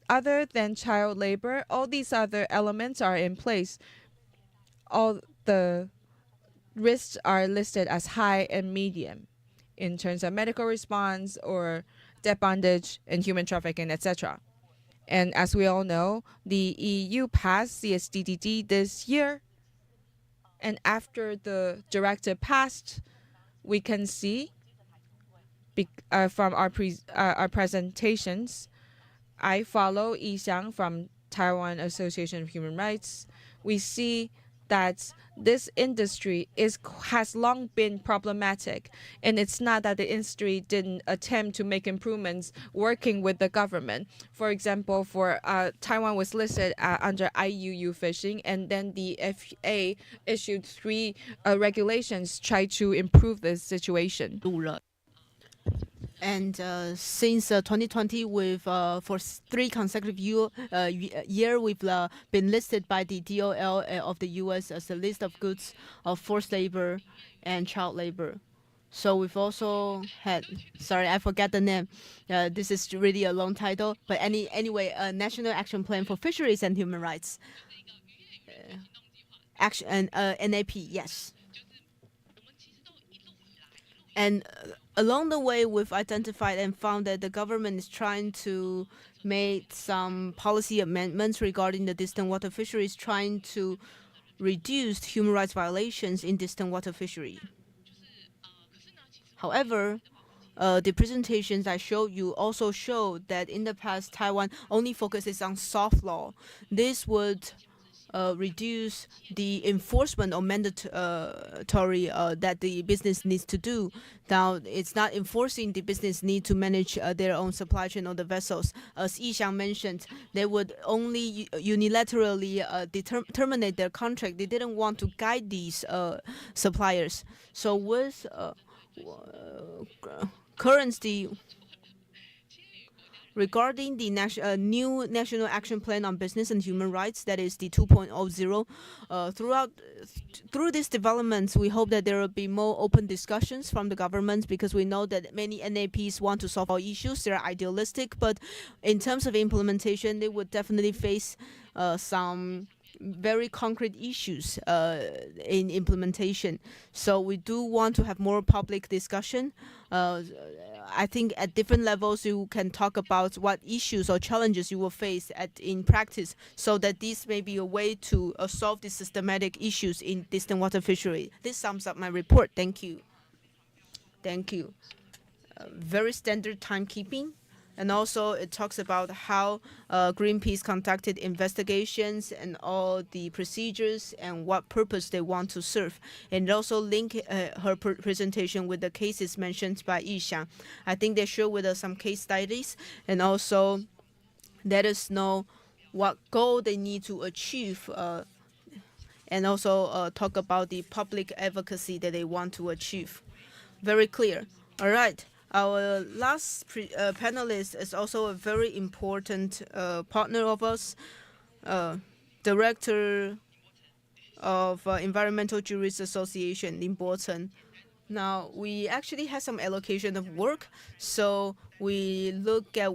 Other than child labor, all these other elements are in place. All the risks are listed as high and medium in terms of medical response or debt bondage and human trafficking, etc. And as we all know, the EU passed CSDDD this year. And after the directive passed, we can see from our presentations, I follow Yixiang from Taiwan Association of Human Rights. We see that this industry has long been problematic, and it's not that the industry didn't attempt to make improvements working with the government. For example, Taiwan was listed under IUU fishing, and then the FA issued 3 regulations try to improve this situation. And since 2020, for 3 consecutive year, we've been listed by the DOL of the U.S. as a list of goods of forced labor and child labor. So we've also had, sorry, I forgot the name. This is really a long title, but anyway, a National Action Plan for Fisheries and Human Rights. NAP, yes. And along the way, we've identified and found that the government is trying to make some policy amendments regarding the distant water fisheries, trying to reduce human rights violations in distant water fishery. However, the presentations I showed you also showed that in the past, Taiwan only focuses on soft law. This would reduce the enforcement or mandatory that the business needs to do. Now, it's not enforcing the business need to manage their own supply chain or the vessels. As Yixiang mentioned, they would only unilaterally terminate their contract. They didn't want to guide these suppliers. So with currency, regarding the new National Action Plan on Business and Human Rights, that is the 2.0, through these developments, we hope that there will be more open discussions from the government, because we know that many NAPs want to solve all issues. They're idealistic, but in terms of implementation, they would definitely face some very concrete issues in implementation. So we do want to have more public discussion. I think at different levels you can talk about what issues or challenges you will face in practice, so that this may be a way to solve the systematic issues in distant water fishery. This sums up my report. Thank you. Thank you. Very standard timekeeping. And also it talks about how Greenpeace conducted investigations and all the procedures and what purpose they want to serve. And also link her presentation with the cases mentioned by Yixiang. I think they share with us some case studies and also let us know what goal they need to achieve and also talk about the public advocacy that they want to achieve. Very clear. All right. Our last panelist is also a very important partner of us, Director of Environmental Jurists Association in Botan. Now, we actually have some allocation of work, so we look at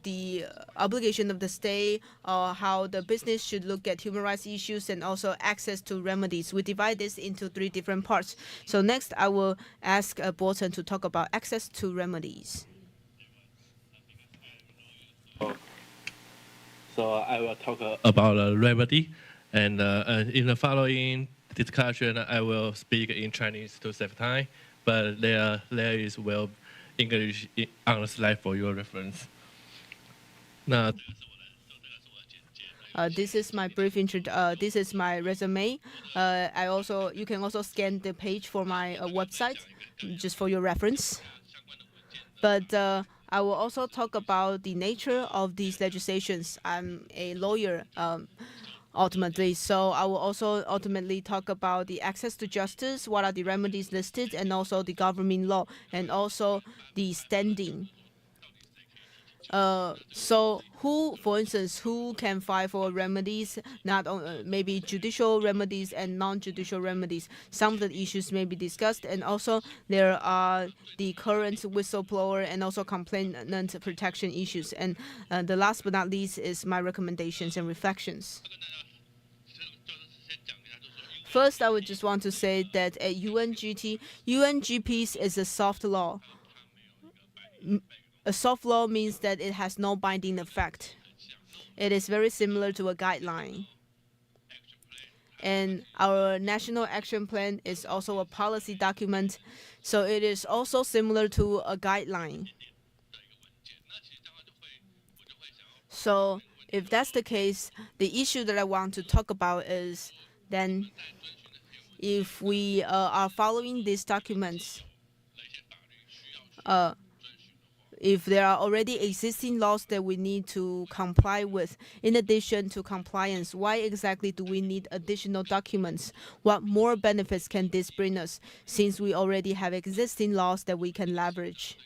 the obligation of the state, how the business should look at human rights issues, and also access to remedies. We divide this into 3 different parts. So next, I will ask Bolton to talk about access to remedies. So I will talk about remedy, and in the following discussion, I will speak in Chinese to save time, but there is English on the slide for your reference. Now, this is my brief this is my resume. You can also scan the page for my website, just for your reference. But I will also talk about the nature of these legislations. I'm a lawyer. Ultimately, so I will also ultimately talk about the access to justice, what are the remedies listed, and also the governing law, and also the standing. So for instance, who can file for remedies, not maybe judicial remedies and non-judicial remedies. Some of the issues may be discussed, and also there are the current whistleblower and also complainant protection issues. And the last but not least is my recommendations and reflections. First, I would just want to say that at UNGPs is a soft law. A soft law means that it has no binding effect. It is very similar to a guideline. And our National Action Plan is also a policy document, so it is also similar to a guideline. So if that's the case, the issue that I want to talk about is then if we are following these documents, if there are already existing laws that we need to comply with, in addition to compliance, why exactly do we need additional documents? What more benefits can this bring us, since we already have existing laws that we can leverage?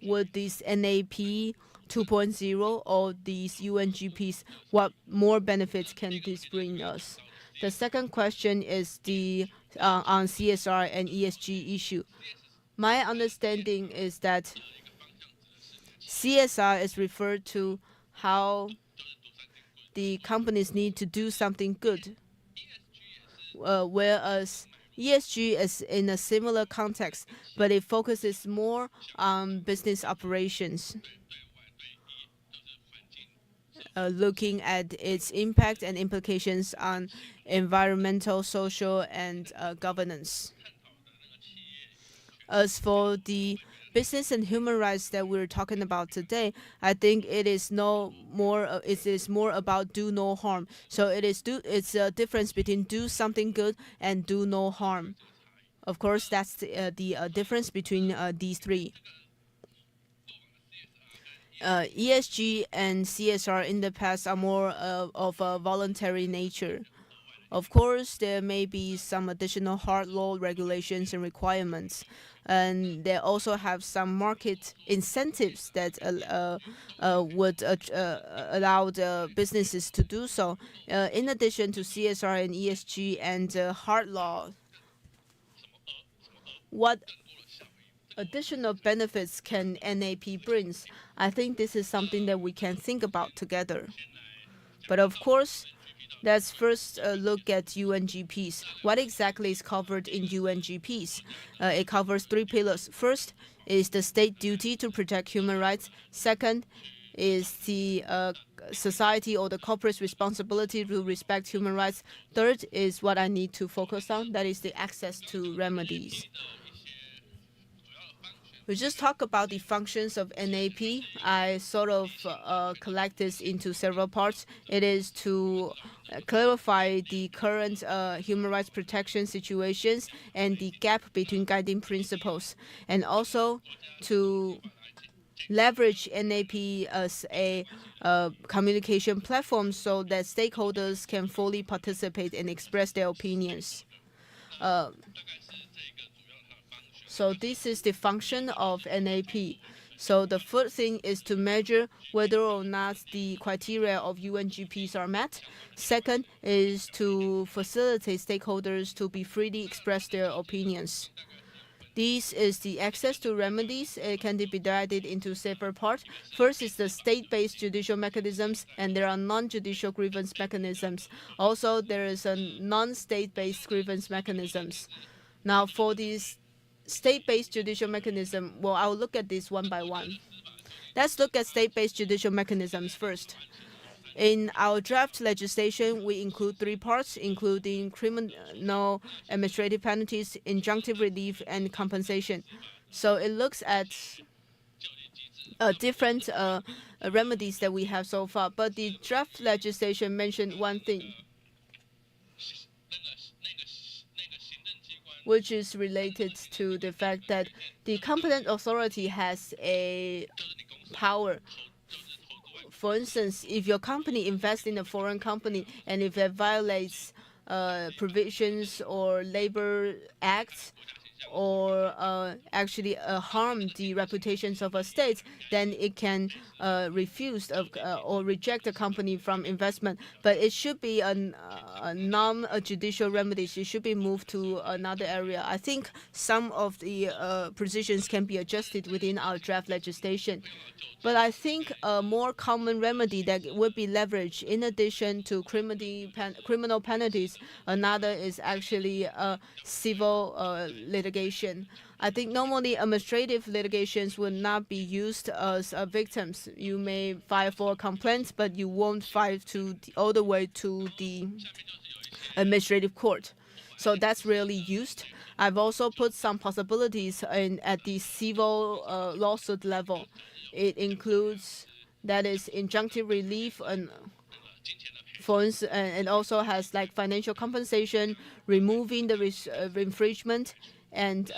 Would this NAP 2.0 or these UNGPs, what more benefits can this bring us? The second question is the on CSR and ESG issue. My understanding is that CSR is referred to how the companies need to do something good, whereas ESG is in a similar context, but it focuses more on business operations, looking at its impact and implications on environmental, social, and governance. As for the business and human rights that we're talking about today, I think it is no more. It is more about do no harm. So it's a difference between do something good and do no harm. Of course, that's the difference between these three. ESG and CSR in the past are more of a voluntary nature. Of course, there may be some additional hard law regulations and requirements, and they also have some market incentives that would allow the businesses to do so. In addition to CSR and ESG and hard law, what additional benefits can NAP brings? I think this is something that we can think about together. But of course, let's first look at UNGPs. What exactly is covered in UNGPs? It covers three pillars. First is the state duty to protect human rights. Second is the society or the corporate responsibility to respect human rights. Third is what I need to focus on, that is the access to remedies. We just talk about the functions of NAP. I sort of collect this into several parts. It is to clarify the current human rights protection situations and the gap between guiding principles, and also to leverage NAP as a communication platform so that stakeholders can fully participate and express their opinions. So this is the function of NAP. So the first thing is to measure whether or not the criteria of UNGPs are met. Second is to facilitate stakeholders to be freely express their opinions. This is the access to remedies. It can be divided into several parts. First is the state-based judicial mechanisms, and there are non-judicial grievance mechanisms. Also, there is a non-state-based grievance mechanisms. Now, for these state-based judicial mechanism, well, I'll look at this one by one. Let's look at state-based judicial mechanisms first. In our draft legislation, we include three parts, including criminal administrative penalties, injunctive relief, and compensation. So it looks at different remedies that we have so far. But the draft legislation mentioned one thing, which is related to the fact that the competent authority has a power. For instance, if your company invests in a foreign company and if it violates provisions or labor acts or actually harm the reputations of a state, then it can refuse or reject the company from investment. But it should be a non-judicial remedies. It should be moved to another area. I think some of the positions can be adjusted within our draft legislation. But I think a more common remedy that would be leveraged in addition to criminal penalties, another is actually civil litigation. I think normally administrative litigations will not be used as victims. You may file for a complaint, but you won't file all the way to the administrative court. So that's rarely used. I've also put some possibilities at the civil lawsuit level. It includes, that is, injunctive relief and for instance, and also has like financial compensation, removing the infringement, and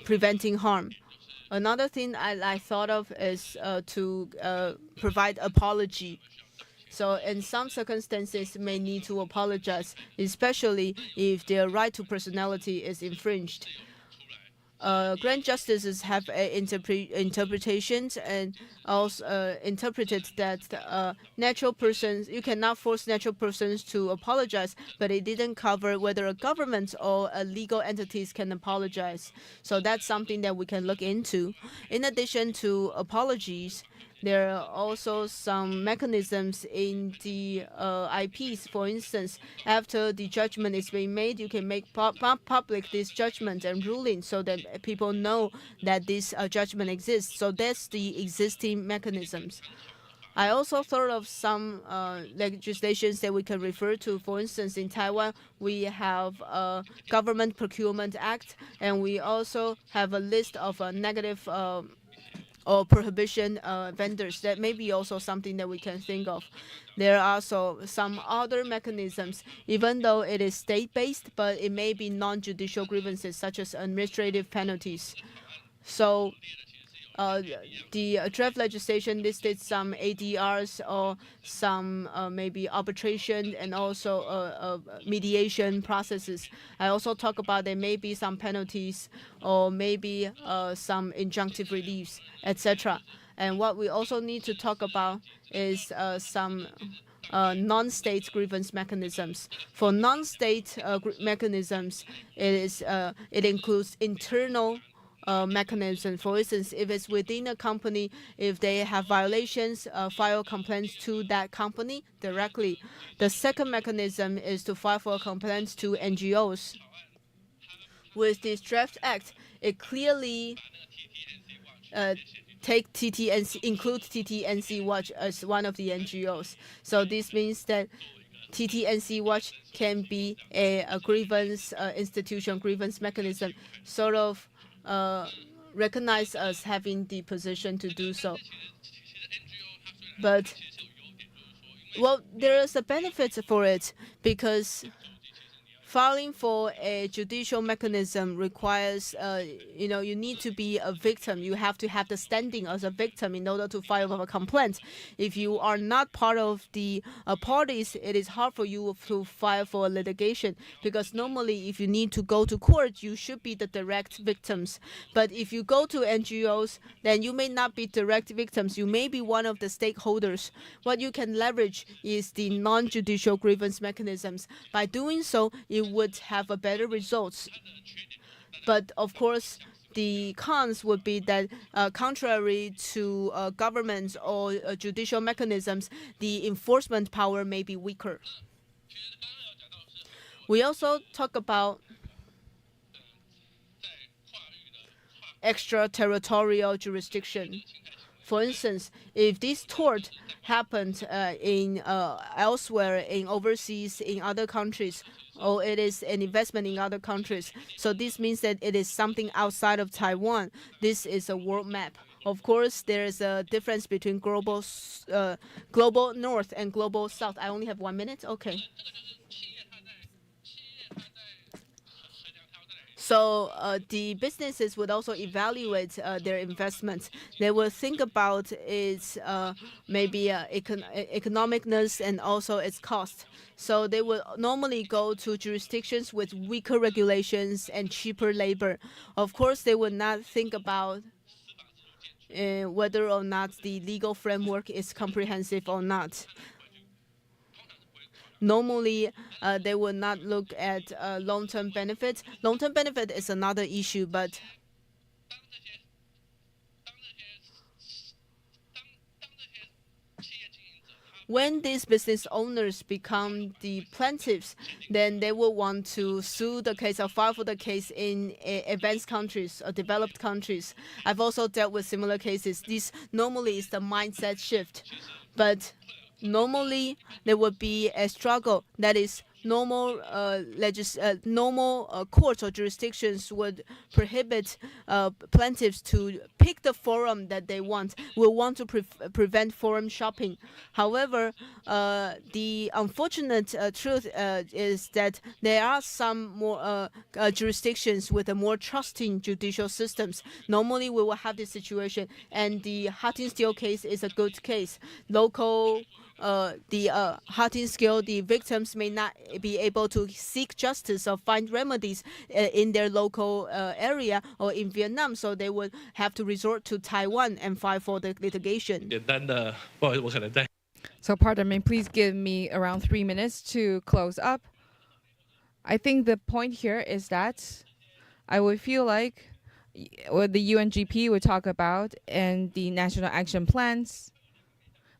preventing harm. Another thing I thought of is to provide apology. So in some circumstances, may need to apologize, especially if their right to personality is infringed. Grand justices have interpretations and also interpreted that natural persons, you cannot force natural persons to apologize, but it didn't cover whether a government or a legal entities can apologize. So that's something that we can look into. In addition to apologies, there are also some mechanisms in the IPs. For instance, after the judgment is being made, you can make public this judgment and ruling so that people know that this judgment exists. So that's the existing mechanisms. I also thought of some legislations that we can refer to. For instance, in Taiwan, we have a Government Procurement Act, and we also have a list of negative or prohibition vendors. That may be also something that we can think of. There are also some other mechanisms, even though it is state-based, but it may be non-judicial grievances, such as administrative penalties. So the draft legislation listed some ADRs or some maybe arbitration and also mediation processes. I also talk about there may be some penalties or maybe some injunctive reliefs, etc. And what we also need to talk about is some non-state grievance mechanisms. For non-state mechanisms, it includes internal mechanism. For instance, if it's within a company, if they have violations, file complaints to that company directly. The second mechanism is to file for complaints to NGOs. With this draft act, it clearly include TTNC Watch as one of the NGOs. So this means that TTNC Watch can be a grievance institution, grievance mechanism, sort of recognize us having the position to do so. But, well, there is a benefit for it because filing for a judicial mechanism requires, you need to be a victim. You have to have the standing as a victim in order to file a complaint. If you are not part of the parties, it is hard for you to file for litigation because normally if you need to go to court, you should be the direct victims. But if you go to NGOs, then you may not be direct victims. You may be one of the stakeholders. What you can leverage is the non-judicial grievance mechanisms. By doing so, it would have a better results. But of course, the cons would be that contrary to governments or judicial mechanisms, the enforcement power may be weaker. We also talk about extraterritorial jurisdiction. For instance, if this tort happened in elsewhere, in overseas, in other countries, or it is an investment in other countries, so this means that it is something outside of Taiwan. This is a world map. Of course, there is a difference between global north and global south. I only have 1 minute. Okay. So the businesses would also evaluate their investments. They will think about its maybe economicness and also its cost. So they will normally go to jurisdictions with weaker regulations and cheaper labor. Of course, they will not think about whether or not the legal framework is comprehensive or not. Normally, they will not look at long-term benefits. Long-term benefit is another issue, but when these business owners become the plaintiffs, then they will want to sue the case or file for the case in advanced countries or developed countries. I've also dealt with similar cases. This normally is the mindset shift, but normally there would be a struggle. That is, normal courts or jurisdictions would prohibit plaintiffs to pick the forum that they want. Will want to prevent forum shopping. However, the unfortunate truth is that there are some more jurisdictions with a more trusting judicial systems. Normally, we will have this situation, and the Hutton Steel case is a good case. Local the Hutton Steel, the victims may not be able to seek justice or find remedies in their local area or in Vietnam, so they would have to resort to Taiwan and file for the litigation. So pardon me, please give me around 3 minutes to close up. I think the point here is that I would feel like what the UNGP would talk about and the national action plans,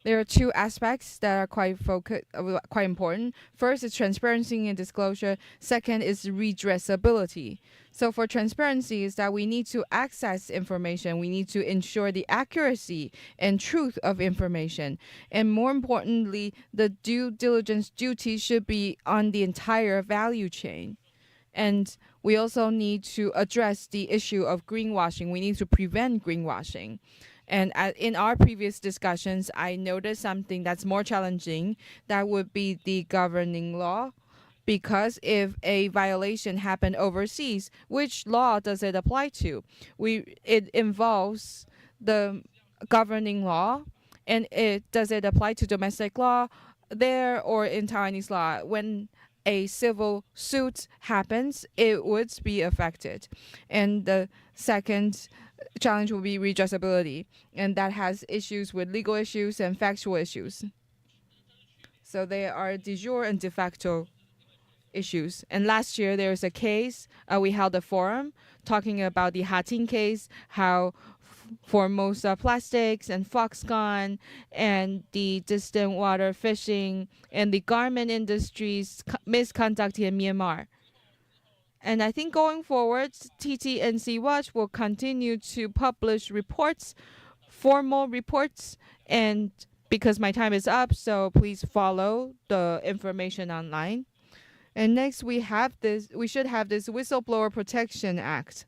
There are two aspects that are quite important. First is transparency and disclosure. Second is redressability. So for transparency is that we need to access information. We need to ensure the accuracy and truth of information. And more importantly, the due diligence duty should be on the entire value chain. And we also need to address the issue of greenwashing. We need to prevent greenwashing. And in our previous discussions, I noticed something that's more challenging. That would be the governing law. Because if a violation happened overseas, which law does it apply to? It involves the governing law, and does it apply to domestic law there or in Taiwanese law? When a civil suit happens, it would be affected. And the second challenge will be redressability, and that has issues with legal issues and factual issues. So they are de jure and de facto issues. And last year there was a case, we held a forum talking about the Hatin case, how Formosa plastics and Foxconn and the distant water fishing and the garment industry's misconduct in Myanmar. And I think going forward, TTNC Watch will continue to publish reports, formal reports, and because my time is up, so please follow the information online. And next we should have this Whistleblower Protection Act.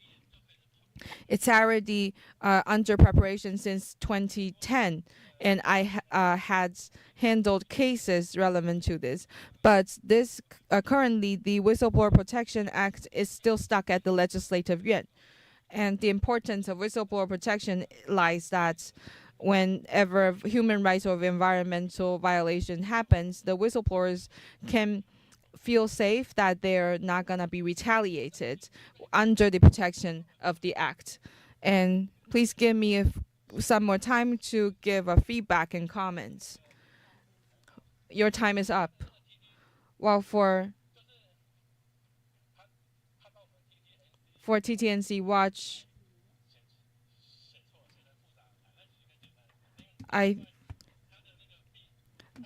It's already under preparation since 2010, and I had handled cases relevant to this. But this currently, the Whistleblower Protection Act is still stuck at the Legislative Yuan. And the importance of whistleblower protection lies that whenever human rights or environmental violation happens, the whistleblowers can feel safe that they're not going to be retaliated under the protection of the act. And please give me some more time to give a feedback and comments. Your time is up. Well, for TTNC Watch,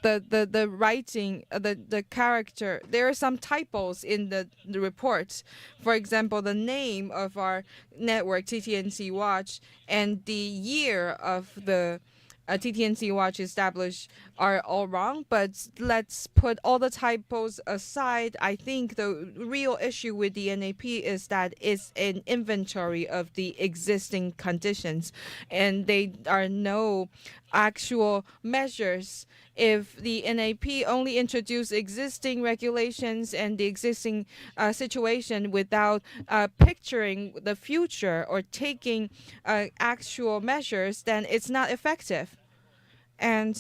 the writing, the character, there are some typos in the report. For example, the name of our network, TTNC Watch, and the year of the TTNC Watch established are all wrong, but let's put all the typos aside. I think the real issue with the NAP is that it's an inventory of the existing conditions, and there are no actual measures. If the NAP only introduced existing regulations and the existing situation without picturing the future or taking actual measures, then it's not effective. And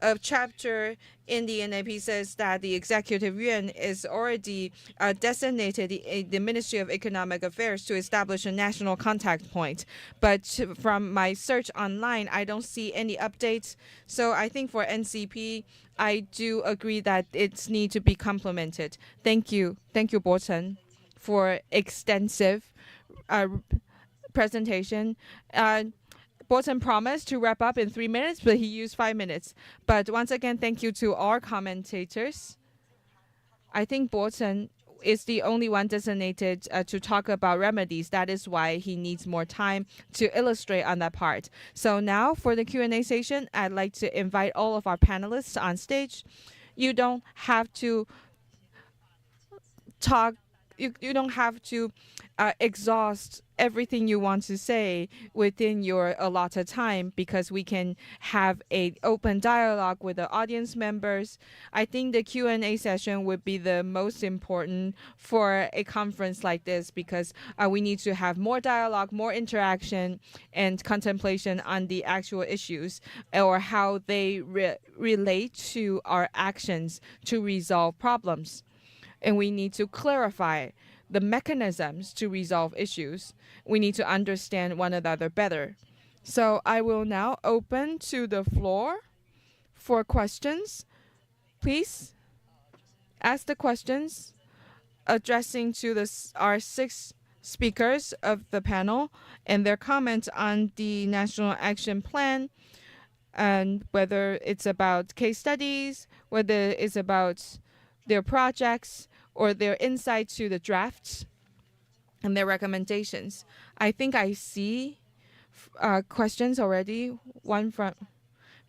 a chapter in the NAP says that the Executive Yuan is already designated the Ministry of Economic Affairs to establish a national contact point. But from my search online, I don't see any updates. So I think for NCP, I do agree that it needs to be complemented. Thank you. Thank you, Bo Chen, for extensive presentation. Bolton promised to wrap up in 3 minutes, but he used 5 minutes. But once again, thank you to our commentators. I think Bolton is the only one designated to talk about remedies. That is why he needs more time to illustrate on that part. So now for the Q&A session, I'd like to invite all of our panelists on stage. You don't have to talk. You don't have to exhaust everything you want to say within your allotted time, because we can have an open dialogue with the audience members. I think the Q&A session would be the most important for a conference like this, because we need to have more dialogue, more interaction, and contemplation on the actual issues or how they relate to our actions to resolve problems. And we need to clarify the mechanisms to resolve issues. We need to understand one another better. So I will now open to the floor for questions. Please ask the questions addressing to our 6 speakers of the panel and their comments on the National Action Plan and whether it's about case studies, whether it's about their projects or their insight to the drafts and their recommendations. I think I see questions already. One from,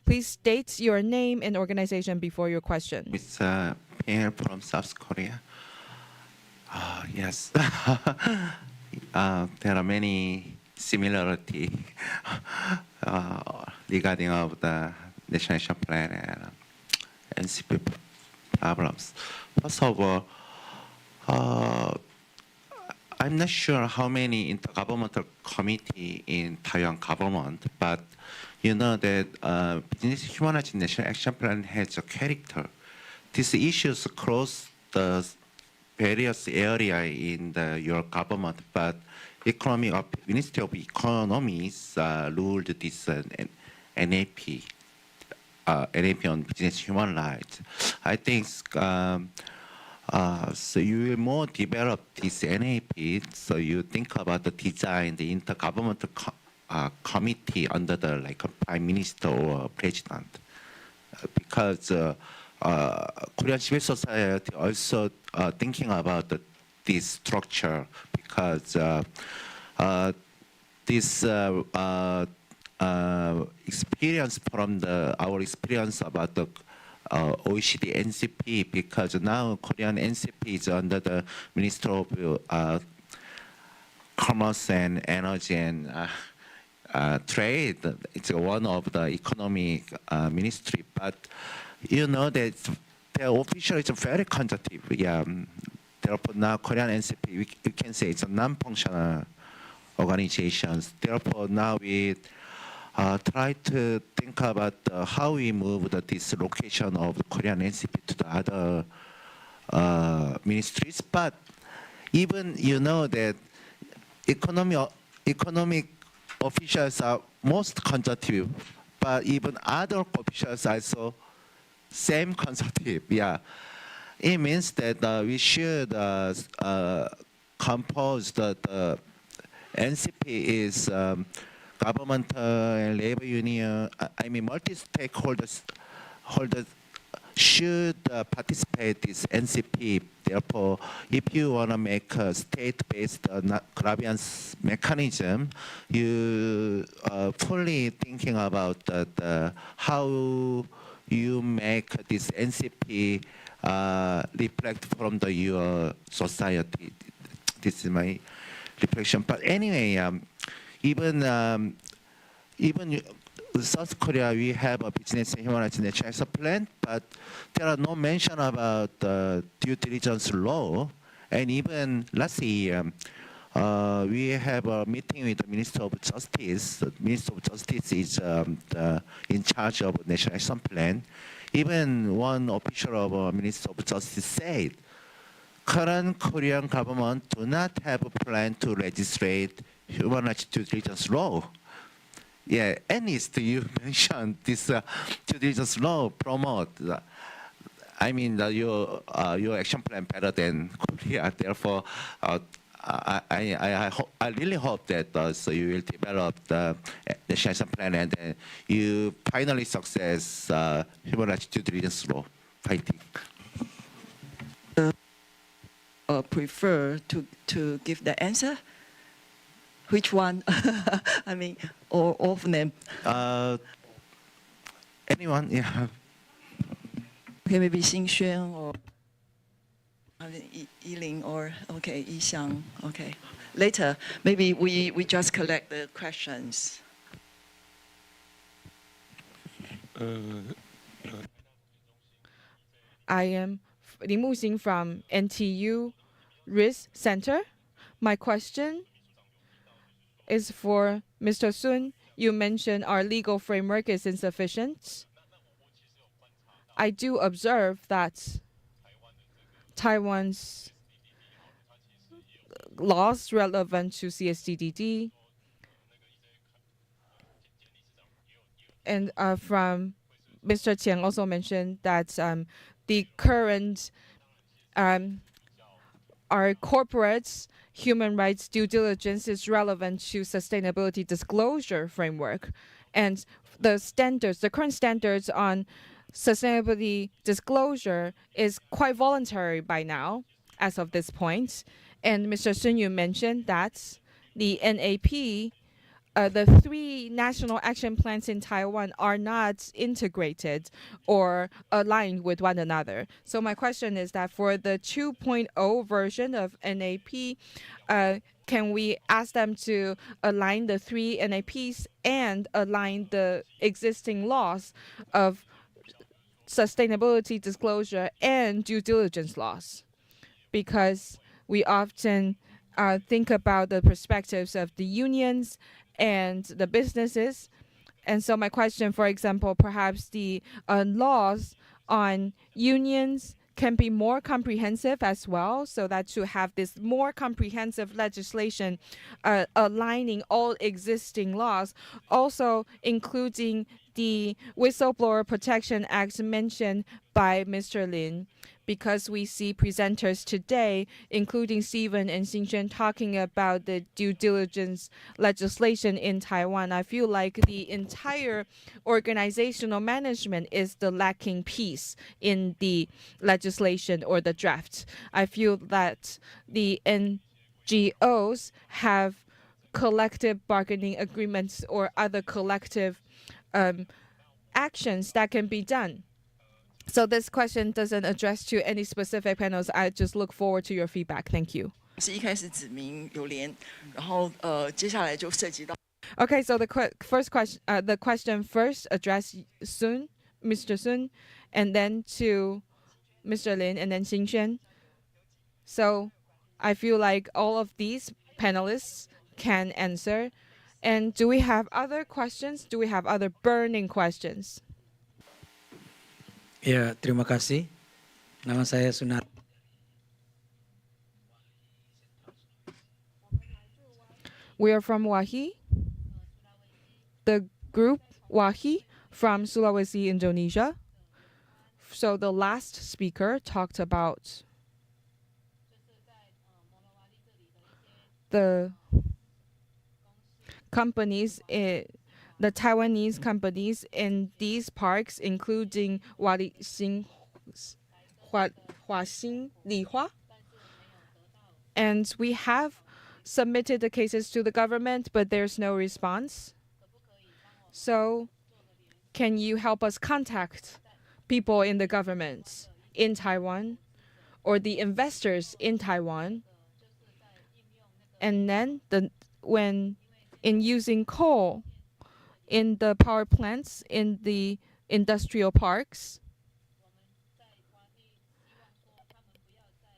please state your name and organization before your question. Mr. Pierre from South Korea. Yes, there are many similarity regarding of the national action plan and NCP problems. First of all, I'm not sure how many intergovernmental committee in Taiwan government, but you know that business human rights national action plan has a character. These issues cross the various area in your government, but Ministry of Economies ruled this NAP, NAP on business human rights. I think so you will more develop this NAP, so you think about the design, the intergovernmental committee under the like a prime minister or president, because Korean civil society also thinking about this structure, because this experience from our experience about the OECD NCP, because now Korean NCP is under the Minister of Commerce and Energy and Trade. It's one of the economic ministry, but you know that the official is very conservative. Yeah. Therefore, now Korean NCP, we can say it's a non-functional organizations. Therefore, now we try to think about how we move the dislocation of the Korean NCP to the other ministries. But even you know that economic officials are most conservative, but even other officials also same conservative. Yeah, it means that we should compose the NCP is government and labor union. I mean, multi-stakeholders should participate this NCP. Therefore, if you want to make a state-based grievance mechanism, you fully thinking about how you make this NCP reflect from your society. This is my reflection. But anyway, even South Korea, we have a business and human rights national action plan, but there are no mention about due diligence law. And even last year, we have a meeting with the Minister of Justice. The Minister of Justice is in charge of national action plan. Even one official of Minister of Justice said, current Korean government do not have a plan to legislate human rights due diligence law. Yeah, and you mentioned this due diligence law promote. I mean, your action plan better than Korea. Therefore, I really hope that so you will develop the action plan and then you finally success human rights due diligence law. Fighting. Prefer to give the answer? Which one? I mean, or all of them? Anyone, yeah. Okay, maybe Xingxuan or Yiling or okay, Yixiang. Okay. Later, maybe we just collect the questions. I am Li Muxing from NTU Risk Center. My question is for Mr. Sun. You mentioned our legal framework is insufficient. I do observe that Taiwan's laws relevant to CSDDD and from Mr. Qian also mentioned that the current our corporates human rights due diligence is relevant to sustainability disclosure framework. And the current standards on sustainability disclosure is quite voluntary by now, as of this point. And Mr. Sun Yu mentioned that the NAP, the 3 national action plans in Taiwan are not integrated or aligned with one another. So my question is that for the 2.0 version of NAP, can we ask them to align the 3 NAPs and align the existing laws of sustainability disclosure and due diligence laws? Because we often think about the perspectives of the unions and the businesses. And so my question, for example, perhaps the laws on unions can be more comprehensive as well, so that to have this more comprehensive legislation aligning all existing laws, also including the Whistleblower Protection Act mentioned by Mr. Lin, because we see presenters today, including Stephen and Xinxuan, talking about the due diligence legislation in Taiwan. I feel like the entire organizational management is the lacking piece in the legislation or the draft. I feel that the NGOs have collective bargaining agreements or other collective actions that can be done. So this question doesn't address to any specific panels. I just look forward to your feedback. Thank you. 是一开始指明友联，然后接下来就涉及到。Okay, so the question first addressed Sun, Mr. Sun, and then to Mr. Lin, and then Xinxuan. So I feel like all of these panelists can answer. And do we have other questions? Do we have other burning questions? Ya, terima kasih. Nama saya Sunar. We are from Wahi, the group Wahi from Sulawesi, Indonesia. So the last speaker talked about the companies, the Taiwanese companies in these parks, including Huaxin, Lihua. And we have submitted the cases to the government, but there's no response. So can you help us contact people in the government in Taiwan or the investors in Taiwan? And then when in using coal in the power plants, in the industrial parks,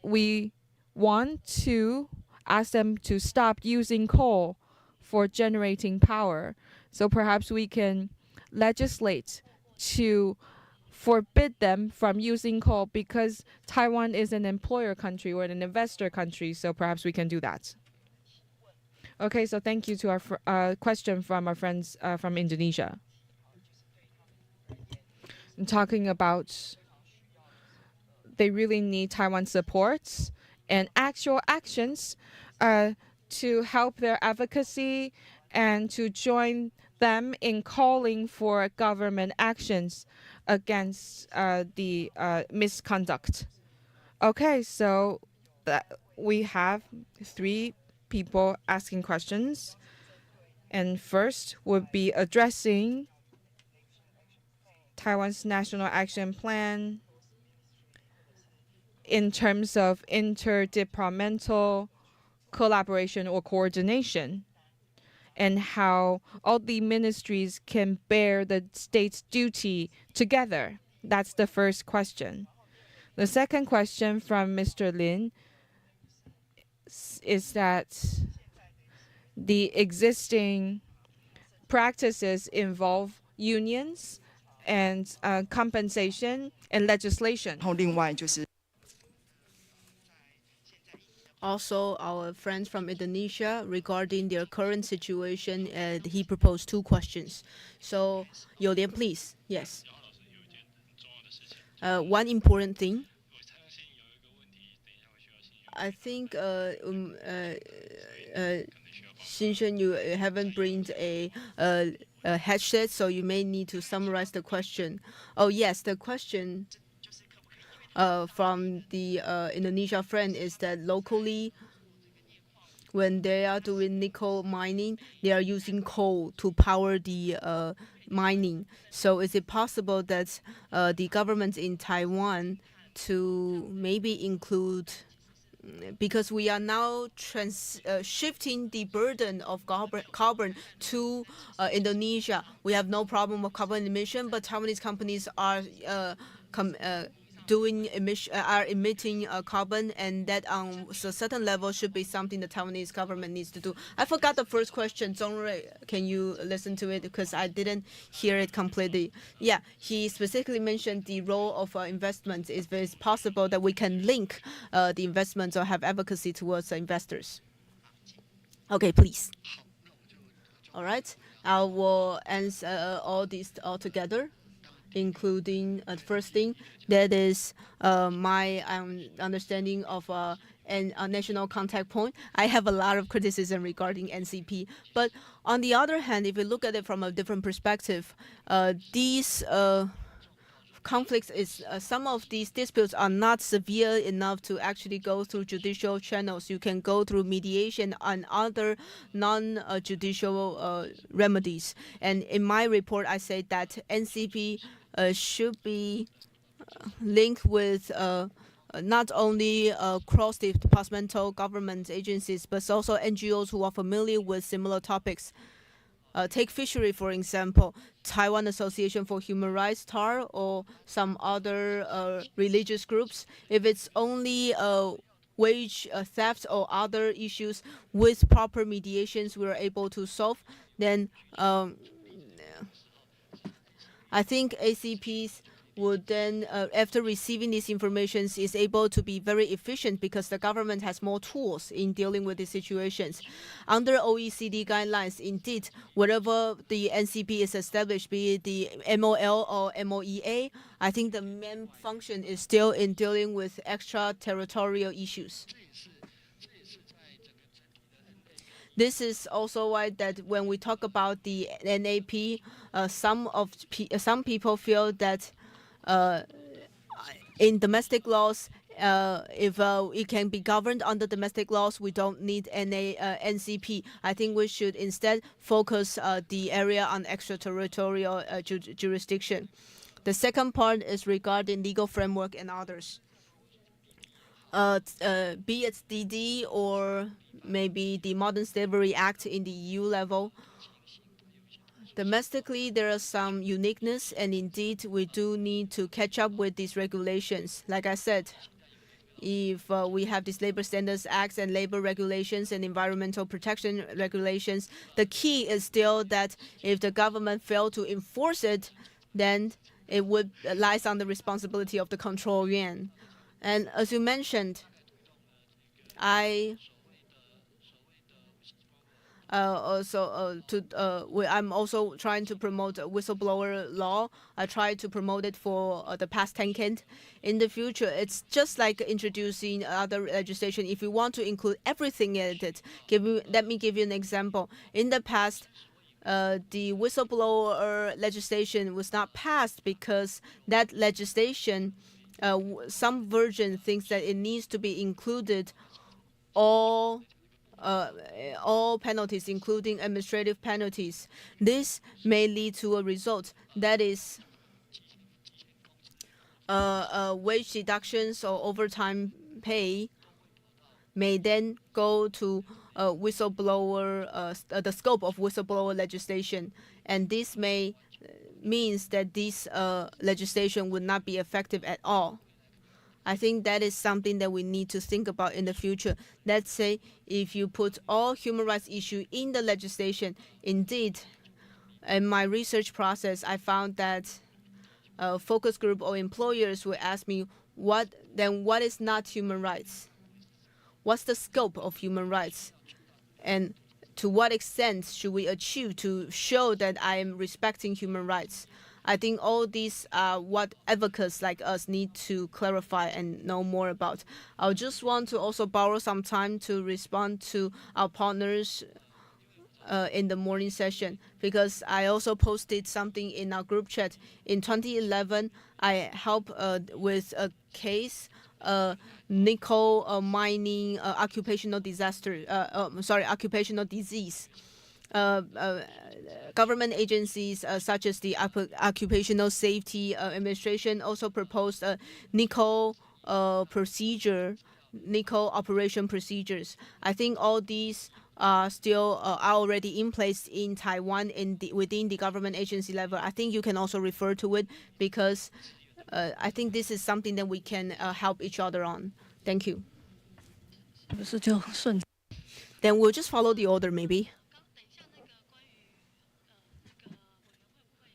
we want to ask them to stop using coal for generating power. So perhaps we can legislate to forbid them from using coal, because Taiwan is an employer country or an investor country, so perhaps we can do that. Okay, so thank you to our question from our friends from Indonesia. I'm talking about they really need Taiwan support and actual actions to help their advocacy and to join them in calling for government actions against the misconduct. Okay, so we have 3 people asking questions. And first would be addressing Taiwan's National Action Plan in terms of interdepartmental collaboration or coordination, and how all the ministries can bear the state's duty together. That's the first question. The second question from Mr. Lin is that the existing practices involve unions and compensation and legislation. 然后另外就是。 Also, our friends from Indonesia, regarding their current situation, he proposed 2 questions. So, Yolian, please. Yes. One important thing. I think, Xinxuan, you haven't brought a headset, so you may need to summarize the question. Oh yes, the question from the Indonesia friend is that locally, when they are doing nickel mining, they are using coal to power the mining. So is it possible that the government in Taiwan to maybe include, because we are now shifting the burden of carbon to Indonesia. We have no problem with carbon emission, but Taiwanese companies are emitting carbon, and that on a certain level should be something the Taiwanese government needs to do. I forgot the first question. Zhongrui, can you listen to it, because I didn't hear it completely? Yeah, he specifically mentioned the role of investments. If it's possible that we can link the investments or have advocacy towards investors. Okay, please. All right, I will answer all these all together, including the first thing, that is my understanding of a national contact point. I have a lot of criticism regarding NCP, but on the other hand, if you look at it from a different perspective, these conflicts is some of these disputes are not severe enough to actually go through judicial channels. You can go through mediation and other non-judicial remedies. And in my report, I say that NCP should be linked with not only cross-departmental government agencies, but also NGOs who are familiar with similar topics. Take fishery, for example, Taiwan Association for Human Rights, TAR, or some other religious groups. If it's only wage theft or other issues with proper mediations we are able to solve, then I think ACPs would then, after receiving these informations, is able to be very efficient because the government has more tools in dealing with these situations. Under OECD guidelines, indeed, wherever the NCP is established, be it the MOL or MOEA, I think the main function is still in dealing with extraterritorial issues. This is also why that when we talk about the NAP, some people feel that in domestic laws, if it can be governed under domestic laws, we don't need NCP. I think we should instead focus the area on extraterritorial jurisdiction. The second part is regarding legal framework and others. Be it DD or maybe the Modern Slavery Act in the EU level. Domestically, there are some uniqueness, and indeed, we do need to catch up with these regulations. Like I said, if we have these Labor Standards Acts and labor regulations and environmental protection regulations, the key is still that if the government failed to enforce it, then it would lies on the responsibility of the control yuan. And as you mentioned, I'm also trying to promote a whistleblower law. I try to promote it for the past decade. In the future, it's just like introducing other legislation. If you want to include everything in it, let me give you an example. In the past, the whistleblower legislation was not passed because that legislation, some version thinks that it needs to be included all penalties, including administrative penalties. This may lead to a result that is wage deductions or overtime pay may then go to whistleblower, the scope of whistleblower legislation, and this may means that this legislation would not be effective at all. I think that is something that we need to think about in the future. Let's say if you put all human rights issues in the legislation, indeed, in my research process, I found that focus group or employers will ask me, what is not human rights? What's the scope of human rights? And to what extent should we achieve to show that I am respecting human rights? I think all these are what advocates like us need to clarify and know more about. I just want to also borrow some time to respond to our partners in the morning session, because I also posted something in our group chat. In 2011, I helped with a case, nickel mining occupational occupational disease. Government agencies such as the Occupational Safety Administration also proposed a nickel nickel operation procedures. I think all these are still are already in place in Taiwan within the government agency level. I think you can also refer to it, because I think this is something that we can help each other on. Thank you. Then we'll just follow the order, maybe.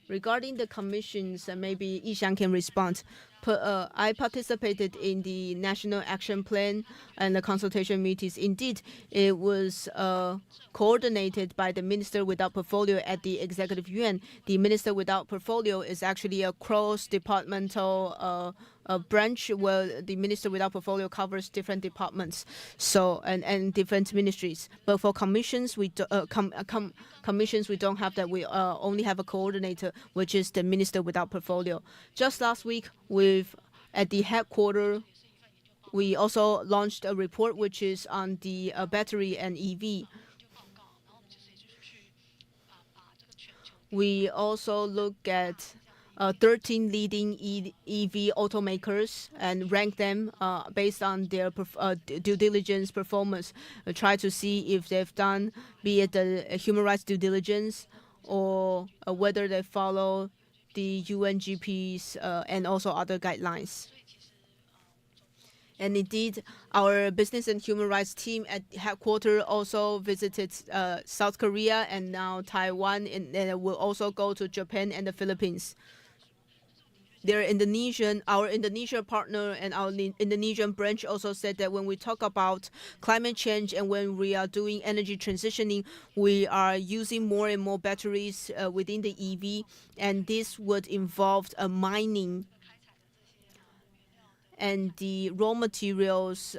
Regarding the commissions, maybe Yixiang can respond. I participated in the National Action Plan and the consultation meetings. Indeed, it was coordinated by the Minister without Portfolio at the Executive Yuan. The Minister without Portfolio is actually a cross-departmental branch where the Minister without Portfolio covers different departments, and different ministries. But for commissions, we commissions we don't have that. We only have a coordinator, which is the Minister without Portfolio. Just last week, at the headquarters, we also launched a report which is on the battery and EV. We also look at 13 leading EV automakers and rank them based on their due diligence performance. Try to see if they've done, be it the human rights due diligence or whether they follow the UNGPs and also other guidelines. And indeed, our business and human rights team at headquarters also visited South Korea and now Taiwan, and will also go to Japan and the Philippines. Our Indonesian partner and our Indonesian branch also said that when we talk about climate change and when we are doing energy transitioning, we are using more and more batteries within the EV, and this would involve mining. And the raw materials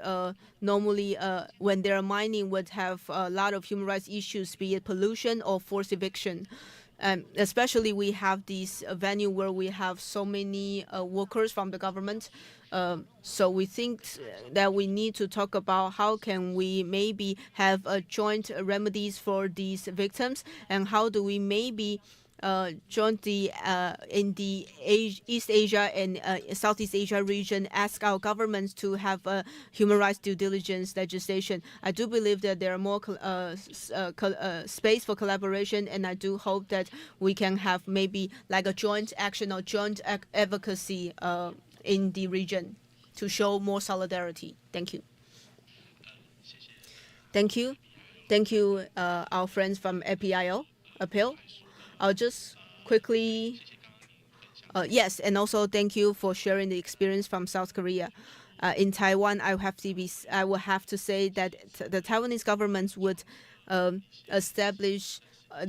normally, when they're mining, would have a lot of human rights issues, be it pollution or forced eviction. Especially we have this venue where we have so many workers from the government. So we think that we need to talk about how can we maybe have joint remedies for these victims, and how do we maybe join in the East Asia and Southeast Asia region, ask our governments to have a human rights due diligence legislation. I do believe that there are more space for collaboration, and I do hope that we can have maybe like a joint action or joint advocacy in the region to show more solidarity. Thank you. Thank you. Thank you, our friends from APIO, Appeal. I'll just quickly, yes, and also thank you for sharing the experience from South Korea. In Taiwan, I will have to say that the Taiwanese government would establish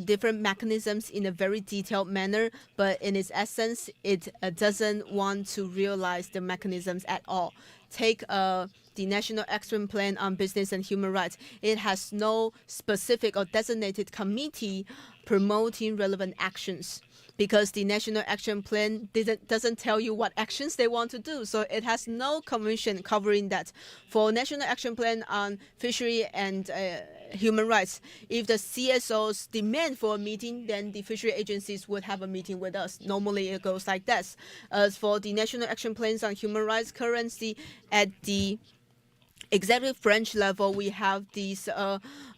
different mechanisms in a very detailed manner, but in its essence, it doesn't want to realize the mechanisms at all. Take the National Action Plan on Business and Human Rights. It has no specific or designated committee promoting relevant actions, because the National Action Plan doesn't tell you what actions they want to do. So it has no commission covering that. For National Action Plan on Fishery and Human Rights, if the CSOs demand for a meeting, then the fishery agencies would have a meeting with us. Normally it goes like this. As for the National Action Plans on Human Rights, currently at the executive branch level, we have this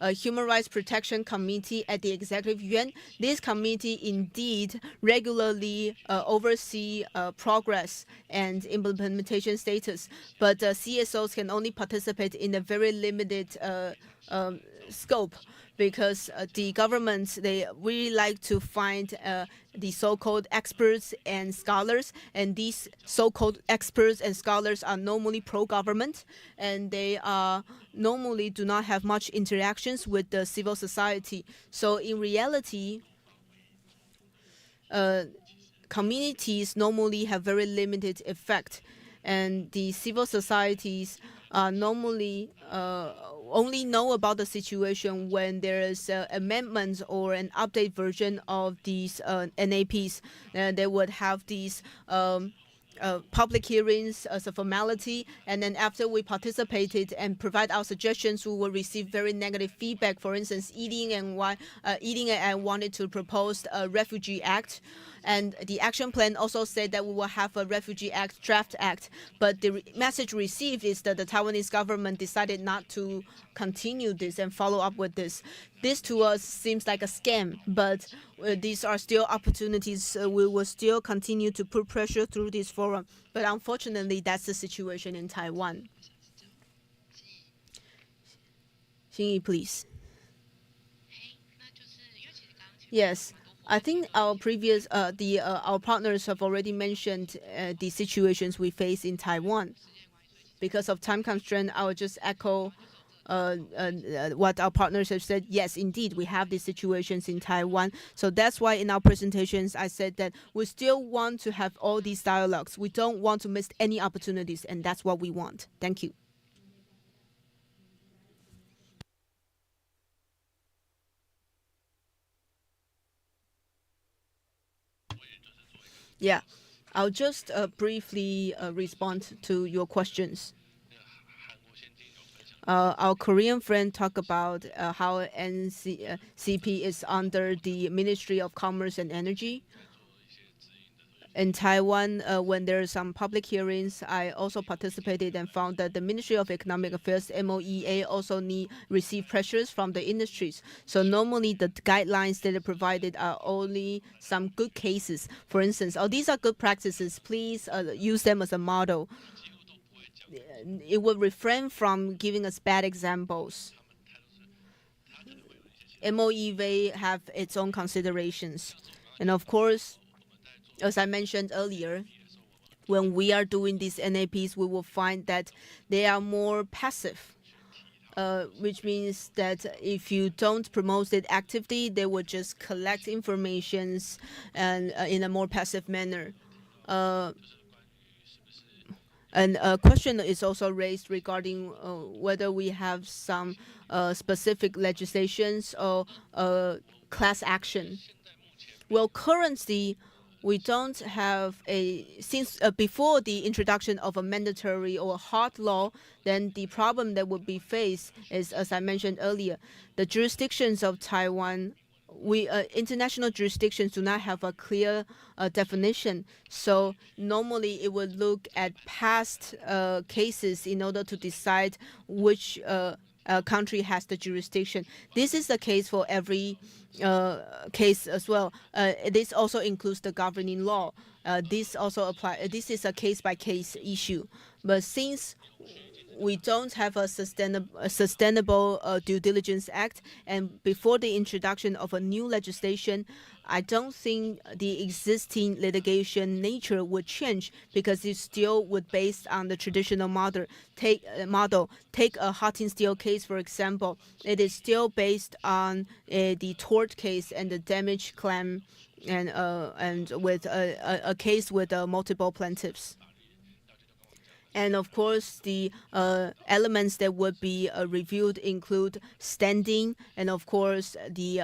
Human Rights Protection Committee at the Executive Yuan. This committee indeed regularly oversee progress and implementation status, but CSOs can only participate in a very limited scope, because the governments, they really like to find the so-called experts and scholars, and these so-called experts and scholars are normally pro-government, and they normally do not have much interactions with the civil society. So in reality, communities normally have very limited effect, and the civil societies normally only know about the situation when there is amendments or an update version of these NAPs. They would have these public hearings as a formality, and then after we participated and provide our suggestions, we will receive very negative feedback. For instance, eating and wanted to propose a refugee act, and the action plan also said that we will have a refugee act draft act. But the message received is that the Taiwanese government decided not to continue this and follow up with this. This to us seems like a scam, but these are still opportunities. We will still continue to put pressure through this forum. But unfortunately, that's the situation in Taiwan. Xingyi, please. Yes. I think our previous our partners have already mentioned the situations we face in Taiwan. Because of time constraint, I will just echo what our partners have said. Yes, indeed, we have these situations in Taiwan. So that's why in our presentations, I said that we still want to have all these dialogues. We don't want to miss any opportunities, and that's what we want. Thank you. Yeah, I'll just briefly respond to your questions. Our Korean friend talked about how CP is under the Ministry of Commerce and Energy. In Taiwan, when there are some public hearings, I also participated and found that the Ministry of Economic Affairs, MOEA, also receive pressures from the industries. So normally the guidelines that are provided are only some good cases. For instance, these are good practices. Please use them as a model. It will refrain from giving us bad examples. MOEA have its own considerations. And of course, as I mentioned earlier, when we are doing these NAPs, we will find that they are more passive, which means that if you don't promote it actively, they will just collect informations and in a more passive manner. And a question is also raised regarding whether we have some specific legislations or class action. Well, currently, we don't have since before the introduction of a mandatory or hard law, then the problem that would be faced is, as I mentioned earlier, the jurisdictions of Taiwan. International jurisdictions do not have a clear definition. So normally it would look at past cases in order to decide which country has the jurisdiction. This is the case for every case as well. This also includes the governing law. This is a case-by-case issue. But since we don't have a sustainable due diligence act, and before the introduction of a new legislation, I don't think the existing litigation nature would change because it still would based on the traditional model. Take a hot and steel case, for example. It is still based on the tort case and the damage claim, and with a case with multiple plaintiffs. And of course, the elements that would be reviewed include standing and, of course, the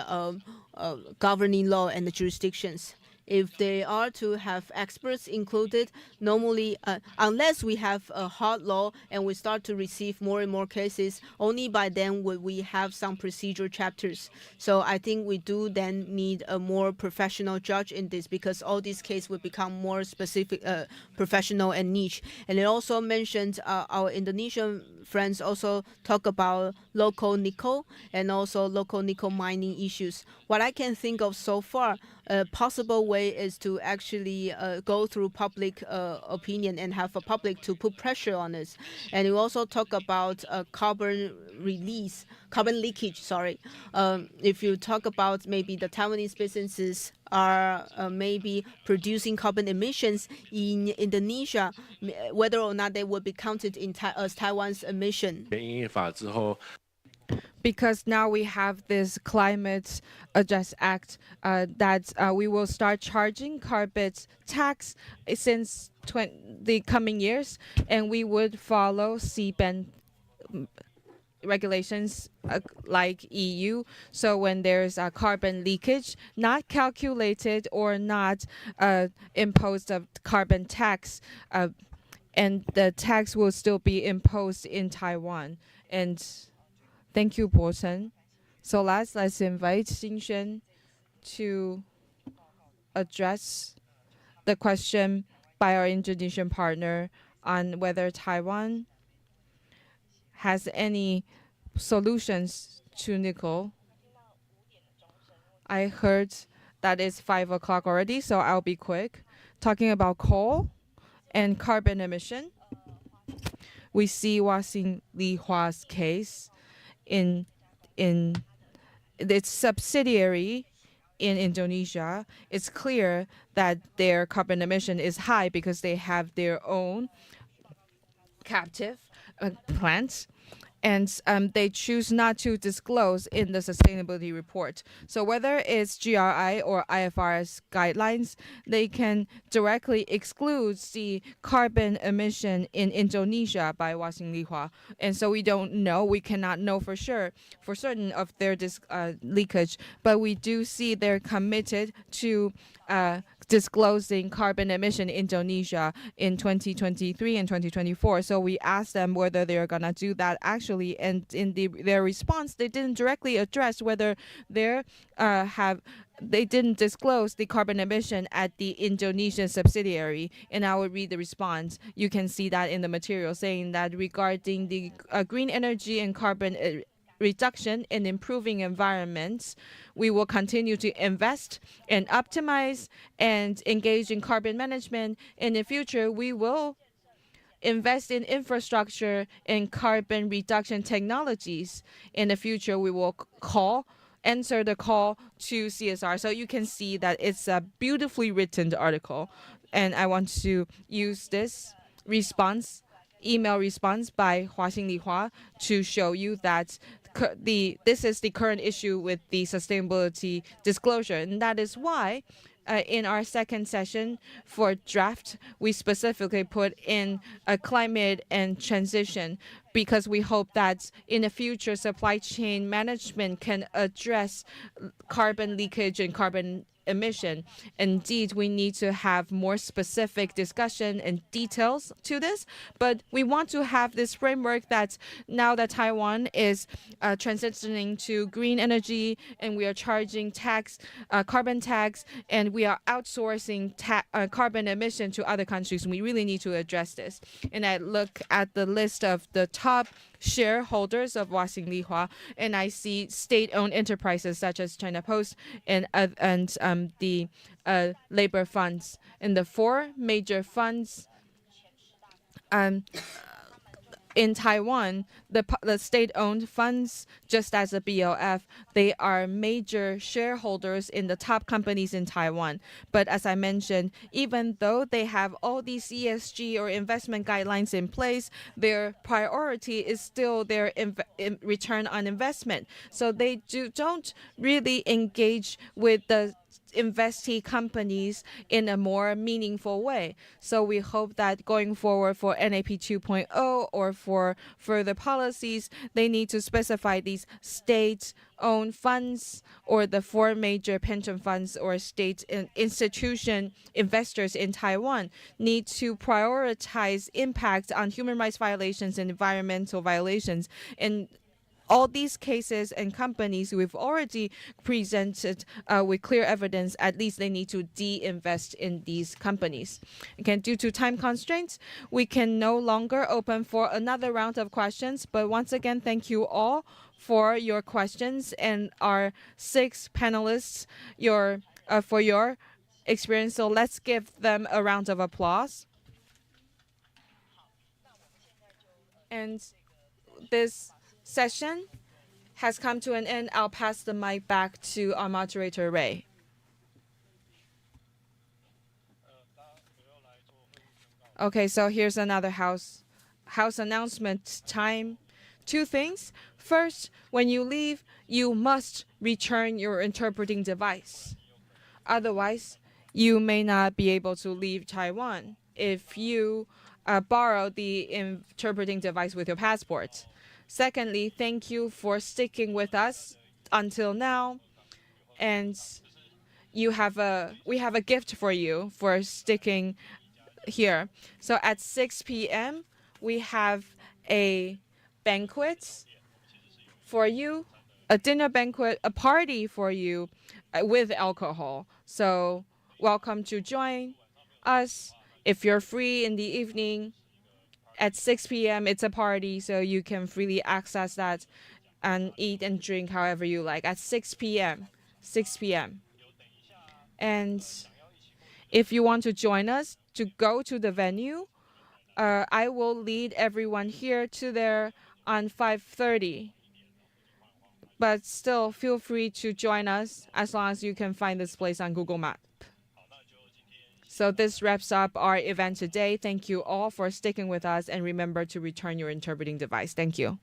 governing law and the jurisdictions. If they are to have experts included, normally, unless we have a hard law and we start to receive more and more cases, only by then would we have some procedure chapters. So I think we do then need a more professional judge in this, because all these cases would become more specific, professional and niche. And it also mentioned our Indonesian friends also talk about local nickel and also local nickel mining issues. What I can think of so far, a possible way is to actually go through public opinion and have a public to put pressure on this. And you also talk about carbon leakage. Sorry, if you talk about maybe the Taiwanese businesses are maybe producing carbon emissions in Indonesia, whether or not they will be counted as Taiwan's emission. Because now we have this Climate Adjust Act that we will start charging carbon tax since the coming years, and we would follow CBAM regulations like EU. So when there's a carbon leakage, not calculated or not imposed a carbon tax, and the tax will still be imposed in Taiwan. And thank you, Bo-chen. So let's invite Xinxuan to address the question by our Indonesian partner on whether Taiwan has any solutions to nickel. I heard that it's 5 o'clock already, so I'll be quick. Talking about coal and carbon emission, we see Huaxin Lihua's case in its subsidiary in Indonesia. It's clear that their carbon emission is high because they have their own captive plants, and they choose not to disclose in the sustainability report. So whether it's GRI or IFRS guidelines, they can directly exclude the carbon emission in Indonesia by Huaxin Lihua. And so we don't know, we cannot know for certain of their leakage, but we do see they're committed to disclosing carbon emission in Indonesia in 2023 and 2024. So we asked them whether they're going to do that actually, and in their response, they didn't directly address whether they didn't disclose the carbon emission at the Indonesian subsidiary. And I will read the response. You can see that in the material, saying that regarding the green energy and carbon reduction in improving environments, we will continue to invest and optimize and engage in carbon management. In the future, we will invest in infrastructure and carbon reduction technologies. In the future, we will answer the call to CSR. So you can see that it's a beautifully written article. And I want to use this email response by Huaxin Lihua to show you that this is the current issue with the sustainability disclosure. And that is why in our second session for draft, we specifically put in a climate and transition, because we hope that in the future, supply chain management can address carbon leakage and carbon emission. Indeed, we need to have more specific discussion and details to this, but we want to have this framework that now that Taiwan is transitioning to green energy and we are charging carbon tax, and we are outsourcing carbon emission to other countries, we really need to address this. And I look at the list of the top shareholders of Huaxin Lihua, and I see state-owned enterprises such as China Post and the labor funds. And the 4 major funds in Taiwan, the state-owned funds, just as the BOF, they are major shareholders in the top companies in Taiwan. But as I mentioned, even though they have all these ESG or investment guidelines in place, their priority is still their return on investment. So they don't really engage with the investee companies in a more meaningful way. So we hope that going forward for NAP 2.0 or for further policies, they need to specify these state-owned funds or the 4 major pension funds or state institution investors in Taiwan need to prioritize impact on human rights violations and environmental violations. And all these cases and companies we've already presented with clear evidence, at least they need to de-invest in these companies. Again, due to time constraints, we can no longer open for another round of questions. But once again, thank you all for your questions and our 6 panelists for your experience. So let's give them a round of applause. And this session has come to an end. I'll pass the mic back to our moderator, Ray. Okay, so here's another house announcement time. 2 things. First, when you leave, you must return your interpreting device. Otherwise, you may not be able to leave Taiwan if you borrow the interpreting device with your passport. Secondly, thank you for sticking with us until now. And we have a gift for you for sticking here. So at 6 p.m., we have a banquet for you, a dinner banquet, a party for you with alcohol. So welcome to join us. If you're free in the evening, at 6 p.m., it's a party, so you can freely access that and eat and drink however you like at 6 p.m. 6 p.m. And if you want to join us to go to the venue, I will lead everyone here to there on 5:30. But still, feel free to join us as long as you can find this place on Google Map. So this wraps up our event today. Thank you all for sticking with us, and remember to return your interpreting device. Thank you.